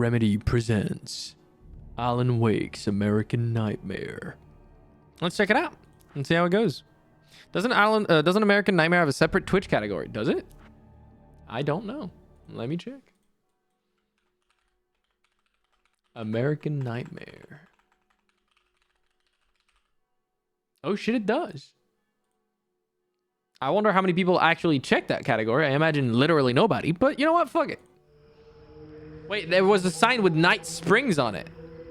Remedy presents Alan Wake's American Nightmare. Let's check it out and see how it goes. Doesn't American Nightmare have a separate Twitch category? Does it? I don't know. Let me check. American Nightmare. Oh shit, it does. I wonder how many people actually check that category. I imagine literally nobody, but you know what? Fuck it. Wait, there was a sign with Night Springs on it.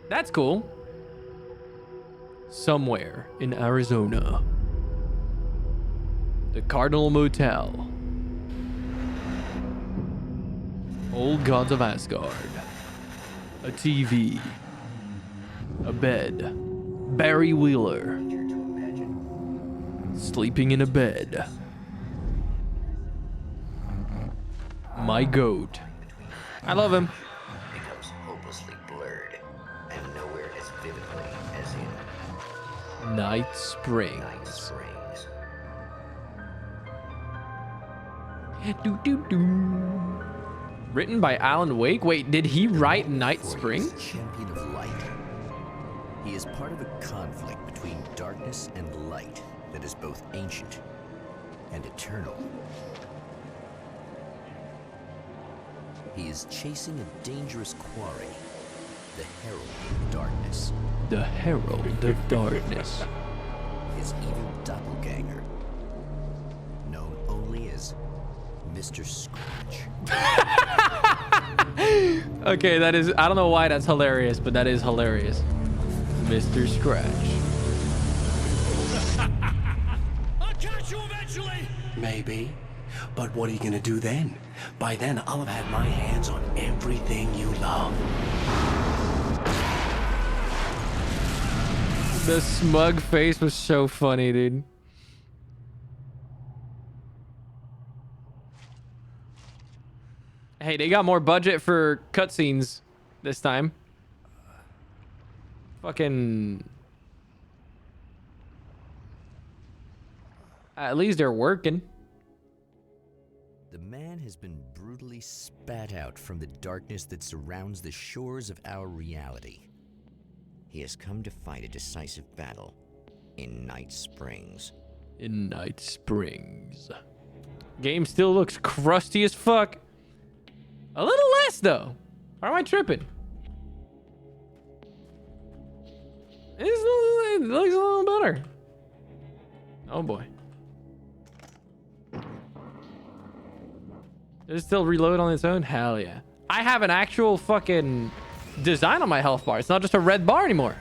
That's cool. Somewhere in Arizona. The Cardinal Motel. Old Gods of Asgard. A TV. A bed. Barry Wheeler. Sleeping in a bed. My goat. I love him. Becomes hopelessly blurred and nowhere as vividly as in Night Springs. Night Springs. Do, do, do. Written by Alan Wake? Wait, did he write Night Springs? He is a champion of light. He is part of a conflict between darkness and light that is both ancient and eternal. He is chasing a dangerous quarry, the Herald of Darkness. The Herald of Darkness. His evil doppelganger, known only as Mr. Scratch. Okay, that is... I don't know why that's hilarious, but that is hilarious. Mr. Scratch. I'll catch you eventually! Maybe. But what are you gonna do then? By then, I'll have had my hands on everything you love. The smug face was so funny, dude. Hey, they got more budget for cutscenes this time. Fucking... At least they're working. The man has been brutally spat out from the darkness that surrounds the shores of our reality. He has come to fight a decisive battle in Night Springs. In Night Springs. Game still looks crusty as fuck. A little less, though. Or am I tripping? It looks a little better. Oh, boy. Does it still reload on its own? Hell yeah. I have an actual fucking design on my health bar. It's not just a red bar anymore.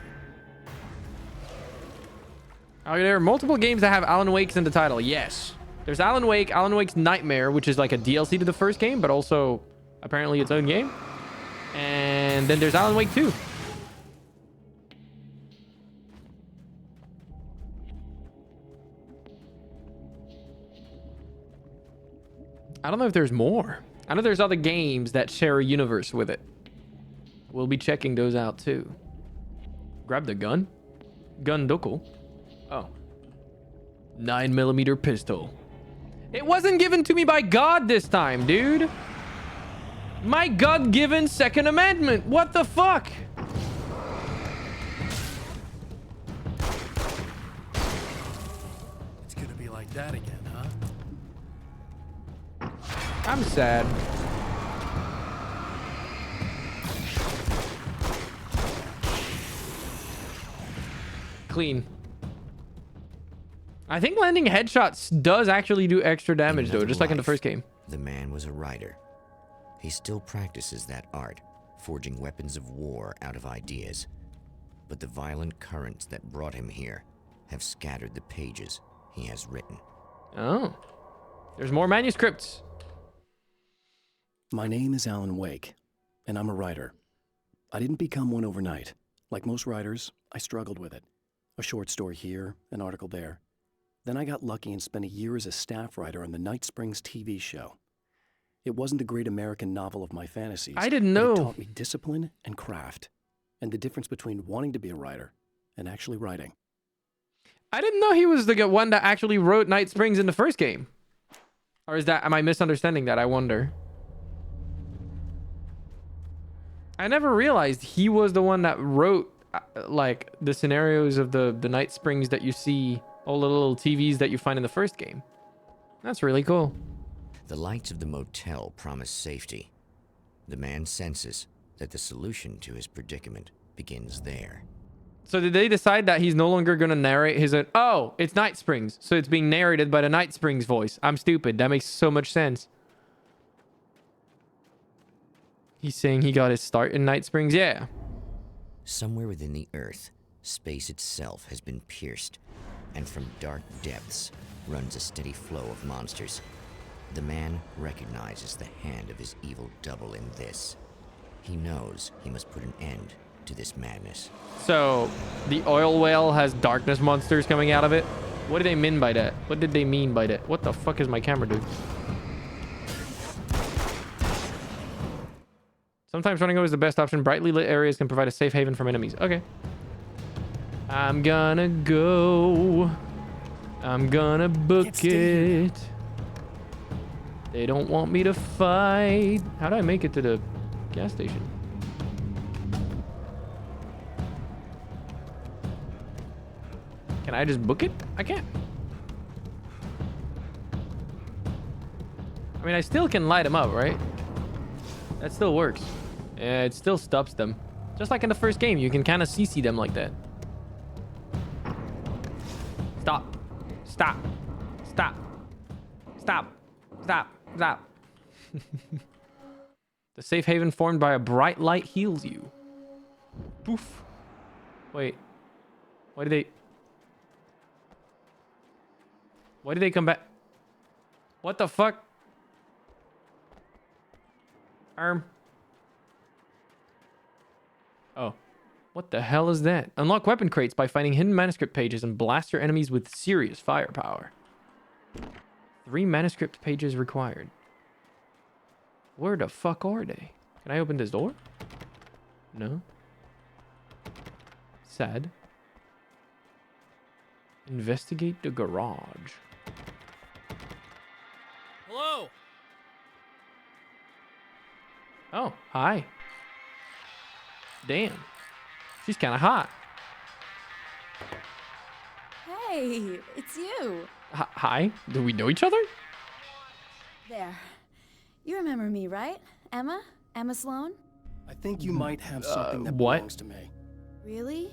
Oh, there are multiple games that have Alan Wake's in the title. Yes. There's Alan Wake, Alan Wake's Nightmare, which is like a DLC to the first game, but also apparently its own game. And then there's Alan Wake 2. I don't know if there's more. I know there's other games that share a universe with it. We'll be checking those out too. Grab the gun. Gunduckle. Oh. 9mm pistol. It wasn't given to me by God this time, dude. My God-given Second Amendment. What the fuck? It's gonna be like that again, huh? I'm sad. Clean. I think landing headshots does actually do extra damage, though, just like in the first game. The man was a writer. He still practices that art, forging weapons of war out of ideas. But the violent currents that brought him here have scattered the pages he has written. Oh. There's more manuscripts. My name is Alan Wake, and I'm a writer. I didn't become one overnight. Like most writers, I struggled with it. A short story here, an article there. Then I got lucky and spent a year as a staff writer on the Night Springs TV show. It wasn't the great American novel of my fantasies. I didn't but know. It taught me discipline and craft, and the difference between wanting to be a writer and actually writing. I didn't know he was the one that actually wrote Night Springs in the first game. Or is that, am I misunderstanding that? I wonder. I never realized he was the one that wrote like the scenarios of the night springs that you see, all the little TVs that you find in the first game. That's really cool. The lights of the motel promise safety. The man senses that the solution to his predicament begins there. So did they decide that he's no longer going to narrate his own? Oh, it's Night Springs. So it's being narrated by the Night Springs voice. I'm stupid. That makes so much sense. He's saying he got his start in Night Springs? Yeah. Somewhere within the earth, space itself has been pierced, and from dark depths runs a steady flow of monsters. The man recognizes the hand of his evil double in this. He knows he must put an end to this madness. So the oil well has darkness monsters coming out of it? What do they mean by that? What did they mean by that? What the fuck is my camera doing? Sometimes running away is the best option. Brightly lit areas can provide a safe haven from enemies. Okay. I'm gonna go. I'm gonna book it. They don't want me to fight. How do I make it to the gas station? Can I just book it? I can't. I mean, I still can light them up, right? That still works. Yeah, it still stops them. Just like in the first game, you can kind of CC them like that. Stop. Stop. Stop. Stop. Stop. Stop. The safe haven formed by a bright light heals you. Poof. Wait. Why did they come back? What the fuck? Oh. What the hell is that? Unlock weapon crates by finding hidden manuscript pages and blast your enemies with serious firepower. 3 manuscript pages required. Where the fuck are they? Can I open this door? No. Sad. Investigate the garage. Hello. Oh, hi. Damn. She's kind of hot. Hey, it's you. Hi? Do we know each other? There. You remember me, right? Emma? Emma Sloan? I think you might have something that what? belongs to me. Really?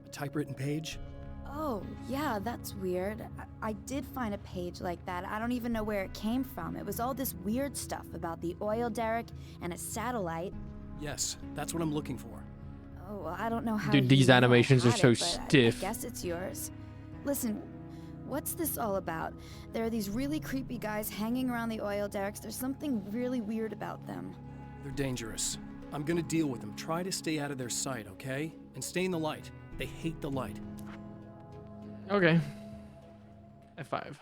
A typewritten page? Oh, yeah, that's weird. I did find a page like that. I don't even know where it came from. It was all this weird stuff about the oil derrick and a satellite. Yes, that's what I'm looking for. Oh, well, I don't know how. Dude, these you know I animations are had so it, but stiff. I guess it's yours. Listen, what's this all about? There are these really creepy guys hanging around the oil derricks. There's something really weird about them. They're dangerous. I'm gonna deal with them. Try to stay out of their sight, okay? And stay in the light. They hate the light. Okay. F5.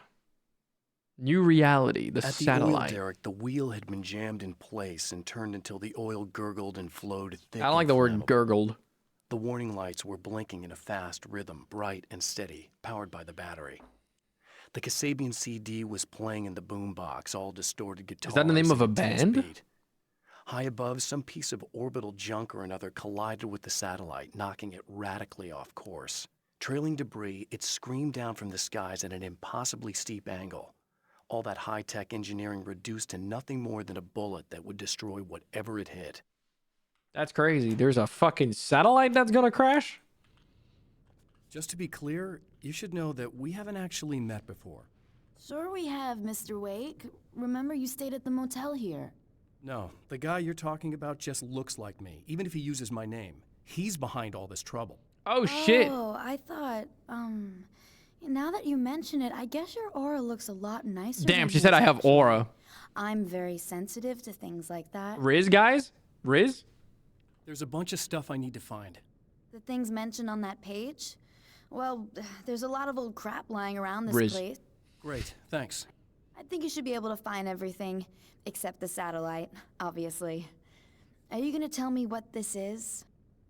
New reality, the At the satellite. oil derrick, the wheel had been jammed in place and turned until the oil gurgled and flowed thick. I don't like the word gurgled. The warning lights were blinking in a fast rhythm, bright and steady, powered by the battery. The Kasabian CD was playing in the boombox, all distorted guitars. Is that the name of a and intense band? beat. High above, some piece of orbital junk or another collided with the satellite, knocking it radically off course. Trailing debris, it screamed down from the skies at an impossibly steep angle. All that high-tech engineering reduced to nothing more than a bullet that would destroy whatever it hit. That's crazy. There's a fucking satellite that's gonna crash? Just to be clear, you should know that we haven't actually met before. Sure we have, Mr. Wake. Remember you stayed at the motel here. No, the guy you're talking about just looks like me, even if he uses my name. He's behind all this trouble. Oh, shit. Oh, I thought, now that you mention it, I guess your aura looks a lot nicer. Damn, than she said his, I have actually. aura. I'm very sensitive to things like that. Riz, guys? Riz? There's a bunch of stuff I need to find. The things mentioned on that page? Well, there's a lot of old crap lying around this Riz. place. Great, thanks. I think you should be able to find everything, except the satellite, obviously. Are you gonna tell me what this is?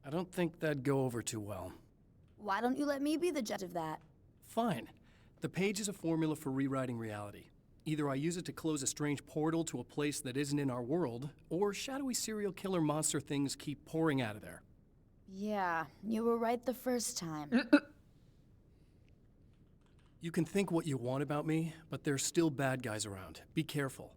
I don't think that'd go over too well. Why don't you let me be the judge of that? Fine. The page is a formula for rewriting reality. Either I use it to close a strange portal to a place that isn't in our world, or shadowy serial killer monster things keep pouring out of there. Yeah, you were right the first time. You can think what you want about me, but there's still bad guys around. Be careful.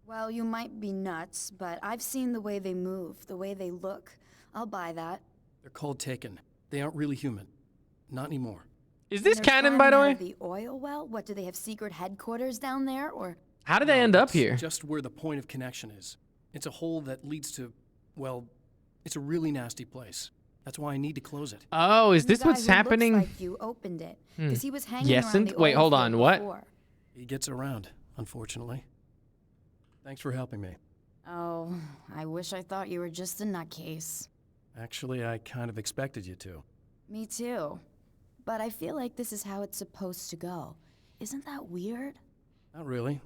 Well, you might be nuts, but I've seen the way they move, the way they look. I'll buy that. They're called Taken. They aren't really human. Not anymore. Is this They're canon, by the farming out way? of the oil well? What, do they have secret headquarters down there, or? How did they end up here? Just where the point of connection is. It's a hole that leads to, well, it's a really nasty place. That's why I need to close it. Oh, is this The guy what's who happening? Looks like you opened it, because he was hanging Yes, around and- the wait, oil hold field on, what? before. He gets around, unfortunately. Thanks for helping me. Oh, I wish I thought you were just a nutcase. Actually, I kind of expected you to. Me too. But I feel like this is how it's supposed to go. Isn't that weird? Not really.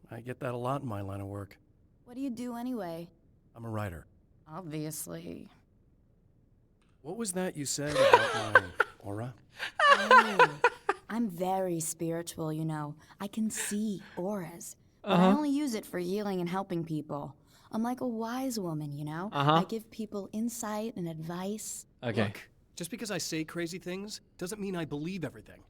I get that a lot in my line of work. What do you do anyway? I'm a writer. Obviously. What was that you said about my aura? Oh, I'm very spiritual, you know. I can see auras. But I only use it for healing and helping people. I'm like a wise woman, you know? I give people insight and advice. Okay. Look, just because I say crazy things doesn't mean I believe everything.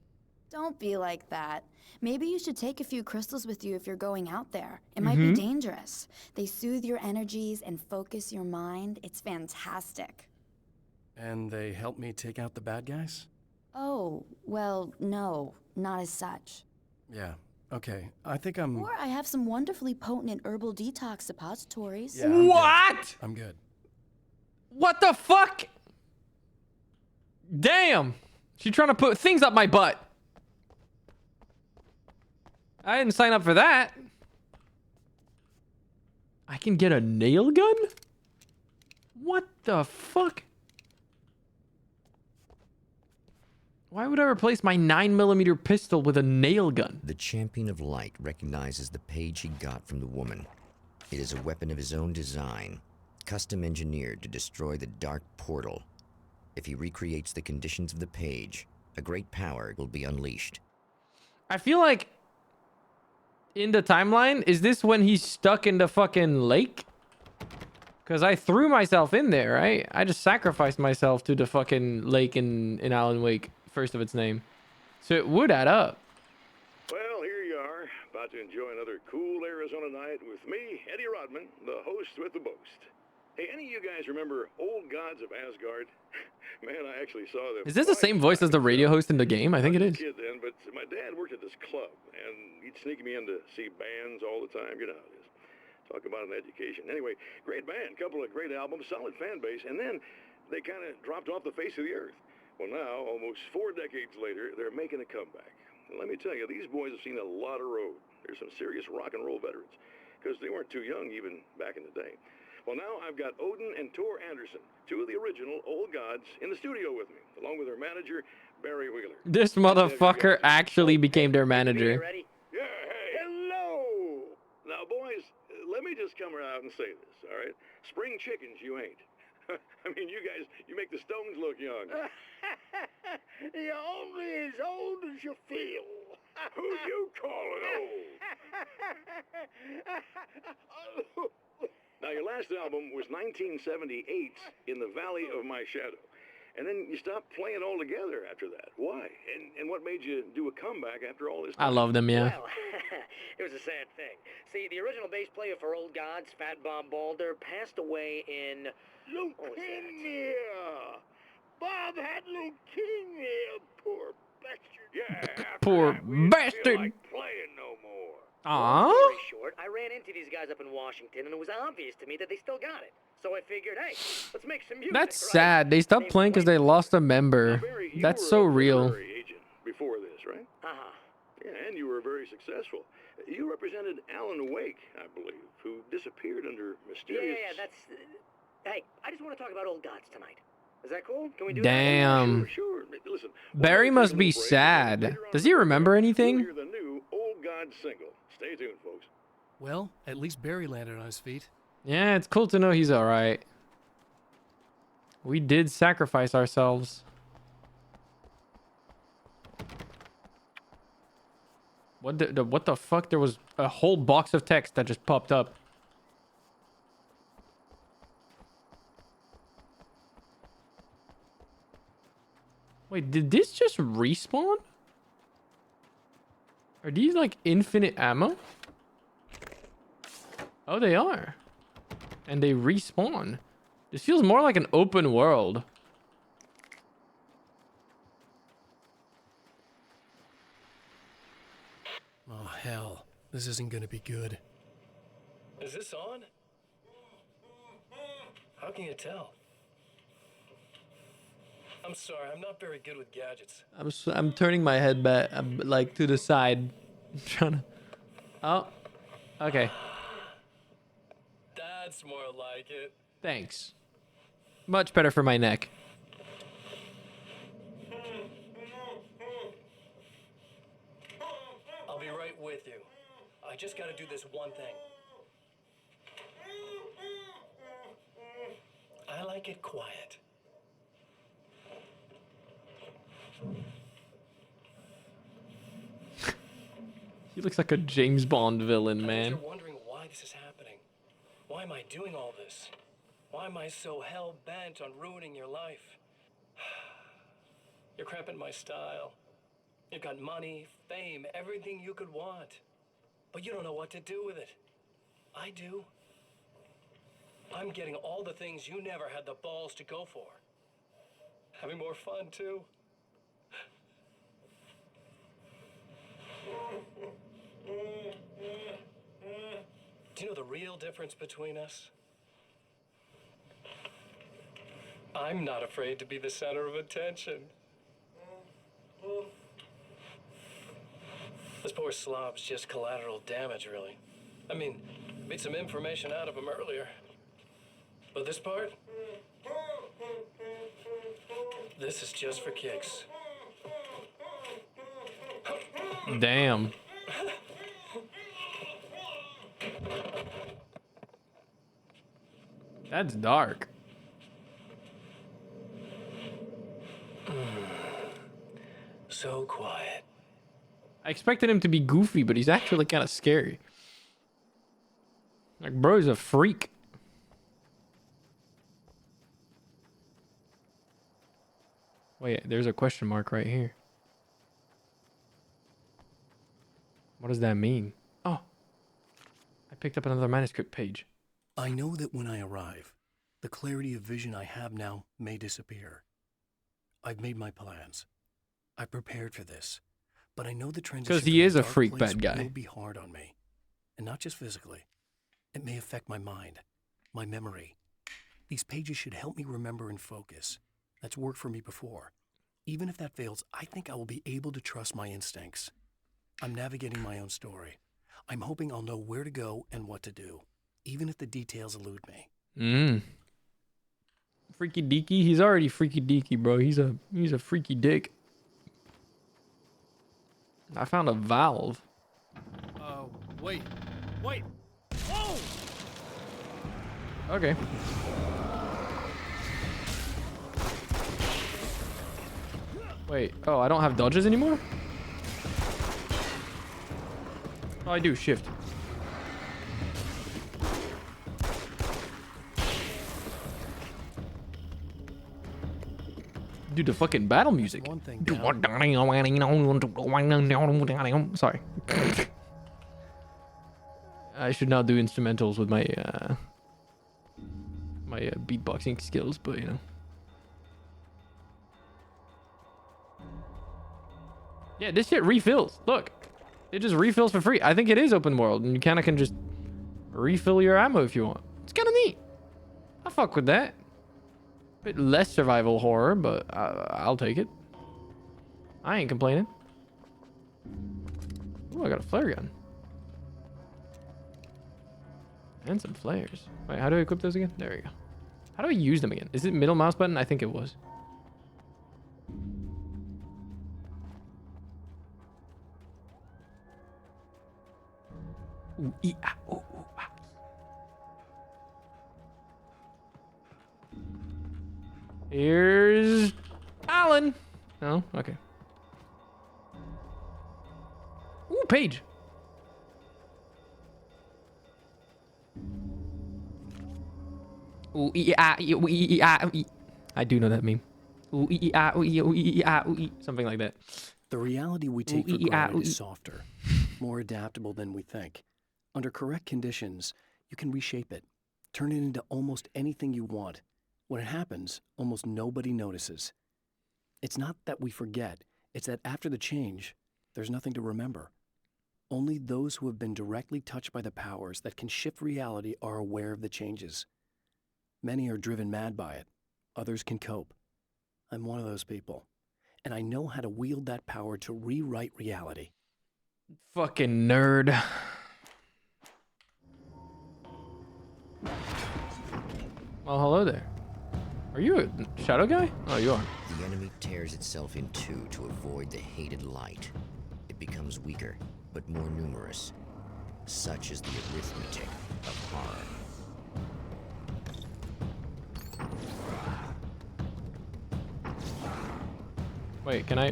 Don't be like that. Maybe you should take a few crystals with you if you're going out there. It might be dangerous. They soothe your energies and focus your mind. It's fantastic. And they help me take out the bad guys? Oh, well, no, not as such. Yeah, okay. I think I'm... Or I have some wonderfully potent herbal detox suppositories. Yeah, I'm What? Good. I'm good. What the fuck? Damn. She's trying to put things up my butt. I didn't sign up for that. I can get a nail gun? What the fuck? Why would I replace my 9mm pistol with a nail gun? The Champion of Light recognizes the page he got from the woman. It is a weapon of his own design, custom engineered to destroy the dark portal. If he recreates the conditions of the page, a great power will be unleashed. I feel like in the timeline, is this when he's stuck in the fucking lake? Because I threw myself in there, right? I just sacrificed myself to the fucking lake in Alan Wake, first of its name. So it would add up. Well, here you are, about to enjoy another cool Arizona night with me, Eddie Rodman, the host with the boast. Hey, any of you guys remember Old Gods of Asgard? Man, I actually saw them. Is this the same voice as the radio host in the game? I think it is. Kid then, but my dad worked at this club, and he'd sneak me in to see bands all the time. You know how it is. Talk about an education. Anyway, great band, couple of great albums, solid fan base, and then they kind of dropped off the face of the earth. Well, now, almost 4 decades later, they're making a comeback. And let me tell you, these boys have seen a lot of road. They're some serious rock and roll veterans, because they weren't too young even back in the day. Well, now I've got Odin and Tor Anderson, 2 of the original Old Gods, in the studio with me, along with their manager, Barry Wheeler. This motherfucker actually became their manager. Ready? Yeah, hey, hello! Now, boys, let me just come out and say this, all right? Spring chickens, you ain't. I mean, you guys, you make the Stones look young. You're only as old as you feel. Who you calling old? Now, your last album was 1978's In the Valley of My Shadow. And then you stopped playing altogether after that. Why? And what made you do a comeback after all this time? I love them, yeah. Well, it was a sad thing. See, the original bass player for Old Gods, Fat Bob Balder, passed away in... Leukemia! Bob had leukemia, poor bastard. Yeah, Poor that, we didn't bastard. feel like playing no more. Aww. Long story short, I ran into these guys up in Washington, and it was obvious to me that they still got it. So I figured, hey, let's make some music. That's right? sad. They stopped playing because they lost a member. Now, Barry, you That's were so a real. literary agent before this, right? Uh-huh. Yeah, and you were very successful. You represented Alan Wake, I believe, who disappeared under mysterious... Yeah, that's... Hey, I just want to talk about Old Gods tonight. Is that cool? Can we do Damn. Sure. Listen, Barry we'll must take a be little break, sad. and later on Does in he the remember program, anything? we'll hear the new Old God single. Stay tuned, folks. Well, at least Barry landed on his feet. Yeah, it's cool to know he's alright. We did sacrifice ourselves. What the fuck? There was a whole box of text that just popped up. Wait, did this just respawn? Are these like infinite ammo? Oh, they are. And they respawn. This feels more like an open world. Oh, hell. This isn't gonna be good. Is this on? How can you tell? I'm sorry, I'm not very good with gadgets. I'm turning my head back, like to the side. I'm trying to. Oh, okay. That's more like it. Thanks. Much better for my neck. I'll be right with you. I just gotta do this one thing. I like it quiet. He looks like a James Bond villain, man. You're wondering why this is happening. Why am I doing all this? Why am I so hell-bent on ruining your life? You're cramping my style. You've got money, fame, everything you could want. But you don't know what to do with it. I do. I'm getting all the things you never had the balls to go for. Having more fun, too. Do you know the real difference between us? I'm not afraid to be the center of attention. This poor slob's just collateral damage, really. I mean, made some information out of him earlier. But this part? This is just for kicks. Damn. That's dark. So quiet. I expected him to be goofy, but he's actually kind of scary. Like, bro, he's a freak. Wait, there's a question mark right here. What does that mean? Oh, I picked up another manuscript page. I know that when I arrive, the clarity of vision I have now may disappear. I've made my plans. I prepared for this, but I know the transition 'Cause he is to a dark freak place bad guy. will be hard on me, and not just physically. It may affect my mind, my memory. These pages should help me remember and focus. That's worked for me before. Even if that fails, I think I will be able to trust my instincts. I'm navigating my own story. I'm hoping I'll know where to go and what to do, even if the details elude me. Freaky deaky? He's already freaky deaky, bro. He's a freaky dick. I found a valve. Wait. Whoa! Okay. Wait. Oh, I don't have dodges anymore? Oh, I do. Shift. Dude, the fucking battle music. One thing Sorry. I should not do instrumentals with my beatboxing skills, but you know. Yeah, this shit refills. Look, it just refills for free. I think it is open world, and you kind of can just refill your ammo if you want. It's kind of neat. I fuck with that. Bit less survival horror, but I'll take it. I ain't complaining. Ooh, I got a flare gun. And some flares. Wait, how do I equip those again? There we go. How do I use them again? Is it middle mouse button? I think it was. Ooh, ooh, ooh, ah. Here's Alan. No? Okay. Ooh, page. Ooh, ee, ah, ee, ooh, ee, ah, ooh, ee. I do know that meme. Ooh, ee, ah, ooh, ee, ooh, ee, ah, ooh, ee. Something like that. The reality we take for granted is softer, more adaptable than we think. Under correct conditions, you can reshape it, turn it into almost anything you want. When it happens, almost nobody notices. It's not that we forget, it's that after the change, there's nothing to remember. Only those who have been directly touched by the powers that can shift reality are aware of the changes. Many are driven mad by it. Others can cope. I'm one of those people. And I know how to wield that power to rewrite reality. Fucking nerd. Well, hello there. Are you a shadow guy? Oh, you are. The enemy tears itself in two to avoid the hated light. It becomes weaker, but more numerous. Such is the arithmetic of horror. Wait, can I?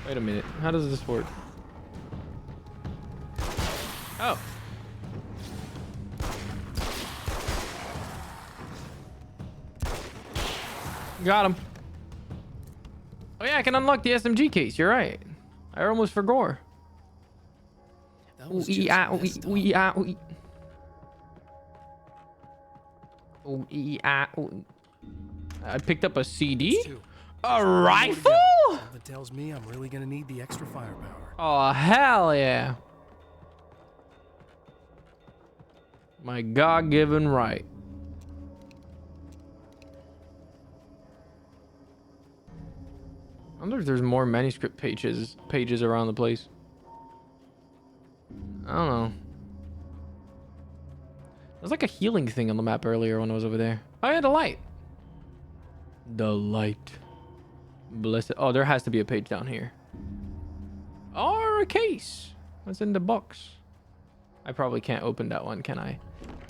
Wait a minute. How does this work? Oh. Got him. Oh yeah, I can unlock the SMG case. You're right. I almost forgot. That was just messed up. I picked up a CD? Two. A rifle? Something tells me I'm really gonna need the extra firepower. Oh, hell yeah. My God-given right. I wonder if there's more manuscript pages around the place. I don't know. There's like a healing thing on the map earlier when I was over there. Oh yeah, the light. The light. Blessed. Oh, there has to be a page down here. Or a case. What's in the box? I probably can't open that one, can I?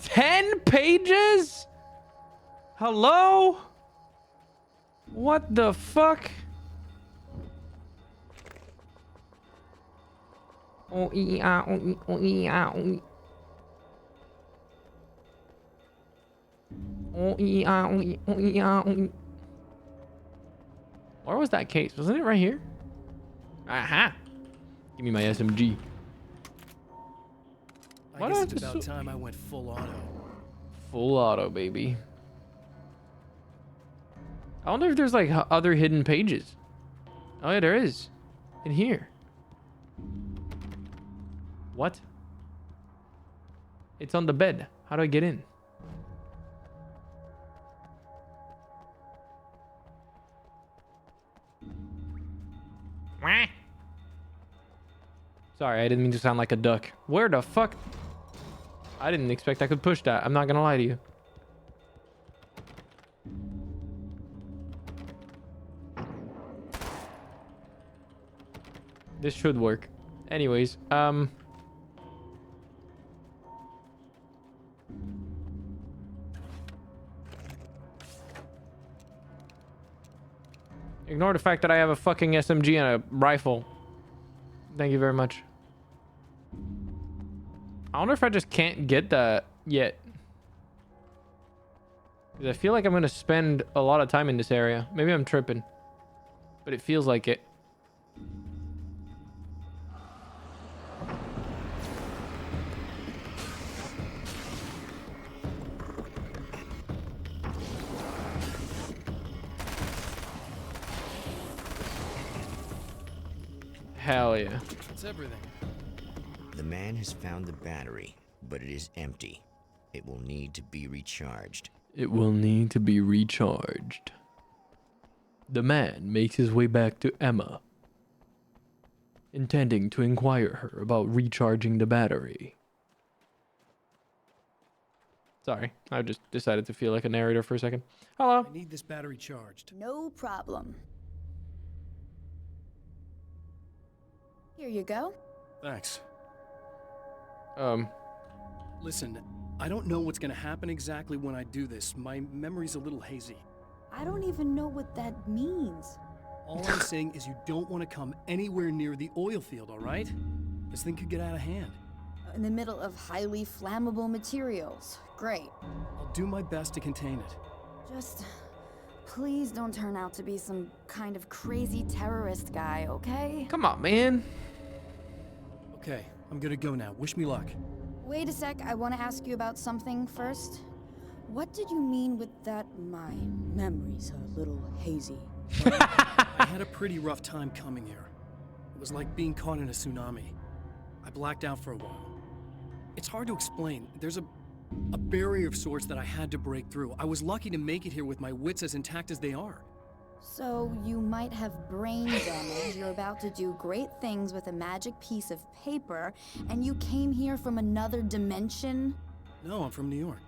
10 pages? Hello? What the fuck? Oh, yeah, oh, yeah, oh. Oh, yeah, oh, yeah, oh. Where was that case? Wasn't it right here? Aha! Give me my SMG. I guess it's about time I went full auto. Full auto, baby. I wonder if there's like other hidden pages. Oh yeah, there is. In here. What? It's on the bed. How do I get in? Sorry, I didn't mean to sound like a duck. Where the fuck? I didn't expect I could push that. I'm not gonna lie to you. This should work. Anyways, ignore the fact that I have a fucking SMG and a rifle. Thank you very much. I wonder if I just can't get that yet. Because I feel like I'm going to spend a lot of time in this area. Maybe I'm tripping. But it feels like it. Hell yeah. That's everything. The man has found the battery, but it is empty. It will need to be recharged. It will need to be recharged. The man makes his way back to Emma, intending to inquire her about recharging the battery. Sorry, I just decided to feel like a narrator for a second. Hello. I need this battery charged. No problem. Here you go. Thanks. Listen, I don't know what's gonna happen exactly when I do this. My memory's a little hazy. I don't even know what that means. All I'm saying is you don't want to come anywhere near the oil field, all right? This thing could get out of hand. In the middle of highly flammable materials. Great. I'll do my best to contain it. Just please don't turn out to be some kind of crazy terrorist guy, okay? Come on, man. Okay, I'm gonna go now. Wish me luck. Wait a sec, I want to ask you about something first. What did you mean with that my memories are a little hazy? I had a pretty rough time coming here. It was like being caught in a tsunami. I blacked out for a while. It's hard to explain. There's a barrier of sorts that I had to break through. I was lucky to make it here with my wits as intact as they are. So you might have brain damage. You're about to do great things with a magic piece of paper, and you came here from another dimension? No, I'm from New York.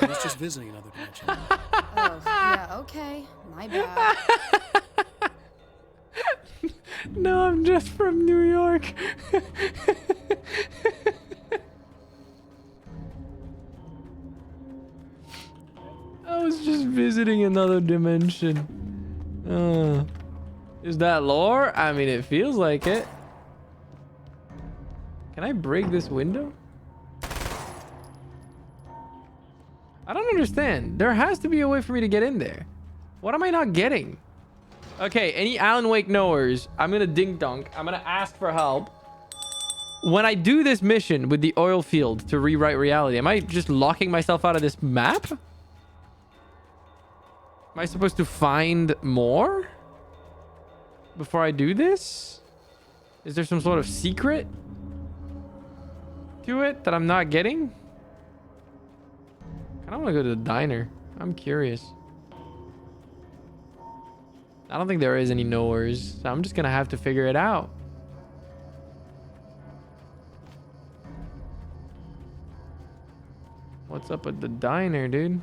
I was just visiting another dimension. Oh, yeah, okay. My bad. No, I'm just from New York. I was just visiting another dimension. Is that lore? I mean, it feels like it. Can I break this window? I don't understand. There has to be a way for me to get in there. What am I not getting? Okay, any Alan Wake knowers, I'm gonna ding dunk. I'm gonna ask for help. When I do this mission with the oil field to rewrite reality, am I just locking myself out of this map? Am I supposed to find more before I do this? Is there some sort of secret to it that I'm not getting? I don't want to go to the diner. I'm curious. I don't think there is any knowers, so I'm just gonna have to figure it out. What's up with the diner, dude?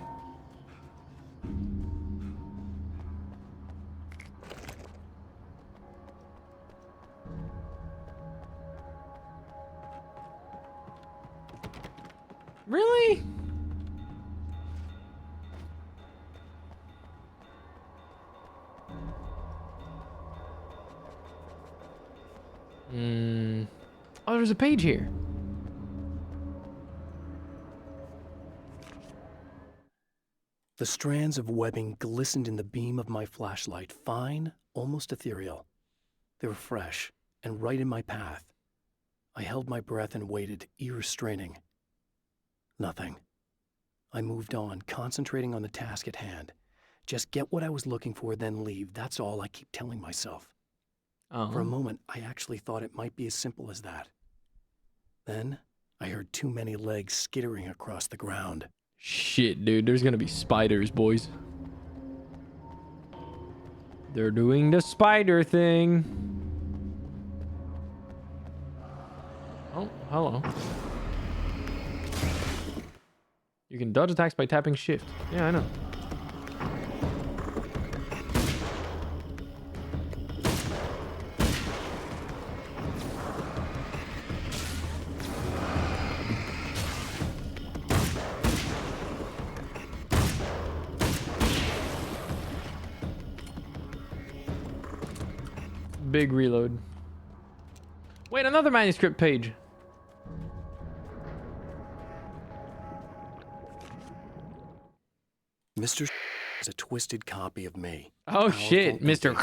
Really? Oh, there's a page here. The strands of webbing glistened in the beam of my flashlight, fine, almost ethereal. They were fresh and right in my path. I held my breath and waited, ears straining. Nothing. I moved on, concentrating on the task at hand. Just get what I was looking for, then leave. That's all I keep telling myself. For a moment, I actually thought it might be as simple as that. Then, I heard too many legs skittering across the ground. Shit, dude. There's gonna be spiders, boys. They're doing the spider thing. Oh, hello. You can dodge attacks by tapping shift. Yeah, I know. Big reload. Wait, another manuscript page. Mr. is a twisted copy of me. Oh shit, Mr.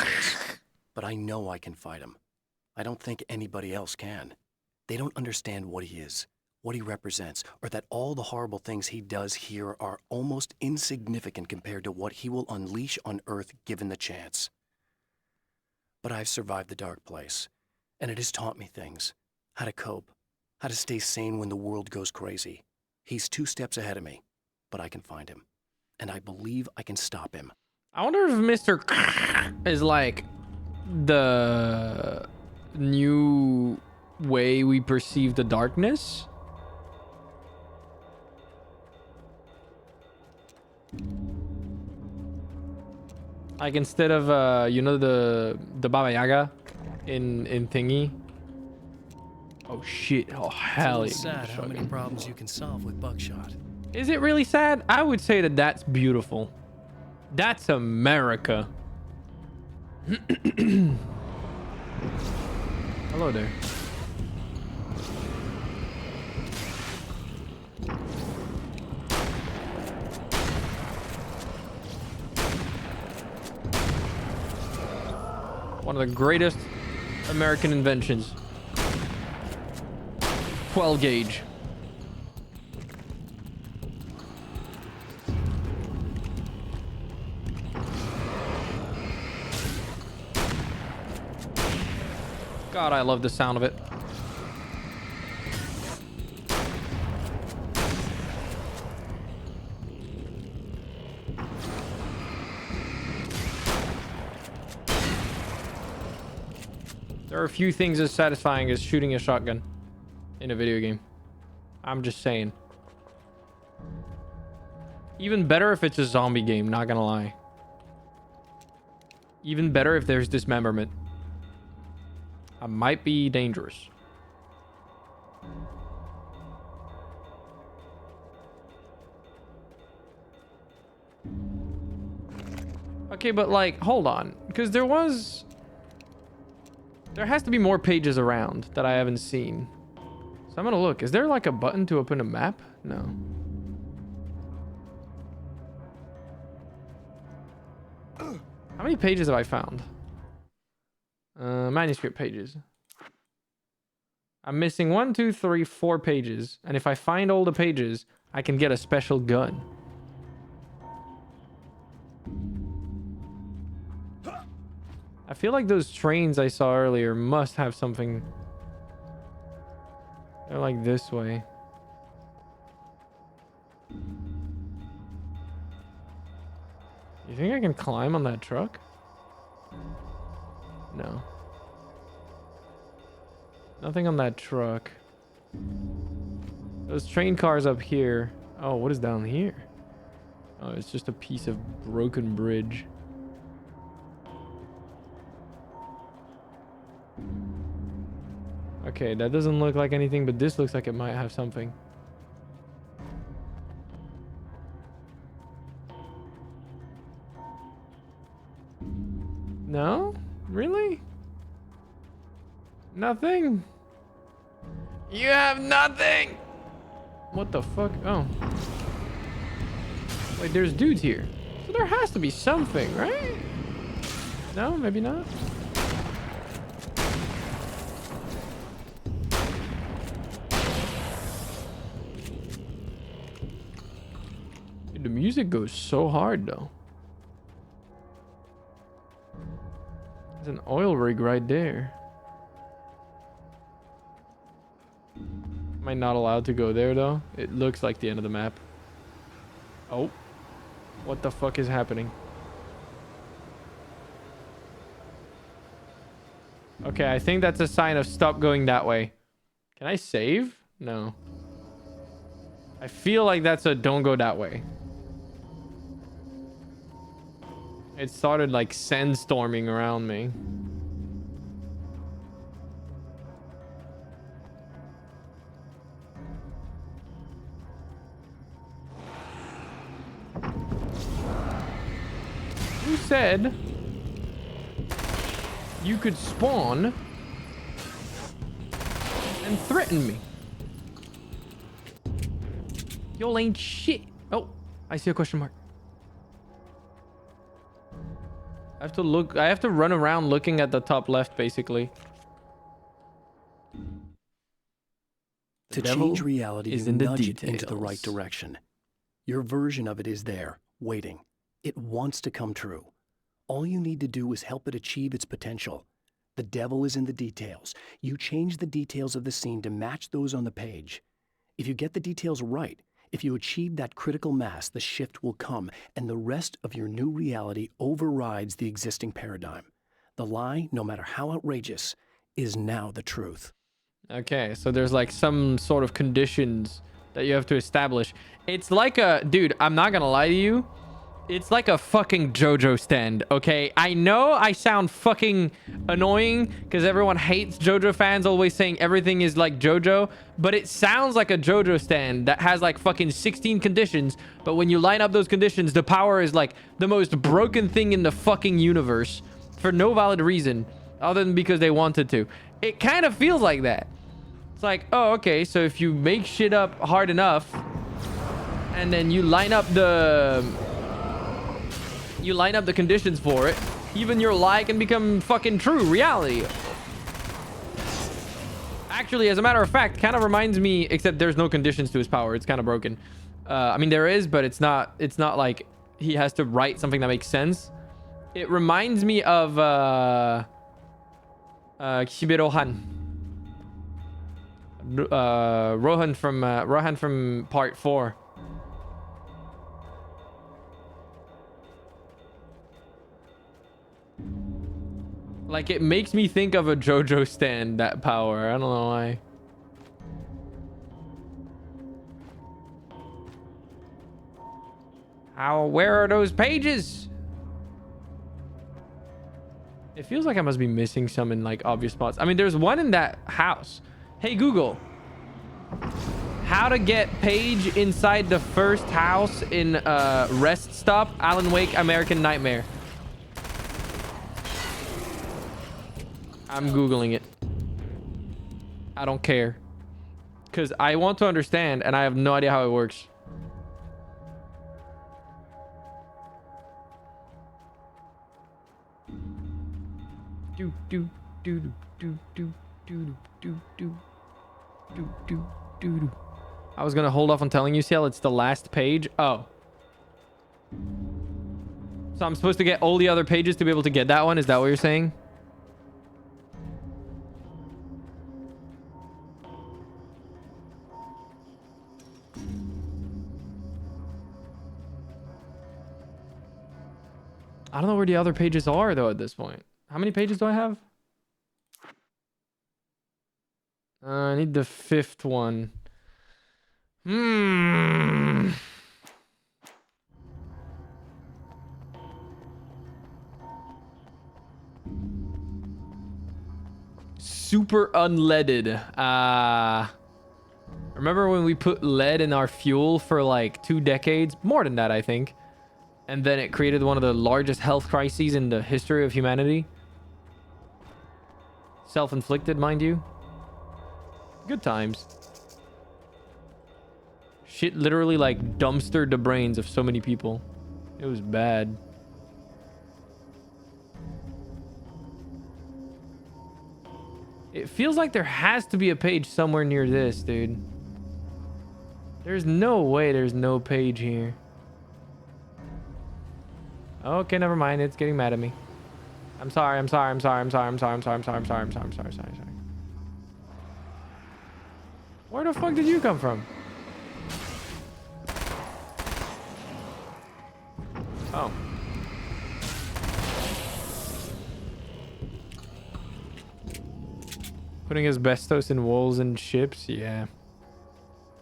But I know I can fight him. I don't think anybody else can. They don't understand what he is, what he represents, or that all the horrible things he does here are almost insignificant compared to what he will unleash on Earth given the chance. But I've survived the dark place, and it has taught me things. How to cope, how to stay sane when the world goes crazy. He's 2 steps ahead of me, but I can find him. And I believe I can stop him. I wonder if Mr. is like the new way we perceive the darkness. Like instead of you know the Baba Yaga in Thingy. Oh shit! Oh hell yeah! It's sad how many problems you can solve with buckshot. Is it really sad? I would say that that's beautiful. That's America. Hello there. One of the greatest American inventions. 12 gauge. God, I love the sound of it. There are a few things as satisfying as shooting a shotgun in a video game. I'm just saying. Even better if it's a zombie game, not gonna lie. Even better if there's dismemberment. I might be dangerous. Okay, but like, hold on. Because there has to be more pages around that I haven't seen. So I'm gonna look. Is there like a button to open a map? No. How many pages have I found? Manuscript pages. I'm missing 1, 2, 3, 4 pages. And if I find all the pages, I can get a special gun. I feel like those trains I saw earlier must have something. They're like this way. You think I can climb on that truck? No. Nothing on that truck. Those train cars up here. Oh, what is down here? Oh, it's just a piece of broken bridge. Okay, that doesn't look like anything, but this looks like it might have something. No? Really? Nothing? You have nothing! What the fuck? Oh. Wait, there's dudes here. So there has to be something, right? No, maybe not. Dude, the music goes so hard though. There's an oil rig right there. Am I not allowed to go there though? It looks like the end of the map. Oh. What the fuck is happening? Okay, I think that's a sign of stop going that way. Can I save? No. I feel like that's a don't go that way. It started like sandstorming around me. Who said you could spawn and threaten me? Y'all ain't shit. Oh, I see a question mark. I have to look. I have to run around looking at the top left, basically. To change reality, you nudge it into the right direction. Your version of it is there, waiting. It wants to come true. All you need to do is help it achieve its potential. The devil is in the details. You change the details of the scene to match those on the page. If you get the details right, if you achieve that critical mass, the shift will come, and the rest of your new reality overrides the existing paradigm. The lie, no matter how outrageous, is now the truth. Okay, so there's like some sort of conditions that you have to establish. It's like a... Dude, I'm not gonna lie to you. It's like a fucking JoJo stand, okay? I know I sound fucking annoying because everyone hates JoJo fans always saying everything is like JoJo, but it sounds like a JoJo stand that has like fucking 16 conditions, but when you line up those conditions, the power is like the most broken thing in the fucking universe. for no valid reason other than because they wanted to. It kind of feels like that. It's like, oh, okay, so if you make shit up hard enough and then you line up the conditions for it, even your lie can become fucking true reality. Actually, as a matter of fact, kind of reminds me, except there's no conditions to his power. It's kind of broken. I mean, there is, but it's not like he has to write something that makes sense. It reminds me of Rohan. Rohan from part 4. Like, it makes me think of a JoJo stand, that power. I don't know why. Where are those pages? It feels like I must be missing some in like obvious spots. I mean, there's one in that house. Hey, Google. How to get page inside the first house in Rest Stop, Alan Wake, American Nightmare. I'm Googling it. I don't care. Because I want to understand and I have no idea how it works. I was gonna hold off on telling you, Ciel, it's the last page. Oh. So I'm supposed to get all the other pages to be able to get that one? Is that what you're saying? I don't know where the other pages are, though, at this point. How many pages do I have? I need the 5th one. Super unleaded. Remember when we put lead in our fuel for like 2 decades? More than that, I think. And then it created one of the largest health crises in the history of humanity. Self-inflicted, mind you. Good times. Shit literally like dumpstered the brains of so many people. It was bad. It feels like there has to be a page somewhere near this, dude. There's no way there's no page here. Okay, never mind. It's getting mad at me. I'm sorry. Where the fuck did you come from? Oh. Putting asbestos in walls and ships? Yeah.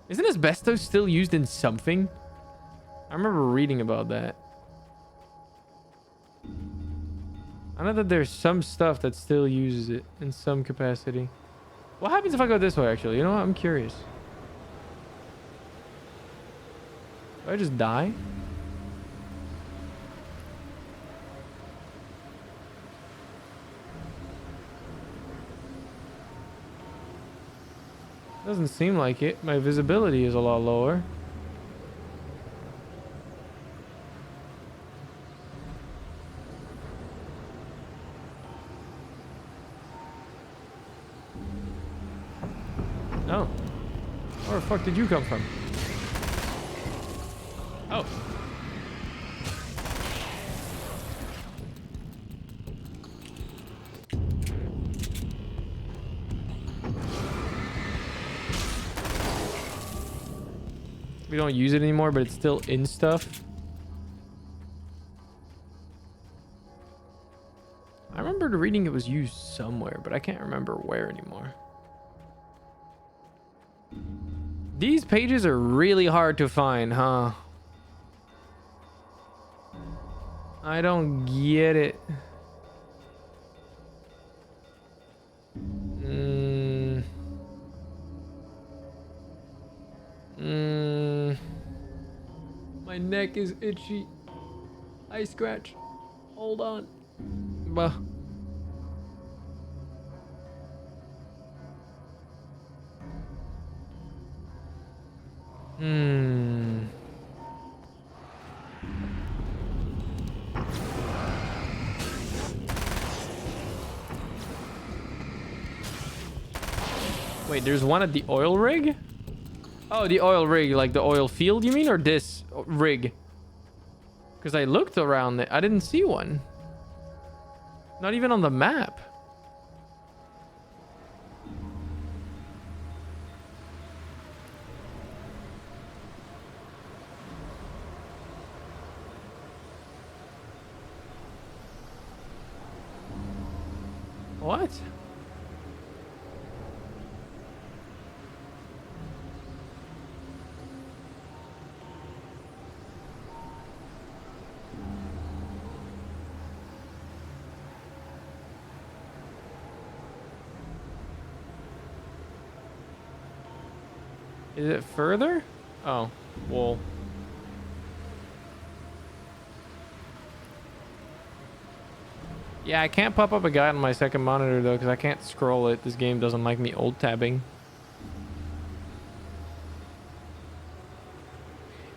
Isn't asbestos still used in something? I remember reading about that. I know that there's some stuff that still uses it in some capacity. What happens if I go this way, actually? You know what? I'm curious. Do I just die? Doesn't seem like it. My visibility is a lot lower. Oh. Where the fuck did you come from? Oh. We don't use it anymore, but it's still in stuff. I remember reading it was used somewhere, but I can't remember where anymore. These pages are really hard to find, huh? I don't get it. My neck is itchy. I scratch. Hold on. Bah. Hmm. Wait, there's one at the oil rig? Oh, the oil rig, like the oil field, you mean? Or this rig? Because I looked around it. I didn't see one. Not even on the map. What? Is it further? Oh, well. Yeah, I can't pop up a guide on my second monitor though, because I can't scroll it. This game doesn't like me old tabbing.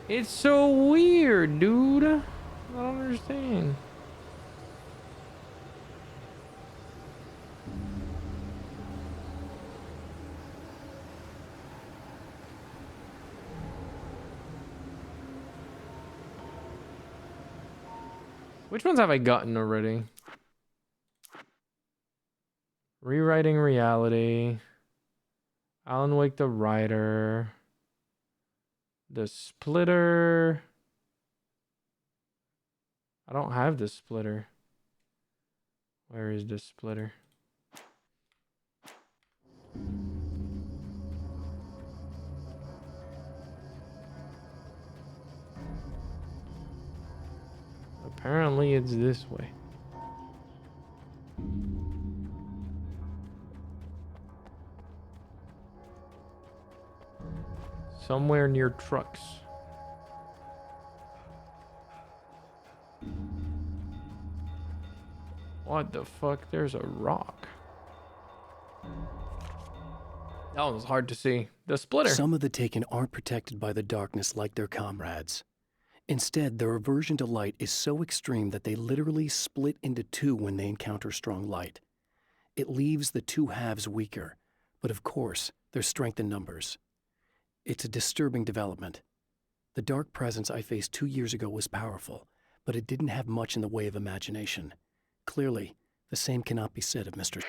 It's so weird, dude. I don't understand. Which ones have I gotten already? Rewriting Reality. Alan Wake the Writer. The Splitter. I don't have the Splitter. Where is the Splitter? Apparently it's this way. Somewhere near trucks. What the fuck? There's a rock. That one was hard to see. The Splitter. Some of the Taken aren't protected by the darkness like their comrades. Instead, their aversion to light is so extreme that they literally split into two when they encounter strong light. It leaves the two halves weaker, but of course, there's strength in numbers. It's a disturbing development. The dark presence I faced 2 years ago was powerful, but it didn't have much in the way of imagination. Clearly, the same cannot be said of Mr.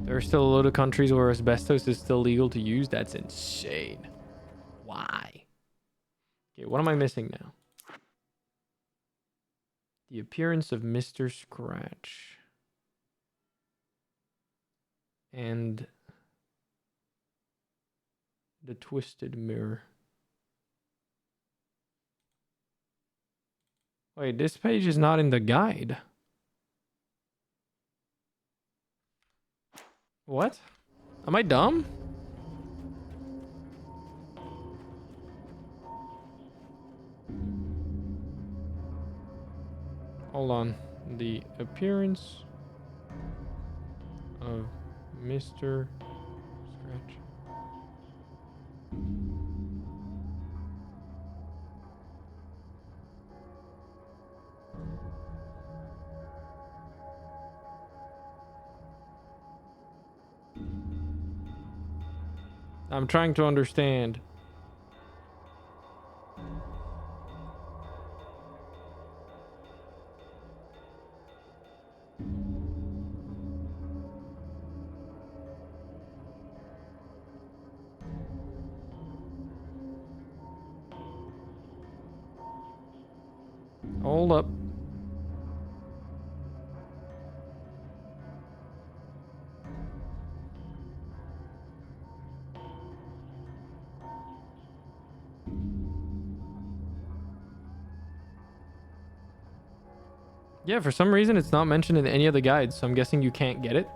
There are still a load of countries where asbestos is still legal to use. That's insane. Why? Okay, what am I missing now? The appearance of Mr. Scratch. And the twisted mirror. Wait, this page is not in the guide. What? Am I dumb? Hold on. The appearance of Mr. Scratch. I'm trying to understand. Hold up. Yeah, for some reason it's not mentioned in any of the guides, so I'm guessing you can't get it.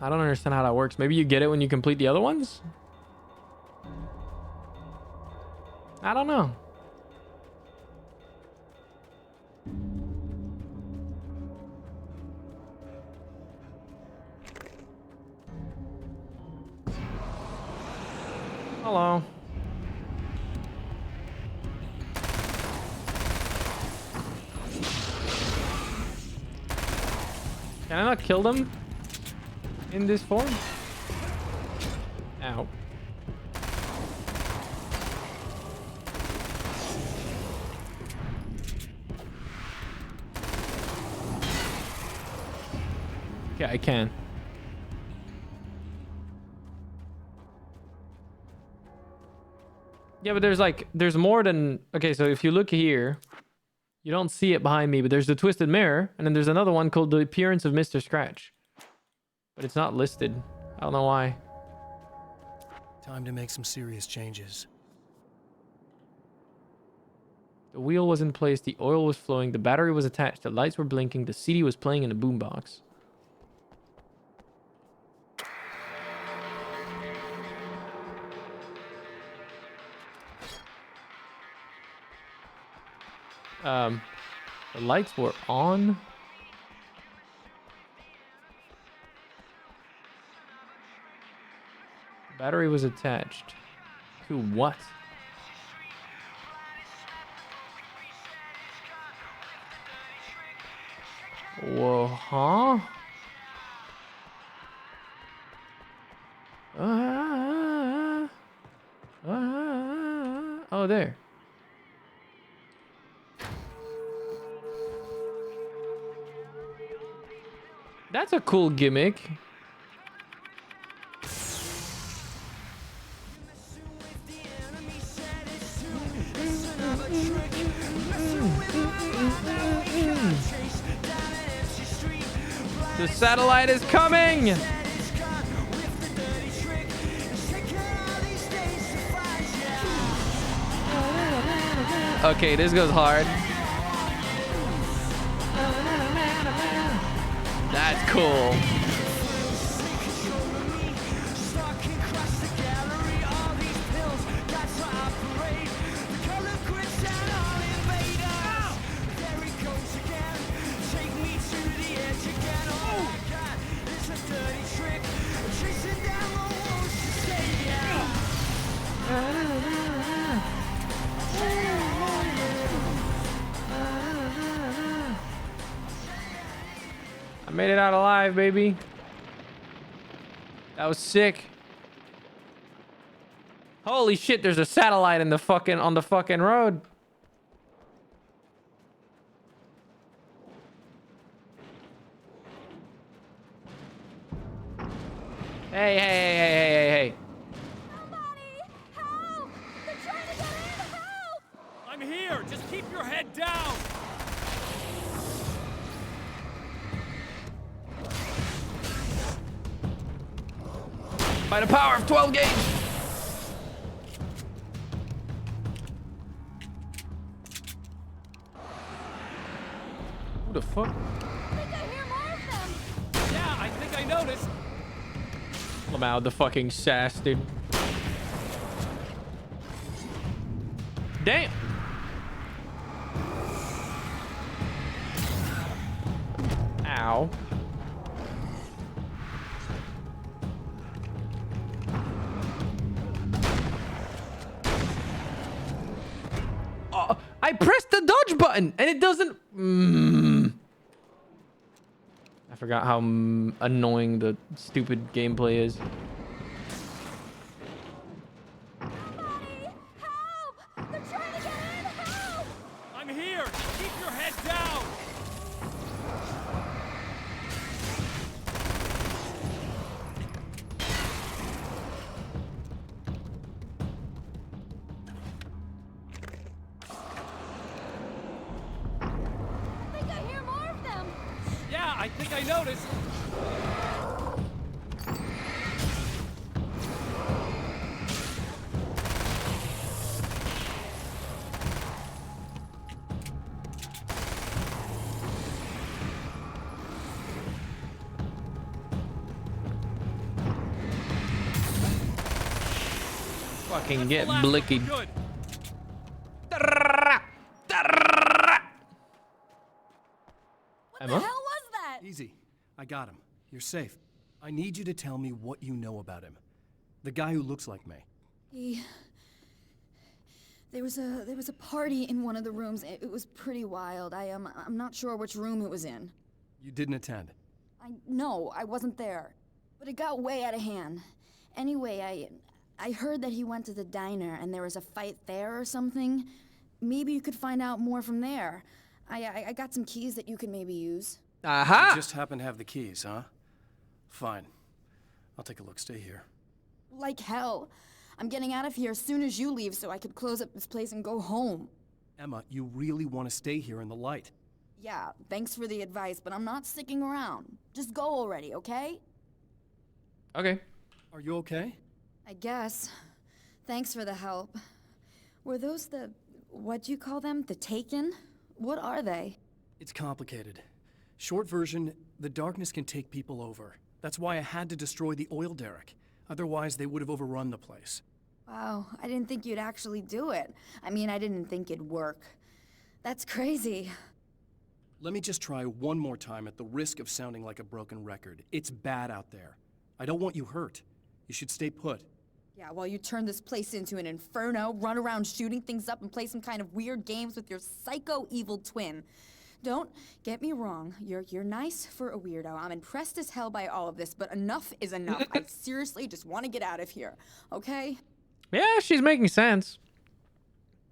I don't understand how that works. Maybe you get it when you complete the other ones? I don't know. Hello. Can I not kill them in this form? Ow. Okay, I can. Yeah, but there's more than... Okay, so if you look here, you don't see it behind me, but there's the Twisted Mirror, and then there's another one called The Appearance of Mr. Scratch. But it's not listed. I don't know why. Time to make some serious changes. The wheel was in place, the oil was flowing, the battery was attached, the lights were blinking, the CD was playing in the boombox. The lights were on. The battery was attached. To what? Whoa, huh? Oh, there. That's a cool gimmick. The satellite is coming! Okay, this goes hard. That's cool. I made it out alive, baby. That was sick. Holy shit, there's a satellite in the fucking on the fucking road. Hey, hey, hey, hey, hey, hey, hey. Somebody! Help! They're trying to get in! Help! I'm here! Just keep your head down! By the power of 12 gauge. Who the fuck? I think I hear more of them! Yeah, I think I noticed. I'm out the fucking sass, dude. Damn. Ow. I pressed the dodge button and it doesn't. I forgot how annoying the stupid gameplay is. Somebody! Help! They're trying to get in! Help! I'm here! Keep your head down! I think I hear more of them! Yeah, I think I noticed. Fucking That's get the last one. blicky. Good. What Emma? the hell was that? Easy. I got him. You're safe. I need you to tell me what you know about him. The guy who looks like me. There was a party in one of the rooms. It was pretty wild. I'm not sure which room it was in. You didn't attend. No, I wasn't there. But it got way out of hand. Anyway, I heard that he went to the diner and there was a fight there or something. Maybe you could find out more from there. I got some keys that you could maybe use. Aha! You just happen to have the keys, huh? Fine. I'll take a look. Stay here. Like hell. I'm getting out of here as soon as you leave so I could close up this place and go home. Emma, you really want to stay here in the light? Yeah, thanks for the advice, but I'm not sticking around. Just go already, okay? Okay. Are you okay? I guess. Thanks for the help. Were those what'd you call them? The Taken? What are they? It's complicated. Short version, the darkness can take people over. That's why I had to destroy the oil derrick. Otherwise, they would have overrun the place. Wow, I didn't think you'd actually do it. I mean, I didn't think it'd work. That's crazy. Let me just try one more time at the risk of sounding like a broken record. It's bad out there. I don't want you hurt. You should stay put. Yeah, while you turn this place into an inferno, run around shooting things up and play some kind of weird games with your psycho evil twin. Don't get me wrong, you're nice for a weirdo. I'm impressed as hell by all of this, but enough is enough. I seriously just want to get out of here, okay? Yeah, she's making sense.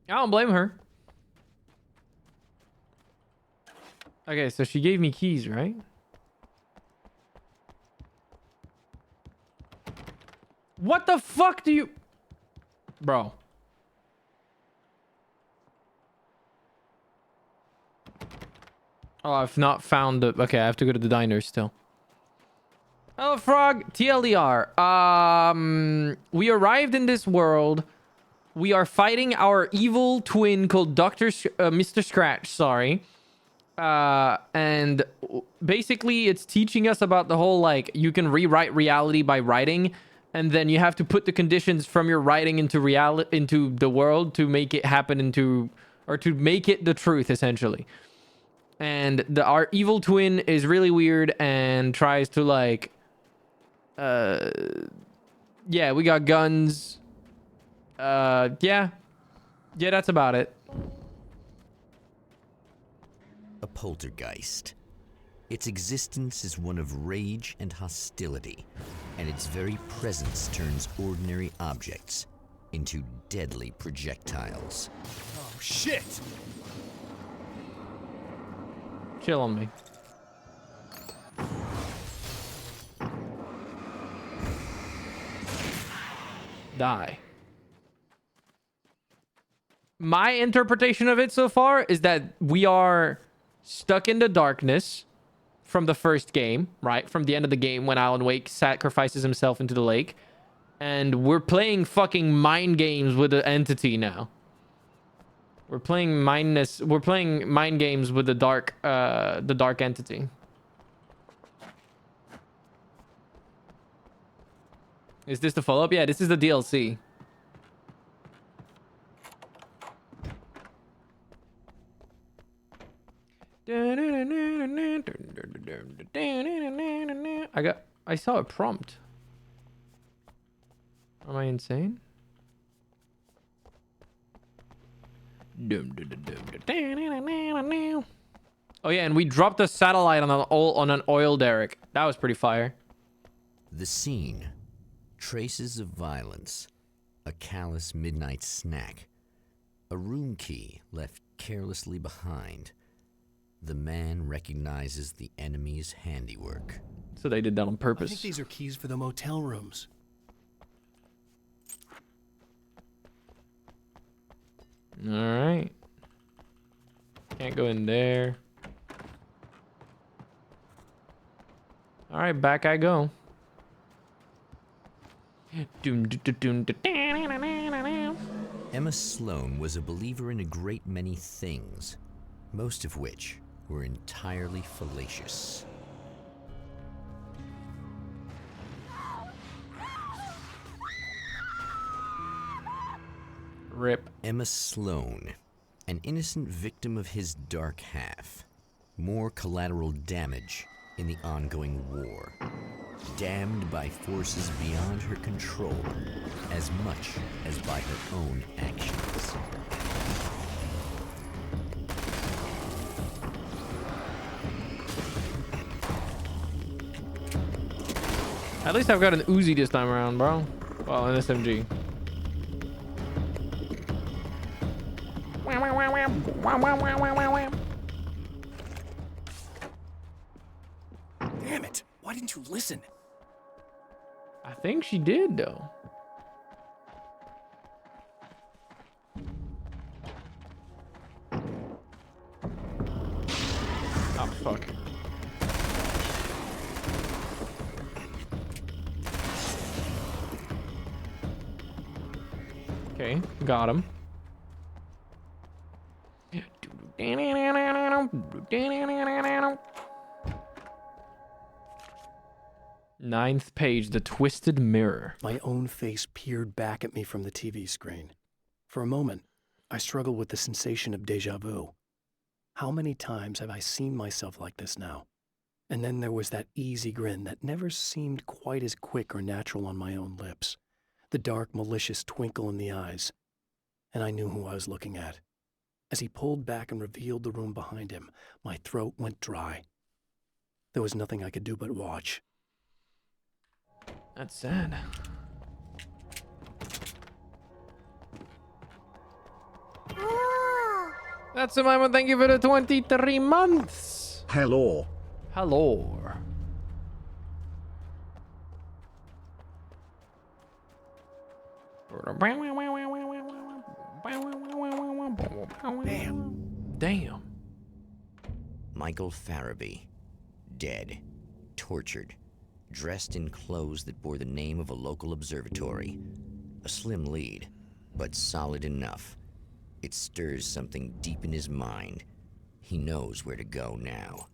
I don't blame her. Okay, so she gave me keys, right? What the fuck do you... Bro. Oh, I've not found the... Okay, I have to go to the diner still. Hello, Frog. TLDR. We arrived in this world. We are fighting our evil twin called Mr. Scratch, sorry. And basically it's teaching us about the whole, like, you can rewrite reality by writing, and then you have to put the conditions from your writing into reality, into the world, to make it happen into, or to make it the truth, essentially. And our evil twin is really weird and tries to, like, yeah, we got guns. Yeah, that's about it. A poltergeist. Its existence is one of rage and hostility, and its very presence turns ordinary objects into deadly projectiles. Oh, shit! Chill on me. Die. My interpretation of it so far is that we are stuck in the darkness from the first game, right? From the end of the game when Alan Wake sacrifices himself into the lake. And we're playing fucking mind games with the entity now. We're playing mind games with the dark entity. Is this the follow-up? Yeah, this is the DLC. I saw a prompt. Am I insane? Oh yeah, and we dropped a satellite on an oil derrick. That was pretty fire. The scene. Traces of violence. A callous midnight snack. A room key left carelessly behind. The man recognizes the enemy's handiwork. So they did that on I purpose. think these are keys for the motel rooms. All right. Can't go in there. All right, back I go. Emma Sloan was a believer in a great many things, most of which were entirely fallacious. Rip. Emma Sloan, an innocent victim of his dark half. More collateral damage in the ongoing war. Damned by forces beyond her control as much as by her own actions. At least I've got an Uzi this time around, bro. Well, an SMG. Damn it! Why didn't you listen? I think she did, though. Oh, fuck. Okay, got him. Ninth page, the twisted mirror. My own face peered back at me from the TV screen. For a moment, I struggled with the sensation of déjà vu. How many times have I seen myself like this now? And then there was that easy grin that never seemed quite as quick or natural on my own lips. The dark, malicious twinkle in the eyes. And I knew who I was looking at. As he pulled back and revealed the room behind him, my throat went dry. There was nothing I could do but watch. That's sad. That's the moment. Thank you for the 23 months. Hello. Hello. Damn. Michael Farabee, dead, tortured, dressed in clothes that bore the name of a local observatory. A slim lead, but solid enough. It stirs something deep in his mind. He knows where to go now.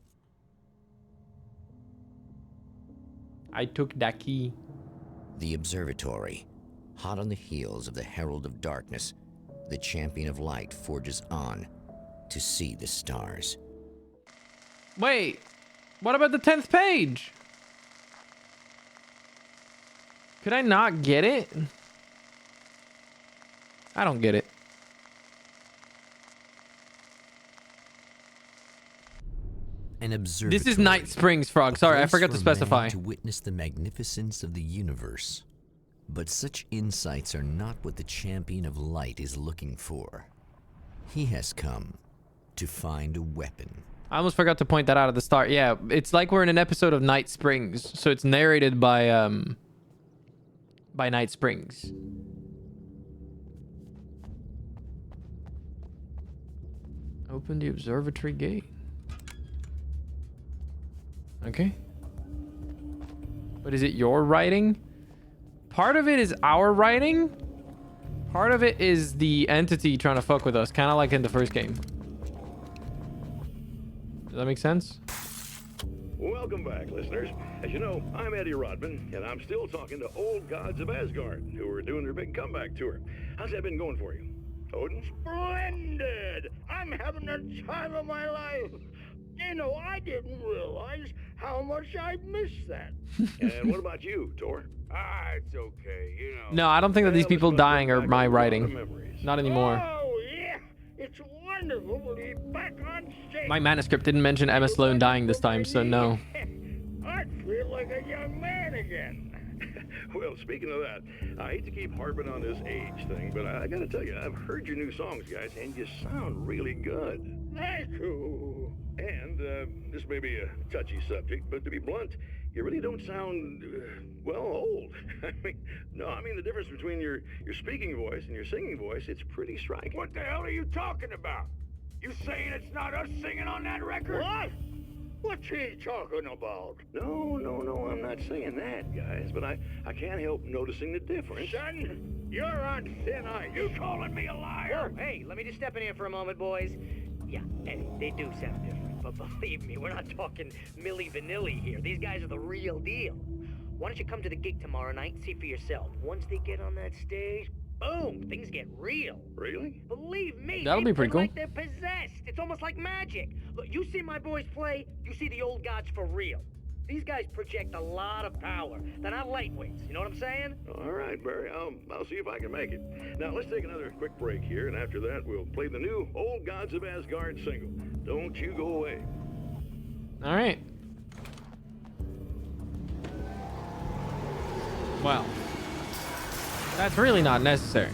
I took that key. The observatory. Hot on the heels of the Herald of Darkness, the Champion of Light forges on to see the stars. Wait, what about the 10th page? Could I not get it? I don't get it. An observatory. This is Night Springs, Frog. Sorry, I forgot to specify. To witness the magnificence of the universe. But such insights are not what the Champion of Light is looking for. He has come to find a weapon. I almost forgot to point that out at the start. Yeah, it's like we're in an episode of Night Springs, so it's narrated by Night Springs. Open the observatory gate. Okay. But is it your writing? Part of it is our writing. Part of it is the entity trying to fuck with us, kind of like in the first game. Does that make sense? Welcome back, listeners. As you know, I'm Eddie Rodman, and I'm still talking to old gods of Asgard, who are doing their big comeback tour. How's that been going for you? Odin? Splendid! I'm having the time of my life. You know, I didn't realize how much I missed that. And what about you, Tor? It's okay, you know. No, I don't think that these people dying are my writing. Not anymore. Oh, yeah. It's wonderful to be back on stage. My manuscript didn't mention Emma Sloan dying this time, so no. I feel like a young man again. Well, speaking of that, I hate to keep harping on this age thing, but I gotta tell you, I've heard your new songs, guys, and you sound really good. Thank you. And this may be a touchy subject, but to be blunt, you really don't sound, well, old. I mean, the difference between your speaking voice and your singing voice, it's pretty striking. What the hell are you talking about? You saying it's not us singing on that record? What? What's he talking about? No, I'm not saying that, guys, but I can't help noticing the difference. Son, you're on thin ice. You calling me a liar? Whoa, hey, let me just step in here for a moment, boys. Yeah, Eddie, they do sound different, but believe me, we're not talking Milli Vanilli here. These guys are the real deal. Why don't you come to the gig tomorrow night and see for yourself? Once they get on that stage, boom, things get real. Really? Believe me, That'll be people pretty feel cool. like they're possessed. It's almost like magic. Look, you see my boys play, you see the old gods for real. These guys project a lot of power. They're not lightweights, you know what I'm saying? All right, Barry. I'll see if I can make it. Now, let's take another quick break here, and after that, we'll play the new Old Gods of Asgard single. Don't you go away. All right. Well, that's really not necessary.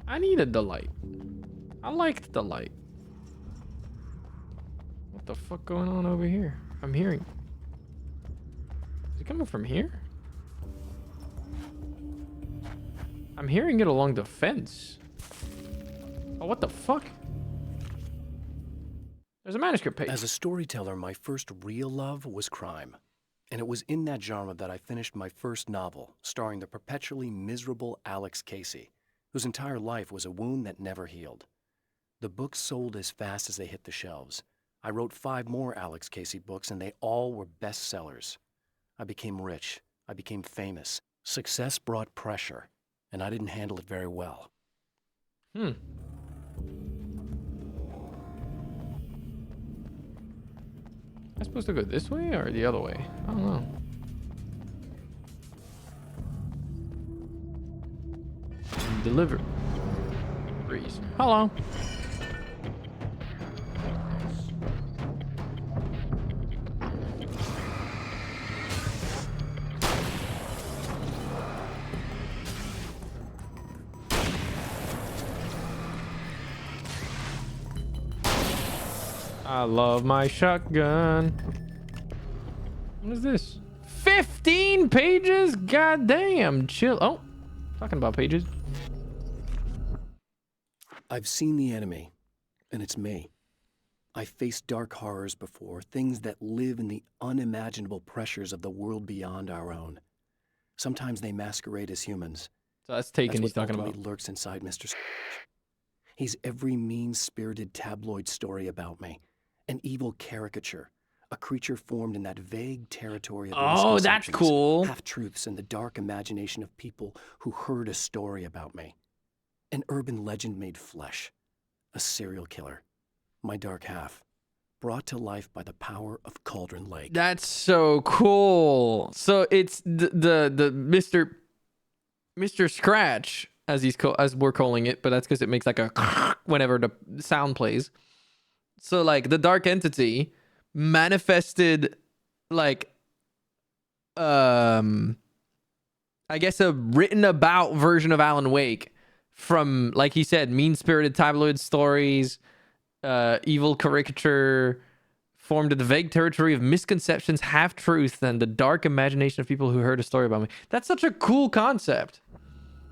I needed the light. I liked the light. What the fuck going on over here? I'm hearing. Is it coming from here? I'm hearing it along the fence. Oh, what the fuck? There's a manuscript page. As a storyteller, my first real love was crime. And it was in that genre that I finished my first novel, starring the perpetually miserable Alex Casey, whose entire life was a wound that never healed. The books sold as fast as they hit the shelves. I wrote 5 more Alex Casey books, and they all were bestsellers. I became rich. I became famous. Success brought pressure, and I didn't handle it very well. Am I supposed to go this way or the other way? I don't know. Deliver. Breeze. Hello. I love my shotgun. What is this? 15 pages? Goddamn. Chill. Oh, talking about pages. I've seen the enemy, and it's me. I've faced dark horrors before, things that live in the unimaginable pressures of the world beyond our own. Sometimes they masquerade as humans. So that's Taken he's talking about. Lurks inside Mr. He's every mean-spirited tabloid story about me. An evil caricature, a creature formed in that vague territory of Oh, that's cool. Half-truths in the dark imagination of people who heard a story about me. An urban legend made flesh. A serial killer. My dark half. Brought to life by the power of Cauldron Lake. That's so cool. So it's the Mr. Scratch, as we're calling it, but that's because it makes like a whenever the sound plays. So like the dark entity manifested like I guess a written about version of Alan Wake from, like he said, mean-spirited tabloid stories, evil caricature, formed in the vague territory of misconceptions, half-truth, and the dark imagination of people who heard a story about me. That's such a cool concept.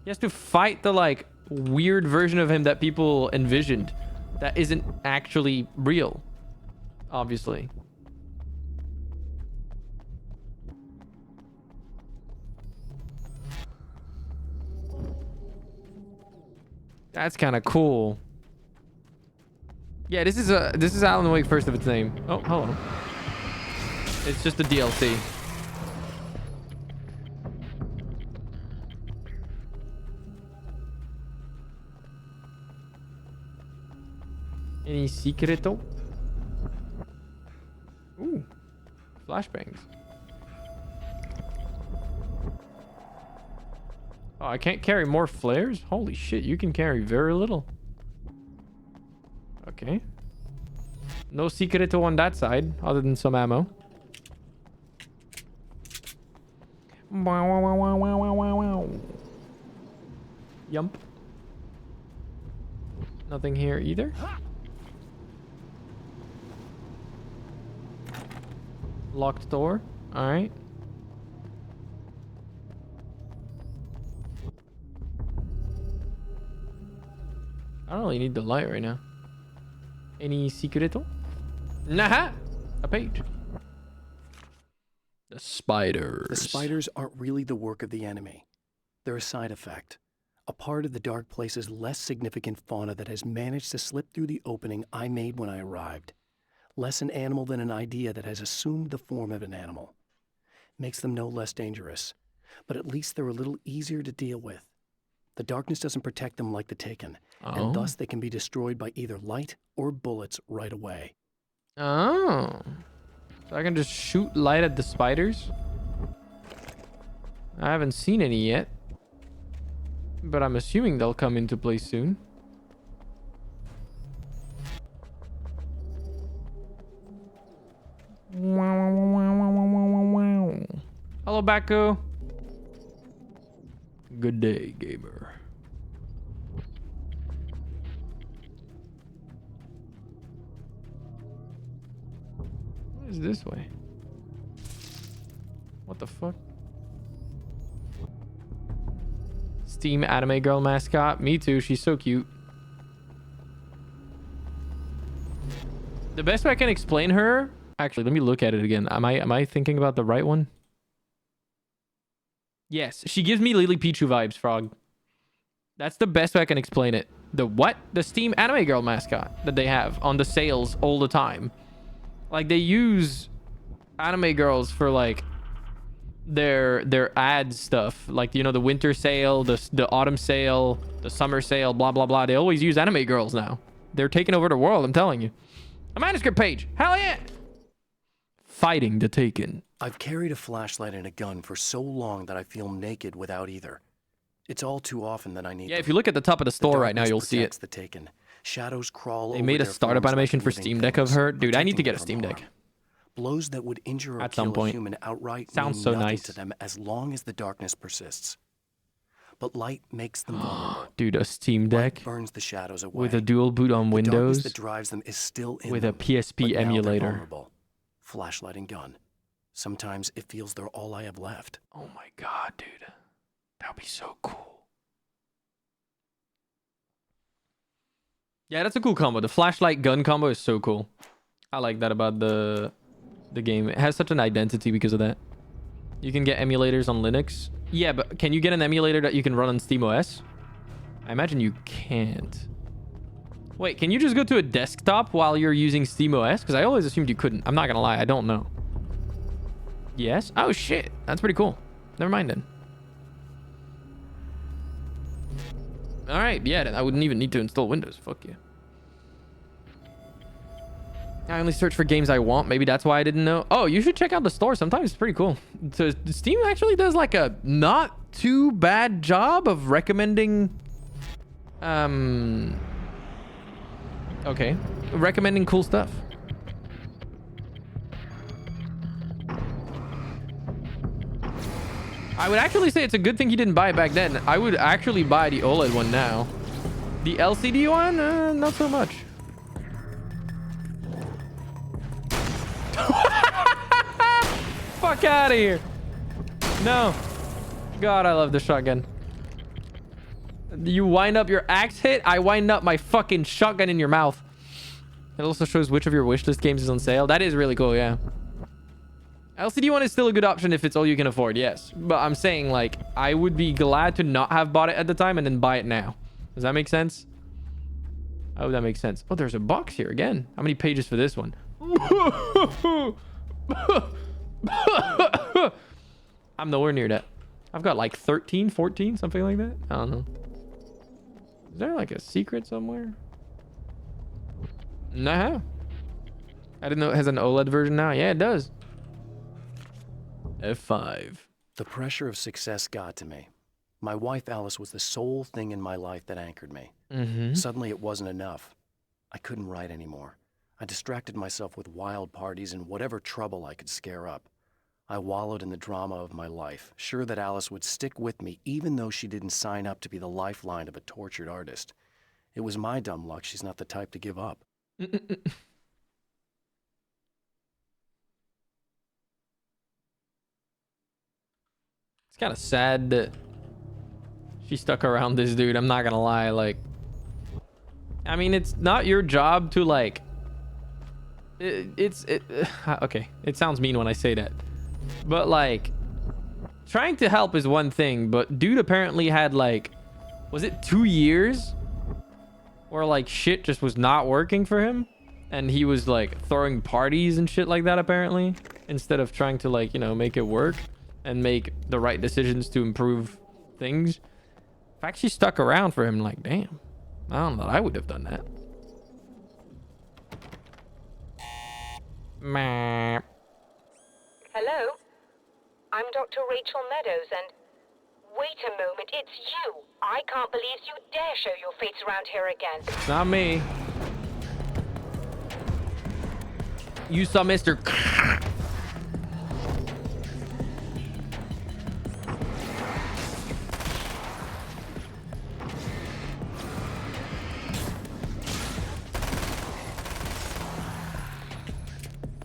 He has to fight the like weird version of him that people envisioned that isn't actually real, obviously. That's kind of cool. Yeah, this is Alan Wake first of its name. Oh, hello. It's just a DLC. Any secreto? Ooh, flashbangs. Oh, I can't carry more flares? Holy shit, you can carry very little. Okay. No secreto on that side, other than some ammo. Wow, wow, wow, wow, wow, wow, wow. Yump. Nothing here either. Locked door. All right. I don't really need the light right now. Any secreto? Nah, a page. The spiders. The spiders aren't really the work of the enemy. They're a side effect. A part of the dark place's less significant fauna that has managed to slip through the opening I made when I arrived. Less an animal than an idea that has assumed the form of an animal. Makes them no less dangerous. but at least they're a little easier to deal with. The darkness doesn't protect them like the Taken, Oh. and thus they can be destroyed by either light or bullets right away. Oh. So I can just shoot light at the spiders? I haven't seen any yet, but I'm assuming they'll come into play soon. Hello, Baku. Good day, gamer. What is this way? What the fuck? Steam anime girl mascot. Me too. She's so cute. The best way I can explain her. Actually, let me look at it again. Am I thinking about the right one? Yes, she gives me Lily Pichu vibes, Frog. That's the best way I can explain it. The what? The Steam anime girl mascot that they have on the sales all the time. Like, they use anime girls for like their ad stuff, like, you know, the winter sale, the autumn sale, the summer sale, blah blah blah. They always use anime girls now. They're taking over the world, I'm telling you. A manuscript page, hell yeah. Fighting the Taken. I've carried a flashlight and a gun for so long that I feel naked without either. It's all too often that I need. Yeah, if you look at the top of the store right now, you'll see it. The Taken. Shadows crawl. They made a startup animation for Steam Deck of her. Dude, I need to get a Steam Deck. Blows that would injure or at some kill a point. human outright Sounds mean so nothing nice to them as long as the darkness persists. But light makes them vulnerable. Dude, a Steam Deck Light burns the shadows away. with a dual boot on The darkness Windows that drives them is still in with them, a PSP but now they're emulator. vulnerable. Flashlight and gun. Sometimes it feels they're all I have left. Oh my god, dude. That would be so cool. Yeah, that's a cool combo. The flashlight gun combo is so cool. I like that about the game. It has such an identity because of that. You can get emulators on Linux. Yeah, but can you get an emulator that you can run on SteamOS? I imagine you can't. Wait, can you just go to a desktop while you're using SteamOS? Because I always assumed you couldn't. I'm not gonna lie, I don't know. Yes? Oh shit, that's pretty cool. Never mind then. All right, yeah, I wouldn't even need to install Windows. Fuck yeah. I only search for games I want. Maybe that's why I didn't know. Oh, you should check out the store. Sometimes it's pretty cool. So Steam actually does like a not too bad job of recommending... Okay. Recommending cool stuff. I would actually say it's a good thing he didn't buy it back then. I would actually buy the OLED one now. The LCD one, not so much. Fuck out of here. No. God, I love the shotgun. You wind up your axe hit, I wind up my fucking shotgun in your mouth. It also shows which of your wishlist games is on sale. That is really cool, yeah. LCD one is still a good option if it's all you can afford, yes. But I'm saying, like, I would be glad to not have bought it at the time and then buy it now. Does that make sense? Oh, that makes sense. Oh, there's a box here again. How many pages for this one? I'm nowhere near that. I've got like 13, 14, something like that. I don't know. Is there like a secret somewhere? Nah. I didn't know it has an OLED version now. Yeah, it does. F5. The pressure of success got to me. My wife Alice was the sole thing in my life that anchored me. Suddenly it wasn't enough. I couldn't write anymore. I distracted myself with wild parties and whatever trouble I could scare up. I wallowed in the drama of my life, sure that Alice would stick with me even though she didn't sign up to be the lifeline of a tortured artist. It was my dumb luck she's not the type to give up. It's kind of sad that she stuck around this dude. I'm not gonna lie. Like, I mean, it's not your job to like. Okay. It sounds mean when I say that, but like, trying to help is one thing. But dude apparently had like, was it 2 years, where like shit just was not working for him, and he was like throwing parties and shit like that apparently, instead of trying to like, you know, make it work. and make the right decisions to improve things. If I actually stuck around for him, like, damn, I don't know, I would have done that. Meh. Hello? I'm Dr. Rachel Meadows, and... Wait a moment, it's you! I can't believe you dare show your face around here again. It's not me. You saw Mr.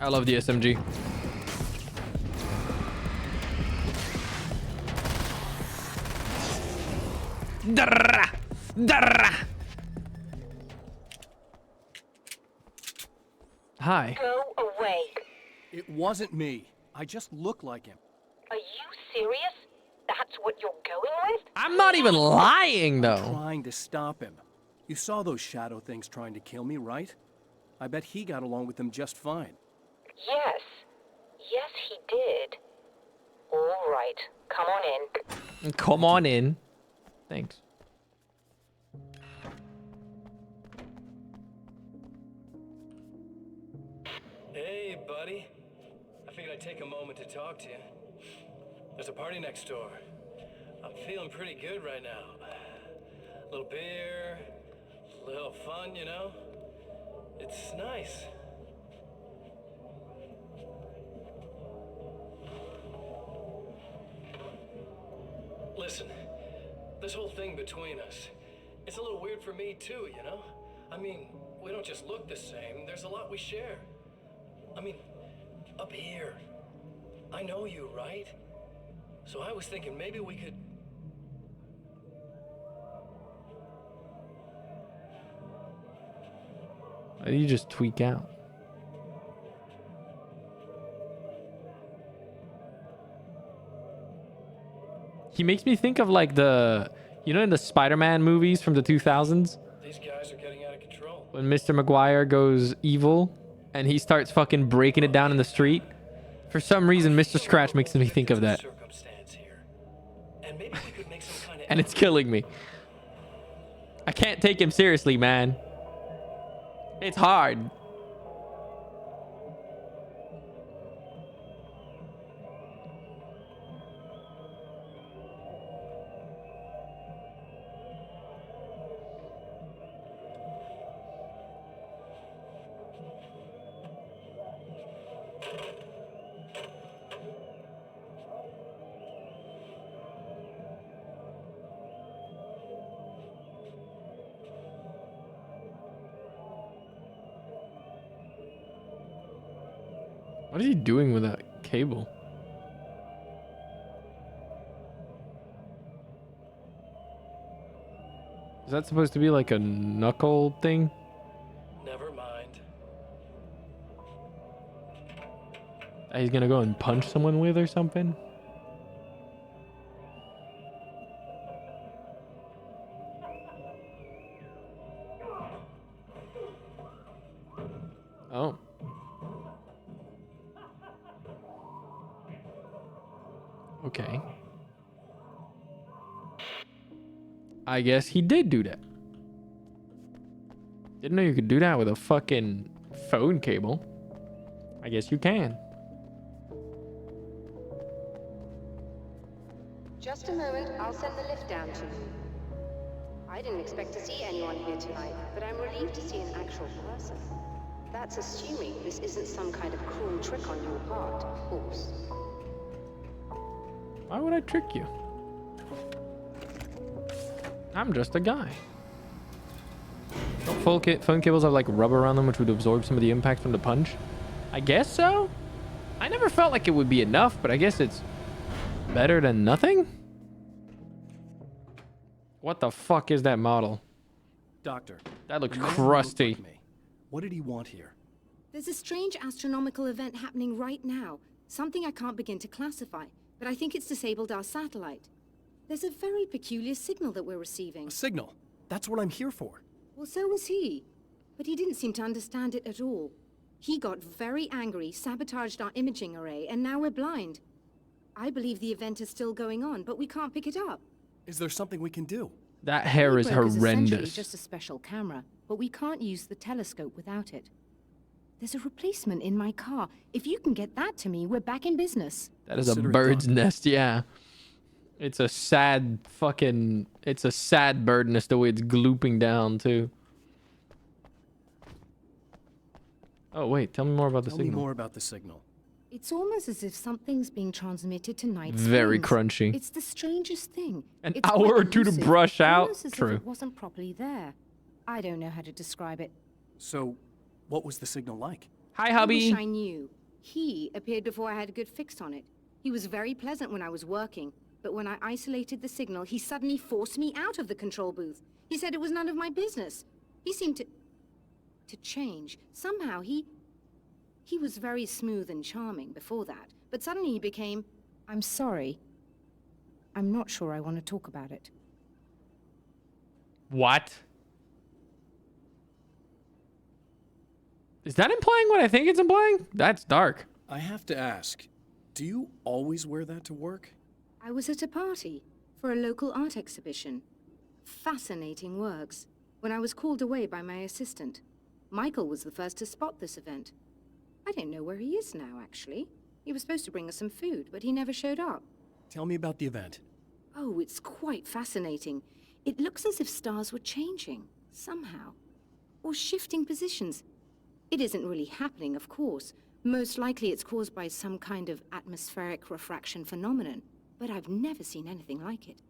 I love the SMG. Darrah! Darrah! Hi. Go away. It wasn't me. I just look like him. Are you serious? That's what you're going with? I'm not even lying, though. I'm trying to stop him. You saw those shadow things trying to kill me, right? I bet he got along with them just fine. Yes. Yes, he did. All right. Come on in. Come on in. Thanks. Hey, buddy. I figured I'd take a moment to talk to you. There's a party next door. I'm feeling pretty good right now. A little beer, a little fun, you know? It's nice. Listen, this whole thing between us, it's a little weird for me too, you know? I mean, we don't just look the same, there's a lot we share. I mean, up here, I know you, right? So I was thinking maybe we could... Why did you just tweak out? He makes me think of like the, you know, in the Spider-Man movies from the 2000s? These guys are getting out of control. When Mr. Maguire goes evil and he starts fucking breaking it down in the street. For some reason, Mr. Scratch makes me think of that. And it's killing me. I can't take him seriously, man. It's hard. What is he doing with that cable? Is that supposed to be like a knuckle thing? Never mind. That he's gonna go and punch someone with or something? Oh. Okay. I guess he did do that. Didn't know you could do that with a fucking phone cable. I guess you can. Just a moment, I'll send the lift down to you. I didn't expect to see anyone here tonight, but I'm relieved to see an actual person. That's assuming this isn't some kind of cruel trick on your part, of course. Why would I trick you? I'm just a guy. Don't phone cables have like rubber around them which would absorb some of the impact from the punch? I guess so? I never felt like it would be enough, but I guess it's better than nothing? What the fuck is that model? Doctor. That looks the man crusty. looked like me. What did he want here? There's a strange astronomical event happening right now. Something I can't begin to classify, but I think it's disabled our satellite. There's a very peculiar signal that we're receiving. A signal? That's what I'm here for. Well, so was he. But he didn't seem to understand it at all. He got very angry, sabotaged our imaging array, and now we're blind. I believe the event is still going on, but we can't pick it up. Is there something we can do? That hair is Broker's essentially horrendous. just a special camera, but we can't use the telescope without it. There's a replacement in my car. If you can get that to me, we're back in business. That is a bird's nest, yeah. It's a sad fucking... It's a sad bird nest the way it's glooping down, too. Oh, wait. Tell me more about the signal. Tell me more about the signal. It's almost as if something's being transmitted to Night Very Springs. crunchy. It's the strangest thing. An It's hour quite or two to elusive, brush out? almost as if True. it wasn't properly there. I don't know how to describe it. So, what was the signal like? Hi, I hubby. wish I knew. He appeared before I had a good fix on it. He was very pleasant when I was working, but when I isolated the signal, he suddenly forced me out of the control booth. He said it was none of my business. He seemed to change. Somehow he was very smooth and charming before that, but suddenly he became, I'm sorry. I'm not sure I want to talk about it. What? Is that implying what I think it's implying? That's dark. I have to ask, do you always wear that to work? I was at a party for a local art exhibition. Fascinating works. When I was called away by my assistant. Michael was the first to spot this event. I don't know where he is now, actually. He was supposed to bring us some food, but he never showed up. Tell me about the event. Oh, it's quite fascinating. It looks as if stars were changing, somehow. Or shifting positions. It isn't really happening, of course. Most likely it's caused by some kind of atmospheric refraction phenomenon. But I've never seen anything like it.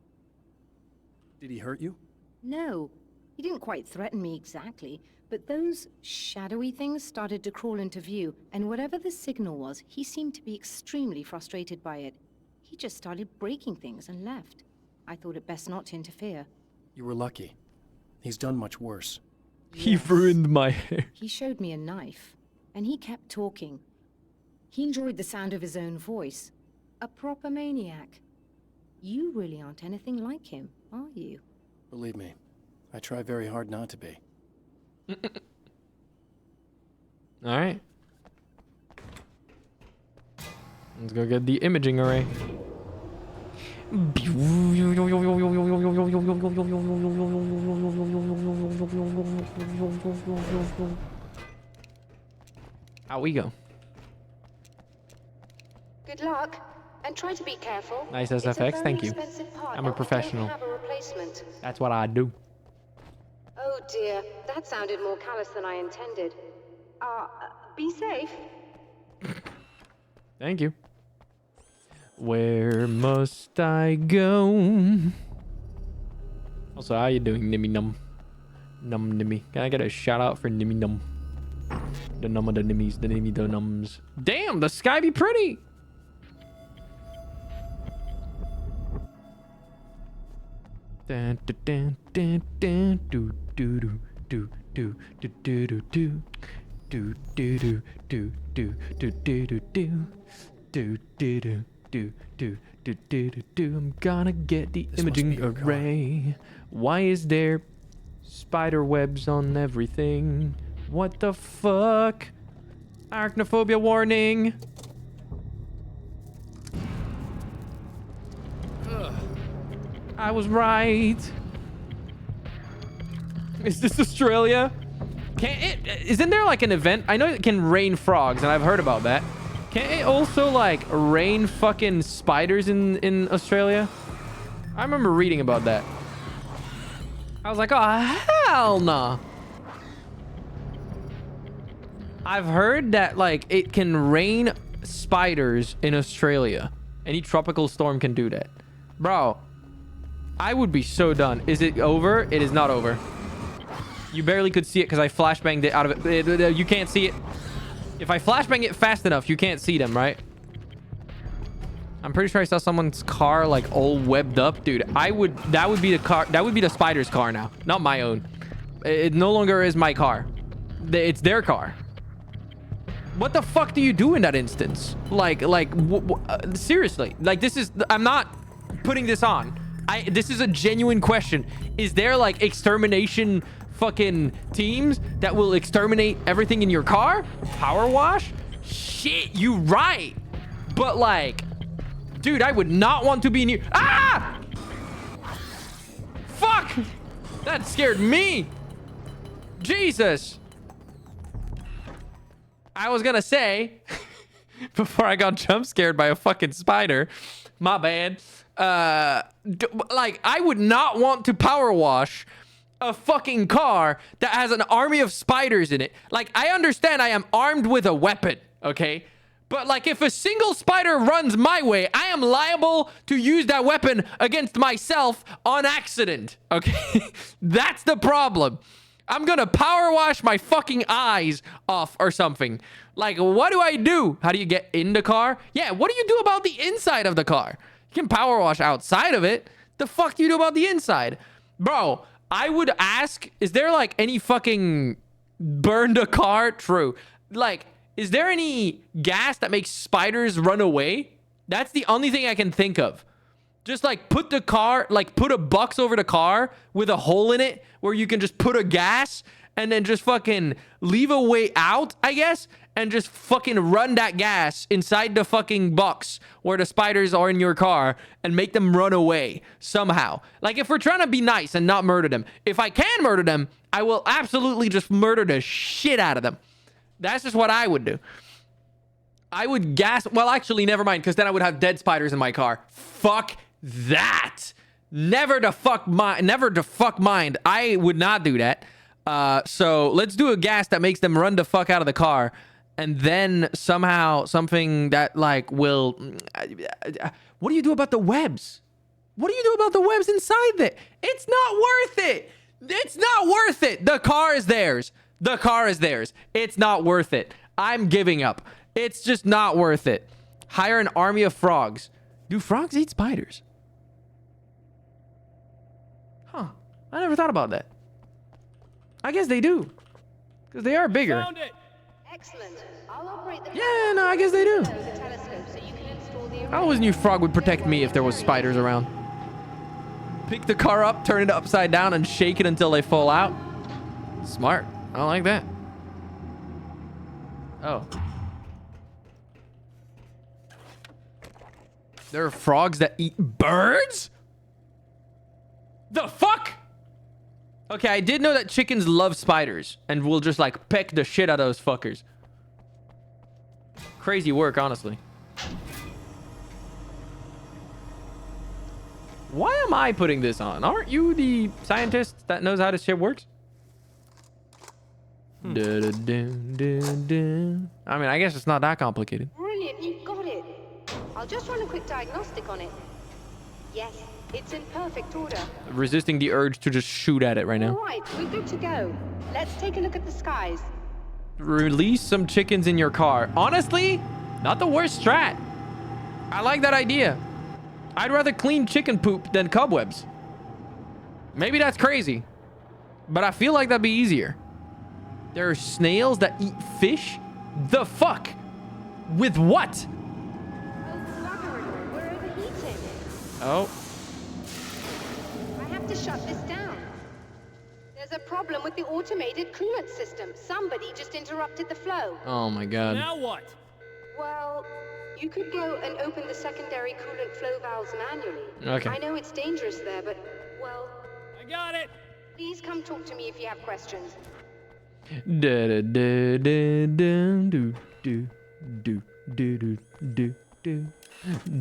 Did he hurt you? No. He didn't quite threaten me exactly, but those shadowy things started to crawl into view, and whatever the signal was, he seemed to be extremely frustrated by it. He just started breaking things and left. I thought it best not to interfere. You were lucky. He's done much worse. He ruined my hair. He showed me a knife, and he kept talking. He enjoyed the sound of his own voice. A proper maniac. You really aren't anything like him, are you? Believe me, I try very hard not to be. All right. Let's go get the imaging array. Out we go. Good luck, and try to be careful. Nice It's a SFX, very thank you. expensive part, I'm a and we professional. don't have a replacement. That's what I do. Oh dear, that sounded more callous than I intended. Be safe. Thank you. Where must I go? Also, how you doing, Nimmy Num? Num Nimmy. Can I get a shout out for Nimmy Num? The num of the nimmies, the nimmy the nums. Damn, the sky be pretty. Dun, dun, dun, dun, dun, do, do, do, do, do, do, do, do, do. Do do do do do do do do do do do do do do do do do. I'm gonna get the imaging array. Why is there spider webs on everything? What the fuck? Arachnophobia warning. I was right. Is this Australia? Isn't there like an event? I know it can rain frogs, and I've heard about that. Can it also like rain fucking spiders in Australia? I remember reading about that. I was like, oh hell nah. I've heard that like it can rain spiders in Australia. Any tropical storm can do that. Bro, I would be so done. Is it over? It is not over. You barely could see it because I flashbanged it out of it. You can't see it. If I flashbang it fast enough, you can't see them, right? I'm pretty sure I saw someone's car like all webbed up. Dude, that would be the car. That would be the spider's car now. Not my own. It no longer is my car. It's their car. What the fuck do you do in that instance? Seriously. Like, this is... I'm not putting this on. This is a genuine question. Is there like extermination fucking teams that will exterminate everything in your car? Power wash? Shit, you right. But like, Dude, I would not want to be near. Ah! Fuck! That scared me. Jesus. I was gonna say, before I got jump scared by a fucking spider, my bad. Like, I would not want to power wash a fucking car that has an army of spiders in it. Like, I understand I am armed with a weapon, okay? But, like, if a single spider runs my way, I am liable to use that weapon against myself on accident, okay? That's the problem. I'm gonna power wash my fucking eyes off or something. Like, what do I do? How do you get in the car? Yeah, what do you do about the inside of the car? You can power wash outside of it. The fuck do you do about the inside? Bro, I would ask, is there like any fucking burn the car? True. Like, is there any gas that makes spiders run away? That's the only thing I can think of. Just like put the car, like put a box over the car with a hole in it where you can just put a gas and then just fucking leave a way out, I guess, and just fucking run that gas inside the fucking box where the spiders are in your car and make them run away somehow. Like, if we're trying to be nice and not murder them, if I can murder them, I will absolutely just murder the shit out of them. That's just what I would do. I would gas. Well, actually, never mind, because then I would have dead spiders in my car. Fuck that. Never the fuck mind. I would not do that. So let's do a gas that makes them run the fuck out of the car, and then somehow something that like will. What do you do about the webs? What do you do about the webs inside there? It's not worth it. It's not worth it. The car is theirs. The car is theirs. It's not worth it. I'm giving up. It's just not worth it. Hire an army of frogs. Do frogs eat spiders? Huh. I never thought about that. I guess they do. Because they are bigger. Found it. Excellent. I'll operate the Yeah, no, I guess they do. telescope so you can install the I always knew frog would protect me if there was spiders around. Pick the car up, turn it upside down, and shake it until they fall out. Smart. I don't like that. Oh. There are frogs that eat birds? The fuck? Okay, I did know that chickens love spiders and will just like peck the shit out of those fuckers. Crazy work, honestly. Why am I putting this on? Aren't you the scientist that knows how this shit works? I mean, I guess it's not that complicated. Brilliant, you got it. I'll just run a quick diagnostic on it. Yes, it's in perfect order. Resisting the urge to just shoot at it right now. All right, we're good to go. Let's take a look at the skies. Release some chickens in your car. Honestly, not the worst strat. I like that idea. I'd rather clean chicken poop than cobwebs. Maybe that's crazy, but I feel like that'd be easier. There are snails that eat fish? The fuck? With what? We're overheating. Oh. I have to shut this down. There's a problem with the automated coolant system. Somebody just interrupted the flow. Oh my god. Now what? Well, you could go and open the secondary coolant flow valves manually. Okay. I know it's dangerous there, but, well... I got it. Please come talk to me if you have questions. Do do do do do do do do do do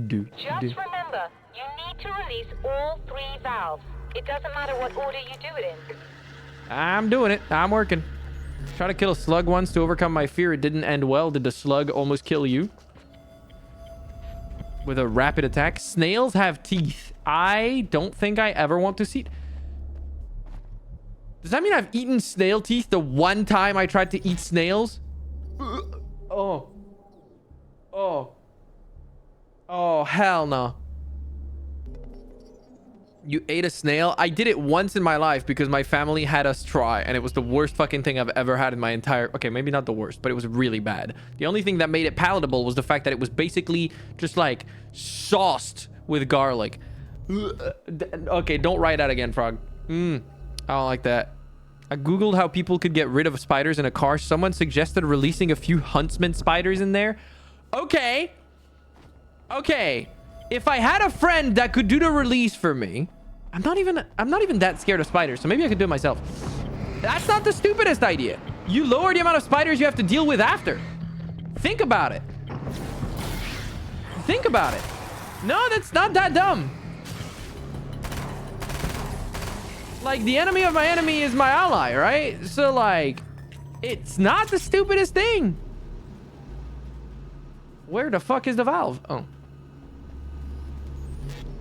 do. Just remember, you need to release all 3 valves. It doesn't matter what order you do it in. I'm doing it. I'm working. Try to kill a slug once to overcome my fear. It didn't end well. Did the slug almost kill you? With a rapid attack. Snails have teeth. I don't think I ever want to see... Does that mean I've eaten snail teeth the one time I tried to eat snails? Oh. Oh. Oh, hell no. You ate a snail? I did it once in my life because my family had us try, and it was the worst fucking thing I've ever had in my entire... Okay, maybe not the worst, but it was really bad. The only thing that made it palatable was the fact that it was basically just like sauced with garlic. Okay, don't write that again, Frog. I don't like that. I googled how people could get rid of spiders in a car. Someone suggested releasing a few huntsman spiders in there. Okay. Okay. if I had a friend that could do the release for me, I'm not even that scared of spiders, so maybe I could do it myself. That's not the stupidest idea. You lower the amount of spiders you have to deal with after. Think about it. Think about it. No, that's not that dumb. Like, the enemy of my enemy is my ally, right? So, like, it's not the stupidest thing. Where the fuck is the valve? Oh.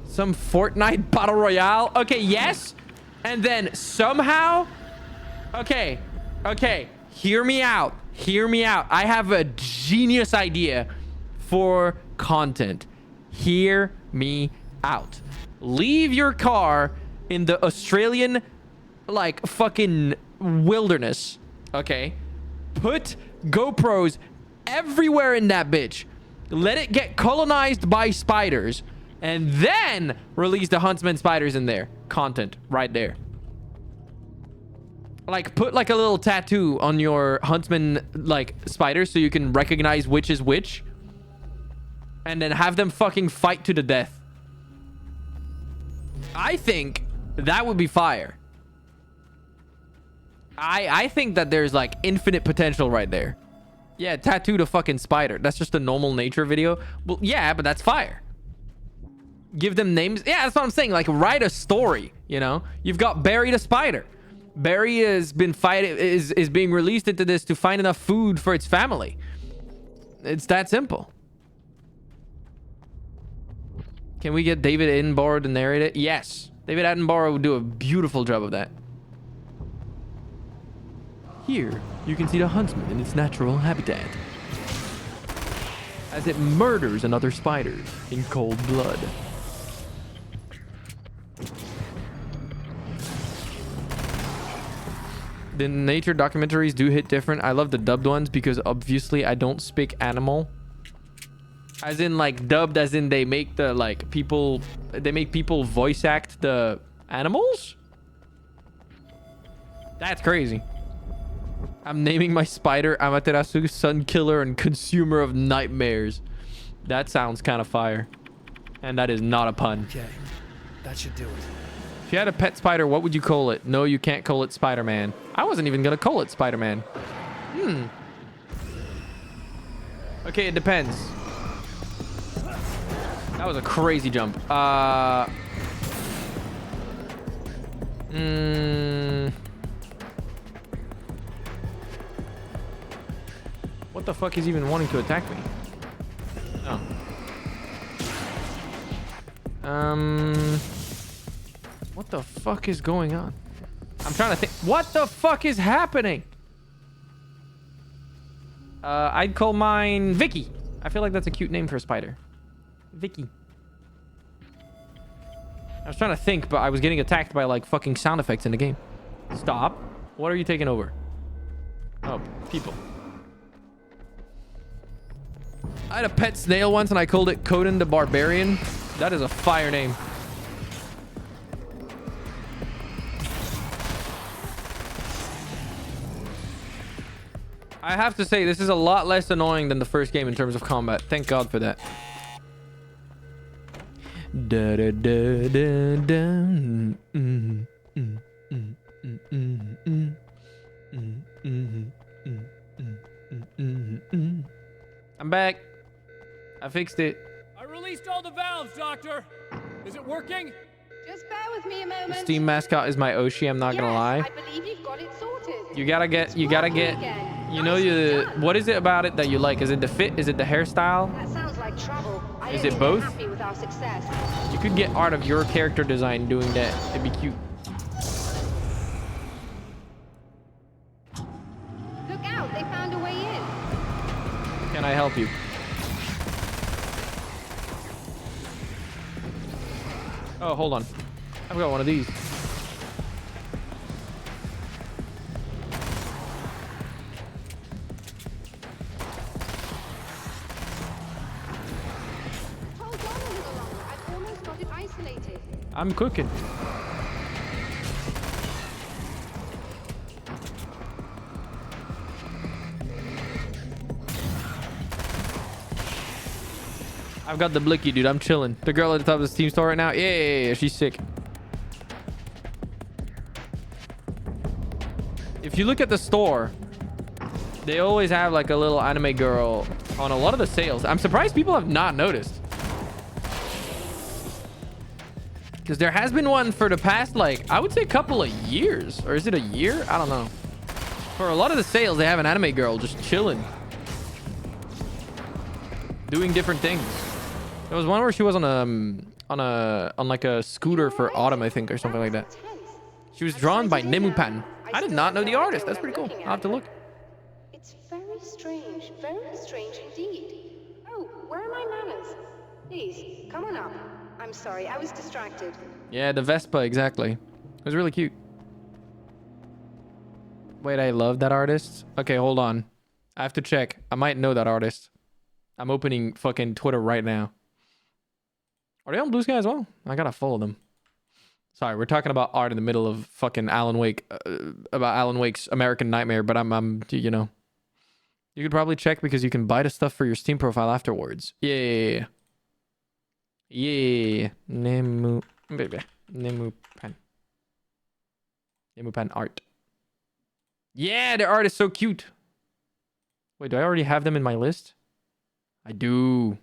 Some Fortnite Battle Royale. Okay, yes. And then somehow... Okay. Okay. Hear me out. Hear me out. I have a genius idea for content. Hear me out. Leave your car in the Australian, like, fucking wilderness. Okay? Put GoPros everywhere in that bitch. Let it get colonized by spiders. And then release the huntsman spiders in there. Content right there. Like, put like a little tattoo on your huntsman, like, spiders so you can recognize which is which. And then have them fucking fight to the death. I think that would be fire. I think that there's like infinite potential right there. Yeah, tattoo the fucking spider. That's just a normal nature video. Well, yeah, but that's fire. Give them names. Yeah, that's what I'm saying. Like, write a story, you know? You've got Barry the spider. Barry has been fighting, is being released into this to find enough food for its family. It's that simple. Can we get David Attenborough to narrate it? Yes. David Attenborough would do a beautiful job of that. Here, you can see the huntsman in its natural habitat as it murders another spider in cold blood. The nature documentaries do hit different. I love the dubbed ones because obviously I don't speak animal. As in, like, dubbed as in they make the, like, people... They make people voice act the animals? That's crazy. I'm naming my spider Amaterasu, sun killer and consumer of nightmares. That sounds kind of fire. And that is not a pun. Okay, that should do it. If you had a pet spider, what would you call it? No, you can't call it Spider-Man. I wasn't even gonna call it Spider-Man. Okay, it depends. That was a crazy jump. What the fuck is even wanting to attack me? Oh. What the fuck is going on? I'm trying to think. What the fuck is happening? I'd call mine Vicky. I feel like that's a cute name for a spider. Vicky. I was trying to think, but I was getting attacked by like fucking sound effects in the game. Stop. What are you taking over? Oh, people. I had a pet snail once and I called it Conan the Barbarian. That is a fire name. I have to say, this is a lot less annoying than the first game in terms of combat. Thank God for that. Da da da da da. I'm back. I fixed it. I released all the valves, Doctor. Is it working? Just bear with me a moment. The Steam mascot is my Oshi, I'm not gonna lie. I believe you've got it sorted. You gotta get, you know, what is it about it that you like? Is it the fit? Is it the hairstyle? That sounds like trouble. Is it both? Happy with our success. You could get art of your character design doing that. It'd be cute. Look out, they found a way in. Can I help you? Oh, hold on. I've got one of these. Hold on a little longer. I've almost got it isolated. I'm cooking. I've got the blicky, dude. I'm chilling. The girl at the top of the Steam store right now. Yeah, she's sick. If you look at the store, they always have like a little anime girl on a lot of the sales. I'm surprised people have not noticed. Because there has been one for the past, like, I would say a couple of years. Or is it a year? I don't know. For a lot of the sales, they have an anime girl just chilling. Doing different things. There was one where she was on like a scooter for autumn, I think, or something like that. She was drawn by Nemupan. I did not know the artist. That's pretty cool. I'll have to look. It's very strange indeed. Oh, where are my manners? Please, come on up. I'm sorry, I was distracted. Yeah, the Vespa, exactly. It was really cute. Wait, I love that artist. Okay, hold on. I have to check. I might know that artist. I'm opening fucking Twitter right now. Are they on Blue Sky as well? I gotta follow them. Sorry, we're talking about art in the middle of fucking Alan Wake, about Alan Wake's American Nightmare, but I'm, you know. You could probably check because you can buy the stuff for your Steam profile afterwards. Yeah. Yeah. Nemupan. Nemupan art. Yeah, their art is so cute. Wait, do I already have them in my list? I do.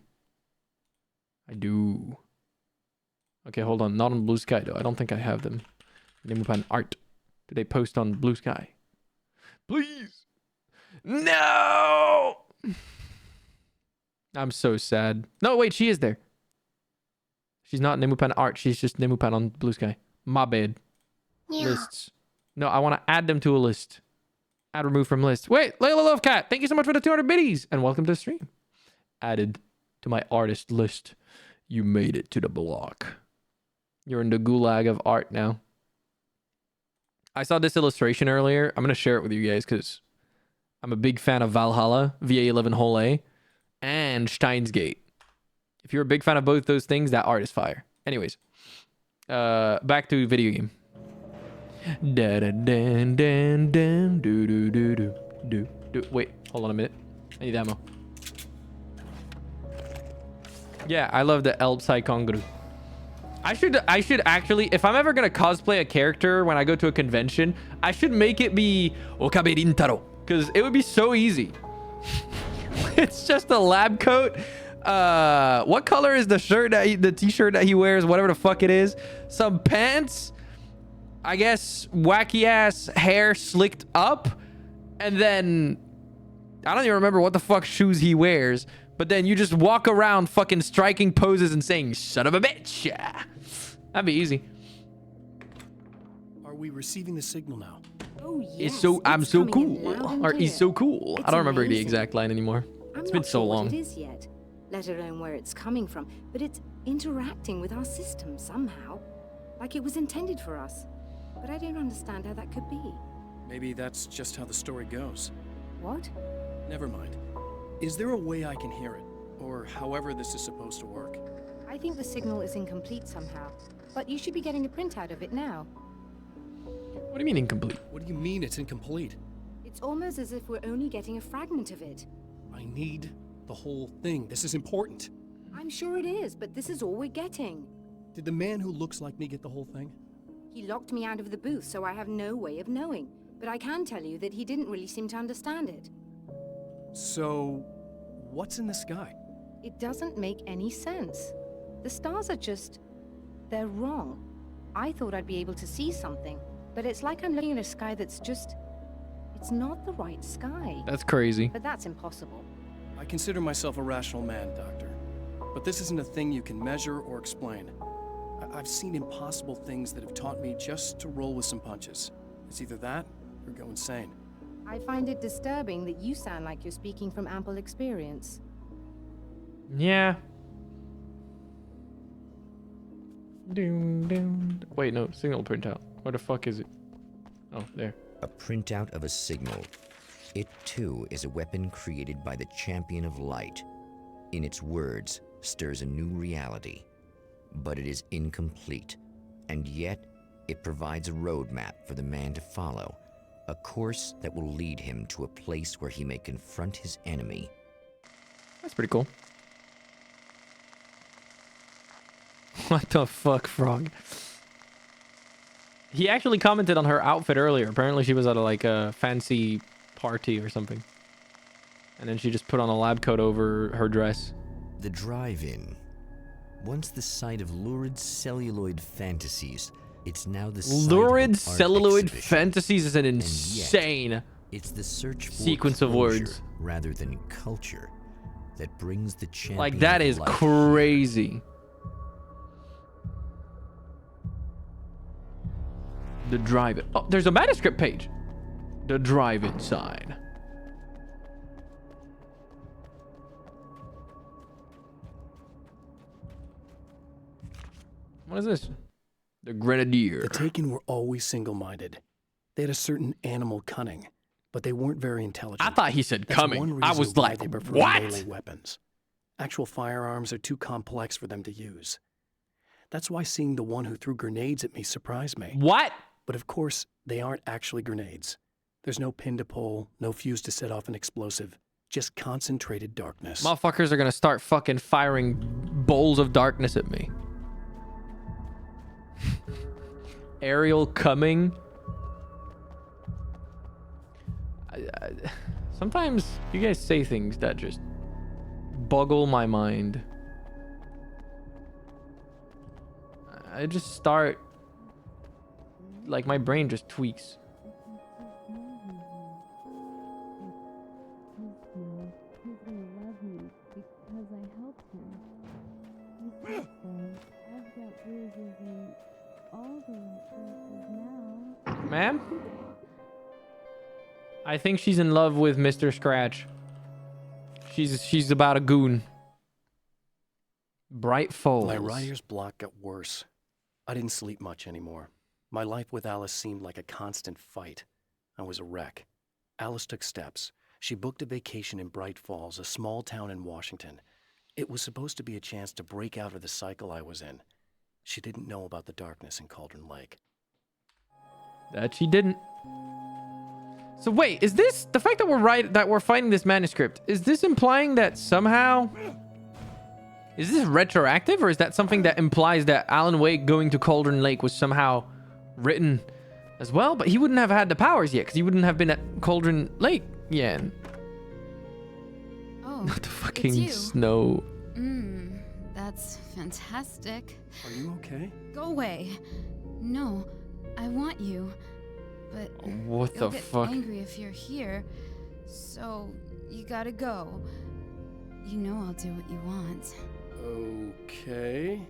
Okay, hold on. Not on Blue Sky, though. I don't think I have them. Nemupan art. Do they post on Blue Sky? Please. No! I'm so sad. No, wait, she is there. She's not Nemupan art. She's just Nemupan on Blue Sky. My bad. Yeah. Lists. No, I want to add them to a list. Add remove from list. Wait, Layla Love Cat. Thank you so much for the 200 biddies. And welcome to the stream. Added to my artist list. You made it to the block. You're in the gulag of art now. I saw this illustration earlier. I'm going to share it with you guys because I'm a big fan of Valhalla, VA11 Hole A, and Steins Gate. If you're a big fan of both those things, that art is fire. Anyways, back to video game. Da da dan dan dan do do do do do do. Wait, hold on a minute. I need ammo. Yeah, I love the Elb Saikongru. I should actually, if I'm ever gonna cosplay a character when I go to a convention, I should make it be Okabe Rintaro, because it would be so easy. It's just a lab coat. What color is the shirt that the t-shirt that he wears? Whatever the fuck it is. Some pants. I guess wacky ass hair slicked up, and then I don't even remember what the fuck shoes he wears. But then you just walk around fucking striking poses and saying, son of a bitch. That'd be easy. Are we receiving the signal now? Oh, yes. It's so, I'm so cool. Or he's so cool. I don't remember the exact line anymore. It's been so long. I'm not sure what it is yet, let alone where it's coming from. But it's interacting with our system somehow. Like it was intended for us. But I don't understand how that could be. Maybe that's just how the story goes. What? Never mind. Is there a way I can hear it? Or however this is supposed to work? I think the signal is incomplete somehow. But you should be getting a printout of it now. What do you mean incomplete? What do you mean it's incomplete? It's almost as if we're only getting a fragment of it. I need the whole thing. This is important. I'm sure it is, but this is all we're getting. Did the man who looks like me get the whole thing? He locked me out of the booth, so I have no way of knowing. But I can tell you that he didn't really seem to understand it. So, what's in the sky? It doesn't make any sense. The stars are just... they're wrong. I thought I'd be able to see something, but it's like I'm looking at a sky that's just... it's not the right sky. That's crazy. But that's impossible. I consider myself a rational man, Doctor. But this isn't a thing you can measure or explain. I've seen impossible things that have taught me just to roll with some punches. It's either that, or go insane. I find it disturbing that you sound like you're speaking from ample experience. Yeah. Wait, no, signal printout. Where the fuck is it? Oh, there. A printout of a signal. It too is a weapon created by the Champion of Light. In its words, stirs a new reality. But it is incomplete, and yet it provides a roadmap for the man to follow. A course that will lead him to a place where he may confront his enemy. That's pretty cool. What the fuck, Frog? He actually commented on her outfit earlier. Apparently she was at a fancy party or something. And then she just put on a lab coat over her dress. The drive-in. Once the site of lurid celluloid fantasies, it's now the site Lurid of an art celluloid exhibition. fantasies is an And yet, insane it's the search for sequence of closure words. rather than culture that brings the champion Like, that of is light crazy. The drive-in. Oh, there's a manuscript page. The drive-in sign. What is this? The Grenadier. The Taken were always single-minded. They had a certain animal cunning, but they weren't very intelligent. I thought he said That's coming. one I reason was why like, they prefer what? melee weapons. Actual firearms are too complex for them to use. That's why seeing the one who threw grenades at me surprised me. What? But of course, they aren't actually grenades. There's no pin to pull, no fuse to set off an explosive. Just concentrated darkness. Motherfuckers are gonna start fucking firing bowls of darkness at me. Ariel coming. Sometimes you guys say things that just boggle my mind. I just start, like, my brain just tweaks. Ma'am? I think she's in love with Mr. Scratch. She's about a goon. Bright Falls. My writer's block got worse. I didn't sleep much anymore. My life with Alice seemed like a constant fight. I was a wreck. Alice took steps. She booked a vacation in Bright Falls, a small town in Washington. It was supposed to be a chance to break out of the cycle I was in. She didn't know about the darkness in Cauldron Lake. That she didn't. So wait, is this the fact that we're finding this manuscript? Is this implying that somehow is this retroactive, or is that something that implies that Alan Wake going to Cauldron Lake was somehow written as well? But he wouldn't have had the powers yet because he wouldn't have been at Cauldron Lake yet. Oh, Not the fucking it's you. snow. That's fantastic. Are you okay? Go away. No, I want you. But What you'll the get fuck? angry if you're here. So you gotta go. You know I'll do what you want. Okay.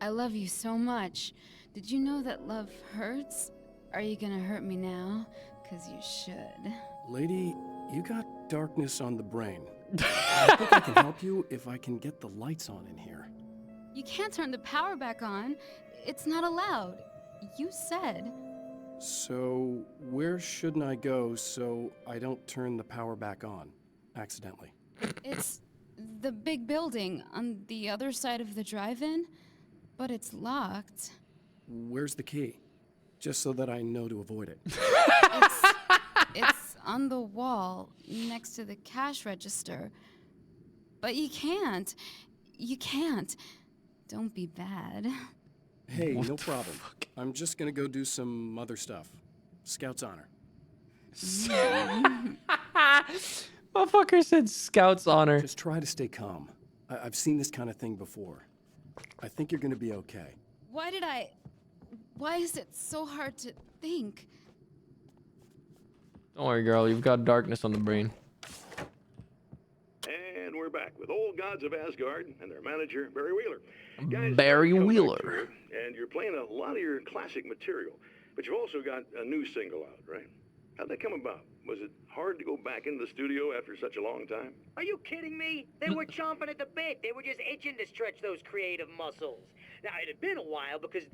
I love you so much. Did you know that love hurts? Are you gonna hurt me now? 'Cause you should. Lady, you got darkness on the brain. I think I can help you if I can get the lights on in here. You can't turn the power back on. It's not allowed. You said. So, where shouldn't I go so I don't turn the power back on accidentally? It's the big building on the other side of the drive-in, but it's locked. Where's the key? Just so that I know to avoid it. It's on the wall next to the cash register. But you can't. You can't. Don't be bad. Hey, no problem. I'm just gonna go do some other stuff. Scout's honor. Motherfucker said Scout's honor. Just try to stay calm. I've seen this kind of thing before. I think you're gonna be okay. Why is it so hard to think? Don't worry, girl. You've got darkness on the brain. And we're back with Old Gods of Asgard and their manager, Barry Wheeler. Guys, Barry welcome back Wheeler. to you, and you're playing a lot of your classic material, but you've also got a new single out, right? How'd that come about? Was it hard to go back into the studio after such a long time? Are you kidding me? They were chomping at the bit. They were just itching to stretch those creative muscles. Now, it had been a while because,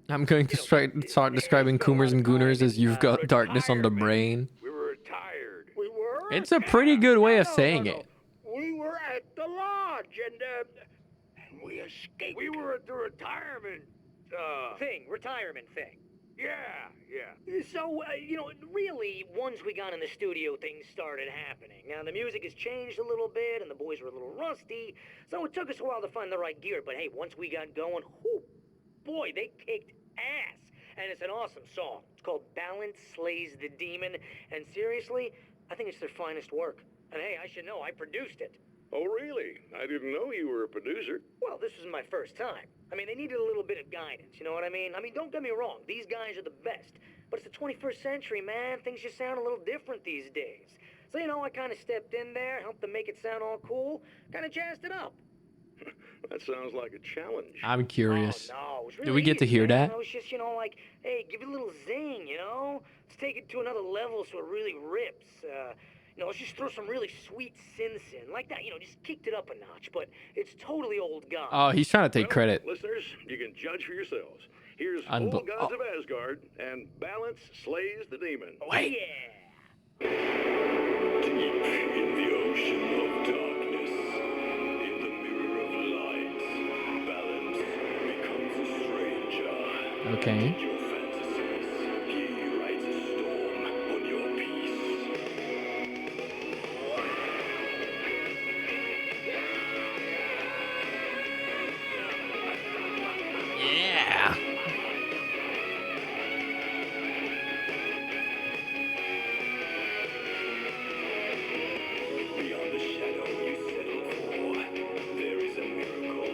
I'm going to start describing Coomers and Gooners as you've got darkness on the brain. We were retired. We were? It's a pretty good way of saying it. We were at the lodge and we escaped. We were at the retirement retirement thing. Yeah, yeah. So, really, once we got in the studio, things started happening. Now, the music has changed a little bit, and the boys were a little rusty, so it took us a while to find the right gear. But hey, once we got going, whew, boy, they kicked ass. And it's an awesome song. It's called Balance Slays the Demon, and seriously, I think it's their finest work. And hey, I should know, I produced it. Oh, really? I didn't know you were a producer. Well, this was my first time. I mean, they needed a little bit of guidance, you know what I mean? Don't get me wrong, these guys are the best. But it's the 21st century, man. Things just sound a little different these days. So, I kind of stepped in there, helped them make it sound all cool, kind of jazzed it up. That sounds like a challenge. I'm curious. Oh, no, it was really Do we get to easy, hear man. that? I was just, like, hey, give it a little zing, Let's take it to another level so it really rips. Let's just throw some really sweet synths in. Like that, just kicked it up a notch. But it's totally old gods. Oh, he's trying to take credit. Listeners, you can judge for yourselves. Here's Unbe- Old Gods of Asgard and Balance Slays the Demon. Wait. Yeah. Deep in the ocean of darkness, in the mirror of light, balance becomes a stranger. Okay. Your fantasies, he rides a storm on your peace. Yeah. Beyond the shadow you settle for, there is a miracle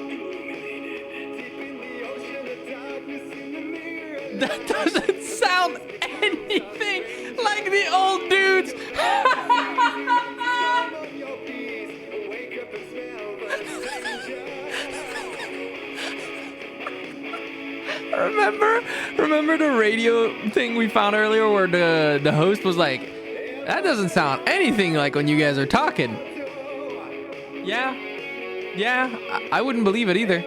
illuminated. Deep in the ocean of darkness, in the mirror. That doesn't sound anything like the old dudes. Remember the radio thing we found earlier where the host was like, that doesn't sound anything like when you guys are talking. Yeah, I wouldn't believe it either.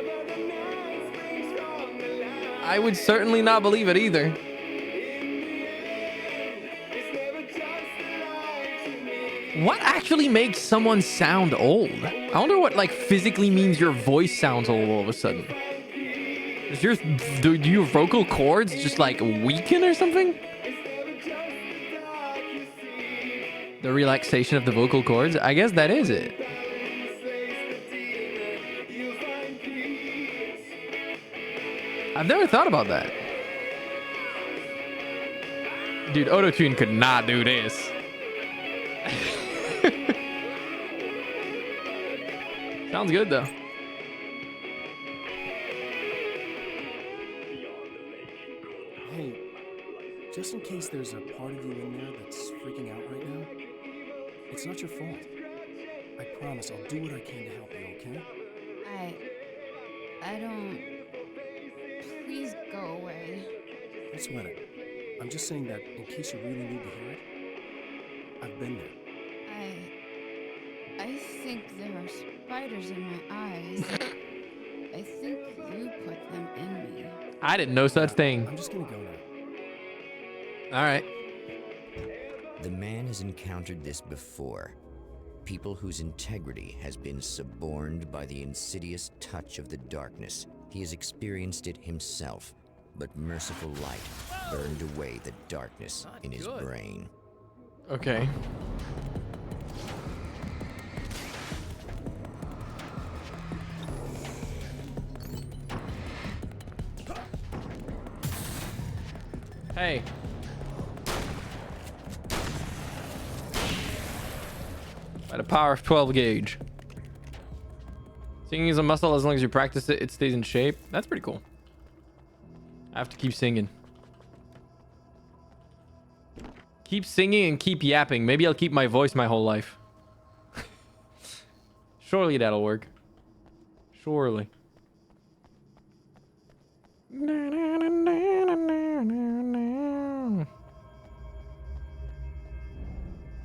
I would certainly not believe it either. What actually makes someone sound old? I wonder what physically means your voice sounds old all of a sudden. Do your vocal cords just weaken or something? The relaxation of the vocal cords? I guess that is it. I've never thought about that. Dude, Auto-Tune could not do this. Sounds good though. Hey, just in case there's a part of you in there that's freaking out right now, it's not your fault. I promise I'll do what I can to help you, okay? I don't... Please go away. Don't sweat it. I'm just saying that in case you really need to hear it, I've been there. I think there are spiders in my eyes. I think you put them in me. I didn't know such thing. I'm just gonna go now. All right. The man has encountered this before. People whose integrity has been suborned by the insidious touch of the darkness. He has experienced it himself, but merciful light burned away the darkness in his brain. Okay. Hey. By the power of 12 gauge. Singing is a muscle. As long as you practice it, it stays in shape. That's pretty cool. I have to keep singing. Keep singing and keep yapping. Maybe I'll keep my voice my whole life. Surely that'll work. Surely.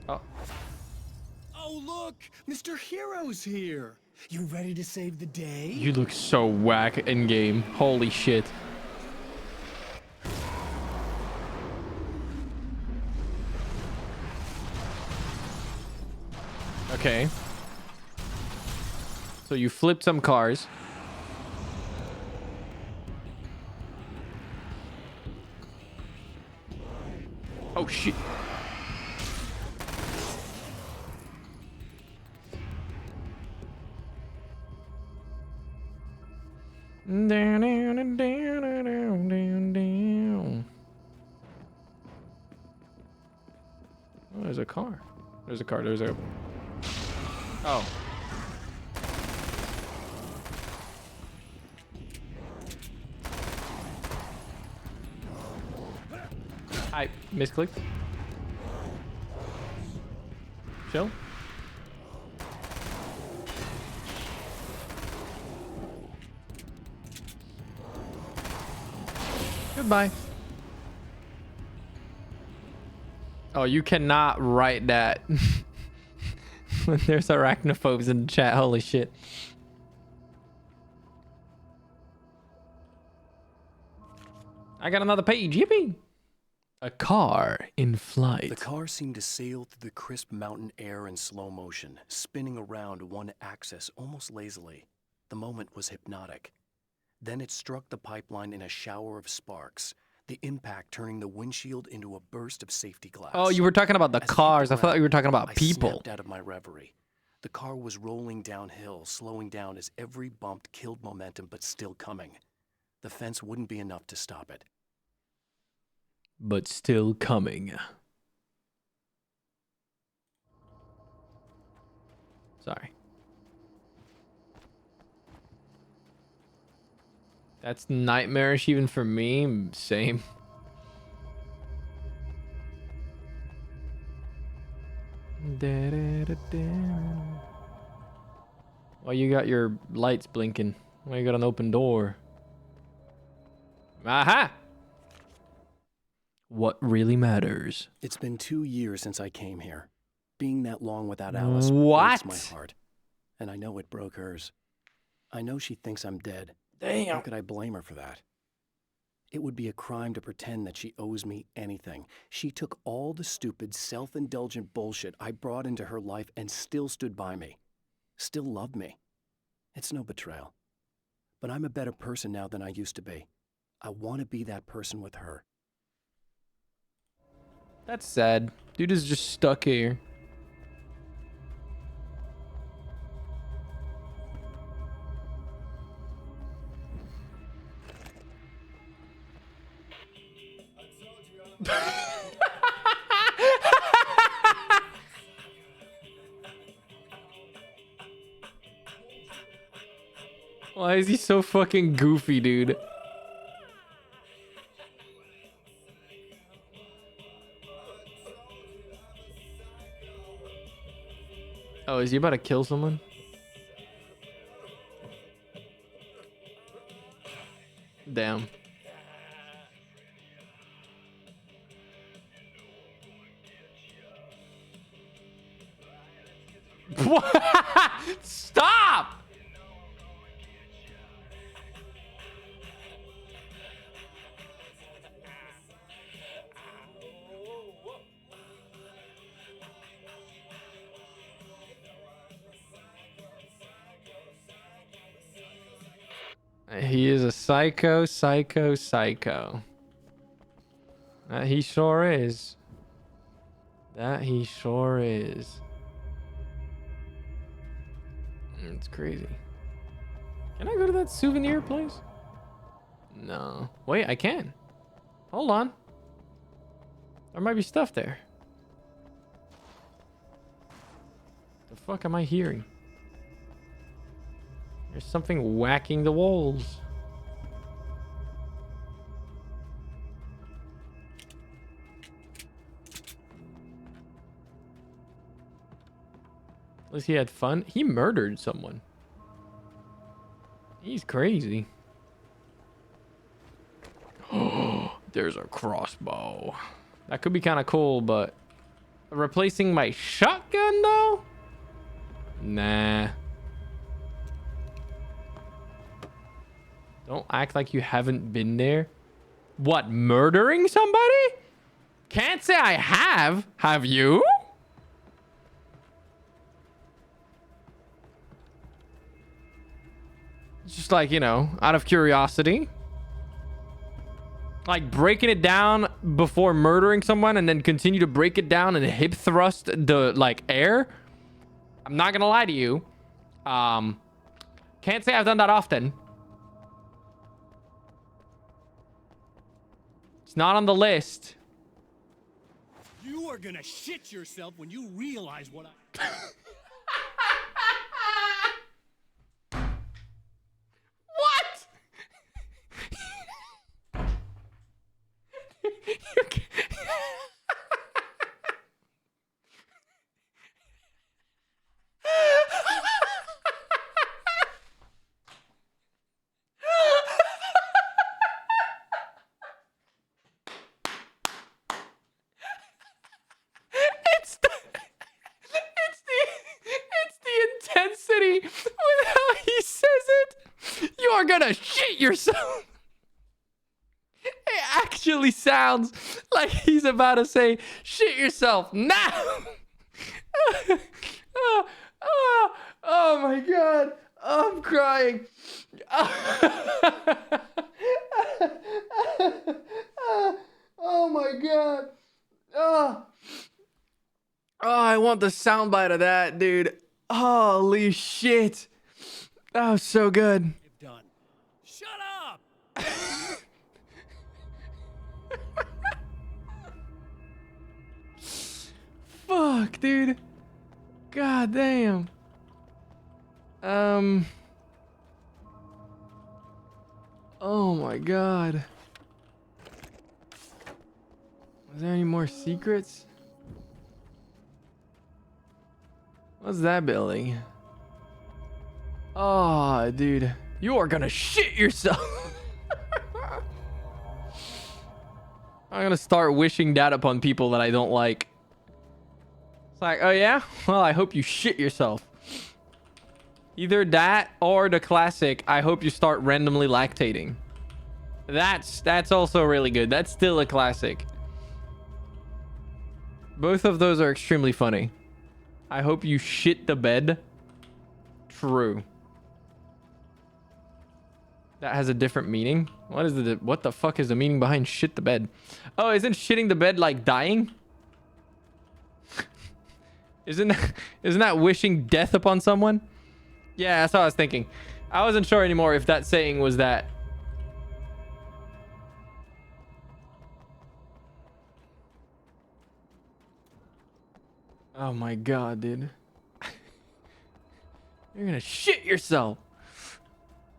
Oh. Oh, look! Mr. Hero's here! You ready to save the day? You look so whack in game. Holy shit. Okay. So you flipped some cars. shit. Down, down, and down, down, down, down. Oh, there's a car. There's a car. There's a... Oh. I misclicked. Chill. Goodbye. Oh, you cannot write that. When there's arachnophobes in the chat. Holy shit. I got another page. Yippee. A car in flight. The car seemed to sail through the crisp mountain air in slow motion, spinning around one axis almost lazily. The moment was hypnotic. Then it struck the pipeline in a shower of sparks, the impact turning the windshield into a burst of safety glass. Oh, you were talking about the cars. I thought you were talking about people. I snapped out of my reverie. The car was rolling downhill, slowing down as every bump killed momentum, but still coming. The fence wouldn't be enough to stop it. But still coming. Sorry. That's nightmarish even for me. Same. Why you got your lights blinking? Why you got an open door? Aha! What really matters? It's been 2 years since I came here. Being that long without Alice What? breaks my heart. And I know it broke hers. I know she thinks I'm dead. Damn. How could I blame her for that? It would be a crime to pretend that she owes me anything. She took all the stupid, self-indulgent bullshit I brought into her life and still stood by me. Still loved me. It's no betrayal. But I'm a better person now than I used to be. I want to be that person with her. That's sad. Dude is just stuck here. Why is he so fucking goofy, dude? Oh, is he about to kill someone? Damn. What? Stop! He is a psycho. That he sure is. That he sure is. It's crazy. Can I go to that souvenir place? No. Wait, I can. Hold on. There might be stuff there. The fuck am I hearing? There's something whacking the walls. At least he had fun. He murdered someone. He's crazy. Oh, there's a crossbow. That could be kind of cool, but replacing my shotgun though? Nah. Don't act like you haven't been there. What, murdering somebody? Can't say I have. Have you? Just like, you know, out of curiosity. Like breaking it down before murdering someone and then continue to break it down and hip thrust the like air. I'm not gonna lie to you. Can't say I've done that often. It's not on the list. You are gonna shit yourself when you realize what I... What? It's the intensity with how he says it. You are gonna shit yourself. It actually sounds like he's about to say, shit yourself now. Oh my god. I'm crying. Oh my god. Oh, I want the soundbite of that, dude. Holy shit. That was so good. Done. Shut up! Fuck, dude. God damn. Oh my god. Was there any more secrets? What's that building? Oh, dude. You are gonna shit yourself. I'm gonna start wishing that upon people that I don't like. It's like, oh yeah? Well, I hope you shit yourself. Either that or the classic, I hope you start randomly lactating. That's also really good. That's still a classic. Both of those are extremely funny. I hope you shit the bed. True. That has a different meaning. What the fuck is the meaning behind shit the bed? Oh, isn't shitting the bed like dying? Isn't that wishing death upon someone? Yeah, that's what I was thinking. I wasn't sure anymore if that saying was that. Oh my god, dude. You're gonna shit yourself.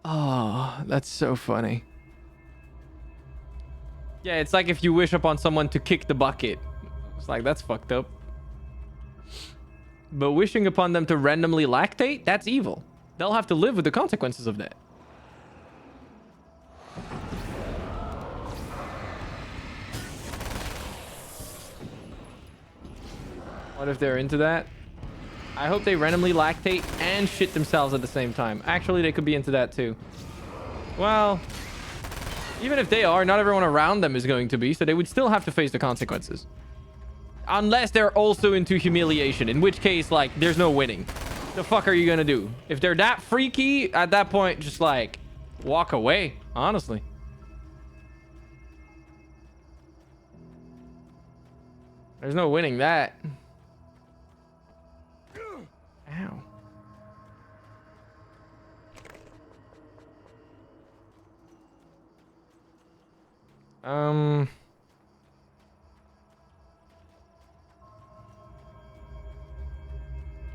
Oh, that's so funny. Yeah, it's like if you wish upon someone to kick the bucket. It's like, that's fucked up. But wishing upon them to randomly lactate, that's evil. They'll have to live with the consequences of that. What if they're into that? I hope they randomly lactate and shit themselves at the same time. Actually, they could be into that too. Well, even if they are, not everyone around them is going to be, so they would still have to face the consequences. Unless they're also into humiliation, in which case, like, there's no winning. The fuck are you gonna do? If they're that freaky, at that point, just like, walk away, honestly. There's no winning that. Ow.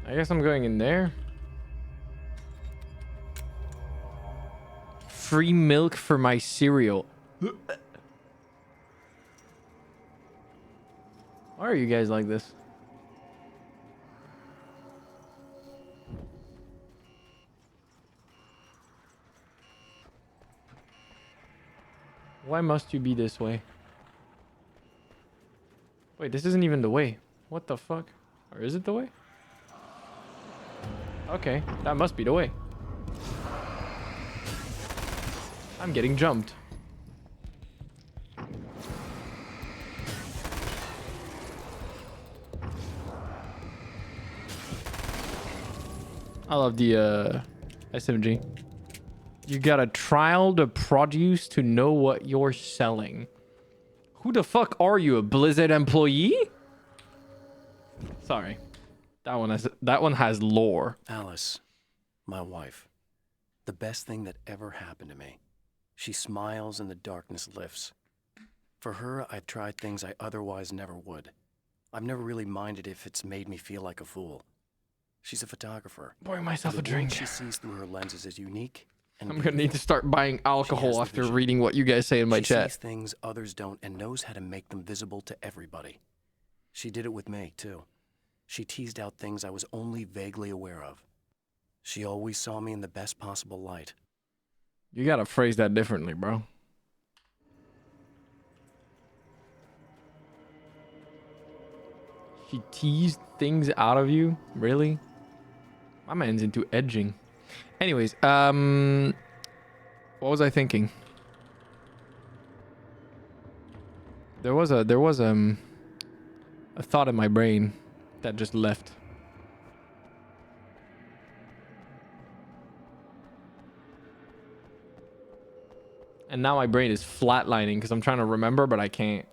I guess I'm going in there. Free milk for my cereal. Why are you guys like this? Why must you be this way? Wait, this isn't even the way. What the fuck? Or is it the way? Okay, that must be the way. I'm getting jumped. I love the SMG. You gotta trial the produce to know what you're selling. Who the fuck are you, a Blizzard employee? Sorry. That one has lore. Alice, my wife. The best thing that ever happened to me. She smiles and the darkness lifts. For her, I've tried things I otherwise never would. I've never really minded if it's made me feel like a fool. She's a photographer. Pouring myself The a drink. world she sees through her lenses is unique. And I'm gonna need to start buying alcohol the after vision. reading what you guys say in my She chat. sees things others don't and knows how to make them visible to everybody. She did it with me, too. She teased out things I was only vaguely aware of. She always saw me in the best possible light. You gotta phrase that differently, bro. She teased things out of you? Really? My man's into edging. Anyways, what was I thinking? There was a thought in my brain that just left. And now my brain is flatlining because I'm trying to remember, but I can't.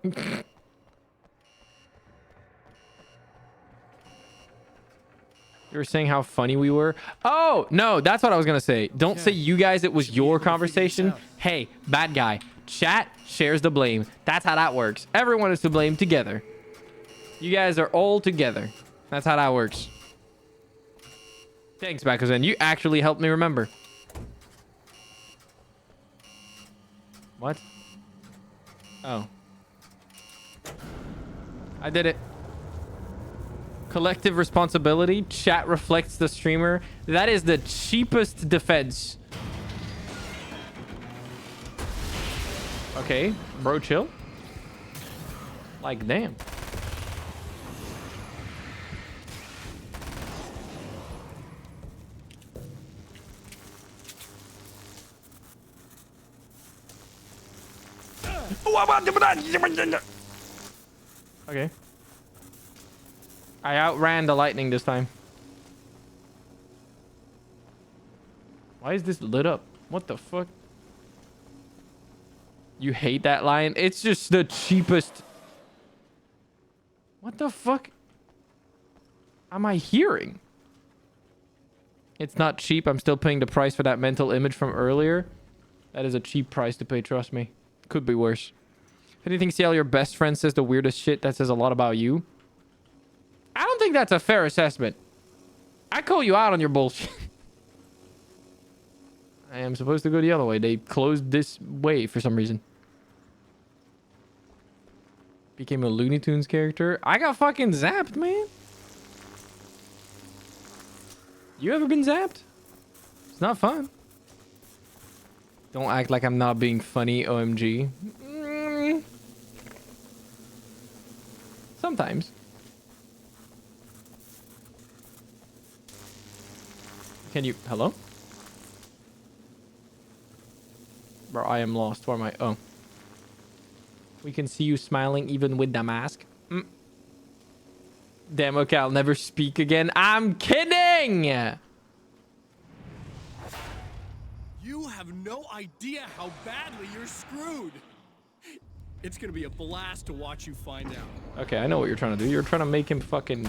You were saying how funny we were. Oh, no, that's what I was going to say. Don't say you guys, it was your conversation. Hey, bad guy. Chat shares the blame. That's how that works. Everyone is to blame together. You guys are all together. That's how that works. Thanks, Bakuzen. You actually helped me remember. What? Oh. I did it. Collective responsibility. Chat reflects the streamer. That is the cheapest defense. Okay, bro, chill. Like, damn. Okay. I outran the lightning this time. Why is this lit up? What the fuck? You hate that line? It's just the cheapest. What the fuck am I hearing? It's not cheap. I'm still paying the price for that mental image from earlier. That is a cheap price to pay, trust me. Could be worse. If anything, Ciel, your best friend says the weirdest shit, that says a lot about you. I don't think that's a fair assessment. I call you out on your bullshit. I am supposed to go the other way. They closed this way for some reason. Became a Looney Tunes character. I got fucking zapped, man. You ever been zapped? It's not fun. Don't act like I'm not being funny, OMG. Sometimes. Can you... Hello? Bro, I am lost. Where am I? Oh. We can see you smiling even with the mask. Damn, okay, I'll never speak again. I'm kidding! You have no idea how badly you're screwed. It's gonna be a blast to watch you find out. Okay, I know what you're trying to do. You're trying to make him fucking...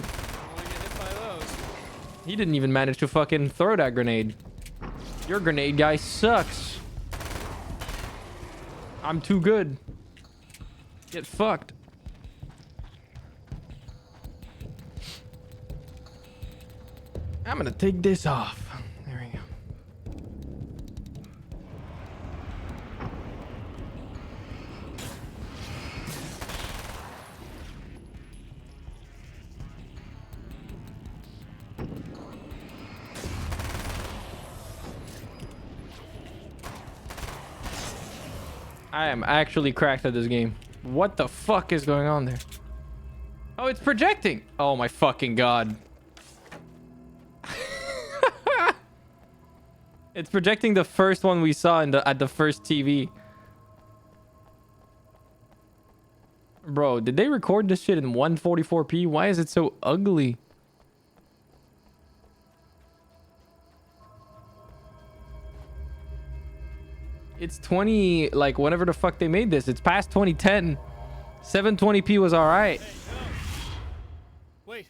He didn't even manage to fucking throw that grenade. Your grenade guy sucks. I'm too good. Get fucked. I'm gonna take this off. There we go. I am actually cracked at this game. What the fuck is going on there? Oh, it's projecting. Oh my fucking god. It's projecting the first one we saw in at the first TV. Bro, did they record this shit in 144p? Why is it so ugly? It's 20, like, whenever the fuck they made this. It's past 2010. 720p was all right. Wait.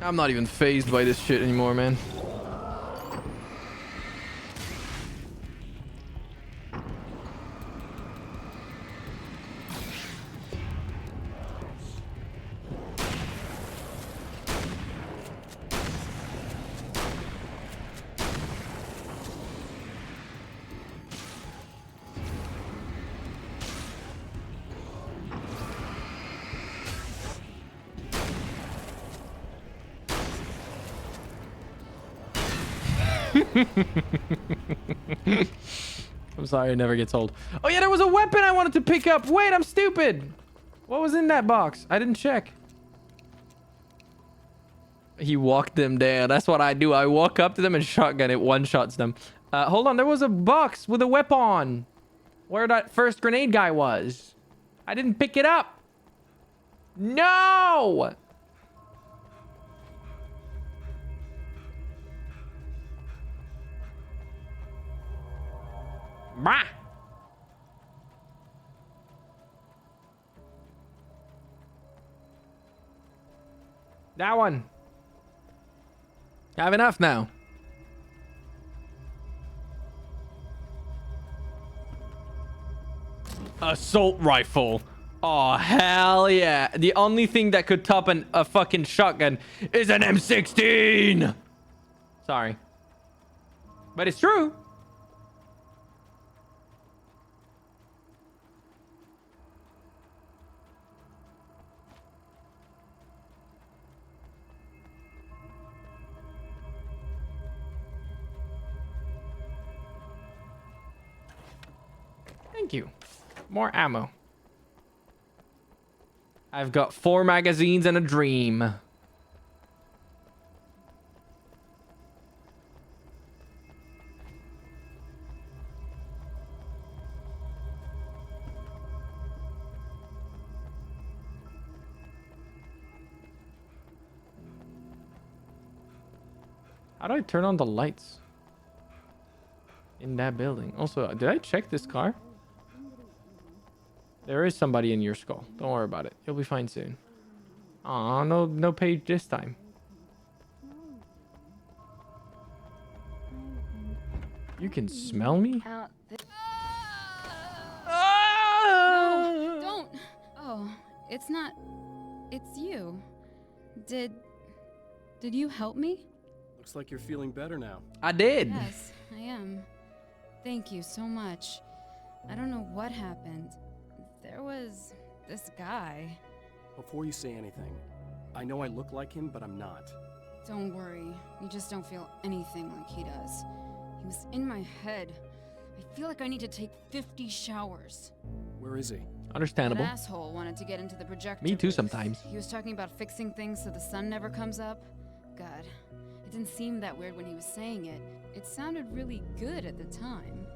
I'm not even phased by this shit anymore, man. I'm sorry, it never gets old. Oh yeah, there was a weapon I wanted to pick up. Wait, I'm stupid. What was in that box? I didn't check. He walked them down. That's what I do. I walk up to them and shotgun it. One-shots them. Hold on. There was a box with a weapon. Where that first grenade guy was. I didn't pick it up. No! Bah! That one. I have enough now. Assault rifle. Oh, hell yeah. The only thing that could top a fucking shotgun is an M16. Sorry. But it's true. Thank you. More ammo. I've got 4 magazines and a dream. How do I turn on the lights in that building? Also, did I check this car? There is somebody in your skull. Don't worry about it. You'll be fine soon. Aw, no page this time. You can smell me? No, don't. Oh, it's not. It's you. Did you help me? Looks like you're feeling better now. I did. Yes, I am. Thank you so much. I don't know what happened. There was this guy. Before you say anything, I know I look like him, but I'm not. Don't worry. You just don't feel anything like he does. He was in my head. I feel like I need to take 50 showers. Where is he? Understandable. That asshole wanted to get into the projector. Me too booth. sometimes. He was talking about fixing things so the sun never comes up. God, it didn't seem that weird when he was saying it. It sounded really good at the time.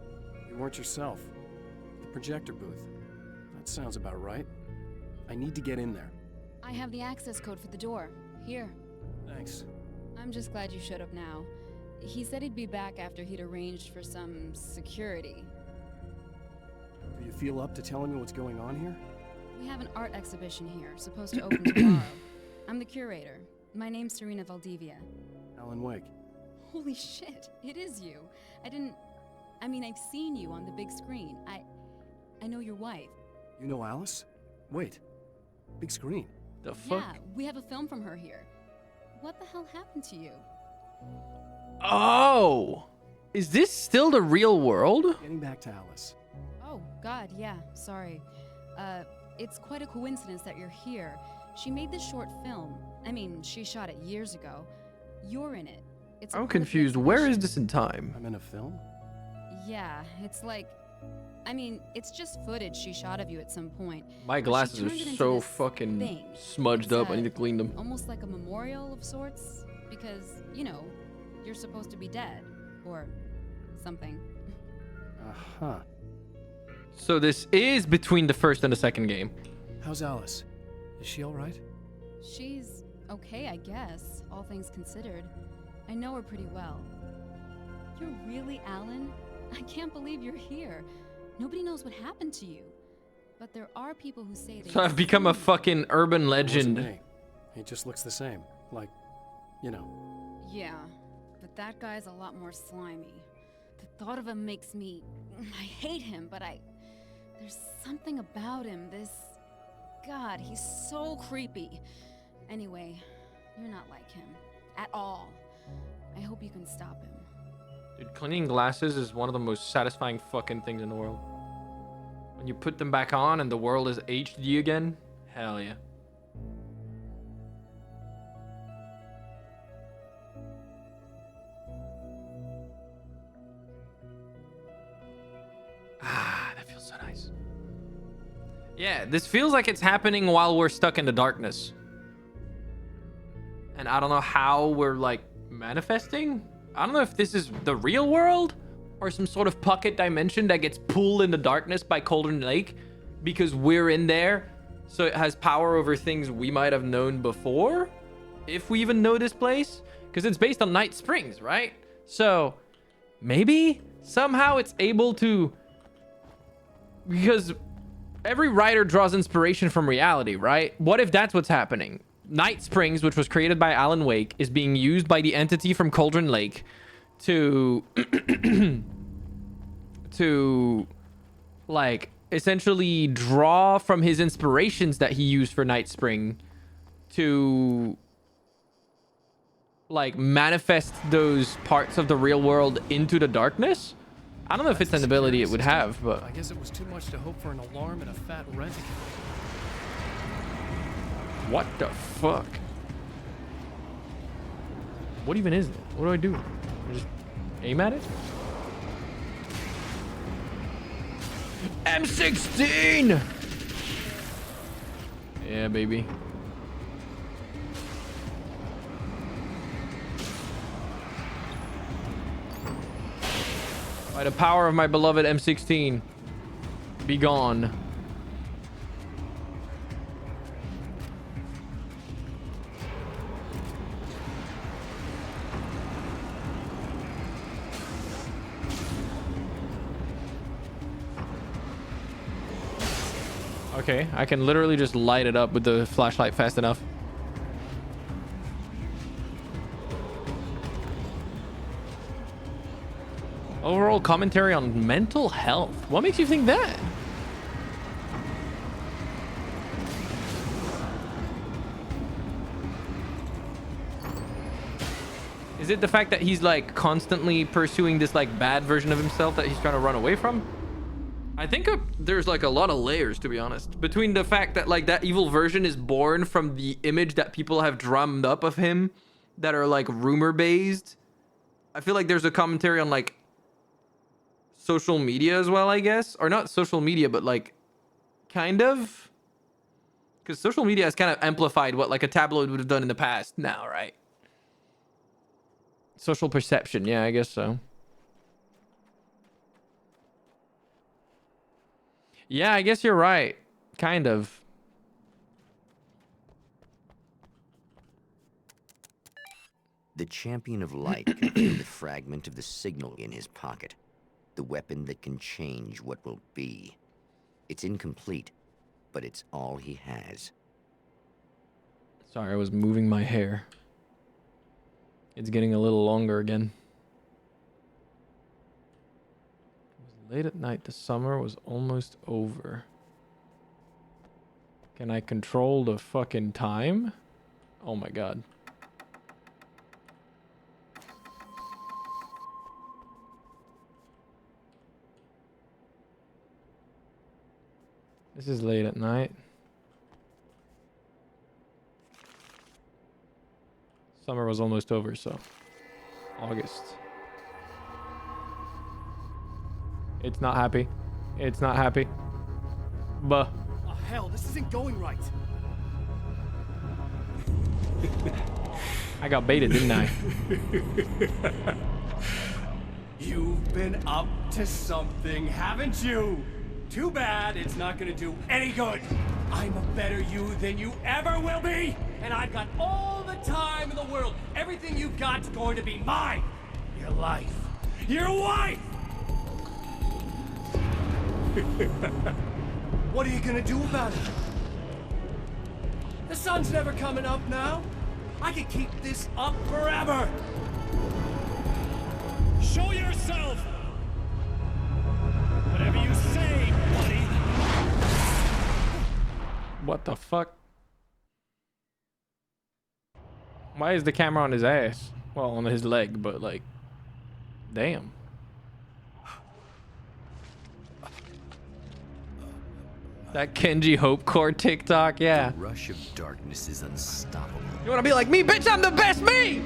You weren't yourself. The projector booth. That sounds about right. I need to get in there. I have the access code for the door. Here. Thanks. I'm just glad you showed up now. He said he'd be back after he'd arranged for some security. Do you feel up to telling me what's going on here? We have an art exhibition here, supposed to open tomorrow. I'm the curator. My name's Serena Valdivia. Alan Wake. Holy shit, it is you. I've seen you on the big screen. I know your wife. You know Alice? Wait. Big screen. The fuck? Yeah, we have a film from her here. What the hell happened to you? Oh! Is this still the real world? Getting back to Alice. Oh, God, yeah, sorry. It's quite a coincidence that you're here. She made this short film. She shot it years ago. You're in it. I'm confused. Where is this in time? I'm in a film? Yeah, it's like... it's just footage she shot of you at some point. My glasses are so fucking smudged up. I need to clean them. Almost like a memorial of sorts. Because, you're supposed to be dead. Or something. Uh-huh. So this is between the first and the second game. How's Alice? Is she alright? She's okay, I guess, all things considered. I know her pretty well. You're really Alan? I can't believe you're here. Nobody knows what happened to you. But there are people who say they... So I've become a fucking urban legend. It wasn't me. He just looks the same. Like, you know. Yeah, but that guy's a lot more slimy. The thought of him makes me... I hate him, but there's something about him, this... God, he's so creepy. Anyway, you're not like him. At all. I hope you can stop him. Dude, cleaning glasses is one of the most satisfying fucking things in the world. When you put them back on and the world is HD again, hell yeah. Ah, that feels so nice. Yeah, this feels like it's happening while we're stuck in the darkness. And I don't know how we're like manifesting. I don't know if this is the real world or some sort of pocket dimension that gets pulled in the darkness by Cauldron Lake because we're in there. So it has power over things we might have known before, if we even know this place, because it's based on Night Springs, right? So maybe somehow it's able to, because every writer draws inspiration from reality, right? What if that's what's happening? Night Springs, which was created by Alan Wake, is being used by the entity from Cauldron Lake to like essentially draw from his inspirations that he used for Night Spring to like manifest those parts of the real world into the darkness. I don't know if it's an ability it would have, but I guess it was too much to hope for an alarm and a fat rent. what the fuck? What even is it? What do I do? I just aim at it? M16! Yeah, baby. By the power of my beloved M16, be gone. Okay, I can literally just light it up with the flashlight fast enough. Overall commentary on mental health. What makes you think that? Is it the fact that he's like constantly pursuing this like bad version of himself that he's trying to run away from? I think there's like a lot of layers, to be honest, between the fact that like that evil version is born from the image that people have drummed up of him that are like rumor based. I feel like there's a commentary on like social media as well, I guess, or not social media, but like kind of, because social media has kind of amplified what like a tabloid would have done in the past now, right? Social perception. Yeah, I guess so. Yeah, I guess you're right. Kind of. The Champion of Light can feel the fragment of the signal in his pocket. The weapon that can change what will be. It's incomplete, but it's all he has. Sorry, I was moving my hair. It's getting a little longer again. It was late at night. The summer was almost over. Can I control the fucking time? Oh my god. This is late at night. Summer was almost over, so August. It's not happy. It's not happy. Buh. Oh, hell, this isn't going right. I got baited, didn't I? You've been up to something, haven't you? Too bad it's not gonna do any good. I'm a better you than you ever will be, and I've got all the time in the world. Everything you've got's going to be mine. Your life. Your wife! What are you gonna do about it? The sun's never coming up now. I can keep this up forever. Show yourself. Whatever you say, buddy. What the fuck? Why is the camera on his ass? Well, on his leg, but like, damn. That Kenji Hopecore TikTok, yeah. The rush of darkness is unstoppable. You wanna be like me, bitch? I'm the best me!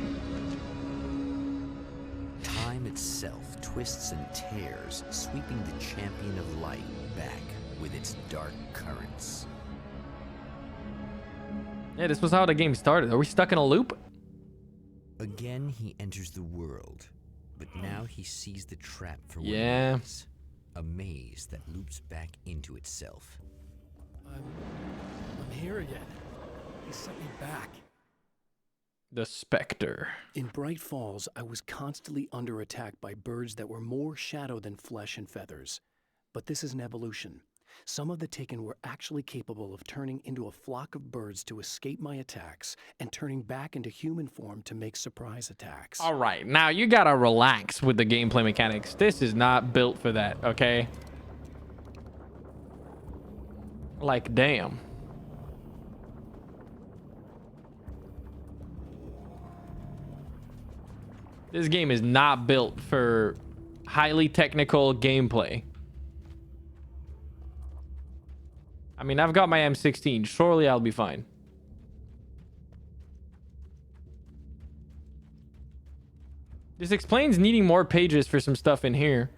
Time itself twists and tears, sweeping the champion of light back with its dark currents. Yeah, this was how the game started. Are we stuck in a loop? Again, he enters the world, but now he sees the trap for what Yeah. it is. A maze that loops back into itself. I'm here again. He sent me back. The Spectre. In Bright Falls, I was constantly under attack by birds that were more shadow than flesh and feathers. But this is an evolution. Some of the Taken were actually capable of turning into a flock of birds to escape my attacks and turning back into human form to make surprise attacks. All right, now you gotta relax with the gameplay mechanics. This is not built for that, okay? Like, damn. This game is not built for highly technical gameplay. I mean, I've got my M16. Surely I'll be fine. This explains needing more pages for some stuff in here.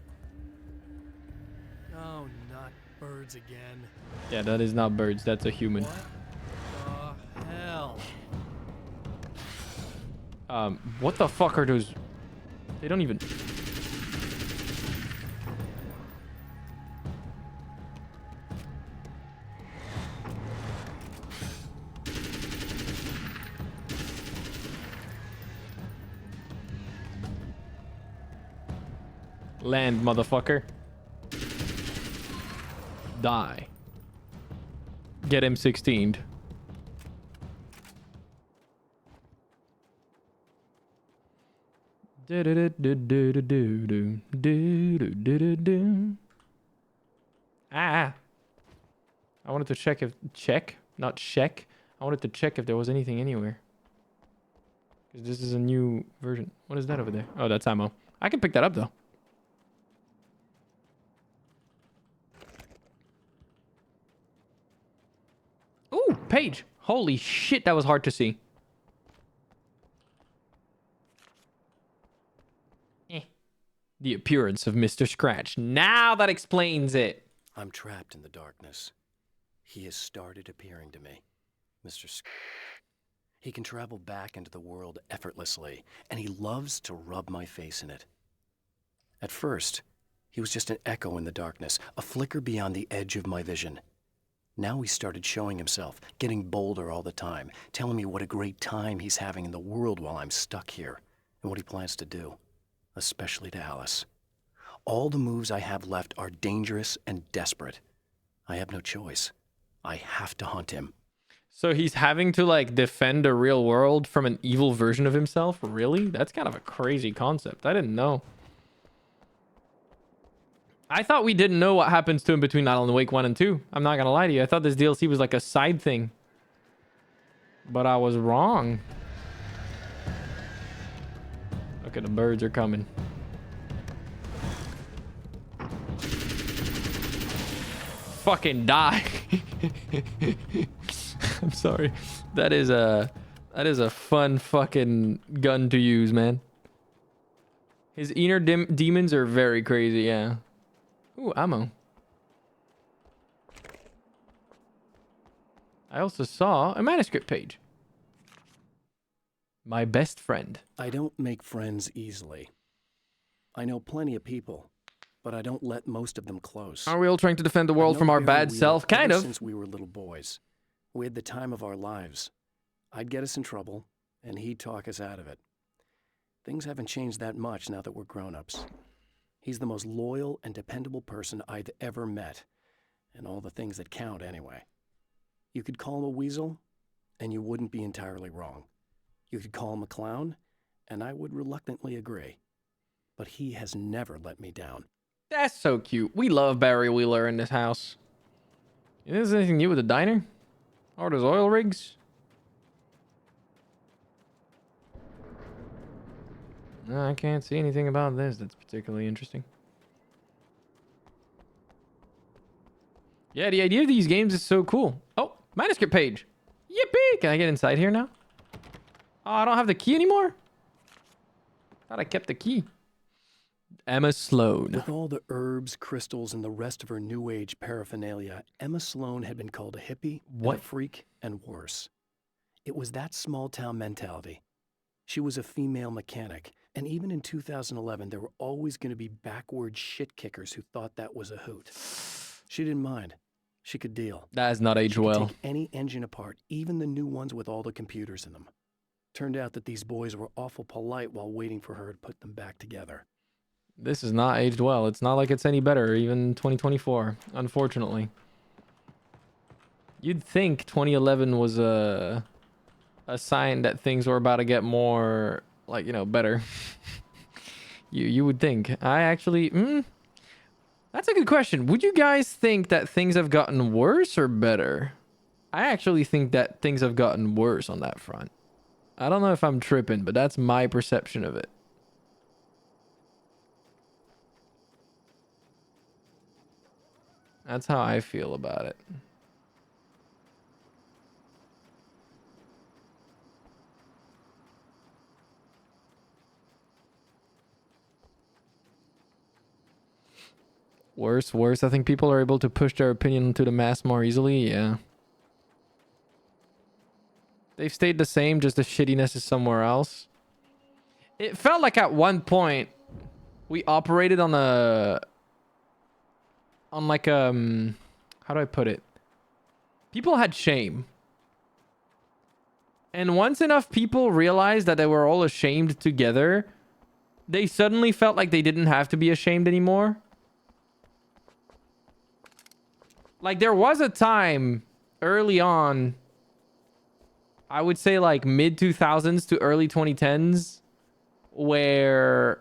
Oh, not birds again. Yeah, that is not birds. That's a human. What the hell? What the fuck are those? They don't even... Land, motherfucker. Die. Get M16'd. Ah. I wanted to check if... Check? Not check. I wanted to check if there was anything anywhere. Because this is a new version. What is that over there? Oh, that's ammo. I can pick that up, though. Ooh, page. Holy shit, that was hard to see. The appearance of Mr. Scratch. Now that explains it. I'm trapped in the darkness. He has started appearing to me. Mr. He can travel back into the world effortlessly, and he loves to rub my face in it. At first, he was just an echo in the darkness, a flicker beyond the edge of my vision. Now he started showing himself, getting bolder all the time, telling me what a great time he's having in the world while I'm stuck here, and what he plans to do, especially to Alice. All the moves I have left are dangerous and desperate. I have no choice. I have to hunt him. So he's having to, like, defend a real world from an evil version of himself? Really? That's kind of a crazy concept. I didn't know. I thought we didn't know what happens to him between Alan Wake 1 and 2. I'm not gonna lie to you. I thought this DLC was like a side thing. But I was wrong. Okay, the birds are coming. Fucking die. I'm sorry. That is a fun fucking gun to use, man. His inner demons are very crazy, yeah. Ooh, ammo. I also saw a manuscript page. My best friend. I don't make friends easily. I know plenty of people, but I don't let most of them close. Are we all trying to defend the world from our bad self? Kind of. Since we were little boys. We had the time of our lives. I'd get us in trouble, and he'd talk us out of it. Things haven't changed that much now that we're grown-ups. He's the most loyal and dependable person I've ever met. And all the things that count, anyway. You could call him a weasel, and you wouldn't be entirely wrong. You could call him a clown, and I would reluctantly agree. But he has never let me down. That's so cute. We love Barry Wheeler in this house. Is there anything new with the diner? Or those oil rigs? No, I can't see anything about this that's particularly interesting. Yeah, the idea of these games is so cool. Oh, manuscript page. Yippee! Can I get inside here now? Oh, I don't have the key anymore? Thought I kept the key. Emma Sloan. With all the herbs, crystals, and the rest of her New Age paraphernalia, Emma Sloan had been called a hippie, and a freak, and worse. It was that small-town mentality. She was a female mechanic, and even in 2011, there were always going to be backward shit-kickers who thought that was a hoot. She didn't mind. She could deal. That has not aged well. Take any engine apart, even the new ones with all the computers in them. Turned out that these boys were awful polite while waiting for her to put them back together. This is not aged well. It's not like it's any better, even 2024, unfortunately. You'd think 2011 was a sign that things were about to get more, like, you know, better. you would think. I actually... That's a good question. Would you guys think that things have gotten worse or better? I actually think that things have gotten worse on that front. I don't know if I'm tripping, but that's my perception of it. That's how I feel about it. Worse. I think people are able to push their opinion to the mass more easily. Yeah. They've stayed the same, just the shittiness is somewhere else. It felt like at one point we operated on like how do I put it? People had shame. And once enough people realized that they were all ashamed together, they suddenly felt like they didn't have to be ashamed anymore. Like there was a time early on, I would say like mid 2000s to early 2010s, where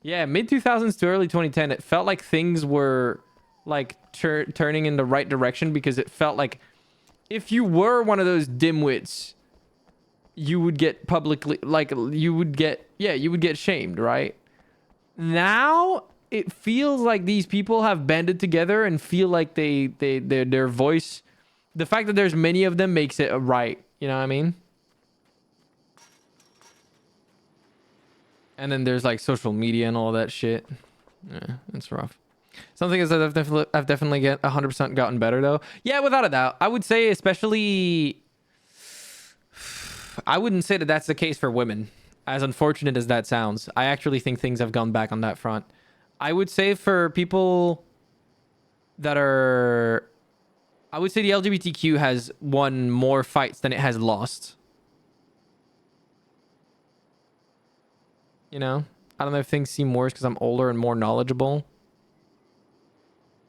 mid 2000s to early 2010, it felt like things were like turning in the right direction, because it felt like if you were one of those dimwits, you would get publicly, like you would get shamed, right? Now it feels like these people have banded together and feel like their voice, the fact that there's many of them makes it a right. You know what I mean? And then there's like social media and all that shit. Yeah, it's rough. Something is that I've definitely 100% gotten better though. Yeah, without a doubt. I would say especially, I wouldn't say that that's the case for women, as unfortunate as that sounds. I actually think things have gone back on that front. I would say for people that are... I would say the LGBTQ has won more fights than it has lost. You know? I don't know if things seem worse because I'm older and more knowledgeable.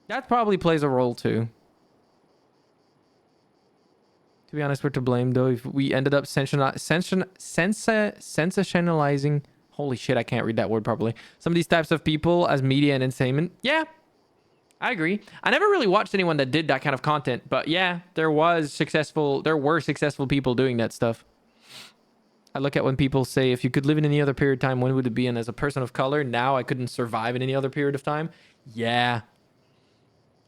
That probably plays a role too. To be honest, we're to blame though. If we ended up sensationalizing... Holy shit, I can't read that word properly. Some of these types of people as media and entertainment. Yeah, I agree. I never really watched anyone that did that kind of content, but yeah, there were successful people doing that stuff. I look at when people say, if you could live in any other period of time, when would it be? And as a person of color, now I couldn't survive in any other period of time. Yeah.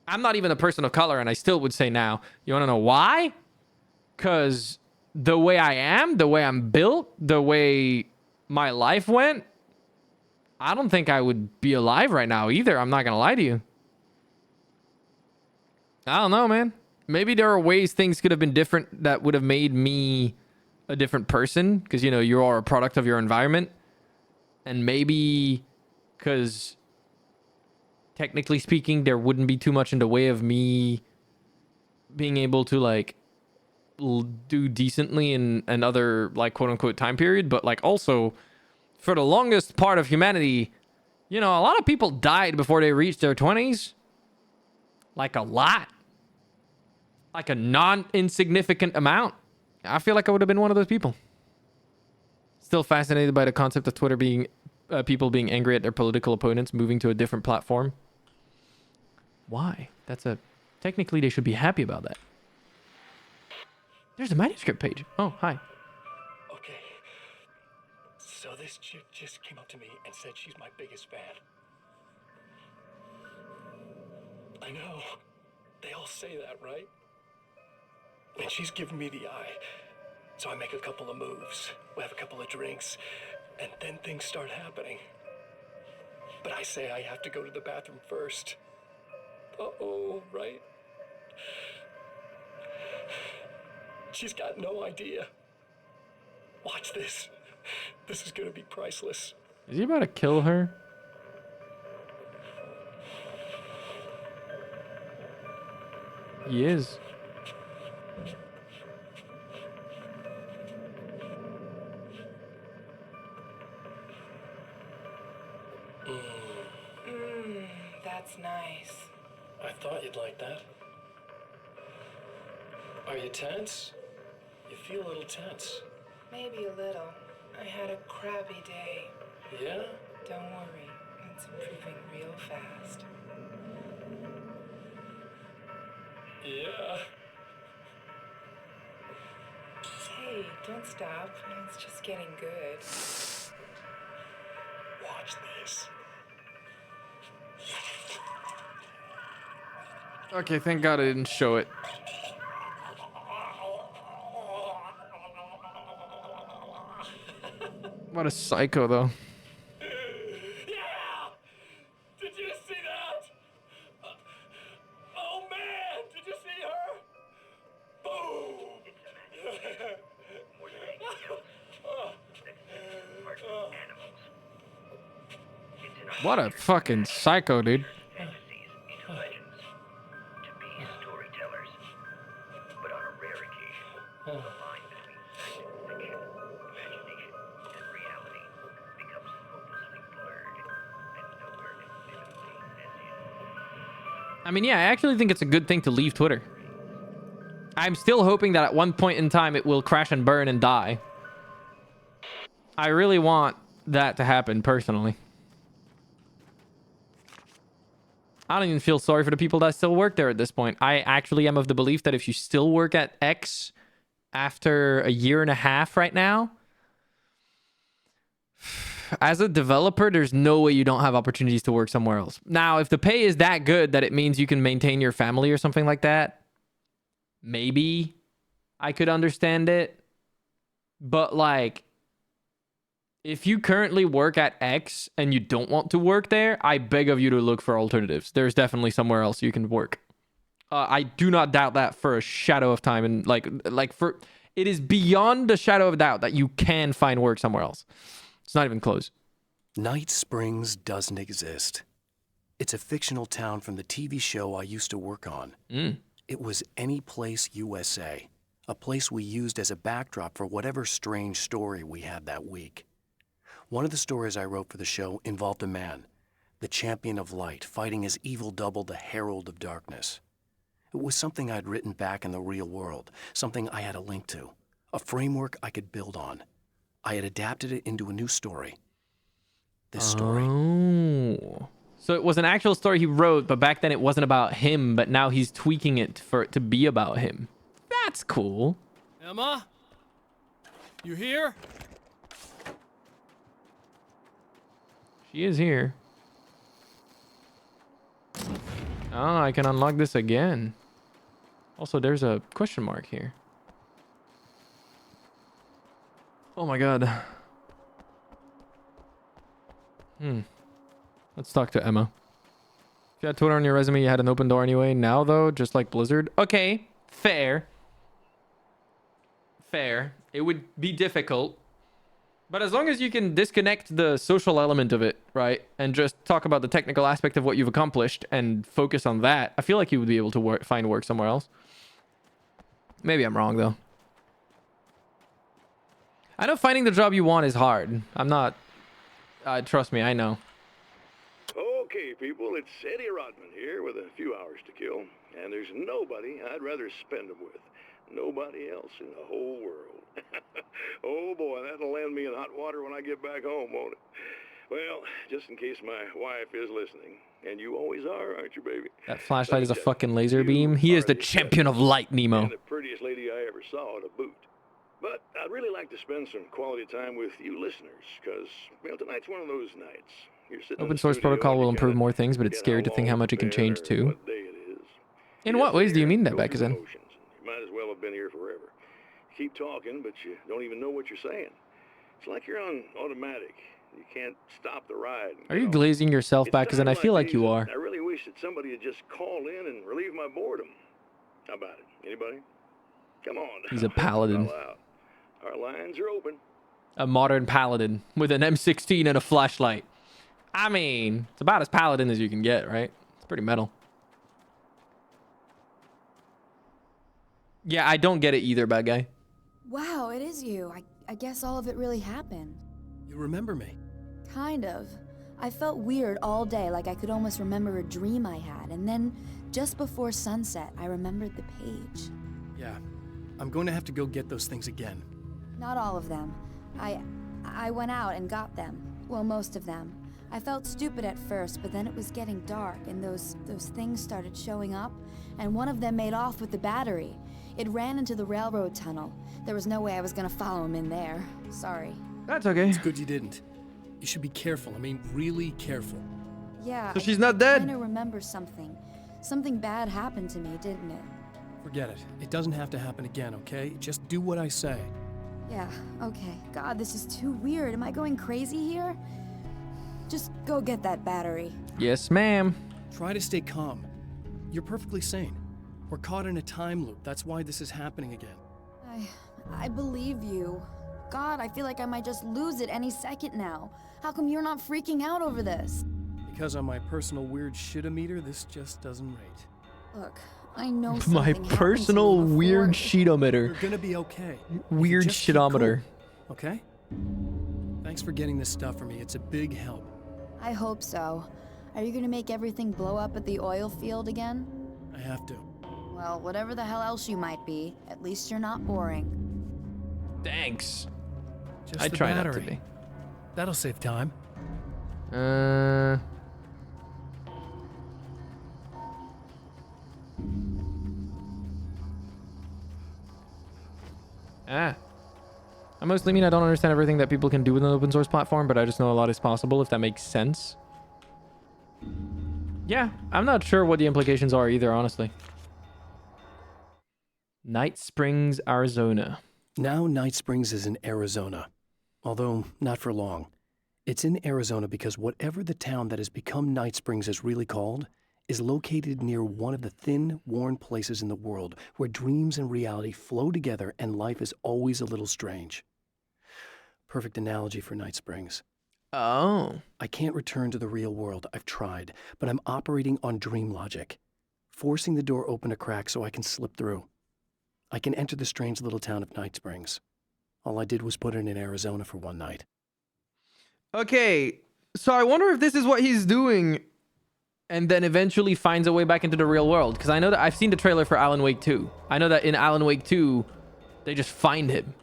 I'm not even a person of color, and I still would say now. You want to know why? Because the way I am, the way I'm built, the way my life went, I don't think I would be alive right now either. I'm not going to lie to you. I don't know, man. Maybe there are ways things could have been different that would have made me a different person, because, you know, you are a product of your environment. And maybe because technically speaking, there wouldn't be too much in the way of me being able to like do decently in another like quote unquote time period, but like also for the longest part of humanity, you know, a lot of people died before they reached their 20s. Like a lot. Like a non-insignificant amount. I feel like I would have been one of those people. Still fascinated by the concept of Twitter being people being angry at their political opponents moving to a different platform. Why? Technically they should be happy about that. There's a manuscript page. Oh, hi. Okay. So this chick just came up to me and said she's my biggest fan. I know. They all say that, right? And she's giving me the eye. So I make a couple of moves. We have a couple of drinks. And then things start happening. But I say I have to go to the bathroom first. Uh-oh, right? She's got no idea. Watch this. This is gonna be priceless. Is he about to kill her? He is. That's nice. I thought you'd like that. Are you tense? You feel a little tense. Maybe a little. I had a crappy day. Yeah? Don't worry. It's improving real fast. Yeah. Hey, don't stop. It's just getting good. Watch this. Okay, thank God I didn't show it. What a psycho, though. Yeah! Did you see that? Oh man! Did you see her? Boom! What a fucking psycho, dude. Storytellers, but on a rare occasion, the line between fiction, imagination, and reality becomes hopelessly blurred, and nowhere can vividly as in. I mean, yeah, I actually think it's a good thing to leave Twitter. I'm still hoping that at one point in time it will crash and burn and die. I really want that to happen personally. I don't even feel sorry for the people that still work there at this point. I actually am of the belief that if you still work at X after a year and a half right now, as a developer, there's no way you don't have opportunities to work somewhere else. Now, if the pay is that good that it means you can maintain your family or something like that, maybe I could understand it. But like, if you currently work at X and you don't want to work there, I beg of you to look for alternatives. There's definitely somewhere else you can work. I do not doubt that for a shadow of time. And it is beyond a shadow of doubt that you can find work somewhere else. It's not even close. Night Springs doesn't exist. It's a fictional town from the TV show I used to work on. It was Any Place USA, a place we used as a backdrop for whatever strange story we had that week. One of the stories I wrote for the show involved a man, the champion of light, fighting his evil double, the Herald of Darkness. It was something I'd written back in the real world, something I had a link to, a framework I could build on. I had adapted it into a new story. This story. Oh. So it was an actual story he wrote, but back then it wasn't about him, but now he's tweaking it for it to be about him. That's cool. Emma? You here? She is here. Oh, I can unlock this again. Also, there's a question mark here. Oh my god. Let's talk to Emma. If you had Twitter on your resume, you had an open door anyway. Now, though, just like Blizzard. Okay, fair. Fair. It would be difficult. But as long as you can disconnect the social element of it, right? And just talk about the technical aspect of what you've accomplished and focus on that, I feel like you would be able to find work somewhere else. Maybe I'm wrong, though. I know finding the job you want is hard. I'm not Trust me, I know. Okay, people, it's Eddie Rodman here with a few hours to kill, and there's nobody I'd rather spend them with. Nobody else in the whole world. Oh boy, that'll land me in hot water when I get back home, won't it? Well, just in case my wife is listening, and you always are, aren't you, baby? That flashlight is a fucking laser beam. He is the champion of light, Nemo. And the prettiest lady I ever saw to boot. But I'd really like to spend some quality time with you listeners, because, well, tonight's one of those nights. You're sitting in Open the source studio protocol and will you improve kinda more things, but it's forget scary to think how long much it can it's change been or too. what day it is. In You what just ways do you sit here mean and that, go through the Beckerson? motions. You might as well have been here forever. You keep talking, but you don't even know what you're saying. It's like you're on automatic. You can't stop the ride. Are you glazing yourself, Beckerson? I feel like you are. I really wish that somebody would just call in and relieve my boredom. How about it? Anybody? Come on. He's a paladin. Call out. Our lines are open. A modern paladin with an M16 and a flashlight. I mean, it's about as paladin as you can get, right? It's pretty metal. Yeah, I don't get it either, bad guy. Wow, it is you. I guess all of it really happened. You remember me? Kind of. I felt weird all day, like I could almost remember a dream I had, and then just before sunset, I remembered the page. Yeah. I'm going to have to go get those things again. Not all of them. I went out and got them. Well, most of them. I felt stupid at first, but then it was getting dark, and those things started showing up, and one of them made off with the battery. It ran into the railroad tunnel. There was no way I was gonna follow him in there. Sorry. That's okay. It's good you didn't. You should be careful. I mean, really careful. Yeah. So she's not dead? I kinda remember something. Something bad happened to me, didn't it? Forget it. It doesn't have to happen again, okay? Just do what I say. Yeah, okay. God, this is too weird. Am I going crazy here? Just go get that battery. Yes, ma'am. Try to stay calm. You're perfectly sane. We're caught in a time loop. That's why this is happening again. I believe you. God, I feel like I might just lose it any second now. How come you're not freaking out over this? Because on my personal weird shit-o-meter, this just doesn't rate. Look, I know My something personal happened to me weird before. sheetometer. You're gonna be okay. Weird Just keep shitometer. cool, okay? Thanks for getting this stuff for me. It's a big help. I hope so. Are you gonna make everything blow up at the oil field again? I have to. Well, whatever the hell else you might be, at least you're not boring. Thanks. Just I the try not to battery. be. That'll save time. I mostly mean I don't understand everything that people can do with an open source platform, but I just know a lot is possible, if that makes sense. Yeah, I'm not sure what the implications are either, honestly. Night Springs, Arizona. Now Night Springs is in Arizona. Although, not for long. It's in Arizona because whatever the town that has become Night Springs is really called is located near one of the thin, worn places in the world where dreams and reality flow together and life is always a little strange. Perfect analogy for Night Springs. Oh. I can't return to the real world. I've tried, but I'm operating on dream logic, forcing the door open a crack so I can slip through. I can enter the strange little town of Night Springs. All I did was put it in Arizona for one night. Okay, so I wonder if this is what he's doing and then eventually finds a way back into the real world. Because I know that I've seen the trailer for Alan Wake 2. I know that in Alan Wake 2, they just find him.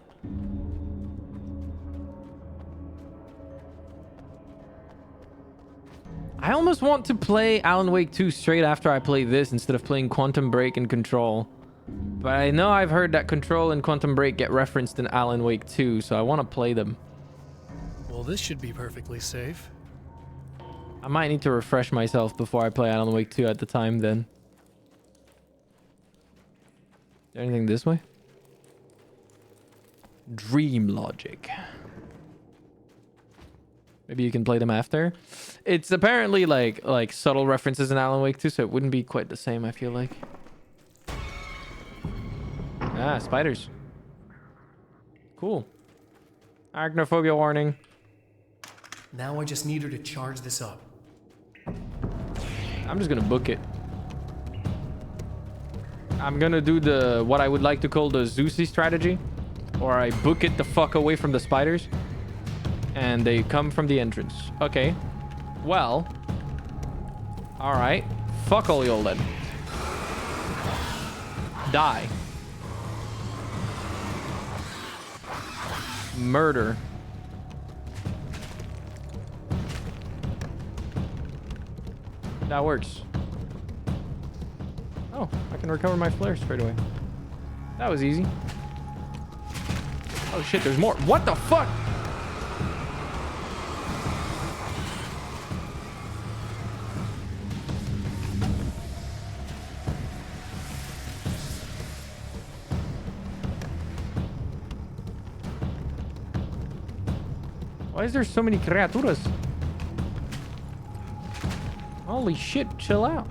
I almost want to play Alan Wake 2 straight after I play this instead of playing Quantum Break and Control. But I know I've heard that Control and Quantum Break get referenced in Alan Wake 2, so I want to play them. Well, this should be perfectly safe. I might need to refresh myself before I play Alan Wake 2 at the time then. Is there anything this way? Dream logic. Maybe you can play them after. It's apparently like subtle references in Alan Wake 2, so it wouldn't be quite the same, I feel like. Ah, spiders. Cool. Arachnophobia warning. Now I just need her to charge this up. I'm just gonna book it. I'm gonna do the what I would like to call the Zeusy strategy, or I book it the fuck away from the spiders. And they come from the entrance. Okay. Well. Alright. Fuck all y'all then. Die. Murder. That works. Oh, I can recover my flare straight away. That was easy. Oh shit, there's more. What the fuck? Why is there so many criaturas? Holy shit, chill out.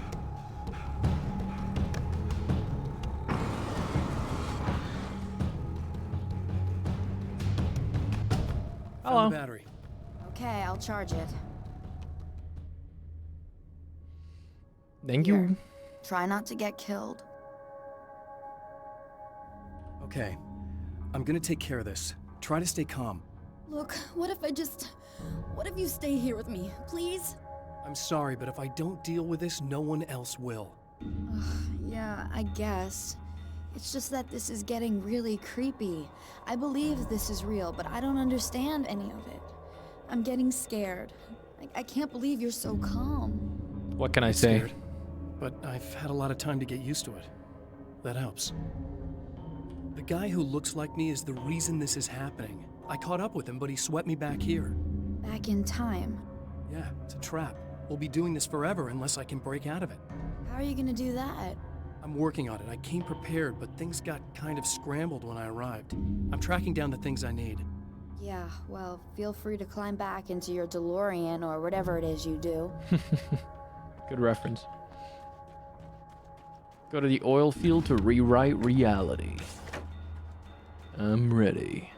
Hello. Battery. Okay, I'll charge it. Thank Here. you. Try not to get killed. Okay. I'm gonna take care of this. Try to stay calm. Look, what if you stay here with me, please? I'm sorry, but if I don't deal with this, no one else will. Yeah, I guess. It's just that this is getting really creepy. I believe this is real, but I don't understand any of it. I'm getting scared. I can't believe you're so calm. What can I say? Scared, but I've had a lot of time to get used to it. That helps. The guy who looks like me is the reason this is happening. I caught up with him, but he swept me back here. Back in time. Yeah, it's a trap. We'll be doing this forever unless I can break out of it. How are you gonna do that? I'm working on it. I came prepared, but things got kind of scrambled when I arrived. I'm tracking down the things I need. Yeah, well, feel free to climb back into your DeLorean or whatever it is you do. Good reference. Go to the oil field to rewrite reality. I'm ready.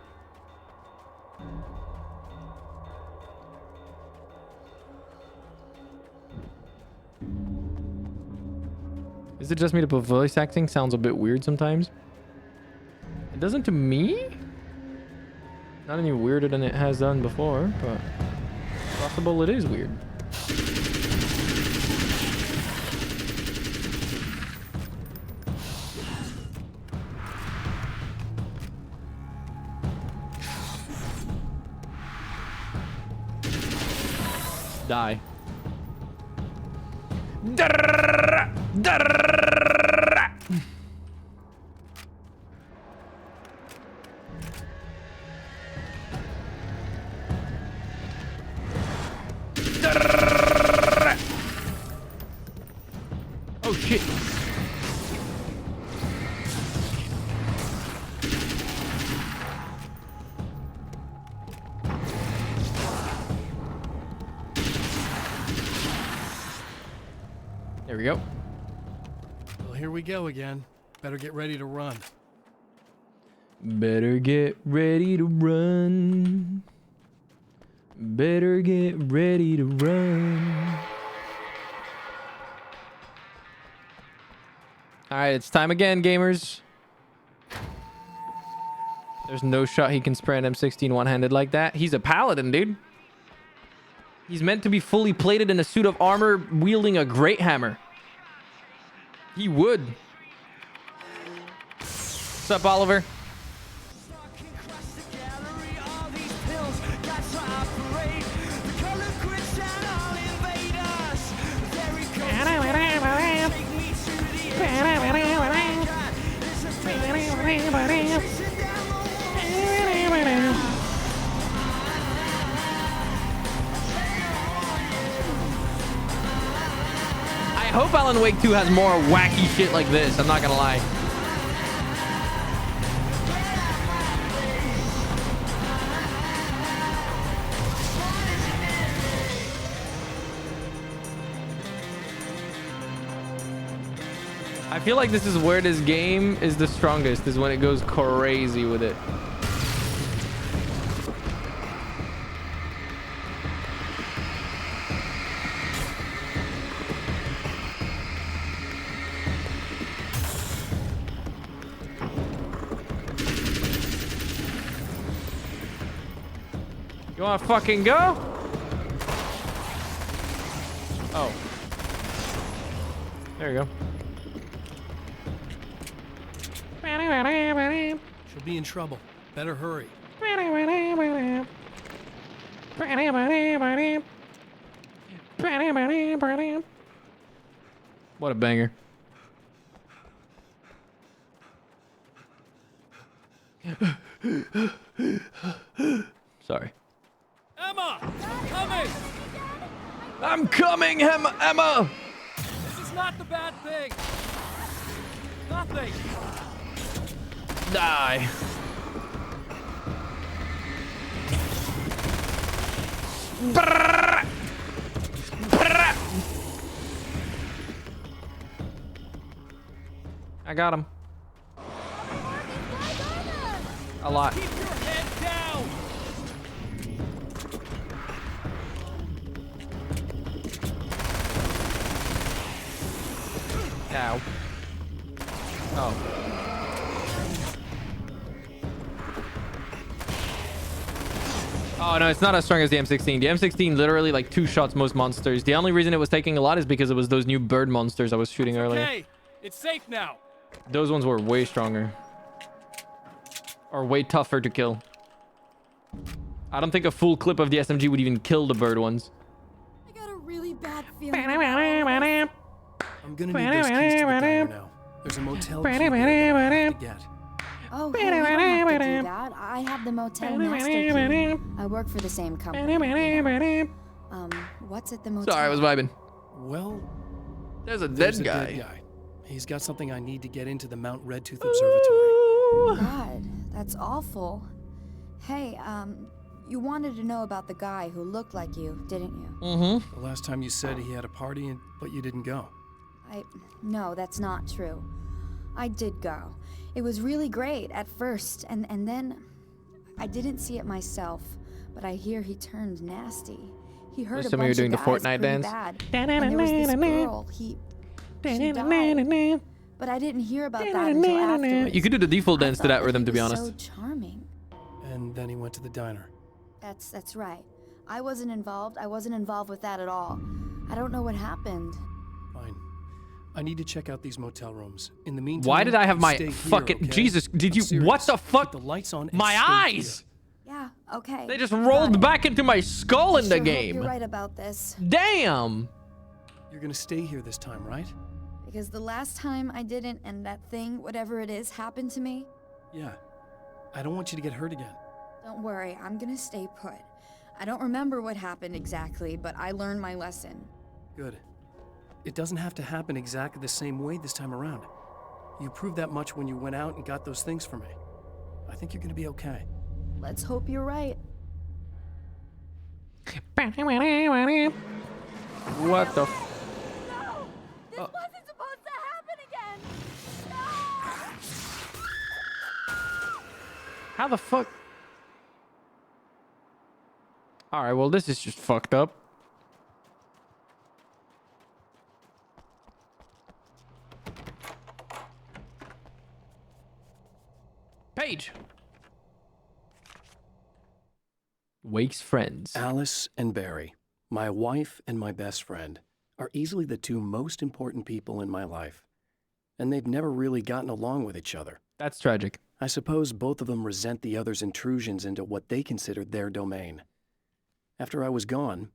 Is it just me that voice acting sounds a bit weird sometimes? It doesn't to me? Not any weirder than it has done before, but possible it is weird. Die. Oh shit. There we go. Well, here we go again. Better get ready to run. Better get ready to run. Better get ready to run. Alright, it's time again, gamers. There's no shot he can spray an M16 one-handed like that. He's a paladin, dude. He's meant to be fully plated in a suit of armor, wielding a great hammer. He would. What's up, Oliver? I hope Alan Wake 2 has more wacky shit like this. I'm not gonna lie. I feel like this is where this game is the strongest, is when it goes crazy with it. You wanna fucking go? Oh. There you go. She'll be in trouble. Better hurry. What a banger. Sorry. Emma! I'm coming! I'm coming, Emma! This is not the bad thing! Nothing! Die. Brrr. Brrr. I got him. A lot. Keep your head down! Ow. Oh. Oh, no, it's not as strong as the M16. The M16 literally like 2 shots most monsters. The only reason it was taking a lot is because it was those new bird monsters I was shooting earlier. Okay, it's safe now. Those ones were way stronger. Or way tougher to kill. I don't think a full clip of the SMG would even kill the bird ones. I got a really bad feeling. I'm gonna need those keys to the diner now. There's a motel key there that I have to get. Oh, hey, you don't have to do that. I have the motel master key. I work for the same company. What's at the motel? Sorry, I was vibing. Well, there's a dead dead guy. guy. He's got something I need to get into the Mount Redtooth Observatory. God, that's awful. Hey, you wanted to know about the guy who looked like you, didn't you? The last time you said he had a party, but you didn't go. No, that's not true. I did go. It was really great at first, and then I didn't see it myself, but I hear he turned nasty. He hurt a bunch of guys pretty bad. And there was this girl, she died. But I didn't hear about that until afterwards. You could do the default dance to that rhythm, to be honest. So charming. And then he went to the diner. That's right. I wasn't involved. I wasn't involved with that at all. I don't know what happened. Fine. I need to check out these motel rooms. In the meantime, Why did I have my stay here, fucking okay? Jesus? Did you? Serious. What the fuck? Keep the lights on. My eyes. Yeah. Okay. They just rolled back into my skull in the Hope game. you're right about this. Damn. You're gonna stay here this time, right? Because the last time I didn't, and that thing, whatever it is, happened to me. Yeah. I don't want you to get hurt again. Don't worry, I'm gonna stay put. I don't remember what happened exactly, but I learned my lesson. Good. It doesn't have to happen exactly the same way this time around. You proved that much when you went out and got those things for me. I think you're gonna be okay. Let's hope you're right. What the? This wasn't supposed to happen again. How the fuck? All right, well, this is just fucked up. Page. Wake's friends. Alice and Barry, my wife and my best friend, are easily the two most important people in my life. And they've never really gotten along with each other. That's tragic. I suppose both of them resent the other's intrusions into what they considered their domain. After I was gone,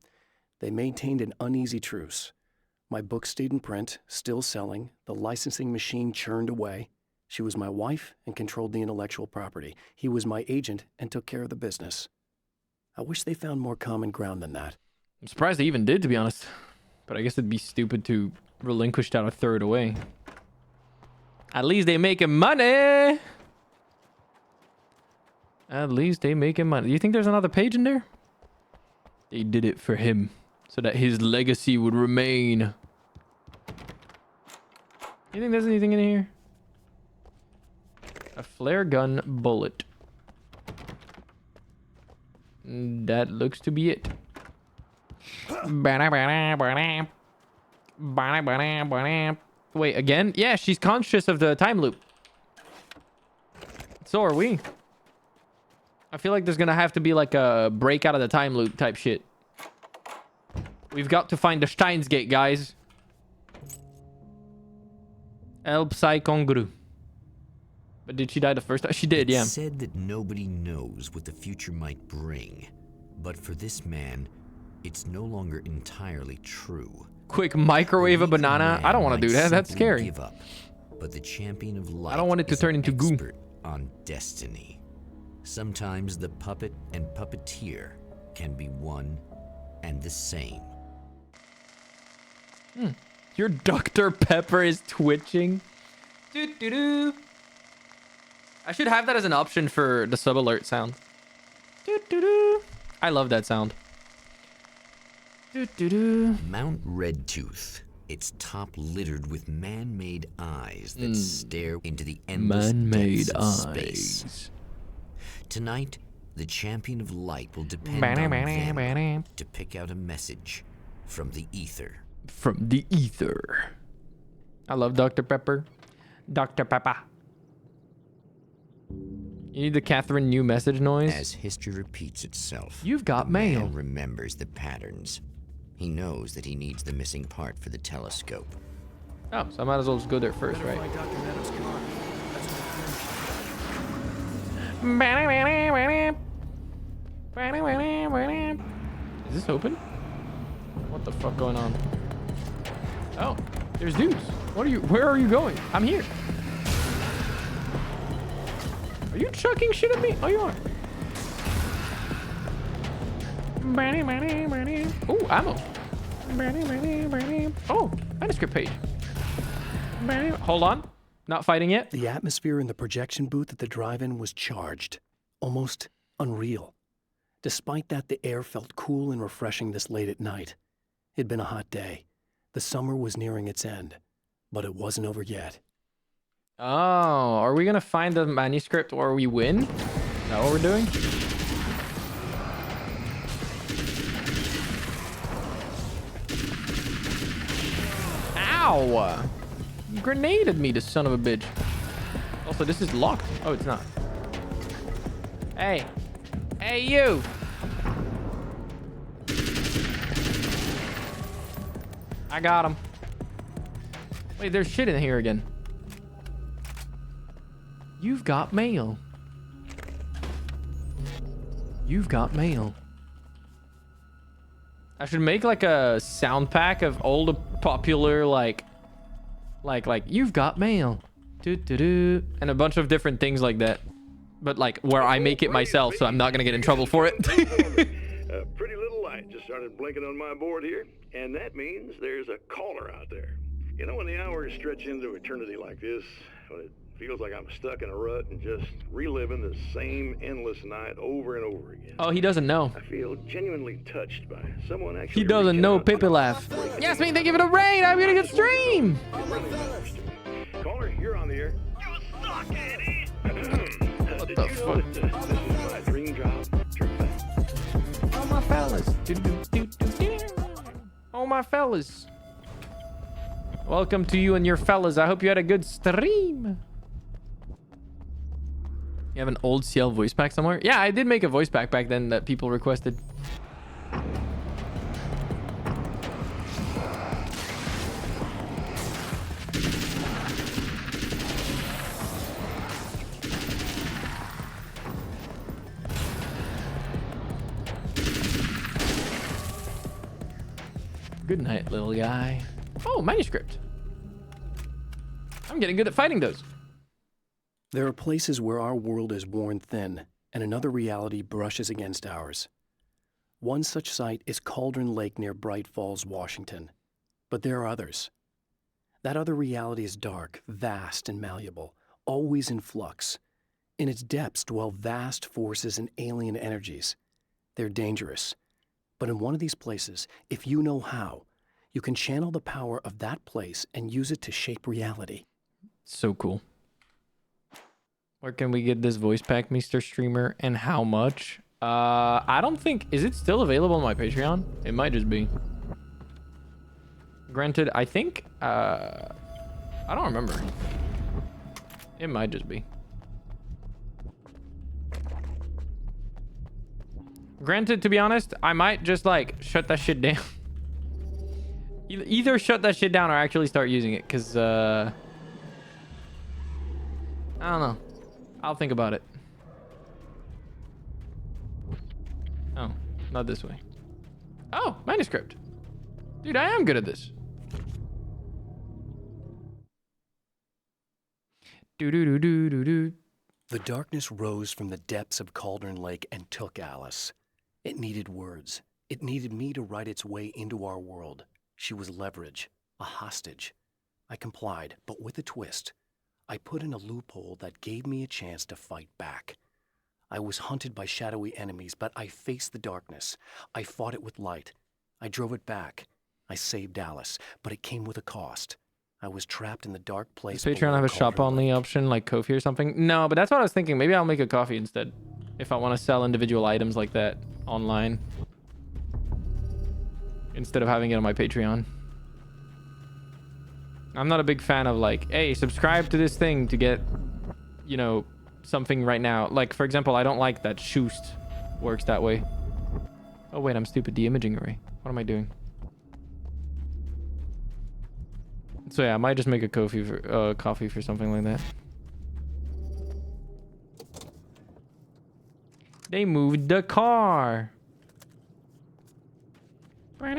they maintained an uneasy truce. My book stayed in print, still selling, the licensing machine churned away. She was my wife and controlled the intellectual property. He was my agent and took care of the business. I wish they found more common ground than that. I'm surprised they even did, to be honest. But I guess it'd be stupid to relinquish that or throw it away. At least they making money. At least they making money. Do you think there's another page in there? They did it for him, so that his legacy would remain. You think there's anything in here? A flare gun bullet. That looks to be it. Wait, again? Yeah, she's conscious of the time loop. So are we. I feel like there's gonna have to be like a break out of the time loop type shit. We've got to find the Steins Gate, guys. El Psy Congru. But did she die the first time? She did, yeah. It's said that nobody knows what the future might bring. But for this man, it's no longer entirely true. Quick microwave a banana. I don't want to do that. That's scary. Give up, but the champion of light I don't want it to turn into goo. On destiny. Sometimes the puppet and puppeteer can be one and the same. Your Dr. Pepper is twitching. Doo-doo-doo. I should have that as an option for the sub alert sound. Doo-doo-doo. I love that sound. Doo-doo-doo. Mount Redtooth. Its top littered with man-made eyes that stare into the endless depths of space. Tonight, the champion of light will depend on them to pick out a message from the ether. From the ether. I love Dr. Pepper. Dr. Pepper. You need the Catherine New message noise? As history repeats itself, you've got the mail. Man remembers the patterns. He knows that he needs the missing part for the telescope. Oh, so I might as well just go there first, right? Is this open? What the fuck going on? Oh, there's dudes. Where are you going? I'm here. Are you chucking shit at me? Oh, you are. Ooh, ammo. Oh, manuscript page. Hold on. Not fighting yet. The atmosphere in the projection booth at the drive-in was charged. Almost unreal. Despite that, the air felt cool and refreshing this late at night. It'd been a hot day. The summer was nearing its end, but it wasn't over yet. Oh, are we gonna find the manuscript or we win? Is that what we're doing? Ow! You grenaded me, the son of a bitch. Also, this is locked. Oh, it's not. Hey. Hey, you! I got him. Wait, there's shit in here again. You've got mail. You've got mail. I should make like a sound pack of all the popular like you've got mail. Doo-doo-doo. And a bunch of different things like that. But like where I make it myself, so I'm not gonna get in trouble for it. A pretty little light just started blinking on my board here, and that means there's a caller out there. You know when the hours stretch into eternity like this, when it feels like I'm stuck in a rut and just reliving the same endless night over and over again. Oh, he doesn't know. I feel genuinely touched by someone actually. He doesn't know Pippi laugh. Yasmin, thank you for the raid. I'm getting a good stream. Caller, you're on the air. You suck, Eddie. What the fuck? This is my dream job. Oh my fellas. Oh my fellas. Welcome to you and your fellas. I hope you had a good stream. You have an old Ciel voice pack somewhere? Yeah, I did make a voice pack back then that people requested. Good night, little guy. Oh, manuscript. I'm getting good at fighting those. There are places where our world is worn thin, and another reality brushes against ours. One such site is Cauldron Lake near Bright Falls, Washington. But there are others. That other reality is dark, vast, and malleable, always in flux. In its depths dwell vast forces and alien energies. They're dangerous. But in one of these places, if you know how, you can channel the power of that place and use it to shape reality. So cool. Where can we get this voice pack, Mr. Streamer, and how much? I don't think... Is it still available on my Patreon? It might just be. Granted, I think... I don't remember. It might just be. Granted, to be honest, I might just like shut that shit down. Either shut that shit down or actually start using it, because I don't know. I'll think about it. Oh, not this way. Oh, manuscript. Dude, I am good at this. Do-do-do-do-do-do. The darkness rose from the depths of Cauldron Lake and took Alice. It needed words. It needed me to write its way into our world. She was leverage, a hostage. I complied, but with a twist. I put in a loophole that gave me a chance to fight back. I was hunted by shadowy enemies, but I faced the darkness. I fought it with light. I drove it back. I saved Alice, but it came with a cost. I was trapped in the dark place. Does Patreon have a shop-only option like Ko-fi or something? No, but that's what I was thinking. Maybe I'll make a coffee instead. If I want to sell individual items like that online. Instead of having it on my Patreon. I'm not a big fan of like, hey, subscribe to this thing to get, you know, something right now. Like, for example, I don't like that Shoost works that way. Oh, wait, I'm stupid. De-imaging array. What am I doing? So yeah, I might just make a coffee for something like that. They moved the car. Bird.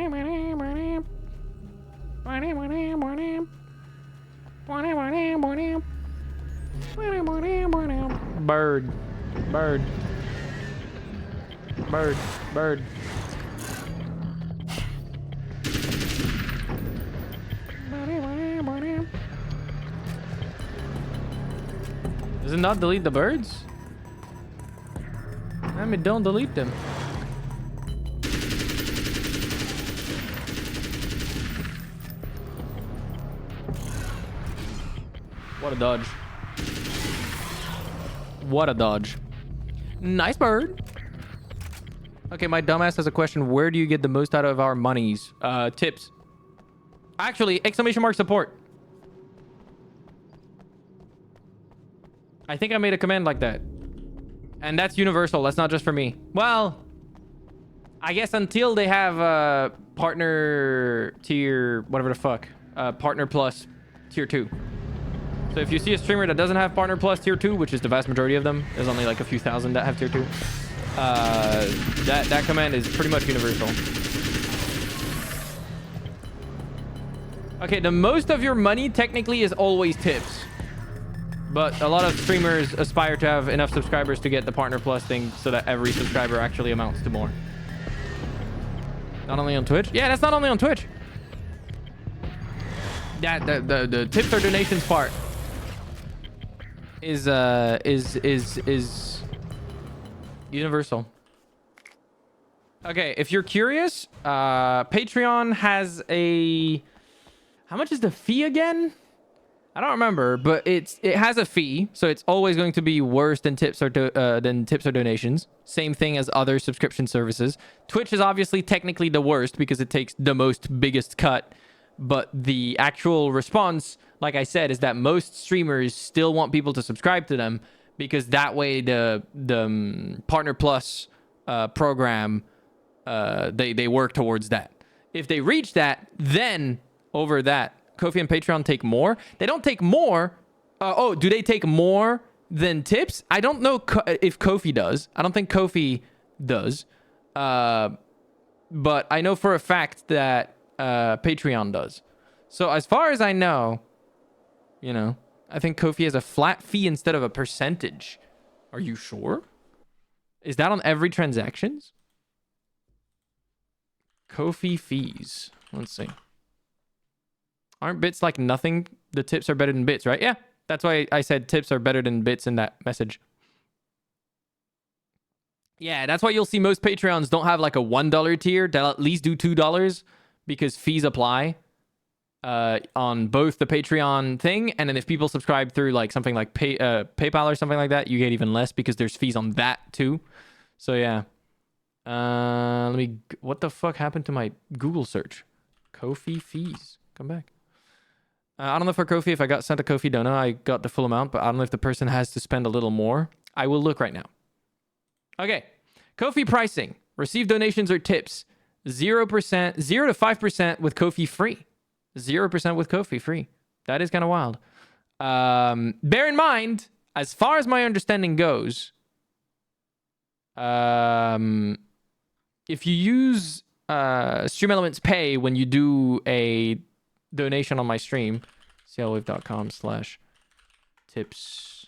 Bird. Bird. Bird. Does it not delete the birds? I mean, don't delete them. What a dodge. What a dodge. Nice bird. Okay, my dumbass has a question. Where do you get the most out of our monies? Tips. Actually, exclamation mark support. I think I made a command like that. And that's universal. That's not just for me. Well, I guess until they have partner tier, whatever the fuck. Partner plus tier 2. So if you see a streamer that doesn't have partner plus tier 2, which is the vast majority of them, there's only like a few thousand that have tier 2. That command is pretty much universal. Okay, the most of your money technically is always tips. But a lot of streamers aspire to have enough subscribers to get the partner plus thing so that every subscriber actually amounts to more. Not only on Twitch? Yeah, that's not only on Twitch. That the tips or donations part is universal. Okay, if you're curious, Patreon has a... How much is the fee again? I don't remember, but it has a fee, so it's always going to be worse than tips or donations. Same thing as other subscription services. Twitch is obviously technically the worst because it takes the biggest cut, but the actual response, like I said, is that most streamers still want people to subscribe to them because that way the Partner Plus program they work towards that. If they reach that, then over that, Ko-fi and Patreon take more. They don't take more. Do they take more than tips? I don't know if Ko-fi does. I don't think Ko-fi does. But I know for a fact that Patreon does. So as far as I know, you know, I think Ko-fi has a flat fee instead of a percentage. Are you sure? Is that on every transactions? Ko-fi fees. Let's see. Aren't bits like nothing? The tips are better than bits, right? Yeah, that's why I said tips are better than bits in that message. Yeah, that's why you'll see most Patreons don't have like a $1 tier. They'll at least do $2 because fees apply on both the Patreon thing. And then if people subscribe through like something like PayPal or something like that, you get even less because there's fees on that too. So yeah. What the fuck happened to my Google search? Ko-fi fees. Come back. I don't know for Ko-fi, if I got sent a Ko-fi donut, I got the full amount, but I don't know if the person has to spend a little more. I will look right now. Okay. Ko-fi pricing. Receive donations or tips. 0%, 0 to 5% with Ko-fi free. 0% with Ko-fi free. That is kind of wild. Bear in mind, as far as my understanding goes, if you use Stream Elements Pay when you do a donation on my stream, cielwave.com/tips.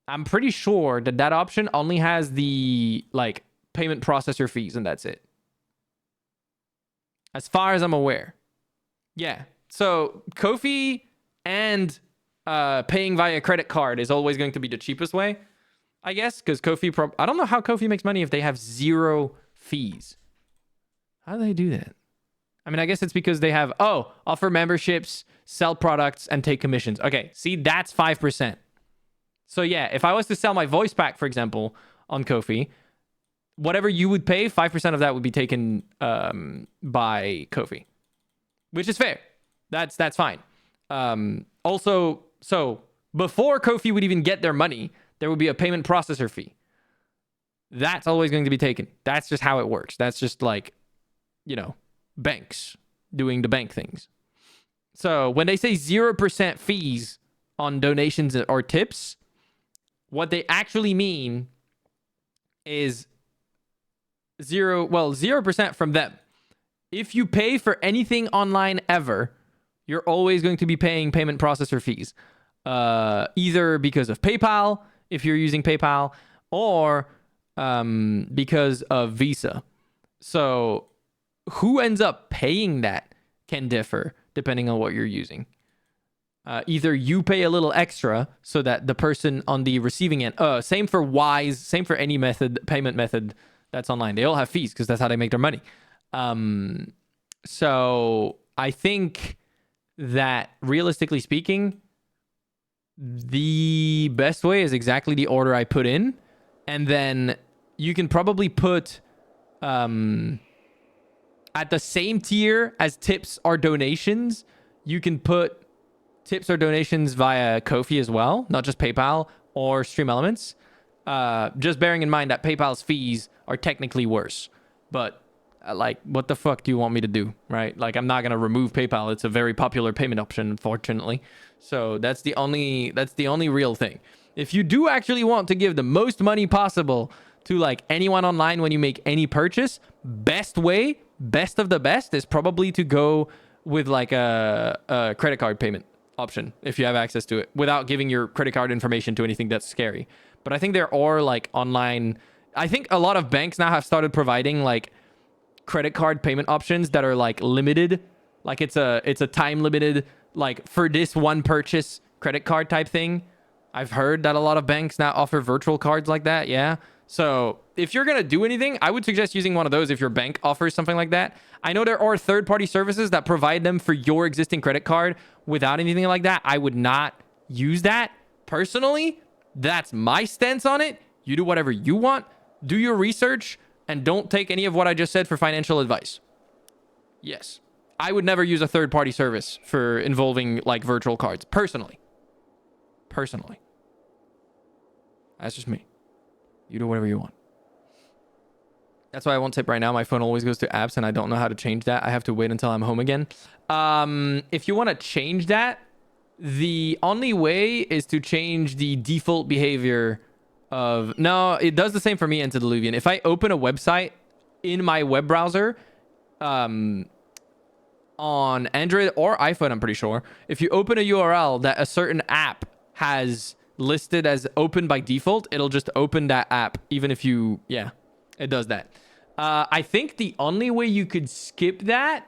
I'm pretty sure that option only has the like payment processor fees and that's it. As far as I'm aware. Yeah. So Ko-fi and paying via credit card is always going to be the cheapest way, I guess, because Ko-fi I don't know how Ko-fi makes money if they have 0 fees. How do they do that? I mean, I guess it's because they have offer memberships, sell products, and take commissions. Okay, see, that's 5%. So yeah, if I was to sell my voice pack, for example, on Ko-fi, whatever you would pay, 5% of that would be taken by Ko-fi, which is fair. That's fine. Also, so before Ko-fi would even get their money, there would be a payment processor fee. That's always going to be taken. That's just how it works. That's just like, banks doing the bank things. So when they say 0% fees on donations or tips, what they actually mean is 0% from them. If you pay for anything online ever, you're always going to be paying payment processor fees. Either because of PayPal, if you're using PayPal, or because of Visa. So who ends up paying that can differ depending on what you're using. Either you pay a little extra so that the person on the receiving end, same for Wise, same for any payment method that's online. They all have fees because that's how they make their money. So I think that realistically speaking, the best way is exactly the order I put in. And then you can probably put at the same tier as tips or donations, you can put tips or donations via Ko-fi as well, not just PayPal or Stream Elements. Just bearing in mind that PayPal's fees are technically worse. But like, what the fuck do you want me to do, right? Like, I'm not going to remove PayPal. It's a very popular payment option, unfortunately. So that's the only real thing. If you do actually want to give the most money possible to like anyone online when you make any purchase, best of the best is probably to go with like a credit card payment option if you have access to it without giving your credit card information to anything that's scary. But I think there are like online, I think a lot of banks now have started providing like credit card payment options that are like limited, like it's a time limited, like for this one purchase credit card type thing. I've heard that a lot of banks now offer virtual cards like that. Yeah. So if you're going to do anything, I would suggest using one of those if your bank offers something like that. I know there are third-party services that provide them for your existing credit card without anything like that. I would not use that personally. That's my stance on it. You do whatever you want. Do your research and don't take any of what I just said for financial advice. Yes. I would never use a third-party service for involving like virtual cards personally. That's just me. You do whatever you want. That's why I won't tip right now. My phone always goes to apps and I don't know how to change that. I have to wait until I'm home again. If you want to change that, the only way is to change the default behavior of... No, it does the same for me, Antediluvian. If I open a website in my web browser, on Android or iPhone, I'm pretty sure, if you open a URL that a certain app has listed as open by default, it'll just open that app even if you... Yeah, it does that. I think the only way you could skip that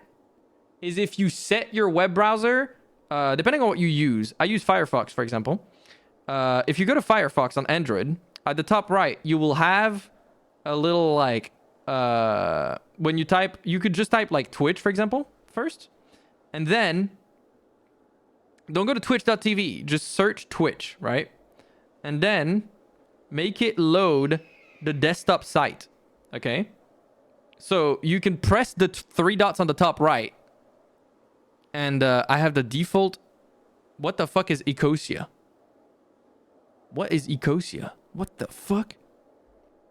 is if you set your web browser, depending on what you use. I use Firefox, for example. If you go to Firefox on Android, at the top right, you will have a little like... when you type... You could just type like Twitch, for example, first. And then... Don't go to twitch.tv. Just search Twitch, right? And then make it load the desktop site. Okay? So you can press the 3 dots on the top right. And I have the default... What the fuck is Ecosia? What is Ecosia? What the fuck?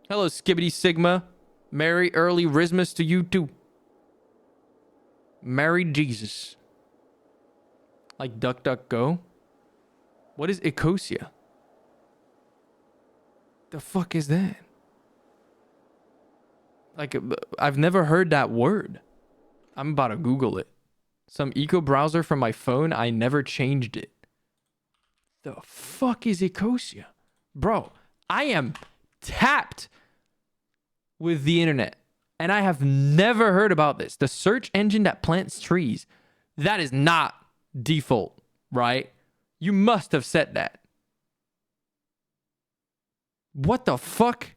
Hello, Skibbity Sigma. Merry early Rismas to you too. Merry Jesus. Like Duck Duck Go. What is Ecosia? The fuck is that? Like, I've never heard that word. I'm about to Google it. Some eco browser from my phone. I never changed it. The fuck is Ecosia? Bro, I am tapped with the internet. And I have never heard about this. The search engine that plants trees. That is not default, right? You must have set that. What the fuck?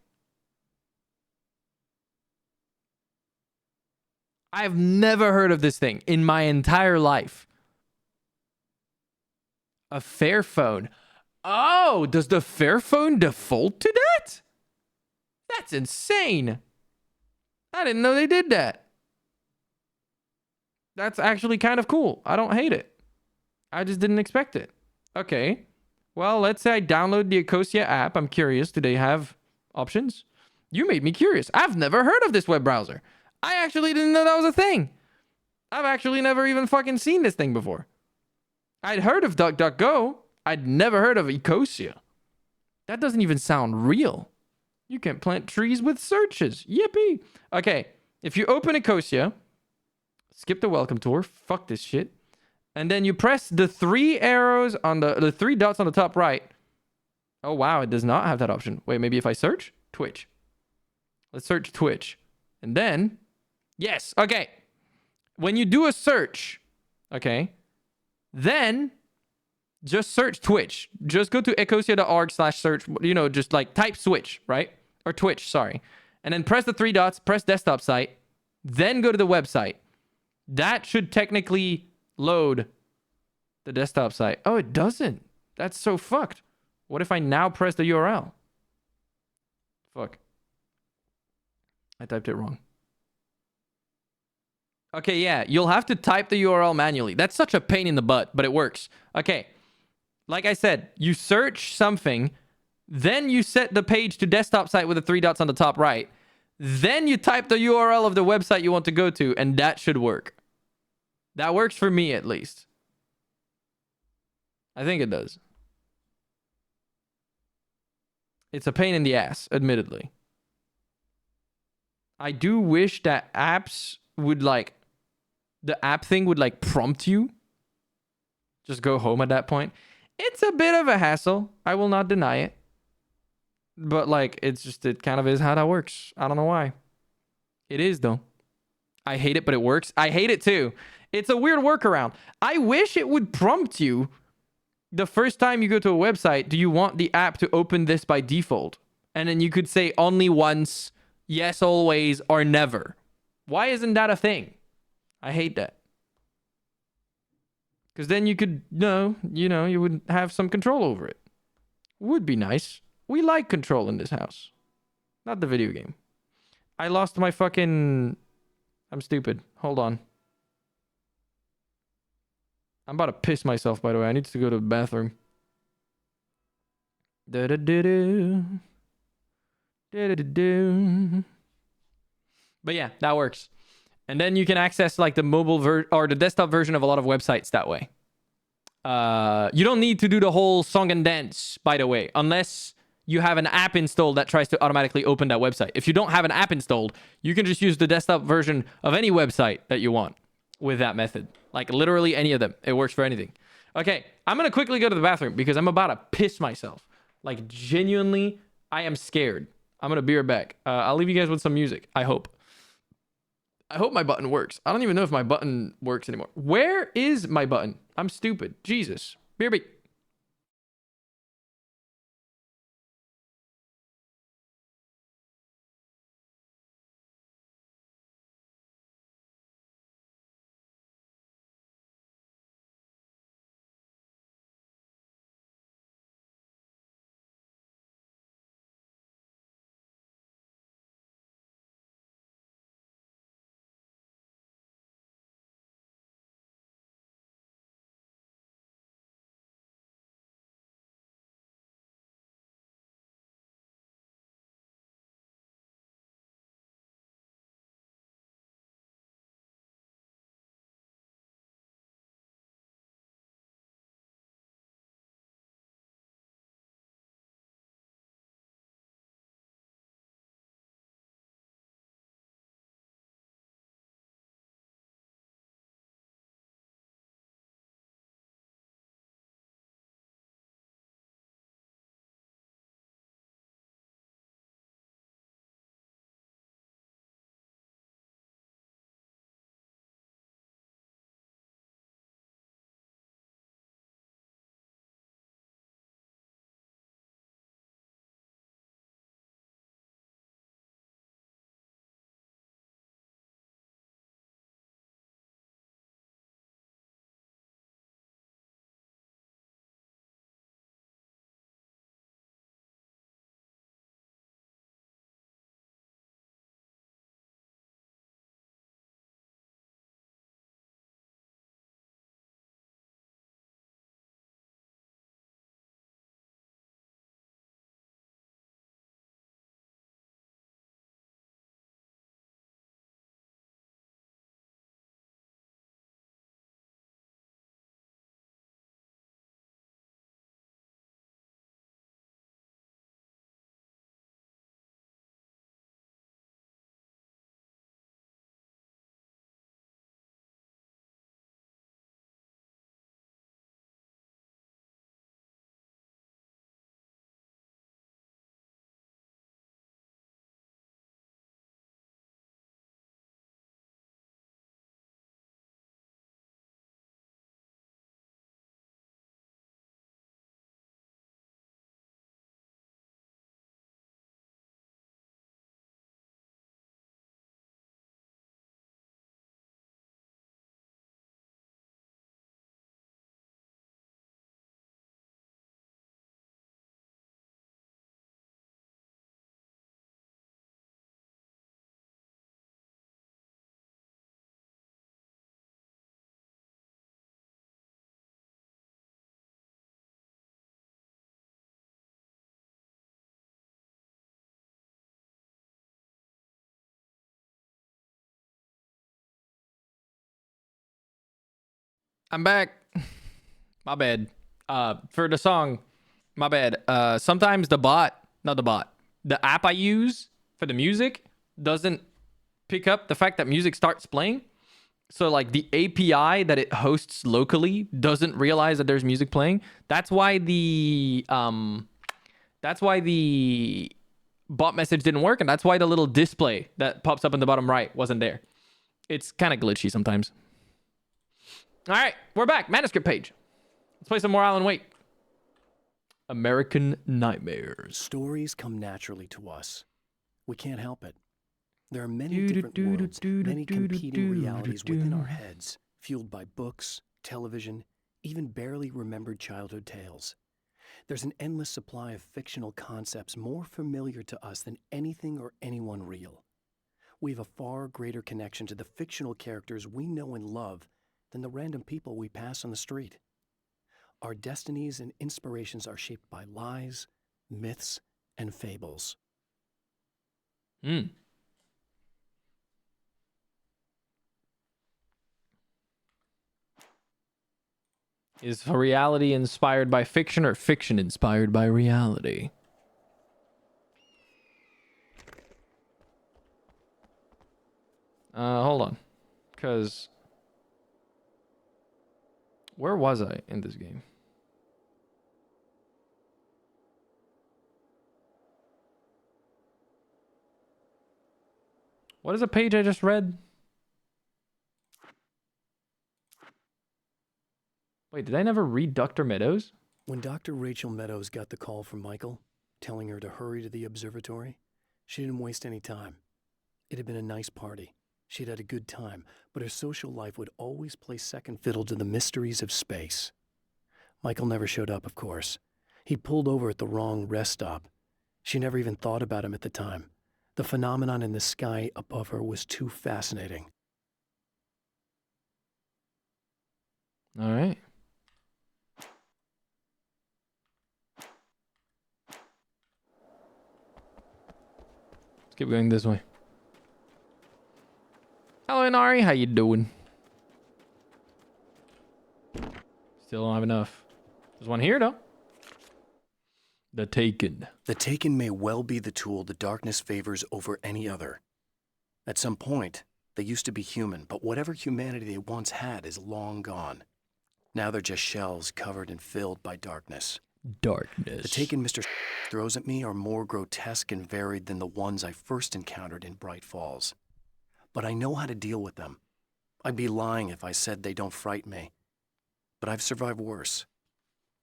I've never heard of this thing in my entire life. A Fairphone. Oh, does the Fairphone default to that? That's insane. I didn't know they did that. That's actually kind of cool. I don't hate it. I just didn't expect it. Okay. Well, let's say I download the Ecosia app. I'm curious. Do they have options? You made me curious. I've never heard of this web browser. I actually didn't know that was a thing. I've actually never even fucking seen this thing before. I'd heard of DuckDuckGo. I'd never heard of Ecosia. That doesn't even sound real. You can plant trees with searches. Yippee. Okay, if you open Ecosia, skip the welcome tour. Fuck this shit. And then you press the three arrows on the three dots on the top right. Oh, wow, it does not have that option. Wait, maybe if I search? Twitch. Let's search Twitch. And then, yes, okay. When you do a search, okay, then just search Twitch. Just go to ecosia.org/search, you know, just like type switch, right? Or Twitch, sorry. And then press the three dots, press desktop site, then go to the website. That should technically load the desktop site. Oh, it doesn't. That's so fucked. What if I now press the URL? Fuck. I typed it wrong. Okay, yeah, you'll have to type the URL manually. That's such a pain in the butt, but it works. Okay, like I said, you search something, then you set the page to desktop site with the three dots on the top right. Then you type the URL of the website you want to go to, and that should work. That works for me, at least. I think it does. It's a pain in the ass, admittedly. I do wish that apps would like... The app thing would like prompt you. Just go home at that point. It's a bit of a hassle. I will not deny it. But like, it's just, it kind of is how that works. I don't know why. It is though. I hate it, but it works. I hate it too. It's a weird workaround. I wish it would prompt you the first time you go to a website. Do you want the app to open this by default? And then you could say only once, yes, always, or never. Why isn't that a thing? I hate that. Because then you could, you would have some control over it. Would be nice. We like control in this house. Not the video game. I lost my fucking... I'm stupid. Hold on. I'm about to piss myself, by the way. I need to go to the bathroom. Da-da-da-da. Da-da-da-da. But yeah, that works. And then you can access like the mobile or the desktop version of a lot of websites that way. You don't need to do the whole song and dance, by the way, unless you have an app installed that tries to automatically open that website. If you don't have an app installed, you can just use the desktop version of any website that you want with that method. Like literally any of them. It works for anything. Okay, I'm going to quickly go to the bathroom because I'm about to piss myself. Like genuinely, I am scared. I'm going to be right back. I'll leave you guys with some music. I hope my button works. I don't even know if my button works anymore. Where is my button? I'm stupid. Jesus. BRB. I'm back. My bad. For the song, my bad. Sometimes the app I use for the music doesn't pick up the fact that music starts playing. So like the API that it hosts locally doesn't realize that there's music playing. That's why the bot message didn't work, and that's why the little display that pops up in the bottom right wasn't there. It's kind of glitchy sometimes. All right, we're back. Manuscript page. Let's play some more Alan Wake. American Nightmares. Stories come naturally to us. We can't help it. There are many different worlds, many competing realities within our heads, fueled by books, television, even barely remembered childhood tales. There's an endless supply of fictional concepts more familiar to us than anything or anyone real. We have a far greater connection to the fictional characters we know and love than the random people we pass on the street. Our destinies and inspirations are shaped by lies, myths, and fables. Is reality inspired by fiction or fiction inspired by reality? Hold on. Because where was I in this game? What is the page I just read? Wait, did I never read Dr. Meadows? When Dr. Rachel Meadows got the call from Michael, telling her to hurry to the observatory, she didn't waste any time. It had been a nice party. She'd had a good time, but her social life would always play second fiddle to the mysteries of space. Michael never showed up, of course. He pulled over at the wrong rest stop. She never even thought about him at the time. The phenomenon in the sky above her was too fascinating. All right. Let's keep going this way. Hello, Inari. How you doing? Still don't have enough. There's one here, though. The Taken. The Taken may well be the tool the darkness favors over any other. At some point, they used to be human, but whatever humanity they once had is long gone. Now they're just shells covered and filled by darkness. Darkness. The Taken Mr. throws at me are more grotesque and varied than the ones I first encountered in Bright Falls. But I know how to deal with them. I'd be lying if I said they don't frighten me. But I've survived worse.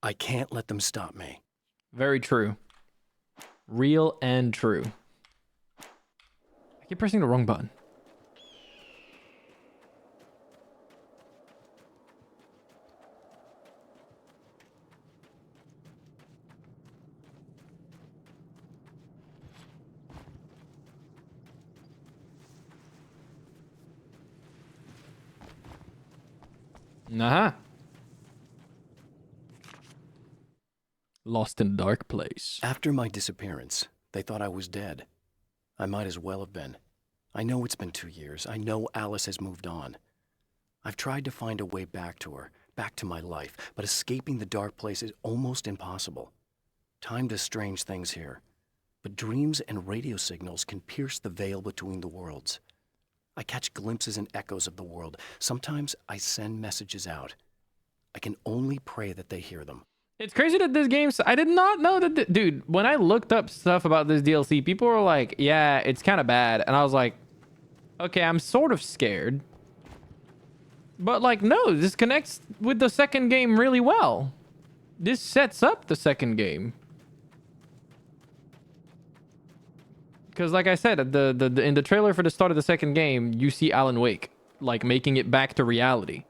I can't let them stop me. Very true. Real and true. I keep pressing the wrong button. Uh-huh. Lost in a dark place. After my disappearance, they thought I was dead. I might as well have been. I know it's been 2 years. I know Alice has moved on. I've tried to find a way back to her, back to my life, but escaping the dark place is almost impossible. Time does strange things here, but dreams and radio signals can pierce the veil between the worlds. I catch glimpses and echoes of the world. Sometimes I send messages out. I can only pray that they hear them. It's crazy that this game... I did not know that... Dude, when I looked up stuff about this DLC, people were like, yeah, it's kind of bad. And I was like, okay, I'm sort of scared. But like, no, this connects with the second game really well. This sets up the second game. Because like I said, in the trailer for the start of the second game, you see Alan Wake, like making it back to reality.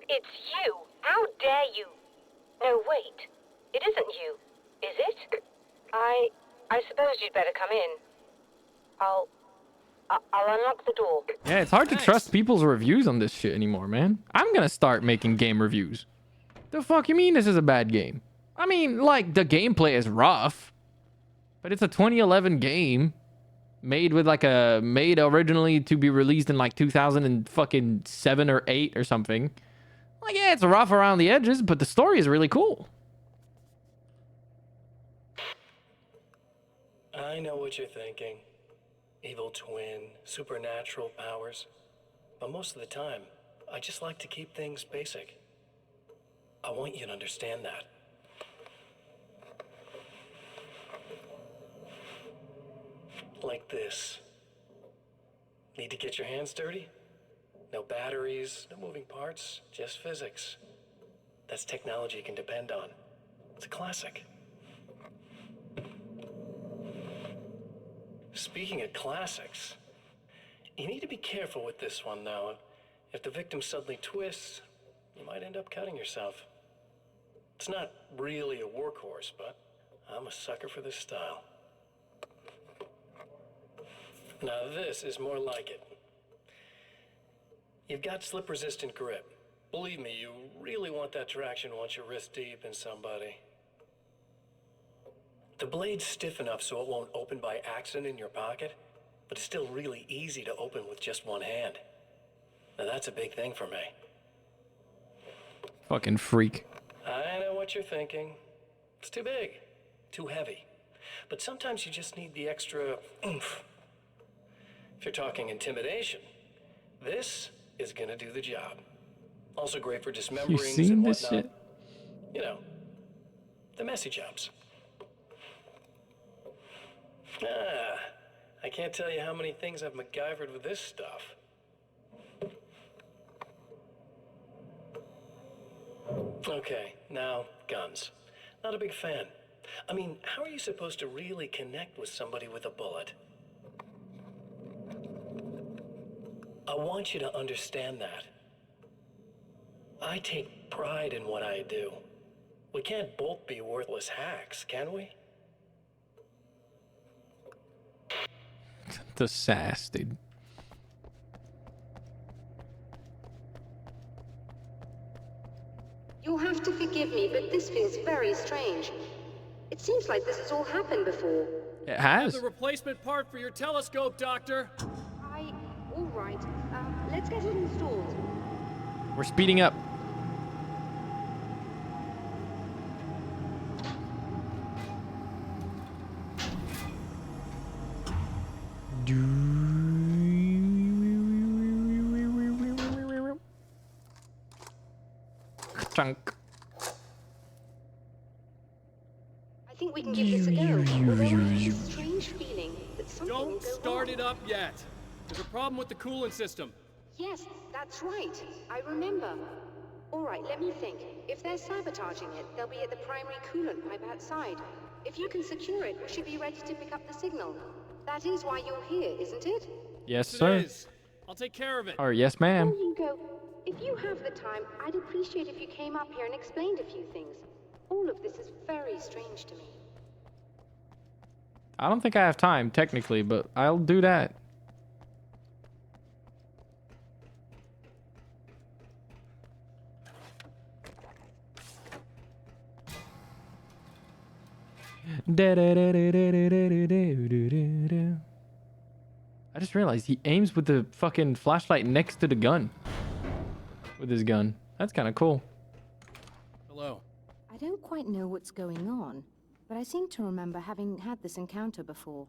It's you. How dare you? No, wait. It isn't you, is it? I suppose you'd better come in. I'll unlock the door. Yeah, it's hard to trust people's reviews on this shit anymore, man. I'm gonna start making game reviews. The fuck you mean this is a bad game? I mean, like, the gameplay is rough. But it's a 2011 game made originally to be released in like 2007 or 8 or something. Like, yeah, it's rough around the edges, but the story is really cool. I know what you're thinking. Evil twin, supernatural powers. But most of the time, I just like to keep things basic. I want you to understand that. Like this. Need to get your hands dirty? No batteries, no moving parts, just physics. That's technology you can depend on. It's a classic. Speaking of classics, you need to be careful with this one, though. If the victim suddenly twists, you might end up cutting yourself. It's not really a workhorse, but I'm a sucker for this style. Now this is more like it. You've got slip-resistant grip. Believe me, you really want that traction once you're wrist deep in somebody. The blade's stiff enough so it won't open by accident in your pocket, but it's still really easy to open with just one hand. Now that's a big thing for me. Fucking freak. I know what you're thinking. It's too big, too heavy. But sometimes you just need the extra oomph. If you're talking intimidation, this is gonna do the job. Also great for dismemberings seen and this whatnot. shit? You know, the messy jobs. I can't tell you how many things I've MacGyvered with this stuff. Okay, now guns. Not a big fan. I mean, how are you supposed to really connect with somebody with a bullet? I want you to understand that. I take pride in what I do. We can't both be worthless hacks, can we? The sass, dude. You'll have to forgive me, but this feels very strange. It seems like this has all happened before. It I have has. the replacement part for your telescope, Doctor. All right. Let's get it installed. We're speeding up. Chunk. I think we can give this a go. Although I have this strange feeling that something will Don't go start wrong. it up yet. There's a problem with the coolant system. Yes, that's right. I remember. All right, let me think. If they're sabotaging it, they'll be at the primary coolant pipe outside. If you can secure it, we should be ready to pick up the signal. That is why you're here, isn't it? Yes, It sir. is. I'll take care of it. Or yes, ma'am. Before you go, if you have the time, I'd appreciate if you came up here and explained a few things. All of this is very strange to me. I don't think I have time, technically, but I'll do that. I just realized he aims with the fucking flashlight next to the gun. With his gun. That's kind of cool. Hello. I don't quite know what's going on, but I seem to remember having had this encounter before.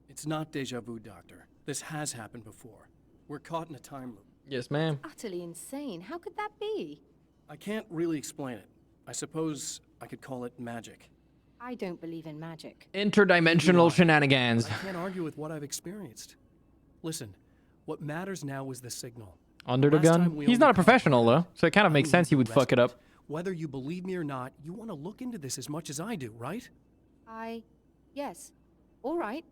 It's not deja vu, Doctor. This has happened before. We're caught in a time loop. Yes, ma'am. Utterly insane. How could that be? I can't really explain it. I suppose I could call it magic. I don't believe in magic. Interdimensional shenanigans. I can't argue with what I've experienced. Listen, what matters now is the signal. Under the Last time gun? we He's only not a caught professional, though, so it kind of makes sense he would fuck it up. Whether you believe me or not, you want to look into this as much as I do, right? Yes. All right.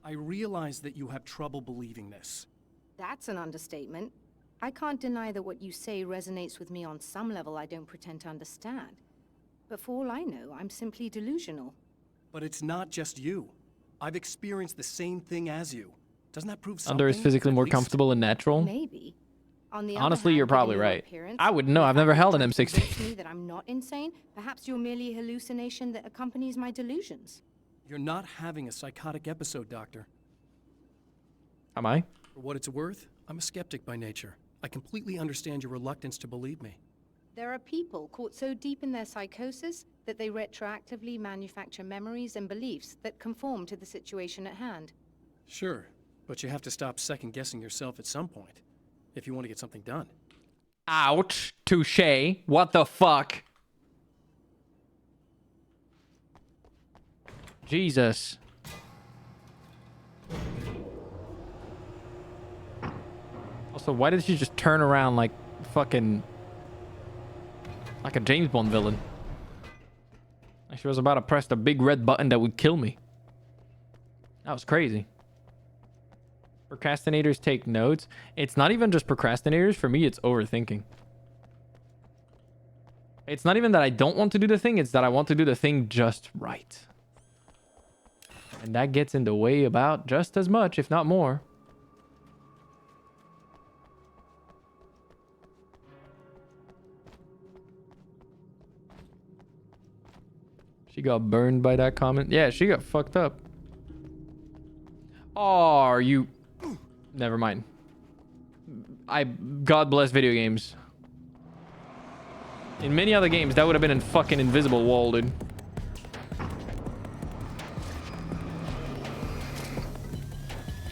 I realize that you have trouble believing this. That's an understatement. I can't deny that what you say resonates with me on some level I don't pretend to understand. But for all I know, I'm simply delusional. But it's not just you. I've experienced the same thing as you. Doesn't that prove something? Under is physically more comfortable and natural. Maybe. On the other Honestly, hand, you're probably given your right. appearance, I wouldn't know. the I've fact never that held an you M16. convince me that I'm not insane. Perhaps you're merely a hallucination that accompanies my delusions. You're not having a psychotic episode, Doctor. Am I? For what it's worth, I'm a skeptic by nature. I completely understand your reluctance to believe me. There are people caught so deep in their psychosis that they retroactively manufacture memories and beliefs that conform to the situation at hand. Sure, but you have to stop second-guessing yourself at some point, if you want to get something done. Ouch. Touche. What the fuck? Jesus. Also, why did she just turn around like fucking... like a James Bond villain? Like she was about to press the big red button that would kill me. That was crazy. Procrastinators take notes. It's not even just procrastinators. For me, it's overthinking. It's not even that I don't want to do the thing. It's that I want to do the thing just right. And that gets in the way about just as much, if not more. She got burned by that comment. Yeah, she got fucked up. Oh, are you... Never mind. God bless video games. In many other games, that would have been a fucking invisible wall, dude.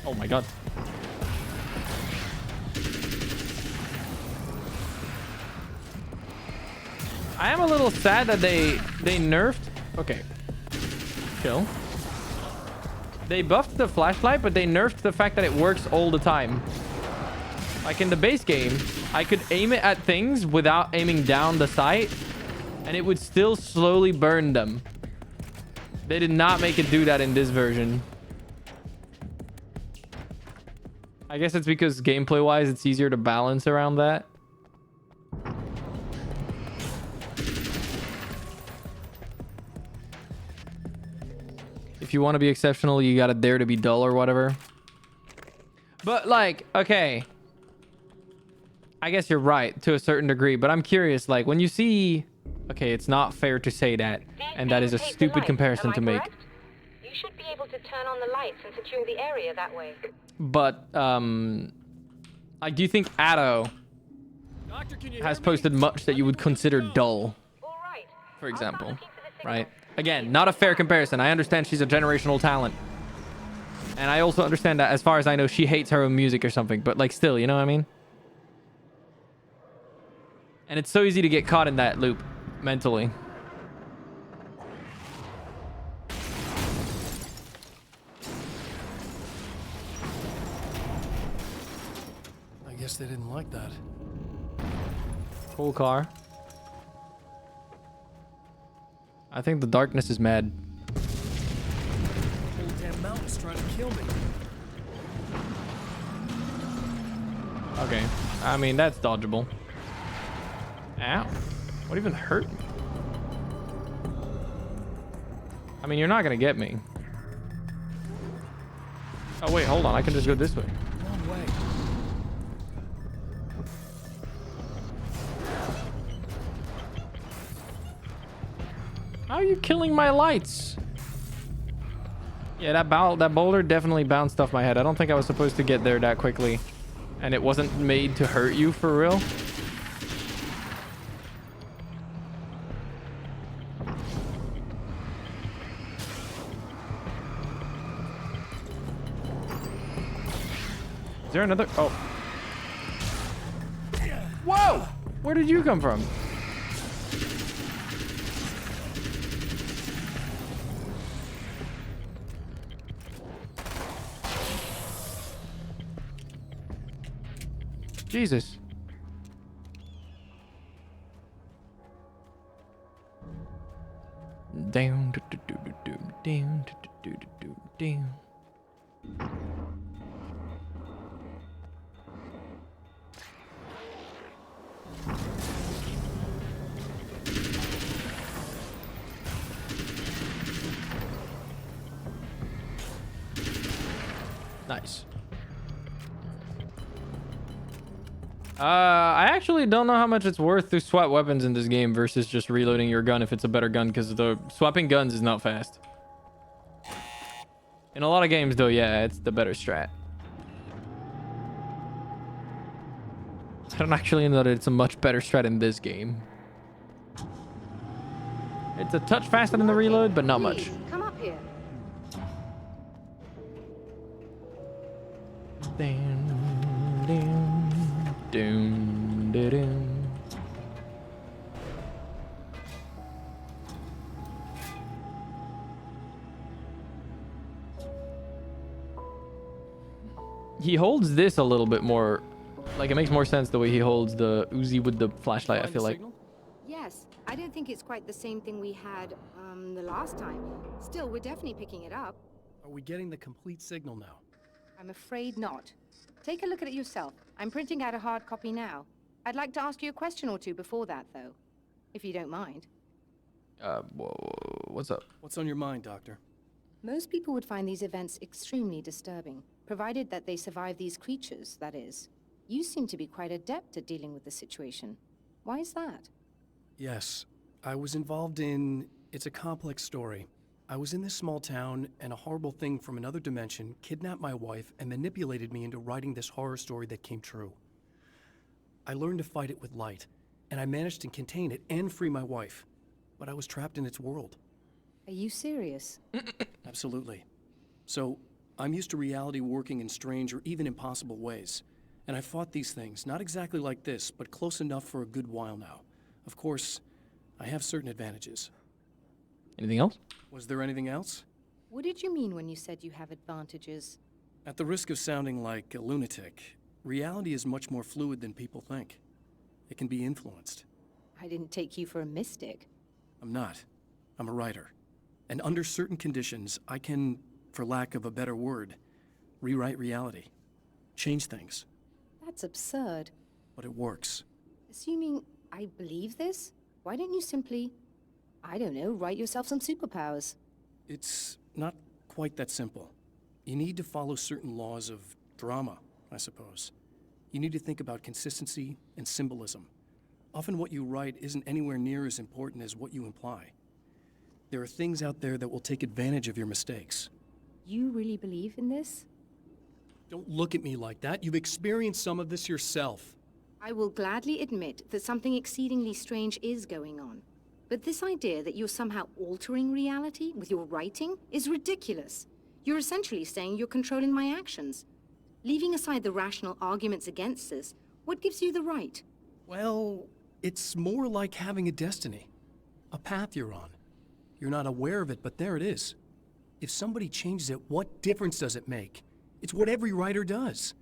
Oh my god. I am a little sad that they nerfed... Okay. Chill. They buffed the flashlight, but they nerfed the fact that it works all the time. Like in the base game, I could aim it at things without aiming down the sight, and it would still slowly burn them. They did not make it do that in this version. I guess it's because gameplay-wise, it's easier to balance around that. If you want to be exceptional, you gotta dare to be dull or whatever. But like, okay. I guess you're right to a certain degree, but I'm curious, like when you see... Okay, it's not fair to say that, and that is a stupid comparison to make. You should be able to turn on the lights and secure the area that way. But, like, do you think Addo has posted much that you would consider dull? For example, right? Again, not a fair comparison. I understand she's a generational talent. And I also understand that, as far as I know, she hates her own music or something. But, like, still, you know what I mean? And it's so easy to get caught in that loop, mentally. I guess they didn't like that. Cool car. I think the darkness is mad. Whole damn mountain's trying to kill me. Okay. I mean, that's dodgeable. Ow. What even hurt me? I mean, you're not gonna get me. Oh, wait, hold on. I can just go this way. Wrong way. How are you killing my lights? Yeah, that boulder definitely bounced off my head. I don't think I was supposed to get there that quickly. And it wasn't made to hurt you for real. Is there another? Oh. Whoa! Where did you come from? Jesus. Down, down, down. Nice. I actually don't know how much it's worth to swap weapons in this game versus just reloading your gun if it's a better gun, because the swapping guns is not fast. In a lot of games, though, yeah, it's the better strat. I don't actually know that it's a much better strat in this game. It's a touch faster than the reload, but not much. Please, come up here. He holds this a little bit more, like it makes more sense the way he holds the Uzi with the flashlight, I feel like. Yes, I don't think it's quite the same thing we had the last time. Still, we're definitely picking it up. Are we getting the complete signal now? I'm afraid not. Take a look at it yourself. I'm printing out a hard copy now. I'd like to ask you a question or two before that, though, if you don't mind. What's up? What's on your mind, Doctor? Most people would find these events extremely disturbing, provided that they survive these creatures, that is. You seem to be quite adept at dealing with the situation. Why is that? Yes, I was involved in... It's a complex story. I was in this small town, and a horrible thing from another dimension kidnapped my wife and manipulated me into writing this horror story that came true. I learned to fight it with light, and I managed to contain it and free my wife. But I was trapped in its world. Are you serious? Absolutely. So, I'm used to reality working in strange or even impossible ways. And I fought these things, not exactly like this, but close enough for a good while now. Of course, I have certain advantages. Anything else? Was there anything else? What did you mean when you said you have advantages? At the risk of sounding like a lunatic, reality is much more fluid than people think. It can be influenced. I didn't take you for a mystic. I'm not. I'm a writer. And under certain conditions, I can, for lack of a better word, rewrite reality. Change things. That's absurd. But it works. Assuming I believe this, why don't you simply, I don't know, write yourself some superpowers? It's not quite that simple. You need to follow certain laws of drama, I suppose. You need to think about consistency and symbolism. Often what you write isn't anywhere near as important as what you imply. There are things out there that will take advantage of your mistakes. You really believe in this? Don't look at me like that. You've experienced some of this yourself. I will gladly admit that something exceedingly strange is going on. But this idea that you're somehow altering reality with your writing is ridiculous. You're essentially saying you're controlling my actions. Leaving aside the rational arguments against this, what gives you the right? Well, it's more like having a destiny. A path you're on. You're not aware of it, but there it is. If somebody changes it, what difference does it make? It's what every writer does.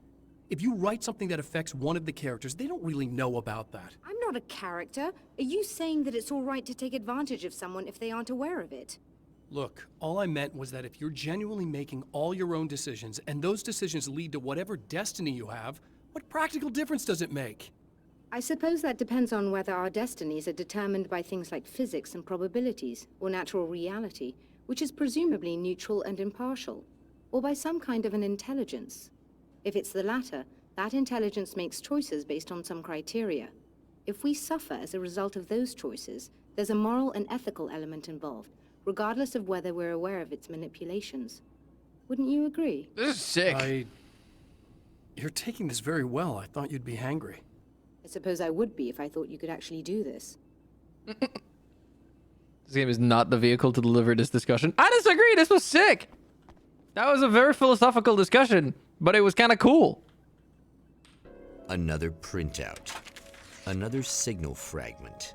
If you write something that affects one of the characters, they don't really know about that. I'm not a character. Are you saying that it's all right to take advantage of someone if they aren't aware of it? Look, all I meant was that if you're genuinely making all your own decisions, and those decisions lead to whatever destiny you have, what practical difference does it make? I suppose that depends on whether our destinies are determined by things like physics and probabilities, or natural reality, which is presumably neutral and impartial, or by some kind of an intelligence. If it's the latter, that intelligence makes choices based on some criteria. If we suffer as a result of those choices, there's a moral and ethical element involved, regardless of whether we're aware of its manipulations. Wouldn't you agree? This is sick. You're taking this very well. I thought you'd be hangry. I suppose I would be if I thought you could actually do this. This game is not the vehicle to deliver this discussion. I disagree. This was sick. That was a very philosophical discussion, but it was kind of cool. Another printout. Another signal fragment.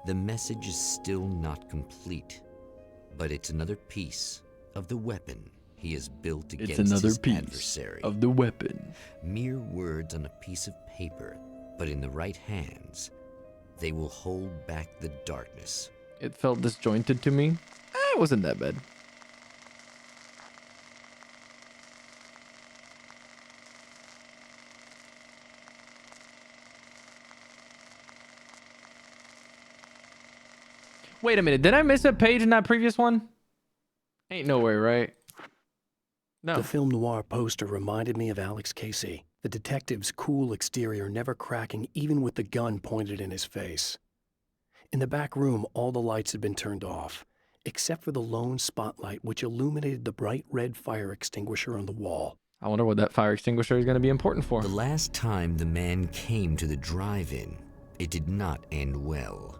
The message is still not complete, but it's another piece of the weapon he has built against his adversary. Of the weapon. Mere words on a piece of paper, but in the right hands, they will hold back the darkness. It felt disjointed to me. It wasn't that bad. Wait a minute, did I miss a page in that previous one? Ain't no way, right? No. The film noir poster reminded me of Alex Casey, the detective's cool exterior never cracking even with the gun pointed in his face. In the back room, all the lights had been turned off, except for the lone spotlight which illuminated the bright red fire extinguisher on the wall. I wonder what that fire extinguisher is going to be important for. The last time the man came to the drive-in, it did not end well.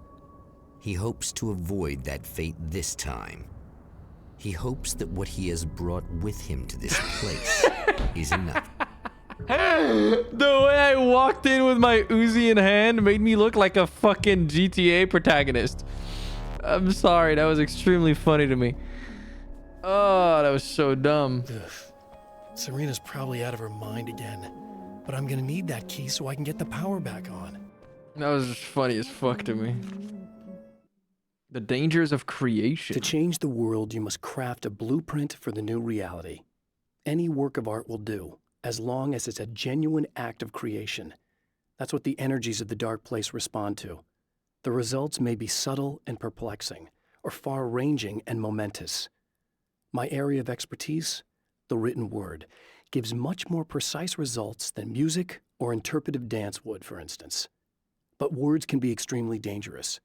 He hopes to avoid that fate this time. He hopes that what he has brought with him to this place is enough. The way I walked in with my Uzi in hand made me look like a fucking GTA protagonist. I'm sorry, that was extremely funny to me. Oh, that was so dumb. Ugh. Serena's probably out of her mind again, but I'm gonna need that key so I can get the power back on. That was just funny as fuck to me. The dangers of creation. To change the world, you must craft a blueprint for the new reality. Any work of art will do, as long as it's a genuine act of creation. That's what the energies of the dark place respond to. The results may be subtle and perplexing, or far-ranging and momentous. My area of expertise, the written word, gives much more precise results than music or interpretive dance would, for instance. But words can be extremely dangerous.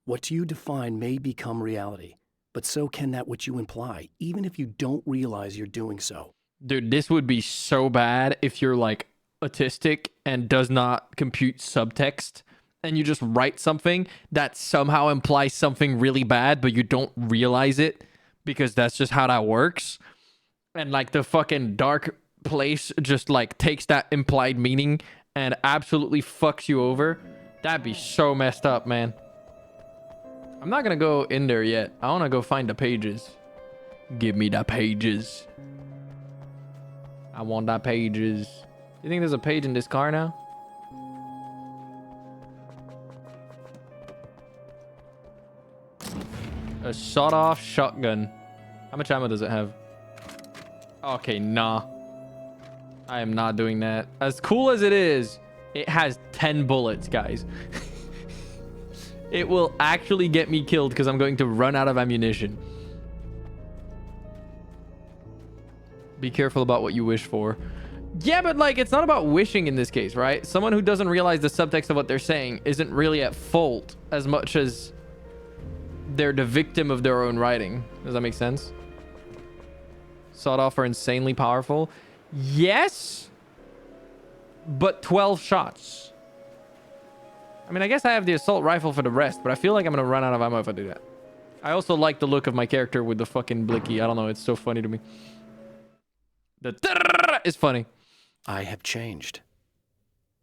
What you define may become reality, but so can that which you imply, even if you don't realize you're doing so. Dude, this would be so bad if you're like autistic and does not compute subtext, and you just write something that somehow implies something really bad, but you don't realize it because that's just how that works. And like the fucking dark place just like takes that implied meaning and absolutely fucks you over. That'd be so messed up, man. I'm not gonna go in there yet. I wanna go find the pages. Give me the pages. I want the pages. You think there's a page in this car now? A sawed-off shotgun. How much ammo does it have? Okay, nah. I am not doing that. As cool as it is, it has 10 bullets, guys. It will actually get me killed because I'm going to run out of ammunition. Be careful about what you wish for. Yeah, but like, it's not about wishing in this case, right? Someone who doesn't realize the subtext of what they're saying isn't really at fault as much as they're the victim of their own writing. Does that make sense? Sawed-off are insanely powerful. Yes, but 12 shots. I mean, I guess I have the assault rifle for the rest, but I feel like I'm going to run out of ammo if I do that. I also like the look of my character with the fucking blicky. I don't know. It's so funny to me. The is funny. I have changed.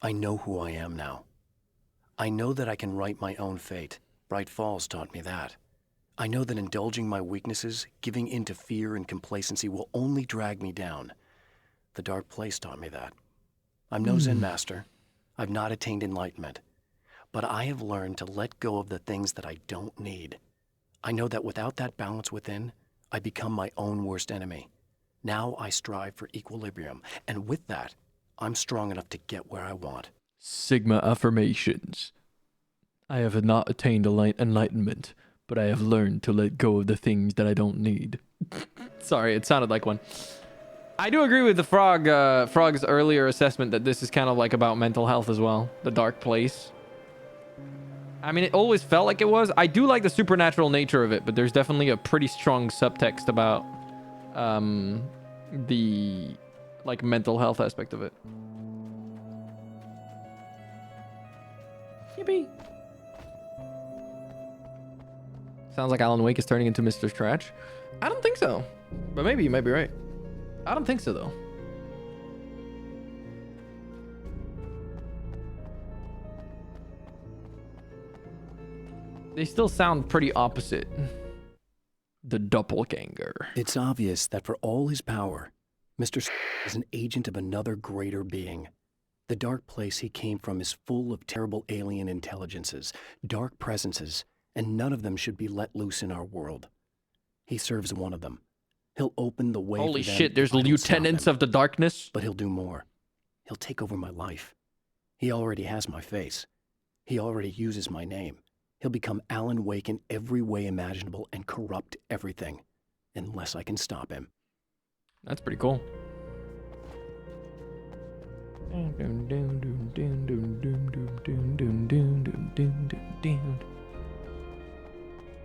I know who I am now. I know that I can write my own fate. Bright Falls taught me that. I know that indulging my weaknesses, giving in to fear and complacency will only drag me down. The dark place taught me that. I'm no Zen master. I've not attained enlightenment. But I have learned to let go of the things that I don't need. I know that without that balance within, I become my own worst enemy. Now I strive for equilibrium, and with that, I'm strong enough to get where I want. Sigma affirmations. I have not attained enlightenment, but I have learned to let go of the things that I don't need. Sorry, it sounded like one. I do agree with the Frog's earlier assessment that this is kind of like about mental health as well. The dark place. I mean, it always felt like it was. I do like the supernatural nature of it, but there's definitely a pretty strong subtext about the like mental health aspect of it. Yippee. Sounds like Alan Wake is turning into Mr. Scratch. I don't think so, but maybe you might be right. I don't think so though. They still sound pretty opposite. The doppelganger. It's obvious that for all his power, Mr. is an agent of another greater being. The dark place he came from is full of terrible alien intelligences, dark presences, and none of them should be let loose in our world. He serves one of them. He'll open the way Holy for them shit, there's lieutenants of the darkness. But he'll do more. He'll take over my life. He already has my face. He already uses my name. He'll become Alan Wake in every way imaginable and corrupt everything, unless I can stop him. That's pretty cool.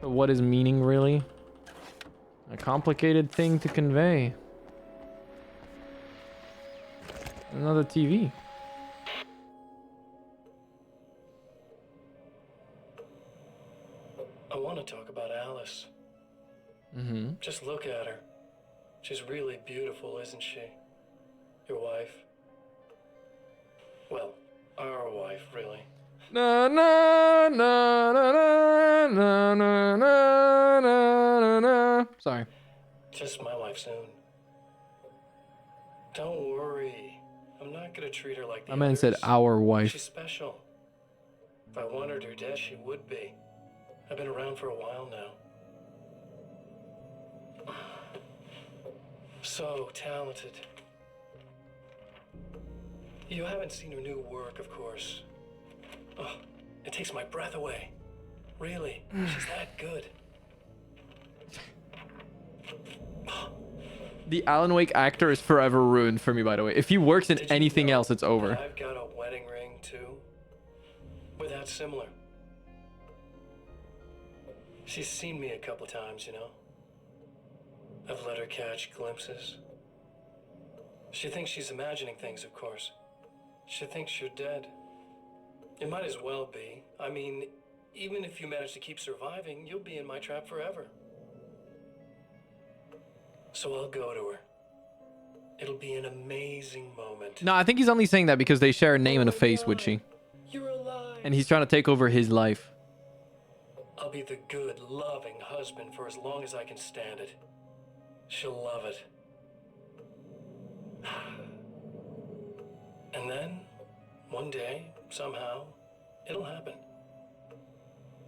What is meaning really? A complicated thing to convey. Another TV. I want to talk about Alice. Mm-hmm. Just look at her. She's really beautiful, isn't she? Your wife. Well, our wife, really. Na na na na na na na na na na. Sorry. Just my wife soon. Don't worry. I'm not gonna treat her like the My man said others. our wife. She's special. If I wanted her dead, she would be. I've been around for a while now. So talented. You haven't seen her new work, of course. Oh, it takes my breath away. Really, she's that good. The Alan Wake actor is forever ruined for me, by the way. If he works in anything else, it's over. I've got a wedding ring, too. We're that similar. She's seen me a couple times, you know. I've let her catch glimpses. She thinks she's imagining things, of course. She thinks you're dead. It might as well be. I mean, even if you manage to keep surviving, you'll be in my trap forever. So I'll go to her. It'll be an amazing moment. No, I think he's only saying that because they share a name and a face with she. You're alive. And he's trying to take over his life. I'll be the good, loving husband for as long as I can stand it. She'll love it. And then, one day, somehow, it'll happen.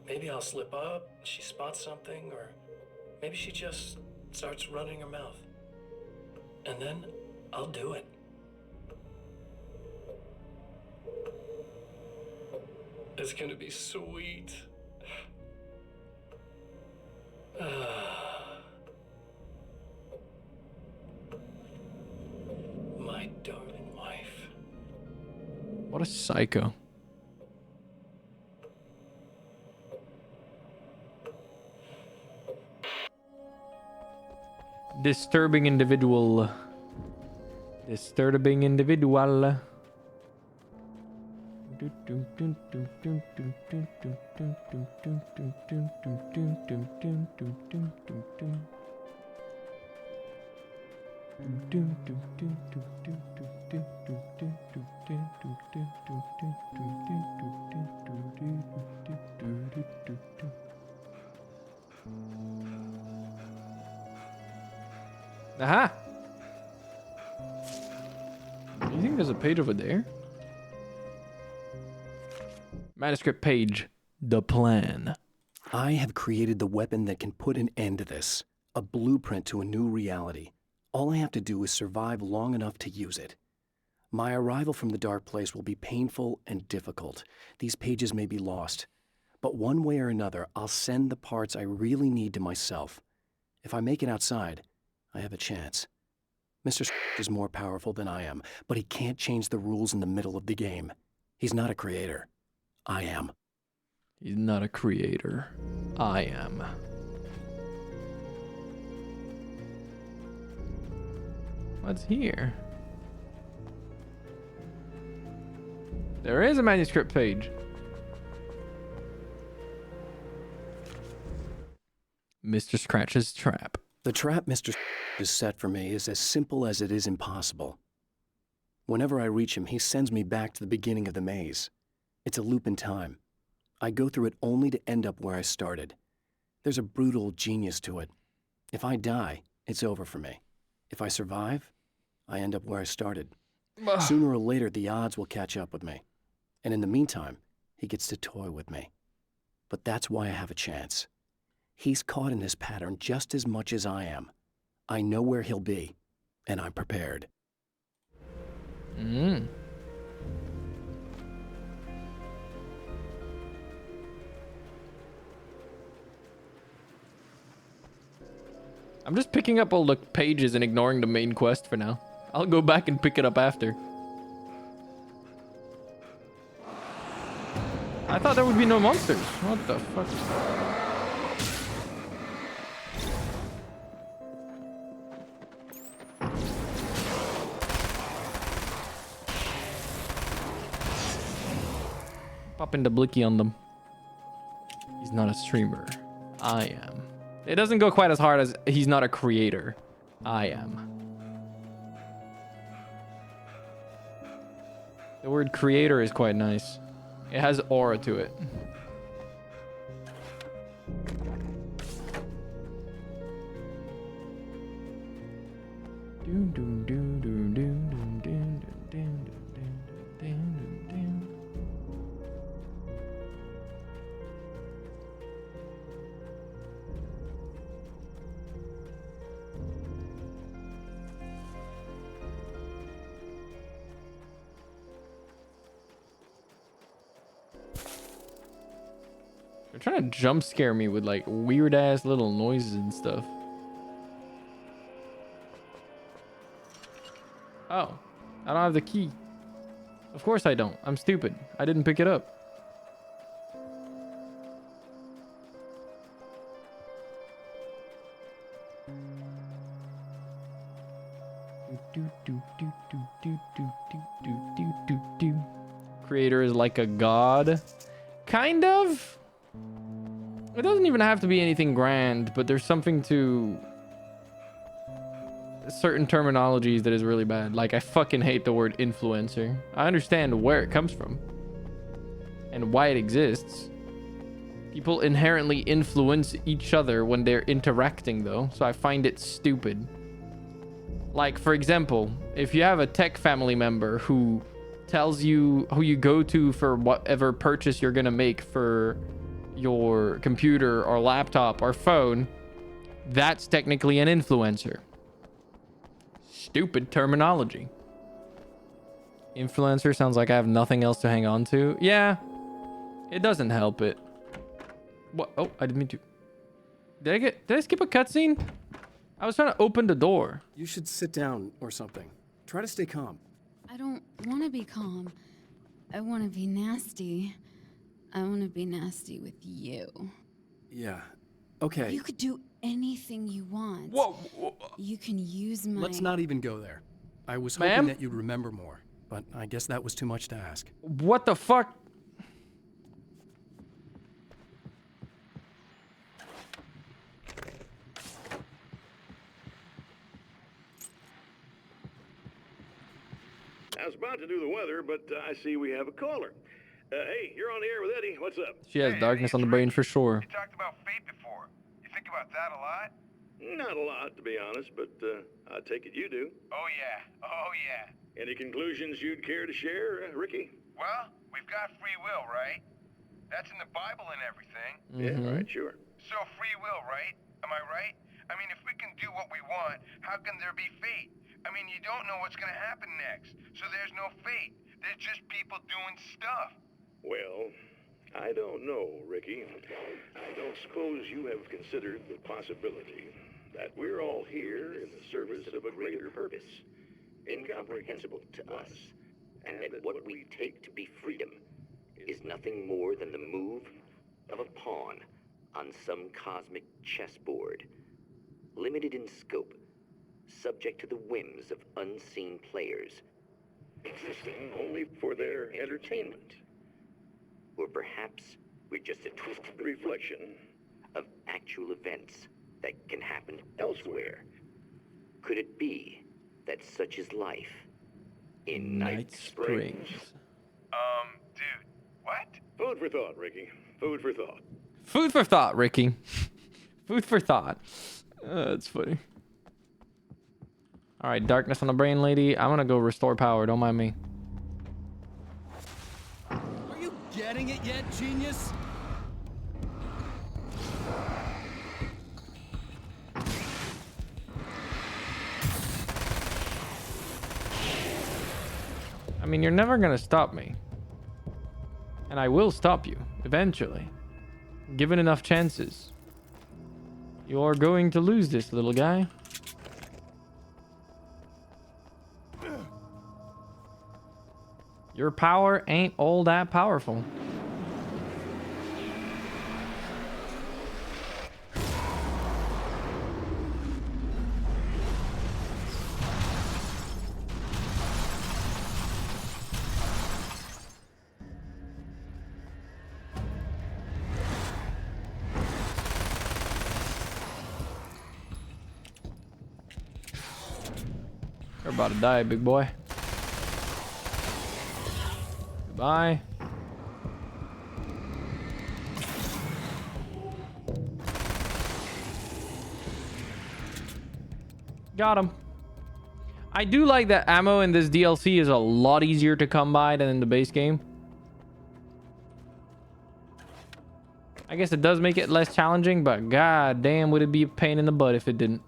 Maybe I'll slip up, she spots something, or maybe she just starts running her mouth. And then, I'll do it. It's gonna be sweet. My darling wife. What a psycho. Disturbing individual. Disturbing individual. Aha! Do you think there's a page over there? Manuscript page. The plan. I have created the weapon that can put an end to this. A blueprint to a new reality. All I have to do is survive long enough to use it. My arrival from the dark place will be painful and difficult. These pages may be lost. But one way or another, I'll send the parts I really need to myself. If I make it outside, I have a chance. Mr. is more powerful than I am, but he can't change the rules in the middle of the game. He's not a creator. I am. He's not a creator. I am. What's here? There is a manuscript page. Mr. Scratch's trap. The trap Mr. has set for me is as simple as it is impossible. Whenever I reach him, he sends me back to the beginning of the maze. It's a loop in time. I go through it only to end up where I started. There's a brutal genius to it. If I die, it's over for me. If I survive, I end up where I started. Sooner or later, the odds will catch up with me. And in the meantime, he gets to toy with me. But that's why I have a chance. He's caught in this pattern just as much as I am. I know where he'll be, and I'm prepared. Mm. I'm just picking up all the pages and ignoring the main quest for now. I'll go back and pick it up after. I thought there would be no monsters. What the fuck? Popping the blicky on them. He's not a streamer. I am. It doesn't go quite as hard as he's not a creator. I am. The word creator is quite nice. It has aura to it. They're trying to jump scare me with like weird ass little noises and stuff. Oh, I don't have the key. Of course I don't. I'm stupid. I didn't pick it up. Creator is like a god. Kind of. It doesn't even have to be anything grand, but there's something to certain terminologies that is really bad. Like, I fucking hate the word influencer. I understand where it comes from and why it exists. People inherently influence each other when they're interacting, though, so I find it stupid. Like, for example, if you have a tech family member who tells you who you go to for whatever purchase you're gonna make for your computer or laptop or phone, that's technically an influencer. Stupid terminology. Influencer sounds like I have nothing else to hang on to. Yeah, it doesn't help it. What? Oh, I didn't mean to. Did I skip a cutscene? I was trying to open the door. You should sit down or something. Try to stay calm. I don't want to be calm. I want to be nasty. I want to be nasty with you. Yeah. Okay. You could do anything you want. Whoa. You can use my... Let's not even go there. I was hoping that you'd remember more, but I guess that was too much to ask. What the fuck? I was about to do the weather, but I see we have a caller. Hey, you're on the air with Eddie. What's up? She has darkness on the brain for sure. You talked about fate before. You think about that a lot? Not a lot, to be honest, but I take it you do. Oh, yeah. Oh, yeah. Any conclusions you'd care to share, Ricky? Well, we've got free will, right? That's in the Bible and everything. Yeah, right, sure. So free will, right? Am I right? I mean, if we can do what we want, how can there be fate? I mean, you don't know what's going to happen next, so there's no fate. There's just people doing stuff. Well, I don't know, Ricky. I don't suppose you have considered the possibility that we're all here in the service of a greater purpose, incomprehensible to us, and that what we take to be freedom is nothing more than the move of a pawn on some cosmic chessboard, limited in scope, subject to the whims of unseen players, existing only for their entertainment. Or perhaps we're just a twisted reflection of actual events that can happen elsewhere. Could it be that such is life in Night Springs? Dude, what? Food for thought, Ricky. Food for thought. Food for thought, Ricky. Food for thought. That's funny. All right, darkness on the brain, lady. I'm gonna go restore power. Don't mind me. Are you getting it yet, genius? I mean, you're never gonna stop me. And I will stop you, eventually. Given enough chances. You're going to lose this, little guy. Your power ain't all that powerful. You're about to die, big boy. Goodbye. Got him. I do like that ammo in this DLC is a lot easier to come by than in the base game. I guess it does make it less challenging, but god damn would it be a pain in the butt if it didn't.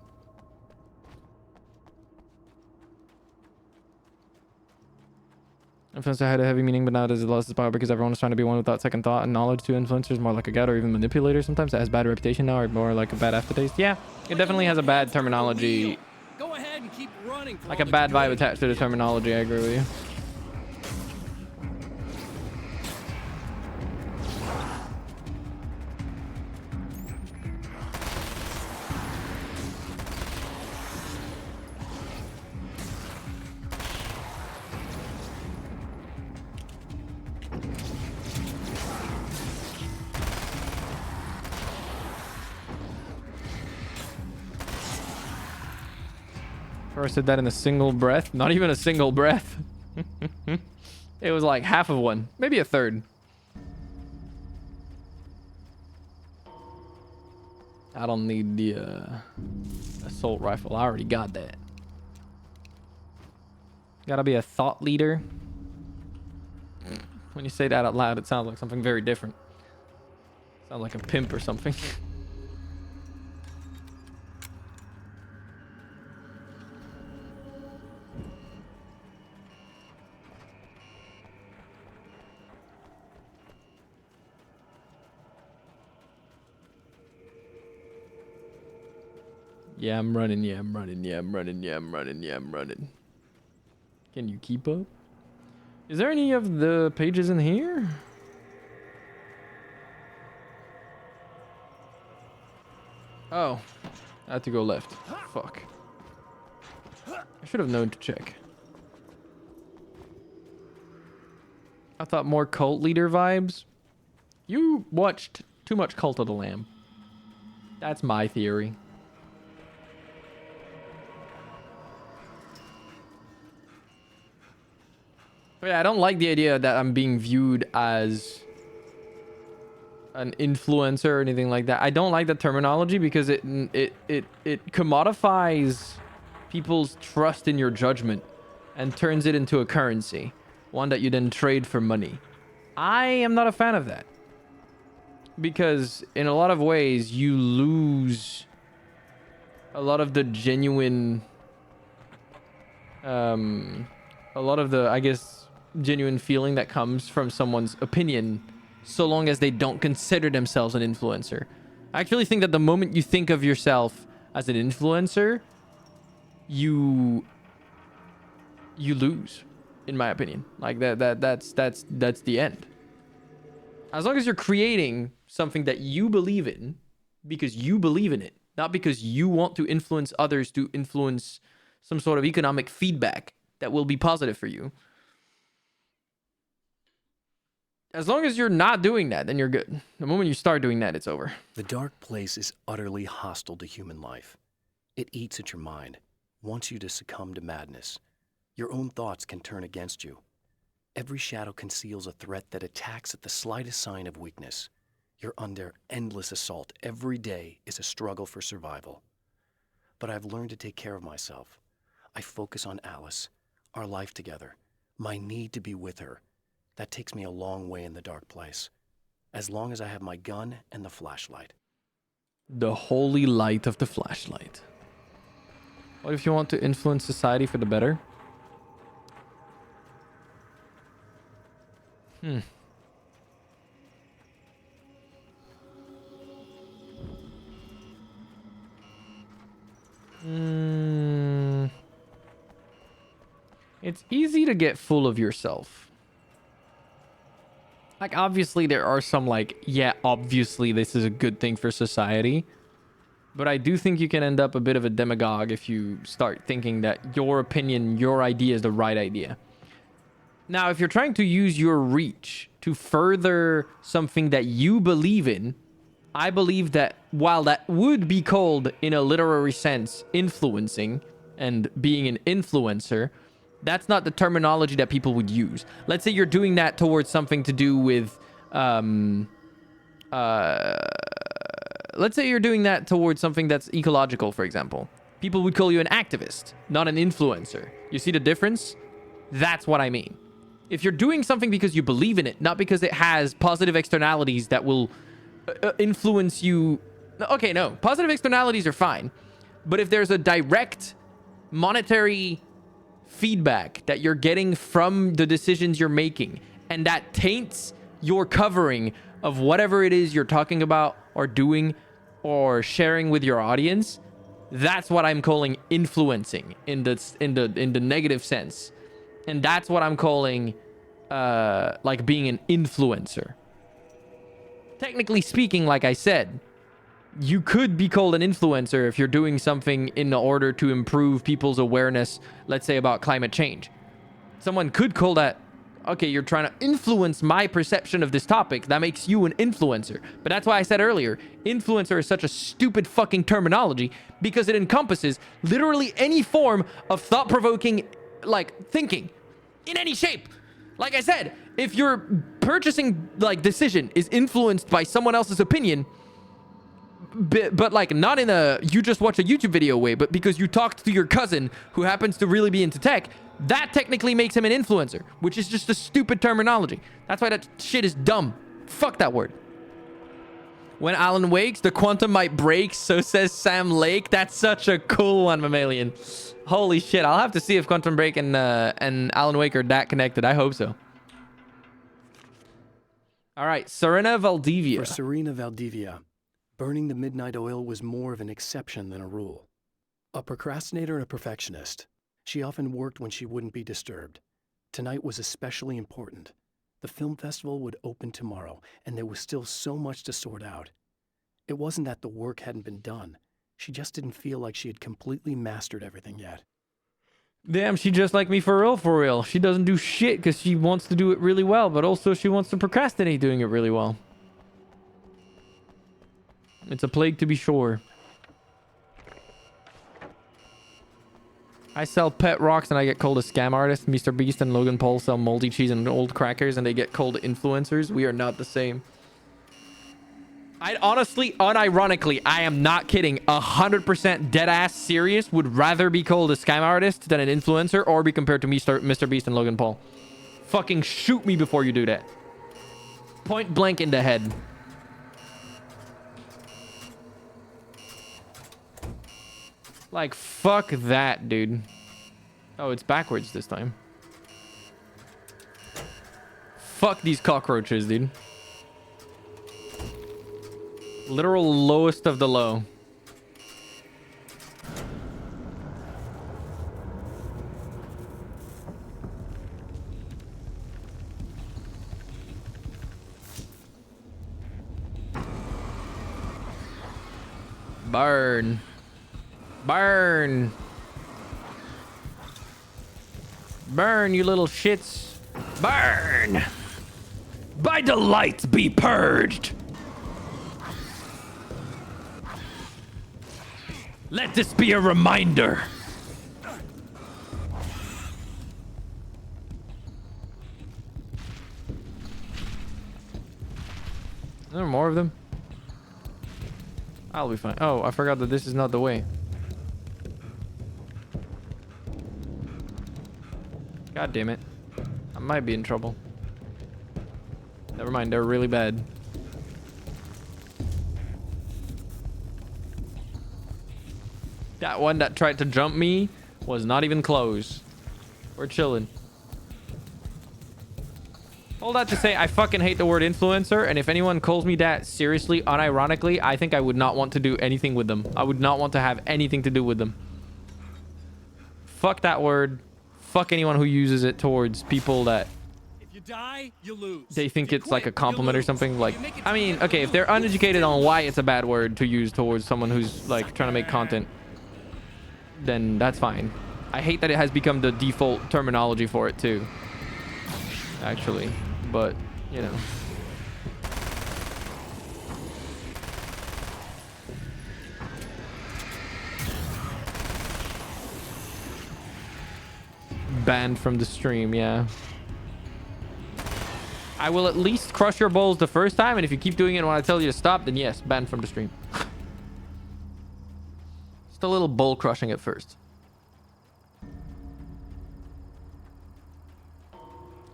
Influencer had a heavy meaning, but nowadays it lost its power because everyone is trying to be one without second thought, and knowledge to influencers more like a guide or even manipulator sometimes. It has bad reputation now, or more like a bad aftertaste. Yeah, it definitely has a bad terminology. Go ahead and keep running. Like a bad vibe attached to the terminology. I agree with you. I said that in a single breath. Not even a single breath. It was like half of one. Maybe a third. I don't need the assault rifle. I already got that. Gotta be a thought leader. When you say that out loud, it sounds like something very different. Sounds like a pimp or something. Yeah, I'm running. Yeah, I'm running. Yeah, I'm running. Yeah, I'm running. Yeah, I'm running. Can you keep up? Is there any of the pages in here? Oh, I had to go left. Fuck. I should have known to check. I thought more cult leader vibes. You watched too much Cult of the Lamb. That's my theory. Yeah, I don't like the idea that I'm being viewed as an influencer or anything like that. I don't like the terminology because it commodifies people's trust in your judgment and turns it into a currency, one that you then trade for money. I am not a fan of that because in a lot of ways you lose a lot of the genuine, a lot of the, I guess, genuine feeling that comes from someone's opinion so long as they don't consider themselves an influencer. I actually think that the moment you think of yourself as an influencer, you lose, in my opinion. Like that's the end. As long as you're creating something that you believe in because you believe in it, not because you want to influence others to influence some sort of economic feedback that will be positive for you. As long as you're not doing that, then you're good. The moment you start doing that, it's over. The dark place is utterly hostile to human life. It eats at your mind, wants you to succumb to madness. Your own thoughts can turn against you. Every shadow conceals a threat that attacks at the slightest sign of weakness. You're under endless assault. Every day is a struggle for survival. But I've learned to take care of myself. I focus on Alice, our life together, my need to be with her. That takes me a long way in the dark place, as long as I have my gun and the flashlight. The holy light of the flashlight. What if you want to influence society for the better? It's easy to get full of yourself. Like, obviously, there are some, like, yeah, obviously, this is a good thing for society. But I do think you can end up a bit of a demagogue if you start thinking that your opinion, your idea is the right idea. Now, if you're trying to use your reach to further something that you believe in, I believe that while that would be called, in a literary sense, influencing, and being an influencer, that's not the terminology that people would use. Let's say you're doing that towards something to do with, let's say you're doing that towards something that's ecological, for example. People would call you an activist, not an influencer. You see the difference? That's what I mean. If you're doing something because you believe in it, not because it has positive externalities that will influence you. Okay, no. Positive externalities are fine. But if there's a direct monetary feedback that you're getting from the decisions you're making, and that taints your covering of whatever it is you're talking about or doing or sharing with your audience, that's what I'm calling influencing in the negative sense. And that's what I'm calling like being an influencer. Technically speaking, like I said, you could be called an influencer if you're doing something in order to improve people's awareness, let's say about climate change. Someone could call that, okay, you're trying to influence my perception of this topic. That makes you an influencer. But that's why I said earlier, influencer is such a stupid fucking terminology because it encompasses literally any form of thought-provoking, like, thinking in any shape. Like I said, if your purchasing, like, decision is influenced by someone else's opinion, but like not in a you just watch a YouTube video way, but because you talked to your cousin who happens to really be into tech, that technically makes him an influencer, which is just a stupid terminology. That's why that shit is dumb. Fuck that word. When Alan wakes, the quantum might break, so says Sam Lake. That's such a cool one, Mammalian. Holy shit, I'll have to see if Quantum Break and Alan Wake are that connected. I hope so. All right, Serena Valdivia. For Serena Valdivia, burning the midnight oil was more of an exception than a rule. A procrastinator and a perfectionist, she often worked when she wouldn't be disturbed. Tonight was especially important. The film festival would open tomorrow, and there was still so much to sort out. It wasn't that the work hadn't been done. She just didn't feel like she had completely mastered everything yet. Damn, she just like me for real. She doesn't do shit because she wants to do it really well, but also she wants to procrastinate doing it really well. It's a plague to be sure. I sell pet rocks and I get called a scam artist. Mr. Beast and Logan Paul sell moldy cheese and old crackers and they get called influencers. We are not the same. I honestly, unironically, I am not kidding, 100% dead-ass serious, would rather be called a scam artist than an influencer or be compared to Mr. Beast and Logan Paul. Fucking shoot me before you do that. Point blank in the head. Like, fuck that, dude. Oh, it's backwards this time. Fuck these cockroaches, dude. Literal lowest of the low. Burn. Burn. Burn, you little shits. Burn. By the lights be purged. Let this be a reminder. Are there more of them? I'll be fine. Oh, I forgot that this is not the way. God damn it. I might be in trouble. Never mind, they're really bad. That one that tried to jump me was not even close. We're chilling. All that to say, I fucking hate the word influencer, and if anyone calls me that seriously, unironically, I think I would not want to do anything with them. I would not want to have anything to do with them. Fuck that word. Fuck anyone who uses it towards people that If you die, you lose. they think it's like a compliment or something. Like, I mean, okay, if they're uneducated on why it's a bad word to use towards someone who's like trying to make content, then that's fine. I hate that it has become the default terminology for it too, actually, but you know. banned from the stream, yeah. I will at least crush your balls the first time, and if you keep doing it when I tell you to stop, then yes, banned from the stream. Just a little ball crushing at first.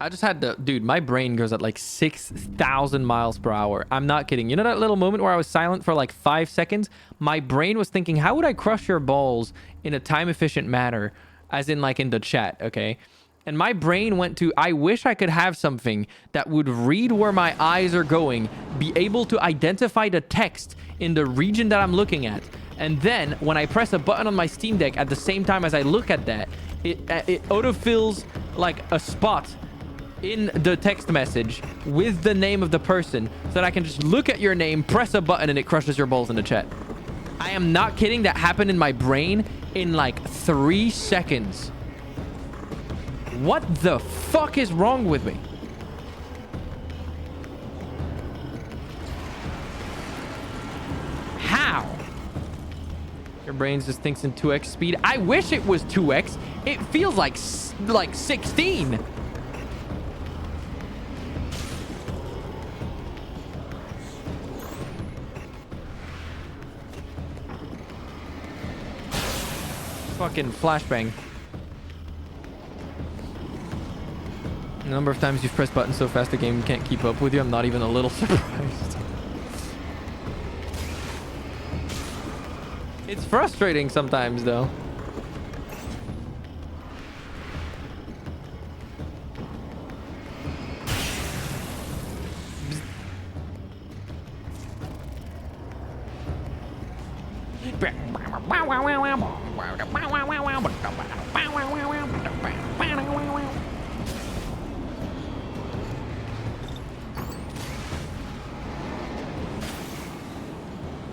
I just had to... Dude, my brain goes at like 6,000 miles per hour. I'm not kidding. You know that little moment where I was silent for like 5 seconds? My brain was thinking, how would I crush your balls in a time-efficient manner? As in like in the chat, okay? And my brain went to, I wish I could have something that would read where my eyes are going, be able to identify the text in the region that I'm looking at. And then when I press a button on my Steam Deck at the same time as I look at that, it autofills like a spot in the text message with the name of the person so that I can just look at your name, press a button, and it crushes your balls in the chat. I am not kidding. That happened in my brain in like 3 seconds. What the fuck is wrong with me? How? Your brain just thinks in 2x speed. I wish it was 2x. It feels like 16. Fucking flashbang. The number of times you've pressed buttons so fast the game can't keep up with you, I'm not even a little surprised. It's frustrating sometimes, though.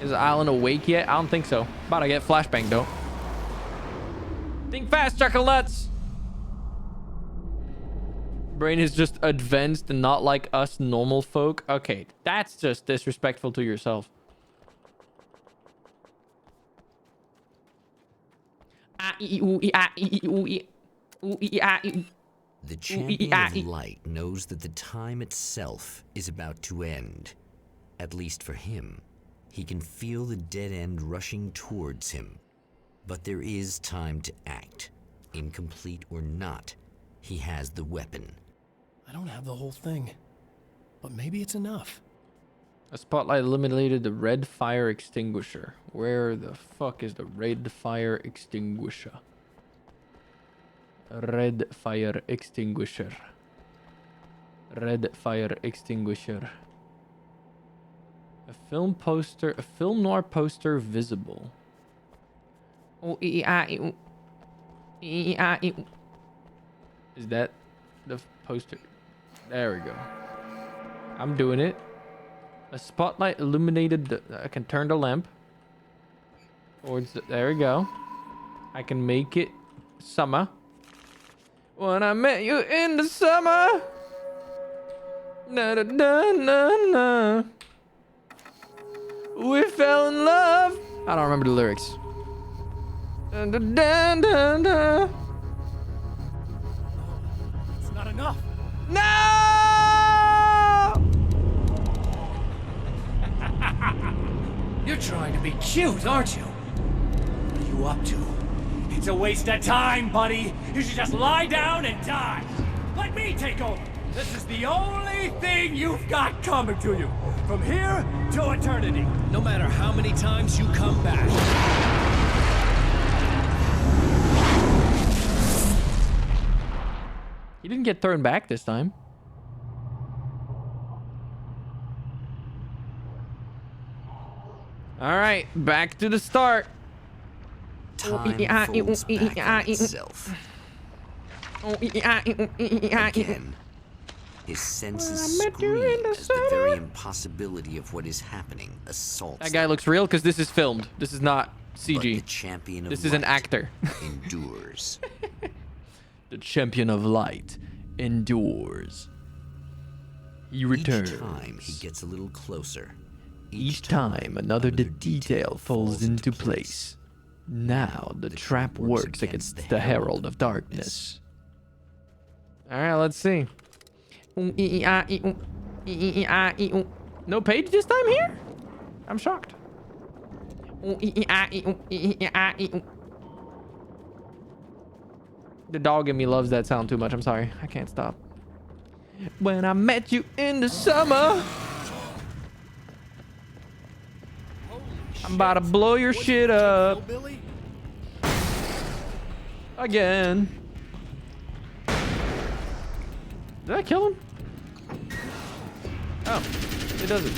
Is Alan awake yet? I don't think so. About to get flashbang though. Think fast, chocolates. Brain is just advanced and not like us normal folk. Okay, that's just disrespectful to yourself. The champion of light knows that the time itself is about to end. At least for him. He can feel the dead end rushing towards him. But there is time to act. Incomplete or not, he has the weapon. I don't have the whole thing. But maybe it's enough. A spotlight illuminated the red fire extinguisher. Where the fuck is the red fire extinguisher? Red fire extinguisher. Red fire extinguisher. A film poster, a film noir poster visible. Is that the poster? There we go. I'm doing it. A spotlight illuminated the... I can turn the lamp. Towards the, there we go. I can make it summer. When I met you in the summer. Na na na na na. We fell in love. I don't remember the lyrics. Dun, dun, dun, dun, dun. It's not enough. No! You're trying to be cute, aren't you? What are you up to? It's a waste of time, buddy. You should just lie down and die. Let me take over. This is the only thing you've got coming to you. From here to eternity. No matter how many times you come back. He didn't get thrown back this time. All right, back to the start. Time folds back on itself. Again, his senses scream as the very impossibility of what is happening assaults. That guy looks real because this is filmed. This is not CG. But the champion of this is an actor. Endures. The champion of light endures. He returns. Each time he gets a little closer. Each time another detail falls into place. Now the trap works against the Herald of Darkness. All right, let's see. No page this time here? I'm shocked. The dog in me loves that sound too much. I'm sorry. I can't stop. When I met you in the summer, I'm about to blow your shit up. Again. Did I kill him? Oh, it doesn't.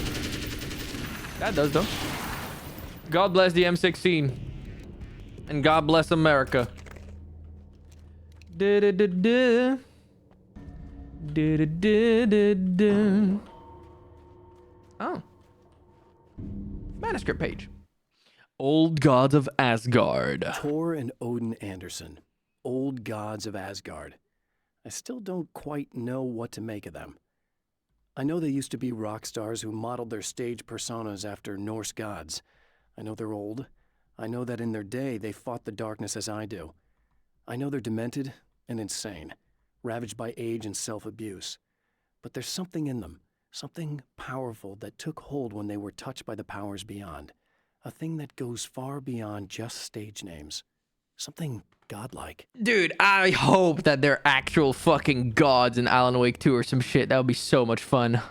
That does though. God bless the M16. And God bless America. Da-da-da-da. Da-da-da-da-da. Oh. Manuscript page. Old Gods of Asgard. Thor and Odin Anderson. Old Gods of Asgard. I still don't quite know what to make of them. I know they used to be rock stars who modeled their stage personas after Norse gods. I know they're old. I know that in their day they fought the darkness as I do. I know they're demented and insane, ravaged by age and self-abuse. But there's something in them, something powerful that took hold when they were touched by the powers beyond. A thing that goes far beyond just stage names. Something godlike. Dude, I hope that they're actual fucking gods in Alan Wake 2 or some shit. That would be so much fun.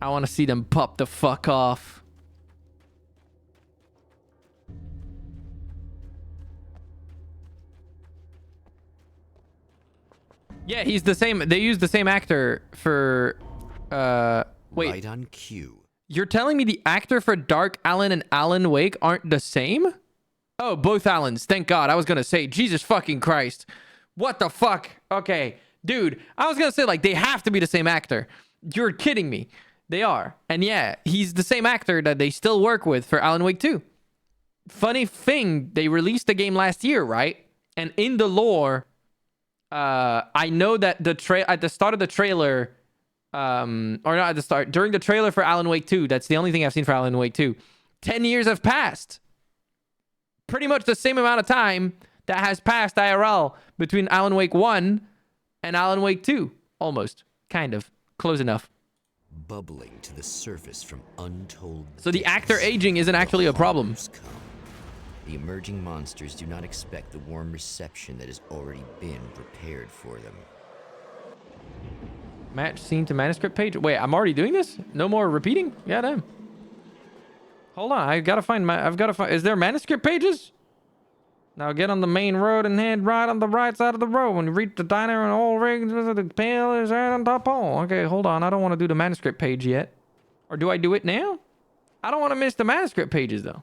I want to see them pop the fuck off. Yeah, he's the same. They used the same actor for... wait. Right on cue. You're telling me the actor for Dark Alan and Alan Wake aren't the same? Oh, both Allens. Thank God. I was going to say, Jesus fucking Christ. What the fuck? Okay. Dude, I was going to say, like, they have to be the same actor. You're kidding me. They are. And yeah, he's the same actor that they still work with for Alan Wake 2. Funny thing, they released the game last year, right? And in the lore... I know that at the start of the trailer, or not at the start, during the trailer for Alan Wake 2, that's the only thing I've seen for Alan Wake 2, 10 years have passed. Pretty much the same amount of time that has passed IRL between Alan Wake 1 and Alan Wake 2. Almost. Kind of. Close enough. Bubbling to the surface from untold So the actor aging isn't actually a problem. The emerging monsters do not expect the warm reception that has already been prepared for them. Match scene to manuscript page. Wait, I'm already doing this? No more repeating? Yeah, damn. Hold on, I've got to find. Is there manuscript pages? Now get on the main road and head right on the right side of the road. When you reach the diner and all rigs, the pail is right on top pole. Okay, hold on. I don't want to do the manuscript page yet. Or do I do it now? I don't want to miss the manuscript pages though.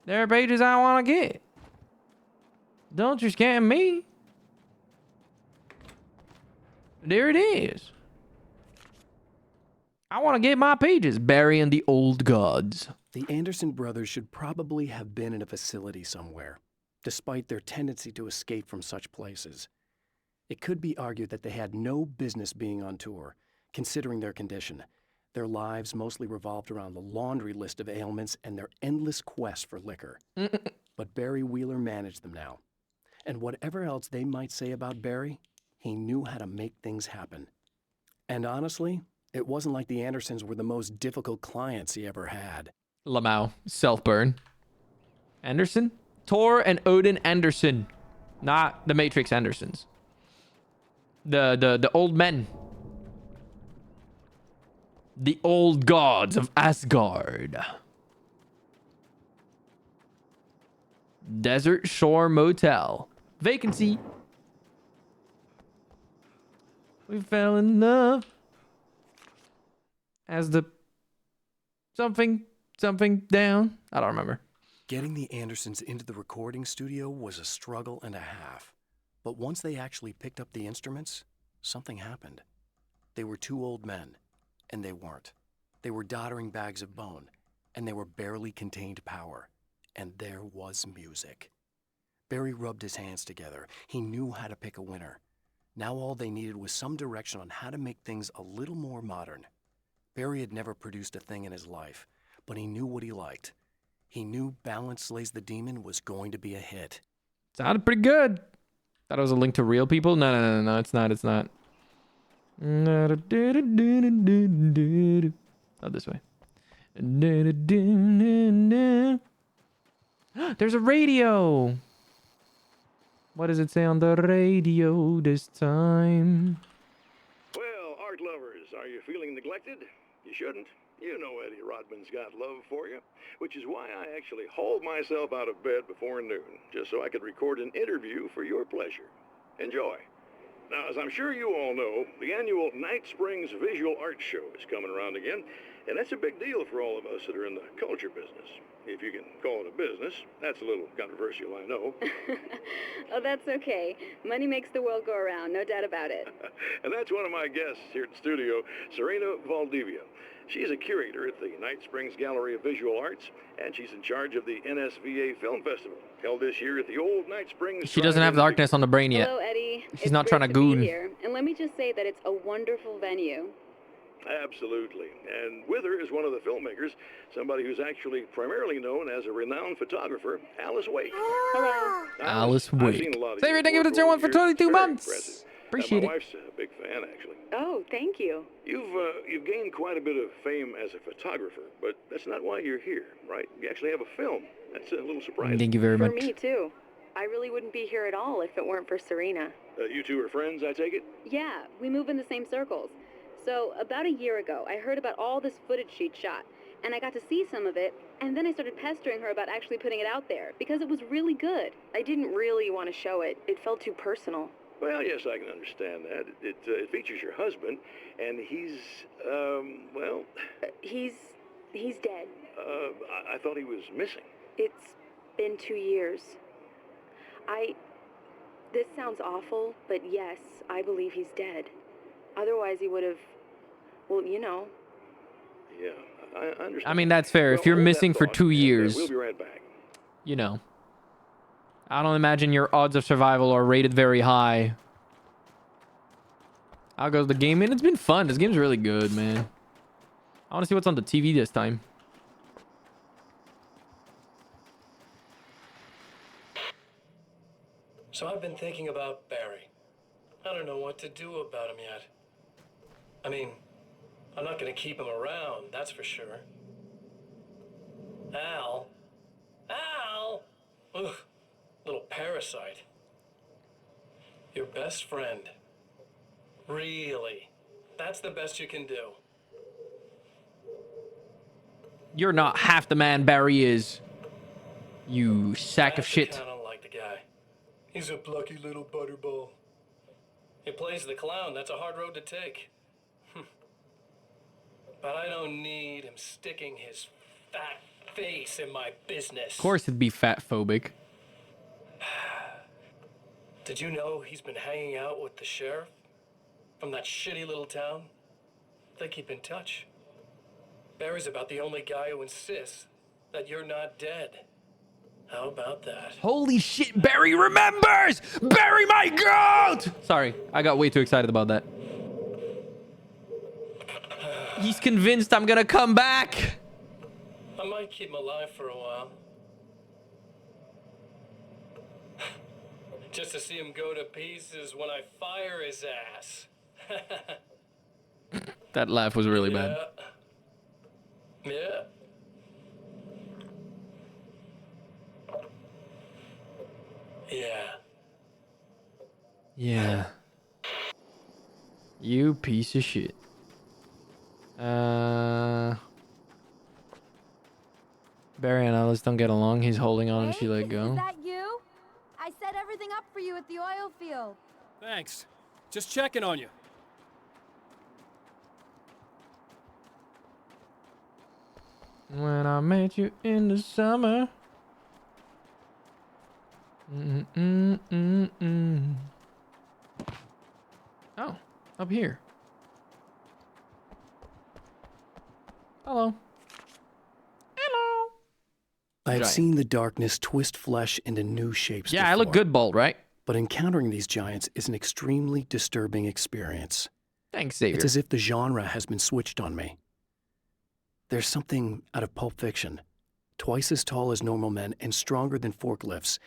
There are pages I want to get. Don't you scam me. There it is. I want to get my pages. Burying the old gods. The Anderson brothers should probably have been in a facility somewhere, despite their tendency to escape from such places. It could be argued that they had no business being on tour, considering their condition. Their lives mostly revolved around the laundry list of ailments and their endless quest for liquor. But Barry Wheeler managed them now. And whatever else they might say about Barry, he knew how to make things happen. And honestly, it wasn't like the Andersons were the most difficult clients he ever had. Lamau. Self-burn. Anderson? Thor and Odin Anderson. Not the Matrix Andersons. The old men. The old gods of Asgard. Desert Shore Motel. Vacancy. We fell in love. As the something down. I don't remember. Getting the Andersons into the recording studio was a struggle and a half. But once they actually picked up the instruments, something happened. They were two old men. And they weren't. They were doddering bags of bone, and they were barely contained power. And there was music. Barry rubbed his hands together. He knew how to pick a winner. Now all they needed was some direction on how to make things a little more modern. Barry had never produced a thing in his life, but he knew what he liked. He knew Balance Slays the Demon was going to be a hit. Sounded pretty good. Thought it was a link to real people? No, it's not. It's not. Not this way. There's a radio. What does it say on the radio this time? Well, art lovers, are you feeling neglected? You shouldn't. You know Eddie Rodman's got love for you, which is why I actually hauled myself out of bed before noon, just so I could record an interview for your pleasure. Enjoy. Now, as I'm sure you all know, the annual Night Springs Visual Art Show is coming around again, and that's a big deal for all of us that are in the culture business. If you can call it a business. That's a little controversial, I know. Oh, that's okay. Money makes the world go around, no doubt about it. And that's one of my guests here at the studio, Serena Valdivia. She's a curator at the Night Springs Gallery of Visual Arts, and she's in charge of the NSVA Film Festival, held this year at the old Night Springs... She doesn't have darkness on the brain yet. Hello, Eddie. She's not trying to goon. Here. And let me just say that it's a wonderful venue. Absolutely. And with her is one of the filmmakers, somebody who's actually primarily known as a renowned photographer, Alice Wake. Hello. Alice Wake. Xavier, thank you for the tier 1 for 22 months. Appreciate it. My wife's a big fan, actually. Oh, thank you. You've gained quite a bit of fame as a photographer, but that's not why you're here, right? You actually have a film. That's a little surprising. Thank you very much. For me, too. I really wouldn't be here at all if it weren't for Serena. You two are friends, I take it? Yeah, we move in the same circles. So, about a year ago, I heard about all this footage she'd shot, and I got to see some of it, and then I started pestering her about actually putting it out there, because it was really good. I didn't really want to show it. It felt too personal. Well, yes, I can understand that. It features your husband, and he's, well... He's dead. I thought he was missing. It's been 2 years. This sounds awful, but yes, I believe he's dead. Otherwise, he would have... Well, you know. Yeah, I understand. I mean, that's fair. Well, if you're hold missing that for thought, 2 years, we'll be right back. you know. I don't imagine your odds of survival are rated very high. How goes the game? And it's been fun. This game's really good, man. I want to see what's on the TV this time. So I've been thinking about Barry. I don't know what to do about him yet. I mean, I'm not gonna keep him around, that's for sure. Al? Ugh, little parasite. Your best friend. Really? That's the best you can do? You're not half the man Barry is. You sack of shit. I don't like the guy. He's a plucky little butterball. He plays the clown. That's a hard road to take. But I don't need him sticking his fat face in my business. Of course it'd be fat phobic. Did you know he's been hanging out with the sheriff from that shitty little town? They keep in touch. Barry's about the only guy who insists that you're not dead. How about that? Holy shit, Barry remembers! Barry, my goat! Sorry, I got way too excited about that. He's convinced I'm gonna come back. I might keep him alive for a while. Just to see him go to pieces when I fire his ass. That laugh was really bad. Yeah. Yeah. Yeah. You piece of shit. Barry and Alice don't get along. He's holding on and she let go. Is that you? I set everything up for you at the oil field. Thanks. Just checking on you. When I met you in the summer. Oh, up here. Hello. Hello. I've Giant. seen the darkness twist flesh into new shapes Yeah, I look before, good bald, right? But encountering these giants is an extremely disturbing experience. Thanks, Xavier. It's as if the genre has been switched on me. There's something out of Pulp Fiction. Twice as tall as normal men and stronger than forklifts.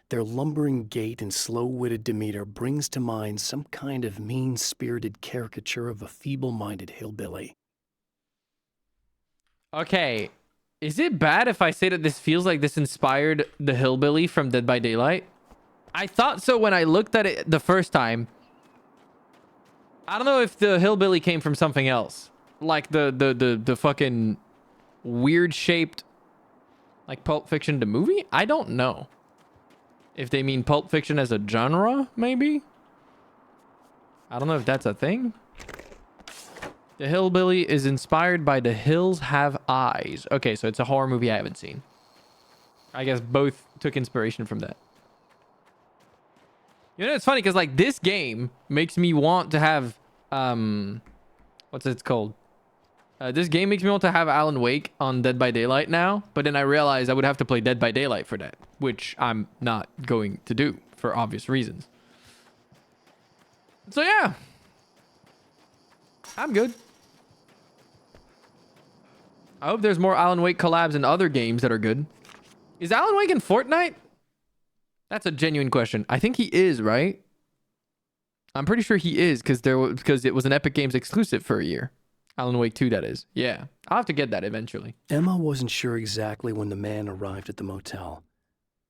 Their lumbering gait and slow-witted demeanor brings to mind some kind of mean-spirited caricature of a feeble-minded hillbilly. Okay, is it bad if I say that this feels like this inspired the hillbilly from Dead by Daylight? I thought so when I looked at it the first time. I don't know if the hillbilly came from something else. Like the fucking weird-shaped, like Pulp Fiction the movie? I don't know. If they mean Pulp Fiction as a genre, maybe? I don't know if that's a thing. The hillbilly is inspired by The Hills Have Eyes. Okay, so it's a horror movie I haven't seen. I guess both took inspiration from that. You know, it's funny because like this game makes me want to have what's it called? This game makes me want to have Alan Wake on Dead by Daylight now, but then I realized I would have to play Dead by Daylight for that, which I'm not going to do for obvious reasons. So yeah, I'm good. I hope there's more Alan Wake collabs in other games that are good. Is Alan Wake in Fortnite? That's a genuine question. I think he is, right? I'm pretty sure he is because it was an Epic Games exclusive for a year. Alan Wake 2, that is. Yeah, I'll have to get that eventually. Emma wasn't sure exactly when the man arrived at the motel,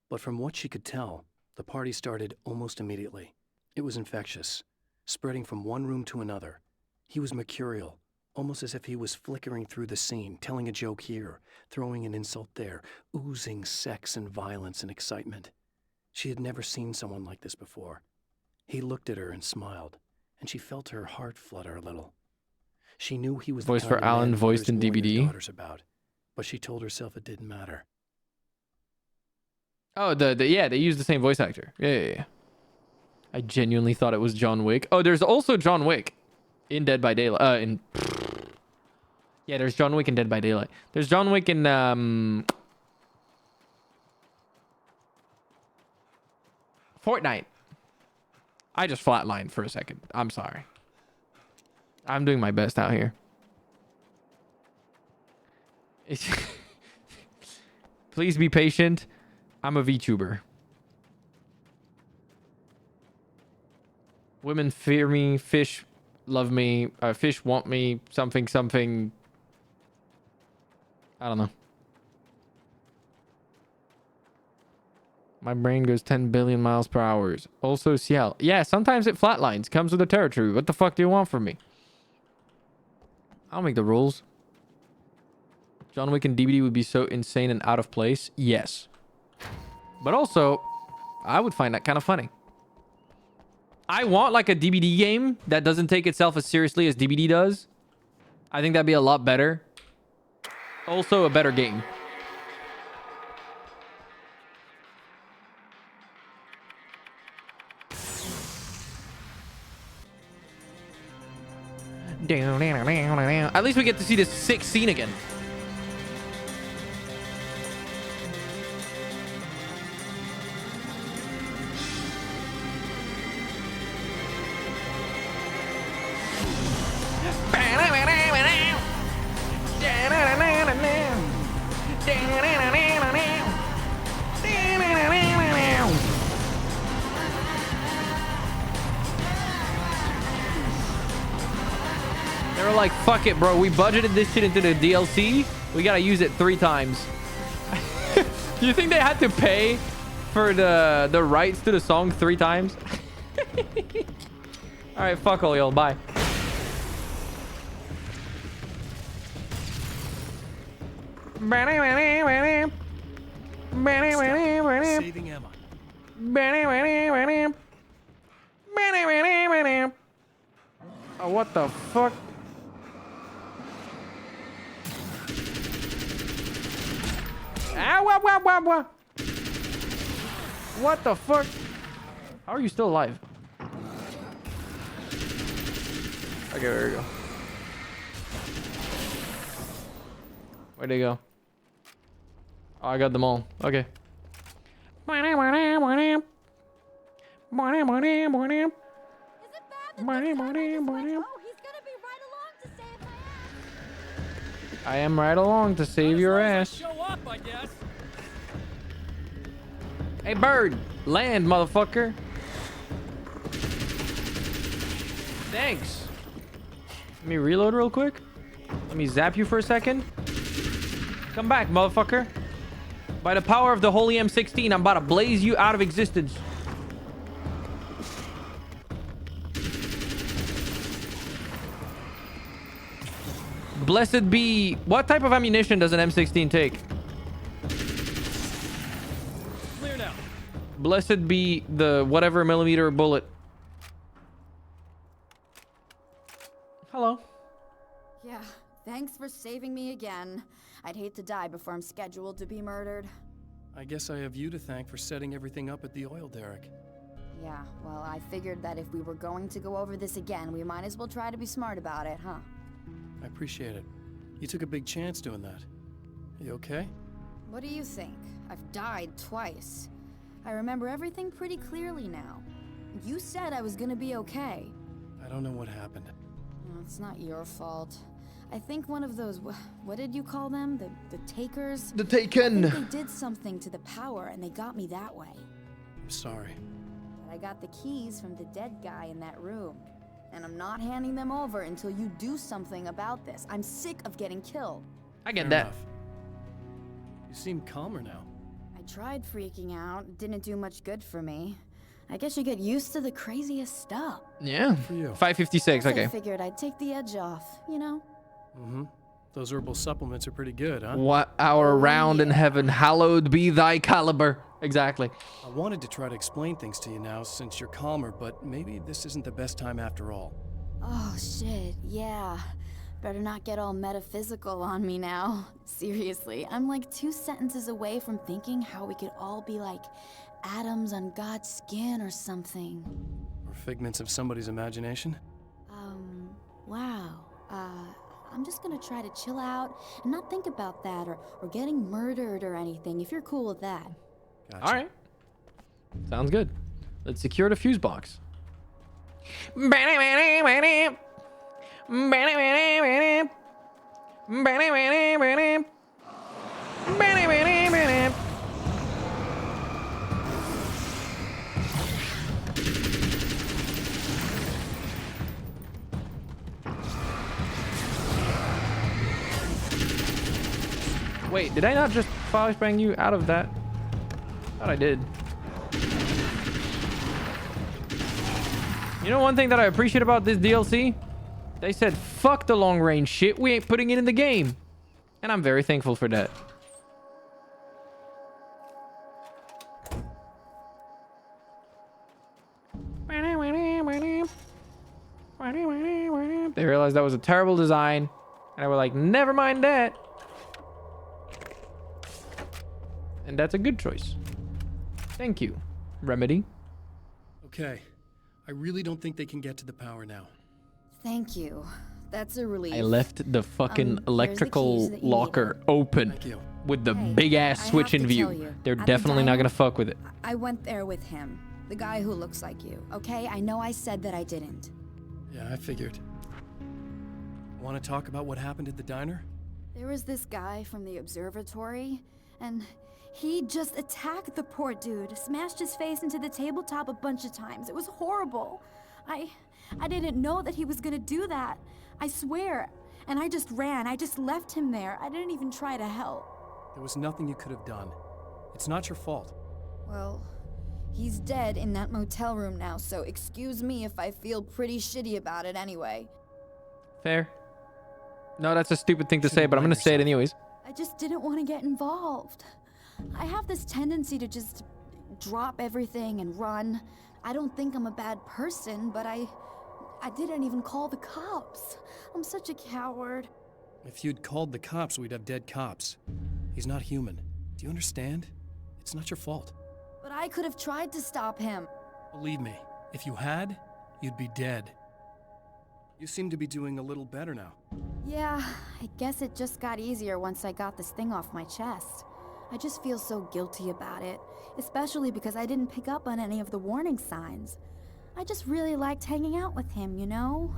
but from what she could tell, the party started almost immediately. It was infectious, spreading from one room to another. He was mercurial, almost as if he was flickering through the scene, telling a joke here, throwing an insult there, oozing sex and violence and excitement. She had never seen someone like this before. He looked at her and smiled, and she felt her heart flutter a little. She knew he was Voice the for kind of Alan, man voiced in mothers warn their DBD. daughters about, but she told herself it didn't matter. Oh, yeah, they used the same voice actor. Yeah. I genuinely thought it was John Wick. Oh, there's also John Wick in Dead by Daylight. Yeah, there's John Wick in Dead by Daylight. There's John Wick in Fortnite. I just flatlined for a second. I'm sorry. I'm doing my best out here. Please be patient. I'm a VTuber. Women fear me. Fish love me. Fish want me. Something. I don't know. My brain goes 10 billion miles per hour. Also, Ciel. Yeah, sometimes it flatlines. Comes with the territory. What the fuck do you want from me? I'll make the rules. John Wick and DBD would be so insane and out of place. Yes. But also, I would find that kind of funny. I want like a DBD game that doesn't take itself as seriously as DBD does. I think that'd be a lot better. Also a better game. At least we get to see this sick scene again. They were like, fuck it, bro. We budgeted this shit into the DLC. We gotta use it 3 times. Do you think they had to pay for the rights to the song 3 times? Alright, fuck all y'all. Bye. Saving Emma. Oh, what the fuck? Ow, what the fuck? How are you still alive? Okay, there we go. Where'd they go? Oh, I got them all. Okay. I am right along to save your ass. Show up, I guess. Hey, bird. Land, motherfucker. Thanks. Let me reload real quick. Let me zap you for a second. Come back, motherfucker. By the power of the holy M16, I'm about to blaze you out of existence. Blessed be... What type of ammunition does an M16 take? Clear now. Blessed be the whatever millimeter bullet. Hello. Yeah, thanks for saving me again. I'd hate to die before I'm scheduled to be murdered. I guess I have you to thank for setting everything up at the oil derrick. Yeah, well, I figured that if we were going to go over this again, we might as well try to be smart about it, huh? I appreciate it. You took a big chance doing that. You okay? What do you think? I've died twice. I remember everything pretty clearly now. You said I was gonna be okay. I don't know what happened. Oh, it's not your fault. I think one of those, what did you call them? The takers? The Taken! I think they did something to the power and they got me that way. I'm sorry. But I got the keys from the dead guy in that room. And I'm not handing them over until you do something about this. I'm sick of getting killed. I get Fair that. enough. You seem calmer now. I tried freaking out. It didn't do much good for me. I guess you get used to the craziest stuff. Yeah. For you. 556, okay. I figured I'd take the edge off, you know? Mm-hmm. Those herbal supplements are pretty good, huh? What hour round in heaven, hallowed be thy caliber. Exactly. I wanted to try to explain things to you now since you're calmer, but maybe this isn't the best time after all. Oh, shit, yeah. Better not get all metaphysical on me now. Seriously, I'm like 2 sentences away from thinking how we could all be like atoms on God's skin or something. Or figments of somebody's imagination? Wow. I'm just gonna try to chill out and not think about that or getting murdered or anything, if you're cool with that. Gotcha. All right. Sounds good. Let's secure the fuse box. Wait, did I not just flashbang you out of that? Thought I did. You know one thing that I appreciate about this DLC? They said, fuck the long range shit. We ain't putting it in the game. And I'm very thankful for that. They realized that was a terrible design. And they were like, never mind that. And that's a good choice. Thank you, Remedy. Okay. I really don't think they can get to the power now. Thank you. That's a relief. I left the fucking here's the electrical keys that you locker open Thank you. with the Hey, big ass I switch have in to tell view. you, They're at the definitely not diner, gonna fuck with it. I went there with him. The guy who looks like you, okay? I know I said that I didn't. Yeah, I figured. Want to talk about what happened at the diner? There was this guy from the observatory, and he just attacked the poor dude, smashed his face into the tabletop a bunch of times. It was horrible. I didn't know that he was gonna do that. I swear. And I just ran. I just left him there. I didn't even try to help. There was nothing you could have done. It's not your fault. Well, he's dead in that motel room now, so excuse me if I feel pretty shitty about it anyway. Fair. No, that's a stupid thing to say, but I'm gonna say it anyways. I just didn't want to get involved. I have this tendency to just drop everything and run. I don't think I'm a bad person, but I didn't even call the cops. I'm such a coward. If you'd called the cops, we'd have dead cops. He's not human. Do you understand? It's not your fault. But I could have tried to stop him. Believe me, if you had, you'd be dead. You seem to be doing a little better now. Yeah, I guess it just got easier once I got this thing off my chest. I just feel so guilty about it, especially because I didn't pick up on any of the warning signs. I just really liked hanging out with him, you know?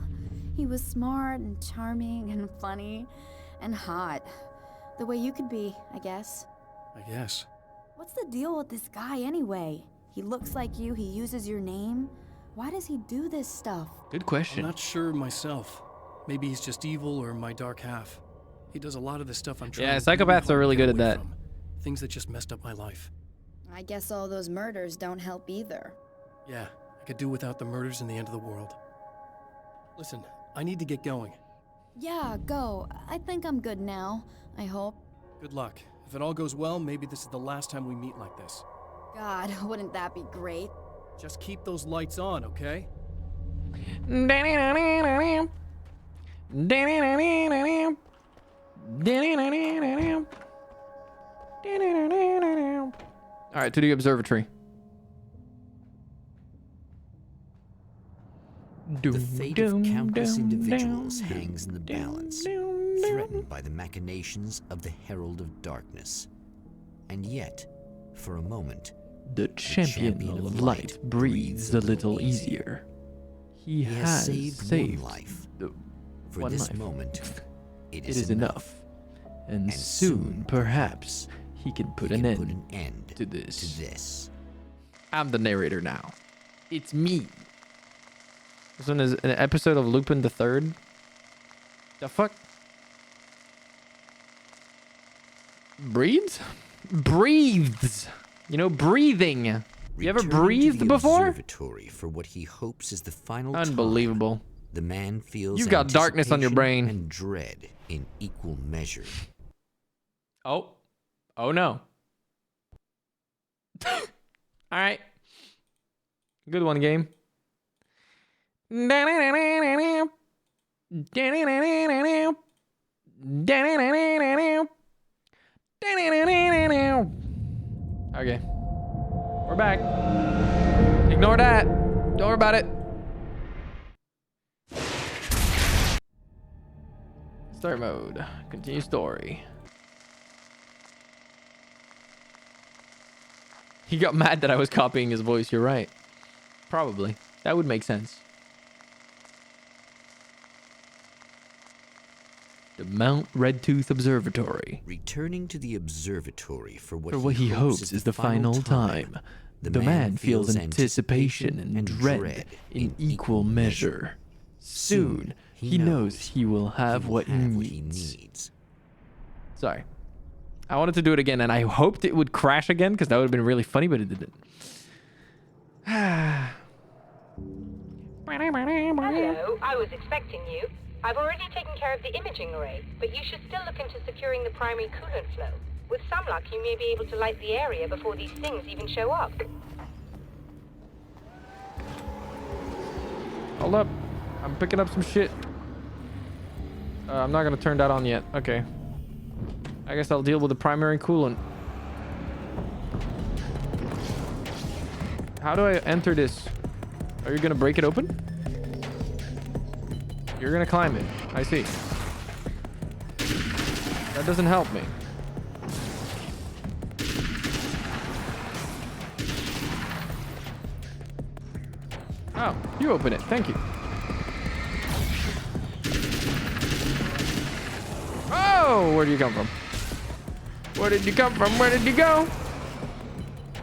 He was smart and charming and funny and hot. The way you could be, I guess. I guess. What's the deal with this guy anyway? He looks like you, he uses your name. Why does he do this stuff? Good question. I'm not sure myself. Maybe he's just evil or my dark half. He does a lot of the stuff I'm trying Yeah, to psychopaths are really good at away that. from. Things that just messed up my life. I guess all those murders don't help either. Yeah, I could do without the murders and the end of the world. Listen, I need to get going. Yeah, go. I think I'm good now. I hope. Good luck. If it all goes well, maybe this is the last time we meet like this. God, wouldn't that be great? Just keep those lights on, okay? All right, to the observatory. The fate of countless individuals hangs in the balance, threatened by the machinations of the Herald of Darkness. And yet, for a moment, the champion of light breathes a little easier. He has saved one life. For one this life. moment, it It is enough. And soon, perhaps, he can put an end to this. I'm the narrator now. It's me. This one is an episode of Lupin the Third. The fuck? Breathes? Breathes. You know, breathing. You ever breathed before? Observatory for what he hopes is the final Unbelievable. time. The man feels You've got darkness on your brain. And dread in equal measure. Oh. Oh no. All right. Good one, game. Okay. We're back. Ignore that. Don't worry about it. Start mode. Continue story. He got mad that I was copying his voice. You're right. Probably. That would make sense. The Mount Redtooth Observatory. Returning to the observatory for what he hopes is the final time. The man feels anticipation and dread in equal measure. Soon, he knows he will have what he needs. Sorry. I wanted to do it again, and I hoped it would crash again, because that would have been really funny, but it didn't. Hello, I was expecting you. I've already taken care of the imaging array, but you should still look into securing the primary coolant flow. With some luck, you may be able to light the area before these things even show up. Hold up. I'm picking up some shit. I'm not going to turn that on yet. Okay. I guess I'll deal with the primary coolant. How do I enter this? Are you going to break it open? You're going to climb it. I see. That doesn't help me. Oh, you open it. Thank you. Oh, where did you come from? Where did you come from? Where did you go?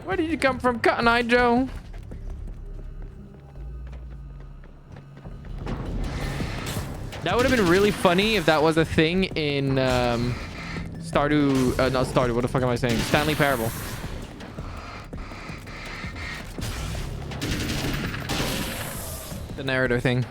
Where did you come from, Cotton Eye Joe? That would have been really funny if that was a thing in Stardew, not Stardew, what the fuck am I saying? Stanley Parable. The narrator thing.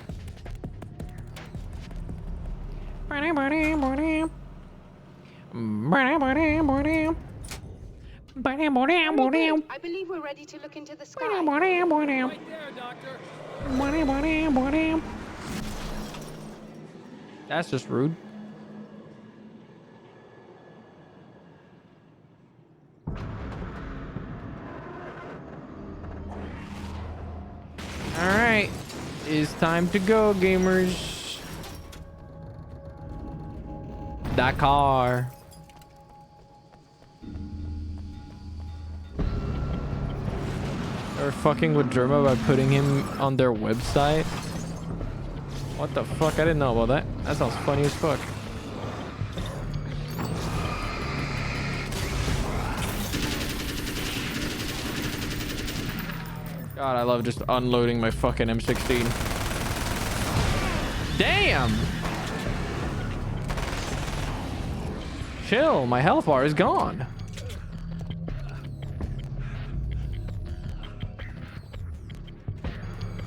I believe we're ready to look into the sky. Right there, Doctor. That's just rude. All right, it's time to go, gamers. Dakar. They're fucking with Germa by putting him on their website. What the fuck? I didn't know about that. That sounds funny as fuck. God, I love just unloading my fucking M16. Damn! Chill, my health bar is gone.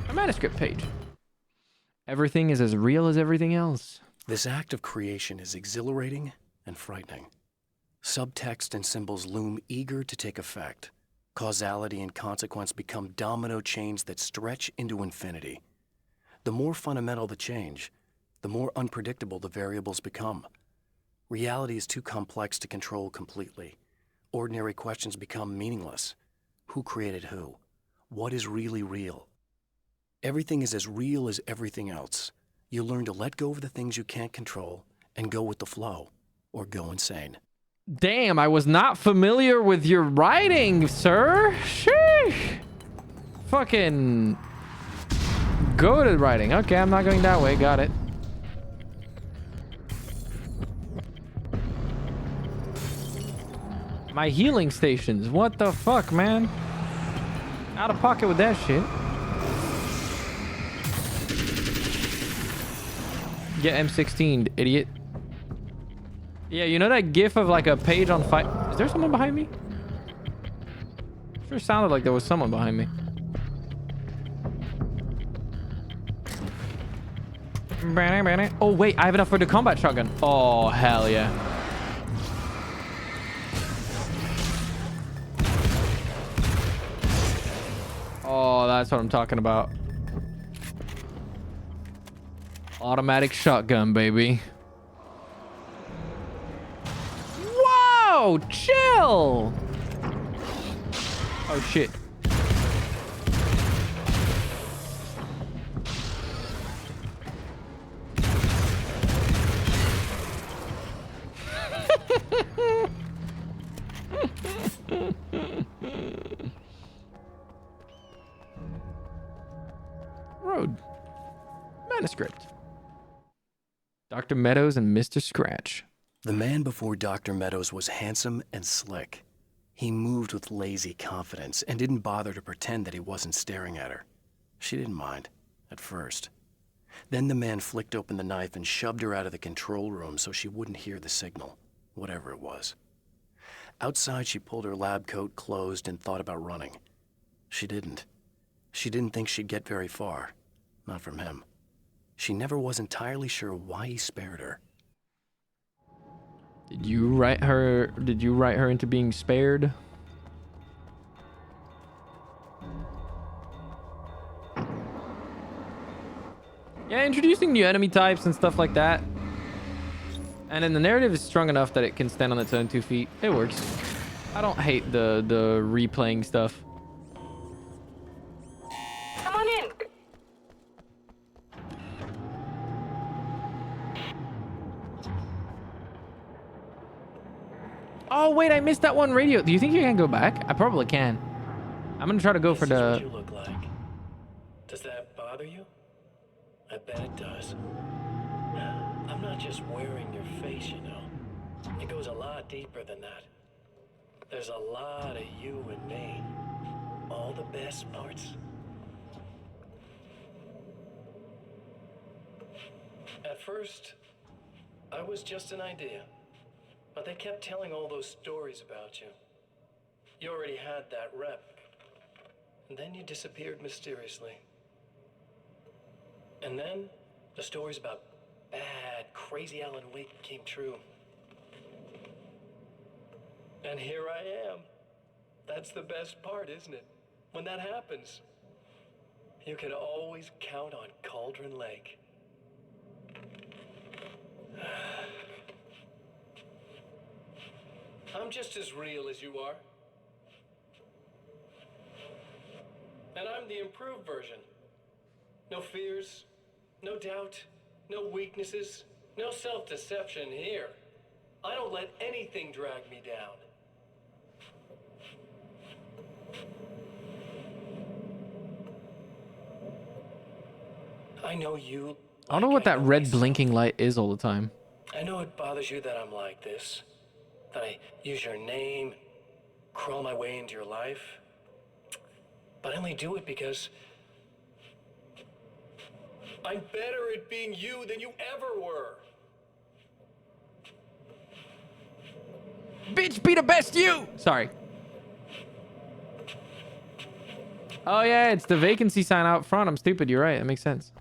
A manuscript page. Everything is as real as everything else. This act of creation is exhilarating and frightening. Subtext and symbols loom eager to take effect. Causality and consequence become domino chains that stretch into infinity. The more fundamental the change, the more unpredictable the variables become. Reality is too complex to control completely. Ordinary questions become meaningless. Who created who? What is really real? Everything is as real as everything else. You learn to let go of the things you can't control and go with the flow, or go insane. Damn, I was not familiar with your writing, sir. Sheesh. Fucking go to writing. Okay, I'm not going that way. Got it. My healing stations. What the fuck, man? Out of pocket with that shit. Get M16, idiot. Yeah, you know that gif of like a page on fire? Is there someone behind me? Sure sounded like there was someone behind me. Oh wait, I have enough for the combat shotgun. Oh hell yeah. Oh, that's what I'm talking about. Automatic shotgun, baby. Whoa, chill. Oh shit. Road. Manuscript. Dr. Meadows and Mr. Scratch. The man before Dr. Meadows was handsome and slick. He moved with lazy confidence and didn't bother to pretend that he wasn't staring at her. She didn't mind, at first. Then the man flicked open the knife and shoved her out of the control room so she wouldn't hear the signal, whatever it was. Outside, she pulled her lab coat closed and thought about running. She didn't. She didn't think she'd get very far. Not from him. She never was entirely sure why he spared her. Did you write her into being spared? Yeah, introducing new enemy types and stuff like that. And then the narrative is strong enough that it can stand on its own 2 feet. It works. I don't hate the replaying stuff. Come on in. Oh wait, I missed that one radio. Do you think you can go back? I probably can. I'm gonna try to go for This is the... what you look like. Does that bother you? I bet it does. I'm not just wearing your face, you know. It goes a lot deeper than that. There's a lot of you and me. All the best parts. At first, I was just an idea. But they kept telling all those stories about you. You already had that rep. And then you disappeared mysteriously. And then the stories about bad, crazy Alan Wake came true. And here I am. That's the best part, isn't it? When that happens, you can always count on Cauldron Lake. I'm just as real as you are. And I'm the improved version. No fears, no doubt, no weaknesses, no self-deception here. I don't let anything drag me down. I know you. I don't know what that red blinking light is all the time. I know it bothers you that I'm like this. That I use your name, crawl my way into your life. But I only do it because I'm better at being you than you ever were. Bitch, be the best you. Sorry. Oh yeah, it's the vacancy sign out front. I'm stupid. You're right. That makes sense.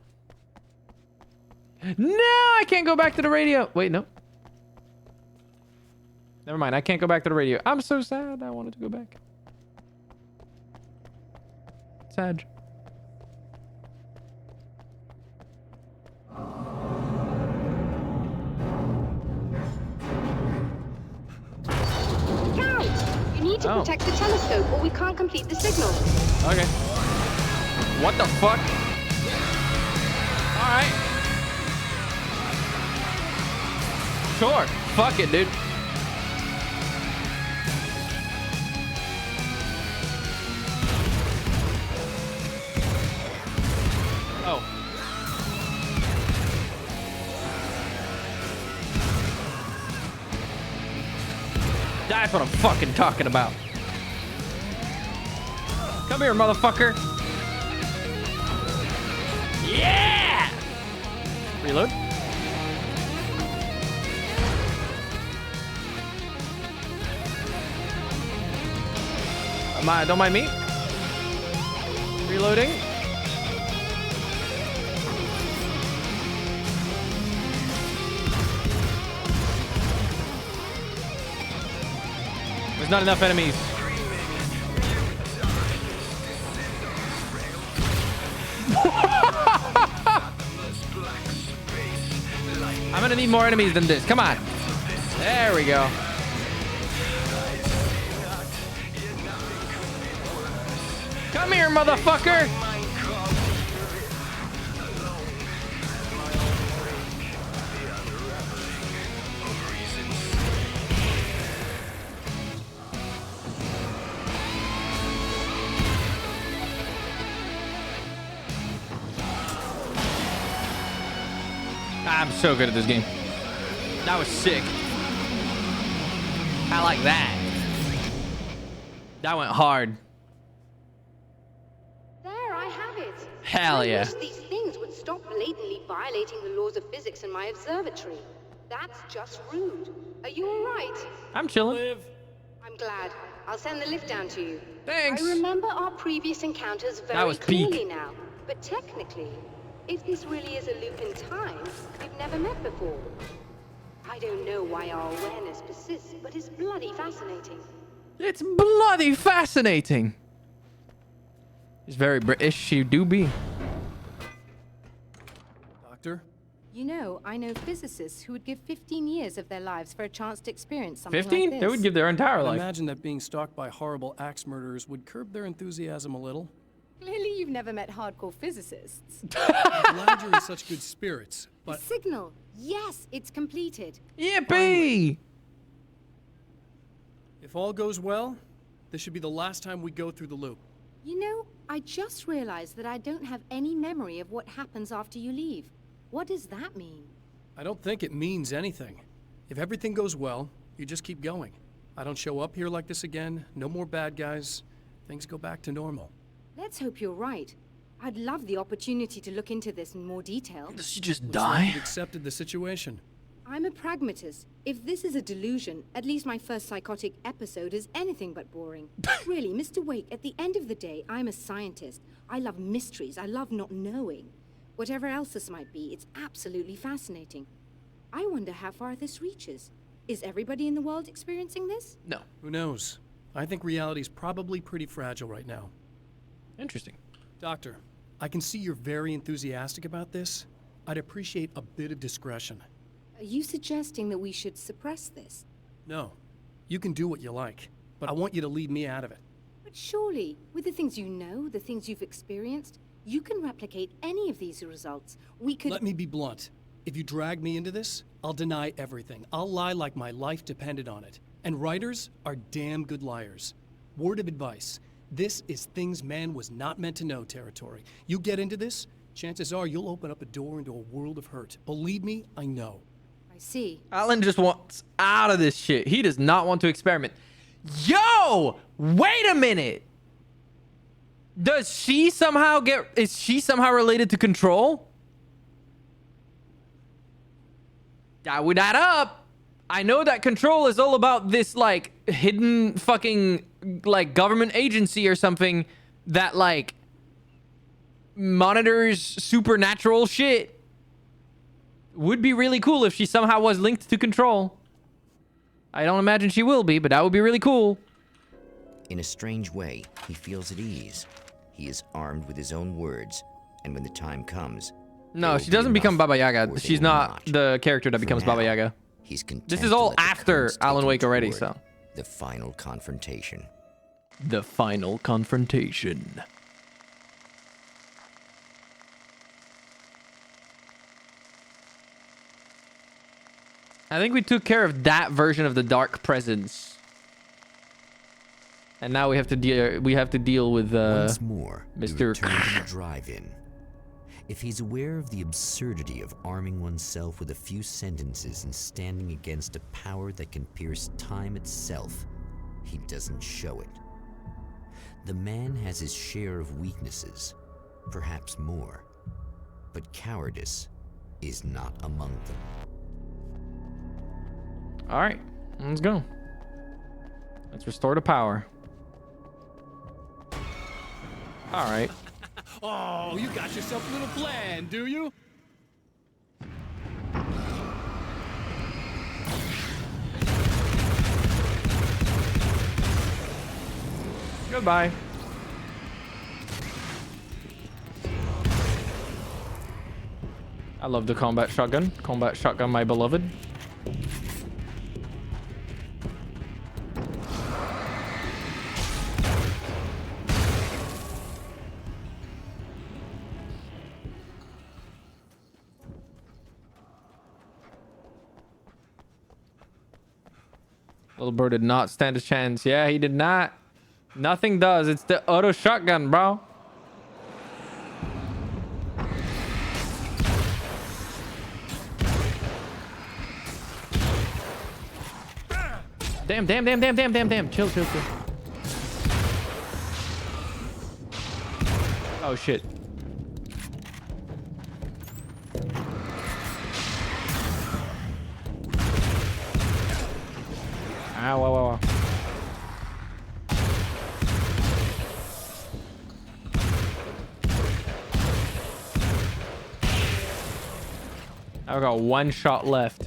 No, I can't go back to the radio. Wait, no. Never mind. I can't go back to the radio. I'm so sad. I wanted to go back. Sad. Cal, you need to protect the telescope or we can't complete the signal. Okay. What the fuck? All right. Sure. Fuck it, dude. Oh. That's what I'm fucking talking about. Come here, motherfucker. Yeah! Reload. Don't mind me. Reloading. There's not enough enemies. I'm gonna need more enemies than this. Come on. There we go. Come here, motherfucker. I'm so good at this game. That was sick. I like that. That went hard. There, I have it. Hell yeah. I wish these things would stop blatantly violating the laws of physics in my observatory. That's just rude. Are you all right? I'm chilling. I'm glad. I'll send the lift down to you. Thanks. I remember our previous encounters That very was clearly peak. now. But technically, if this really is a loop in time, we've never met before. I don't know why our awareness persists, but it's bloody fascinating. It's bloody fascinating. It's very British, you do be. Doctor? You know, I know physicists who would give 15 years of their lives for a chance to experience something 15? like this. They would give their entire I life. imagine that being stalked by horrible axe murderers would curb their enthusiasm a little. Clearly you've never met hardcore physicists. I'm glad you're in such good spirits, but... The signal! Yes, it's completed. Yippee! If all goes well, this should be the last time we go through the loop. You know, I just realized that I don't have any memory of what happens after you leave. What does that mean? I don't think it means anything. If everything goes well, you just keep going. I don't show up here like this again, no more bad guys. Things go back to normal. Let's hope you're right. I'd love the opportunity to look into this in more detail. Does she just Looks die? like you've accepted the situation. I'm a pragmatist. If this is a delusion, at least my first psychotic episode is anything but boring. Really, Mr. Wake, at the end of the day, I'm a scientist. I love mysteries. I love not knowing. Whatever else this might be, it's absolutely fascinating. I wonder how far this reaches. Is everybody in the world experiencing this? No. Who knows? I think reality's probably pretty fragile right now. Interesting. Doctor, I can see you're very enthusiastic about this. I'd appreciate a bit of discretion. Are you suggesting that we should suppress this? No. You can do what you like, but I want you to leave me out of it. But surely, with the things you know, the things you've experienced, you can replicate any of these results. We could— Let me be blunt. If you drag me into this, I'll deny everything. I'll lie like my life depended on it. And writers are damn good liars. Word of advice. This is things man was not meant to know territory. You get into this, chances are you'll open up a door into a world of hurt. Believe me, I know. I see. Alan just wants out of this shit. He does not want to experiment. Yo! Wait a minute! Does she somehow is she somehow related to Control? That would add up. I know that Control is all about this like hidden fucking like government agency or something that like monitors supernatural shit. Would be really cool if she somehow was linked to Control. I don't imagine she will be, but that would be really cool. In a strange way, he feels at ease. He is armed with his own words, and when the time comes... No, she doesn't become Baba Yaga. She's not the character that becomes Baba Yaga. He's content This is to all let the after currents take Alan him Wake already, toward so. The final confrontation. The final confrontation. I think we took care of that version of the dark presence. And now we have to deal with Once more, Mr. Return to the drive-in. If he's aware of the absurdity of arming oneself with a few sentences and standing against a power that can pierce time itself, he doesn't show it. The man has his share of weaknesses, perhaps more, but cowardice is not among them. All right, let's go. Let's restore the power. All right. Oh, you got yourself a little plan, do you? Goodbye. I love the combat shotgun. Combat shotgun, my beloved. Little bird did not stand a chance. Yeah, he did not. Nothing does. It's the auto shotgun, bro. Damn. Chill. Oh, shit. Wow. I've got one shot left,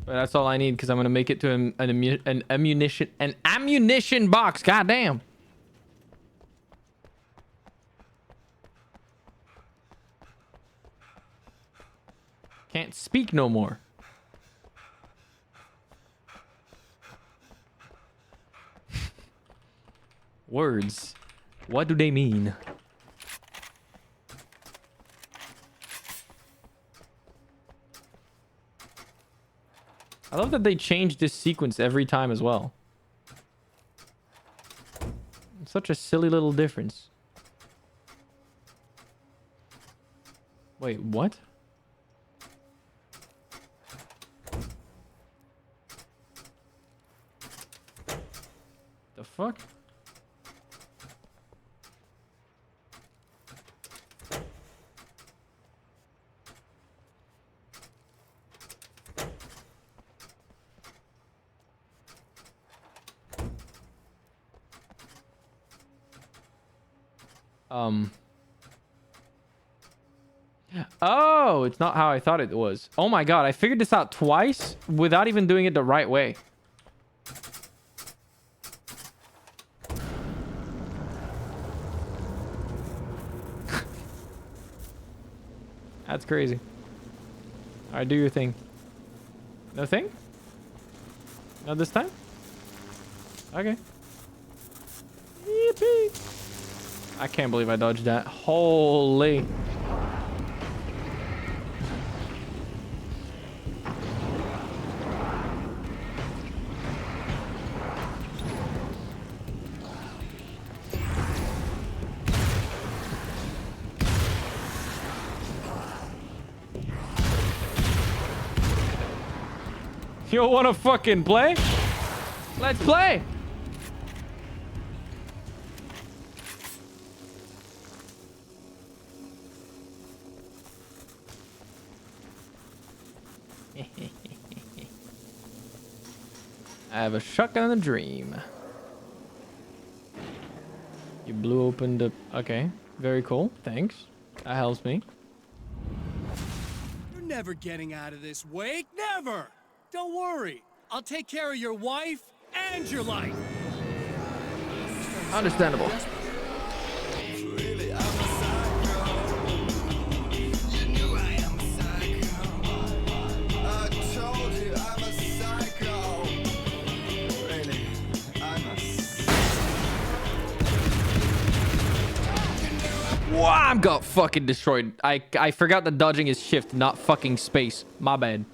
but that's all I need because I'm gonna make it to an ammunition box. God damn. Can't speak no more. Words. What do they mean? I love that they change this sequence every time as well. It's such a silly little difference. Wait, what? The fuck? Oh, it's not how I thought it was. Oh my god, I figured this out twice without even doing it the right way. That's crazy. Alright, do your thing. No thing? Not this time? Okay. Yippee! I can't believe I dodged that. Holy. You don't want to fucking play? Let's play. I have a shotgun and a dream. You blew open the... Okay. Very cool. Thanks. That helps me. You're never getting out of this, Wake. Never! Don't worry. I'll take care of your wife and your life. Understandable. Wow, I got fucking destroyed. I forgot that dodging is shift, not fucking space. My bad.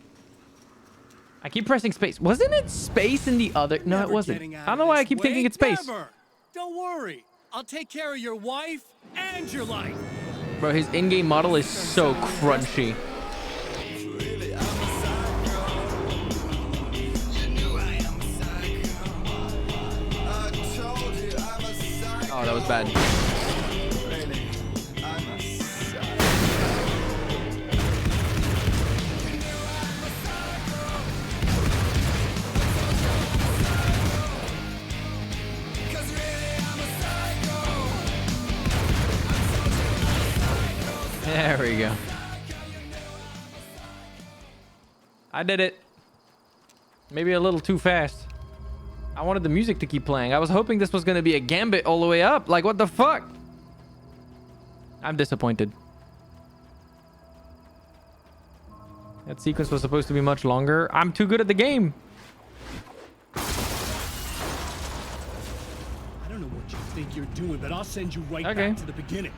I keep pressing space. Wasn't it space in the other? No, it wasn't. I don't know why I keep thinking it's space. Never. Don't worry. I'll take care of your wife and your life. Bro, his in-game model is so crunchy. Oh, that was bad. There we go. I did it. Maybe a little too fast. I wanted the music to keep playing. I was hoping this was going to be a gambit all the way up. Like, what the fuck? I'm disappointed. That sequence was supposed to be much longer. I'm too good at the game. I don't know what you think you're doing, but I'll send you right back to the beginning.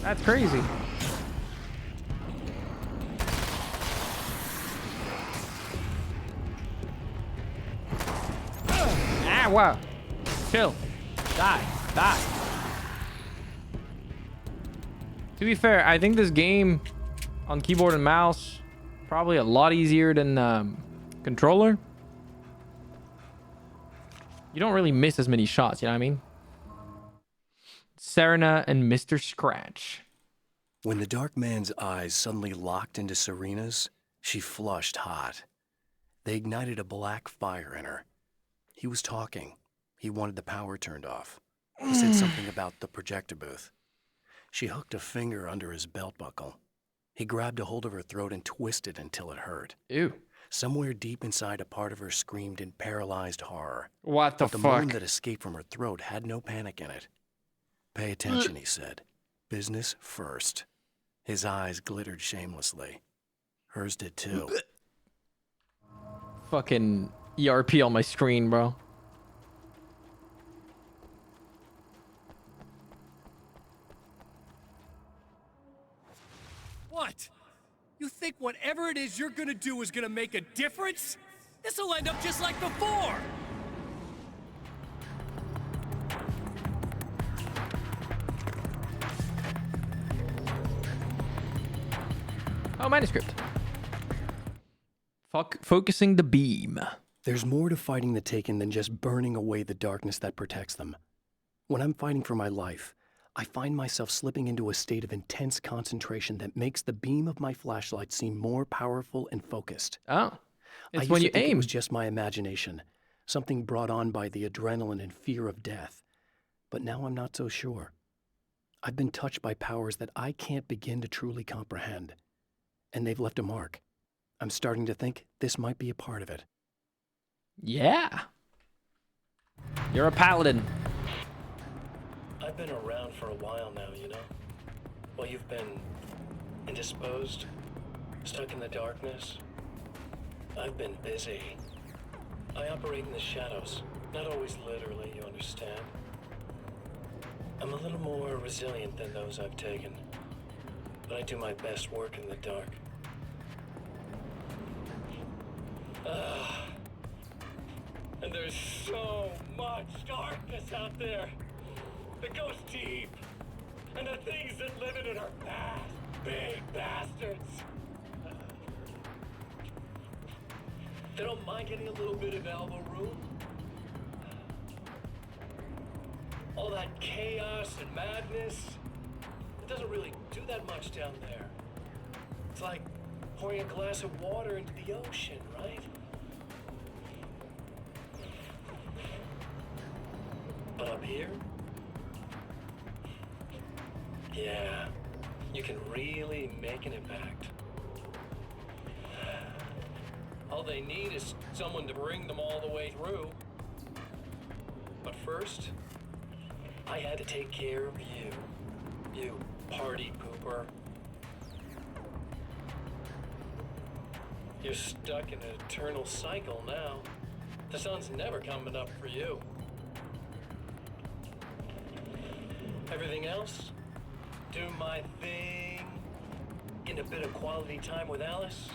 That's crazy. Ah, wow. Chill. Die. Die. To be fair, I think this game on keyboard and mouse probably a lot easier than controller. You don't really miss as many shots, you know what I mean? Serena and Mr. Scratch. When the dark man's eyes suddenly locked into Serena's, she flushed hot. They ignited a black fire in her. He was talking. He wanted the power turned off. He said something about the projector booth. She hooked a finger under his belt buckle. He grabbed a hold of her throat and twisted until it hurt. Ew. Somewhere deep inside, a part of her screamed in paralyzed horror. What the fuck? The moan that escaped from her throat had no panic in it. Pay attention, he said. Business first. His eyes glittered shamelessly. Hers did too. Fucking ERP on my screen, bro. What? You think whatever it is you're gonna do is gonna make a difference? This'll end up just like before! Oh, manuscript. Focusing the beam. There's more to fighting the Taken than just burning away the darkness that protects them. When I'm fighting for my life, I find myself slipping into a state of intense concentration that makes the beam of my flashlight seem more powerful and focused. Oh, it's I when used you to think aim. it was just my imagination, something brought on by the adrenaline and fear of death. But now I'm not so sure. I've been touched by powers that I can't begin to truly comprehend. And they've left a mark. I'm starting to think this might be a part of it. Yeah. You're a paladin. I've been around for a while now, you know? Well, you've been indisposed, stuck in the darkness. I've been busy. I operate in the shadows, not always literally, you understand? I'm a little more resilient than those I've taken, but I do my best work in the dark. And there's so much darkness out there that goes deep, and the things that live in it are bad, big bastards. They don't mind getting a little bit of elbow room. All that chaos and madness, it doesn't really do that much down there. It's like pouring a glass of water into the ocean, right? But up here, yeah, you can really make an impact. All they need is someone to bring them all the way through. But first, I had to take care of you. You party pooper. You're stuck in an eternal cycle now. The sun's never coming up for you. Everything else, do my thing, get a bit of quality time with Alice.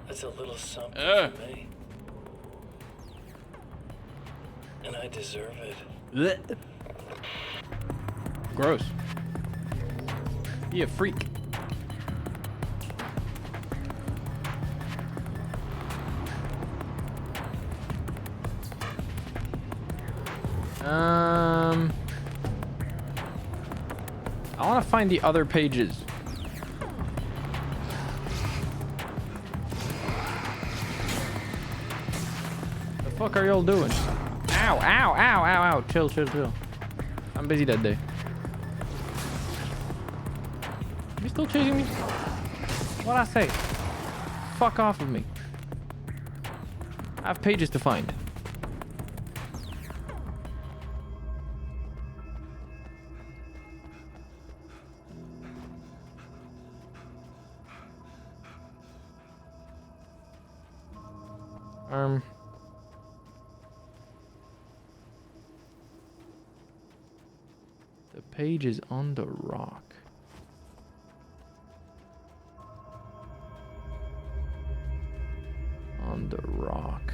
That's a little something for me. And I deserve it. Blech. Gross. You a freak. I want to find the other pages. The fuck are y'all doing? Ow, ow, ow, ow, ow. Chill, chill, chill. I'm busy that day. You still chasing me? What'd I say? Fuck off of me. I have pages to find. The page is on the rock. On the rock.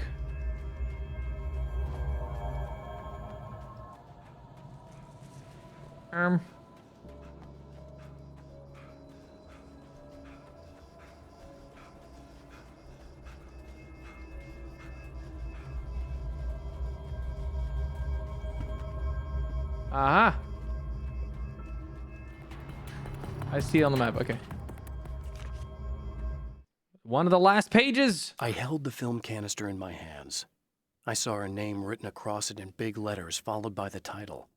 Aha. I see it on the map. Okay. One of the last pages. I held the film canister in my hands. I saw her name written across it in big letters, followed by the title.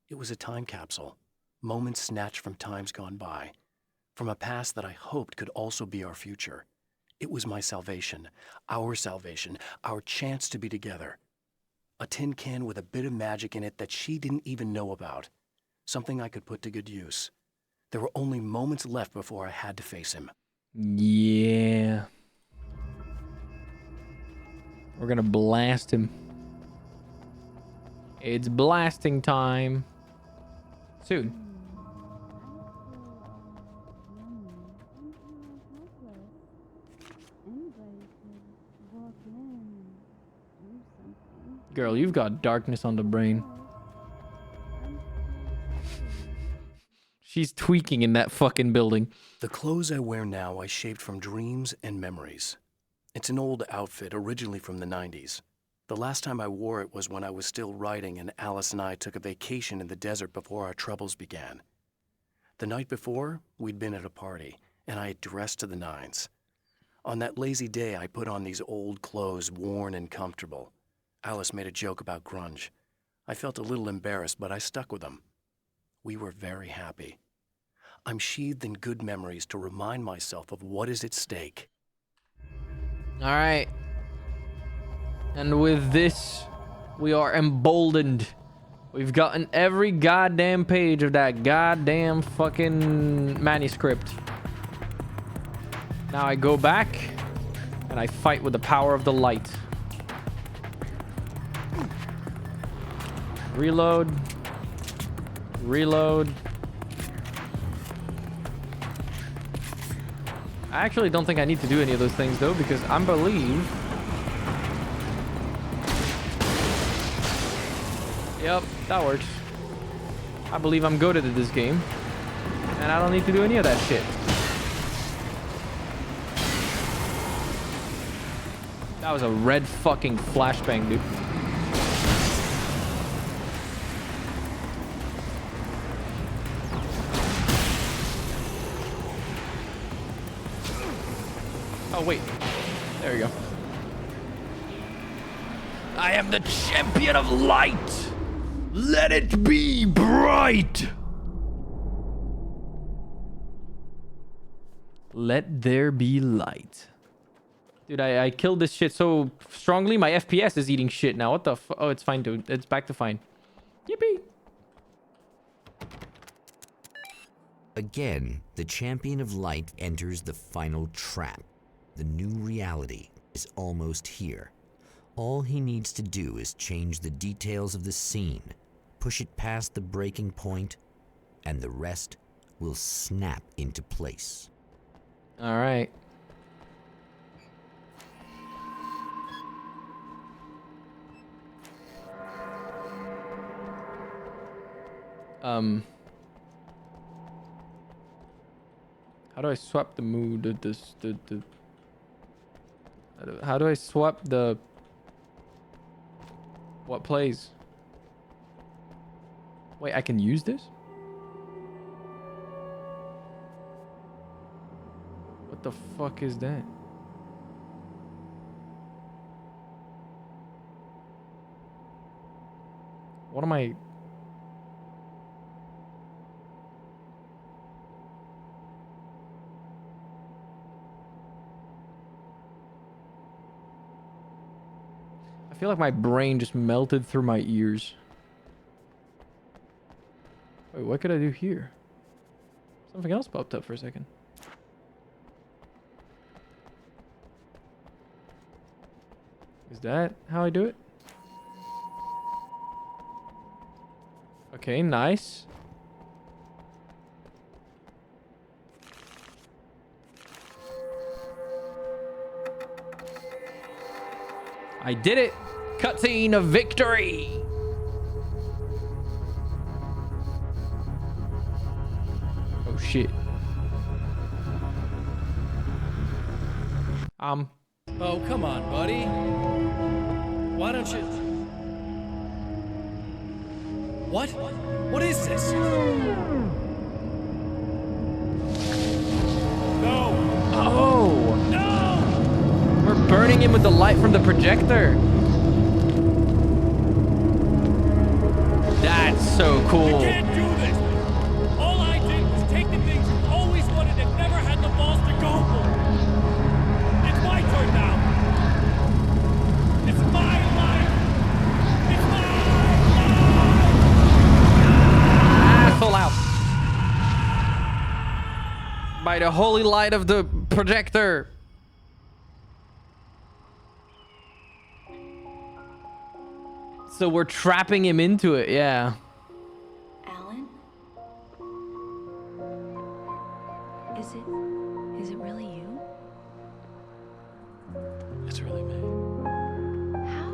It was a time capsule. Moments snatched from times gone by. From a past that I hoped could also be our future. It was my salvation, our chance to be together. A tin can with a bit of magic in it that she didn't even know about. Something I could put to good use. There were only moments left before I had to face him. Yeah. We're gonna blast him. It's blasting time. Soon. Girl, you've got darkness on the brain. She's tweaking in that fucking building. The clothes I wear now I shaped from dreams and memories. It's an old outfit, originally from the 90s. The last time I wore it was when I was still writing and Alice and I took a vacation in the desert before our troubles began. The night before, we'd been at a party, and I had dressed to the nines. On that lazy day, I put on these old clothes, worn and comfortable. Alice made a joke about grunge. I felt a little embarrassed, but I stuck with them. We were very happy. I'm sheathed in good memories to remind myself of what is at stake. All right. And with this, we are emboldened. We've gotten every goddamn page of that goddamn fucking manuscript. Now I go back and I fight with the power of the light. Reload. Reload. I actually don't think I need to do any of those things though, because I believe... Yep, that works. I believe I'm good at this game. And I don't need to do any of that shit. That was a red fucking flashbang, dude. Oh, wait. There you go. I am the champion of light. Let it be bright. Let there be light. Dude, I killed this shit so strongly. My FPS is eating shit now. What the oh, it's fine, dude. It's back to fine. Yippee. Again, the champion of light enters the final trap. The new reality is almost here. All he needs to do is change the details of the scene, push it past the breaking point, and the rest will snap into place. All right. How do I swap the mood of this? How do I swap the what plays? Wait, I can use this? What the fuck is that? What am I? I feel like my brain just melted through my ears. Wait, what could I do here? Something else popped up for a second. Is that how I do it? Okay, nice. I did it! Cutscene of victory! Oh shit. Oh, come on, buddy. Why don't you... What? What is this? No! Oh! No! We're burning him with the light from the projector. That's so cool. You can't do this! All I did was take the things you always wanted and never had the balls to go for. It's my turn now. It's my life. It's my life. Ah, so loud. By the holy light of the projector. So we're trapping him into it, yeah. Alan? Is it really you? It's really me. How?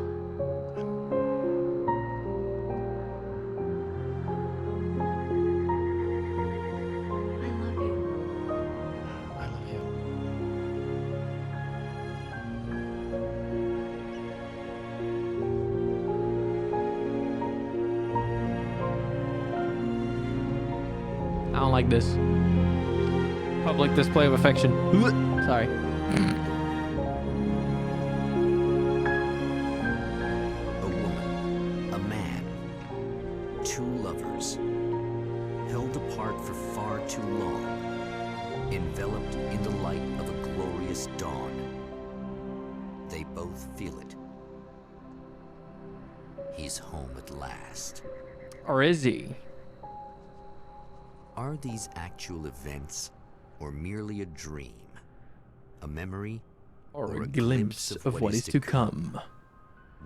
I love you. I love you. I don't like this. Public display of affection. Sorry. A woman, a man, two lovers, held apart for far too long, enveloped in the light of a glorious dawn. They both feel it. He's home at last. Or is he? Are these actual events, or merely a dream? A memory, or a glimpse of what is to come?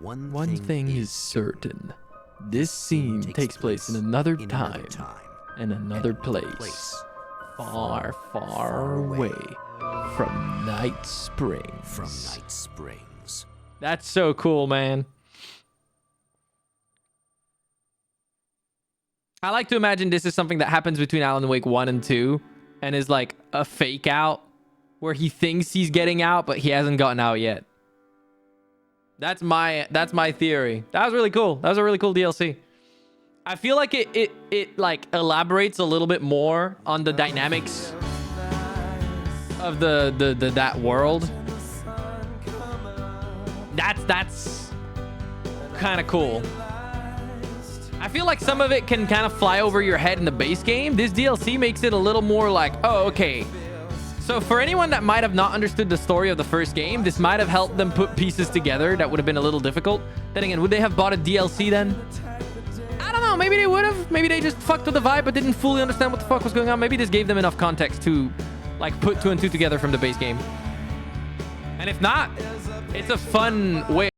One thing is certain. This scene takes place in another time and another place. Far, far away from Night Springs. That's so cool, man. I like to imagine this is something that happens between Alan Wake 1 and 2 and is like a fake out where he thinks he's getting out, but he hasn't gotten out yet. That's my theory. That was really cool. That was a really cool DLC. I feel like it like elaborates a little bit more on the dynamics of the that world That's kind of cool. I feel like some of it can kind of fly over your head in the base game. This DLC makes it a little more like, oh, okay. So for anyone that might have not understood the story of the first game, this might have helped them put pieces together that would have been a little difficult. Then again, would they have bought a DLC then? I don't know. Maybe they would have. Maybe they just fucked with the vibe but didn't fully understand what the fuck was going on. Maybe this gave them enough context to like put 2 and 2 together from the base game. And if not, it's a fun way.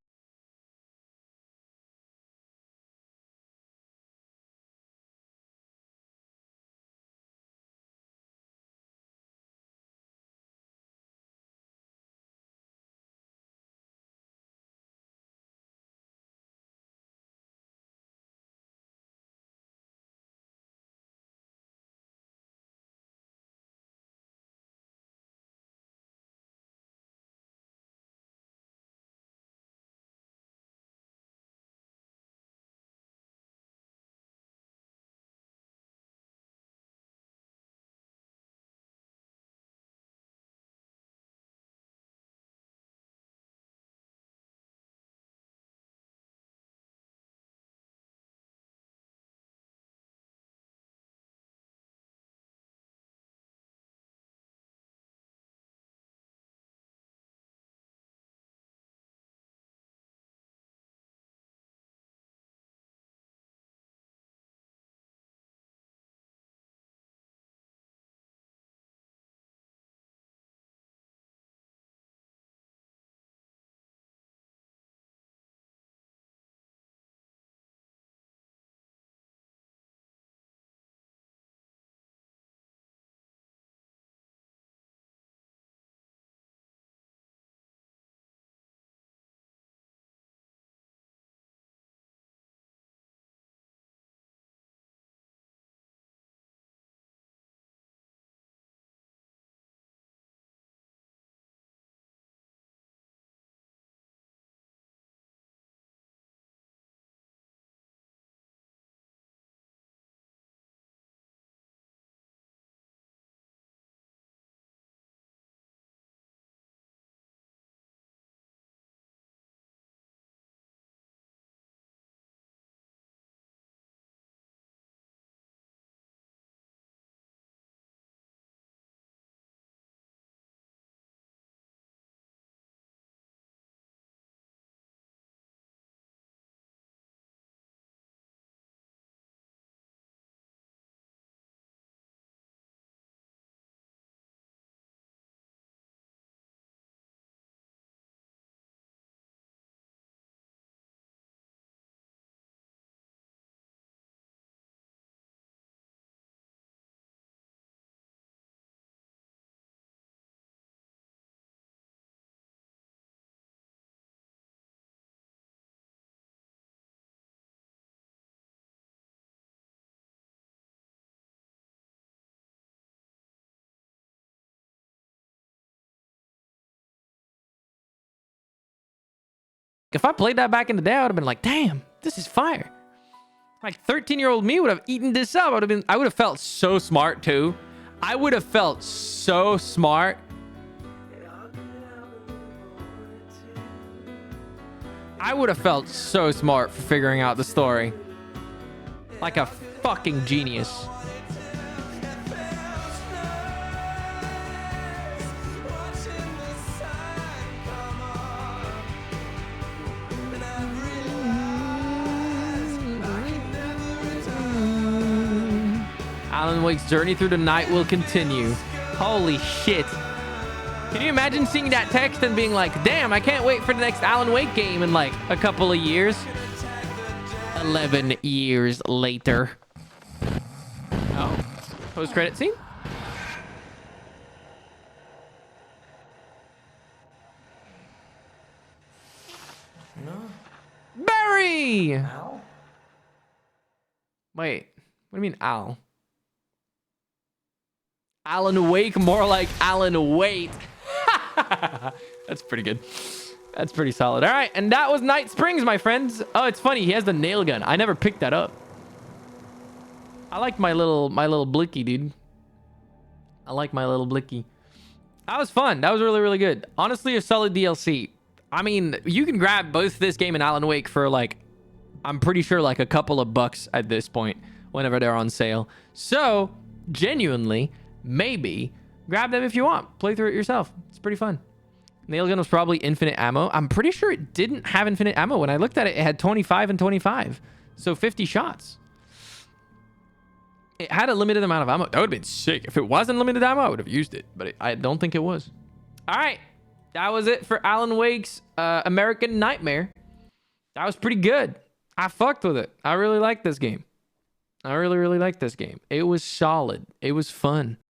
If I played that back in the day, I would have been like, damn, this is fire. Like 13-year-old me would have eaten this up. I would have felt so smart too. I would have felt so smart. I would have felt so smart for figuring out the story. Like a fucking genius. Alan Wake's journey through the night will continue. Holy shit. Can you imagine seeing that text and being like, damn, I can't wait for the next Alan Wake game in like a couple of years. 11 years later. Oh, post-credit scene? No. Barry! Al? Wait, what do you mean Al? Alan Wake, more like Alan Wait. That's pretty good. That's pretty solid. All right, and that was Night Springs, my friends. Oh, it's funny. He has the nail gun. I never picked that up. I like my little blicky, dude. I like my little blicky. That was fun. That was really, really good. Honestly, a solid DLC. I mean, you can grab both this game and Alan Wake for like, I'm pretty sure like a couple of bucks at this point whenever they're on sale. So genuinely, maybe grab them if you want. Play through it yourself. It's pretty fun. Nail gun was probably infinite ammo. I'm pretty sure it didn't have infinite ammo. When I looked at it, it had 25 and 25. So 50 shots. It had a limited amount of ammo. That would have been sick. If it wasn't limited ammo, I would have used it. But I don't think it was. All right. That was it for Alan Wake's American Nightmare. That was pretty good. I fucked with it. I really like this game. I really, really like this game. It was solid. It was fun.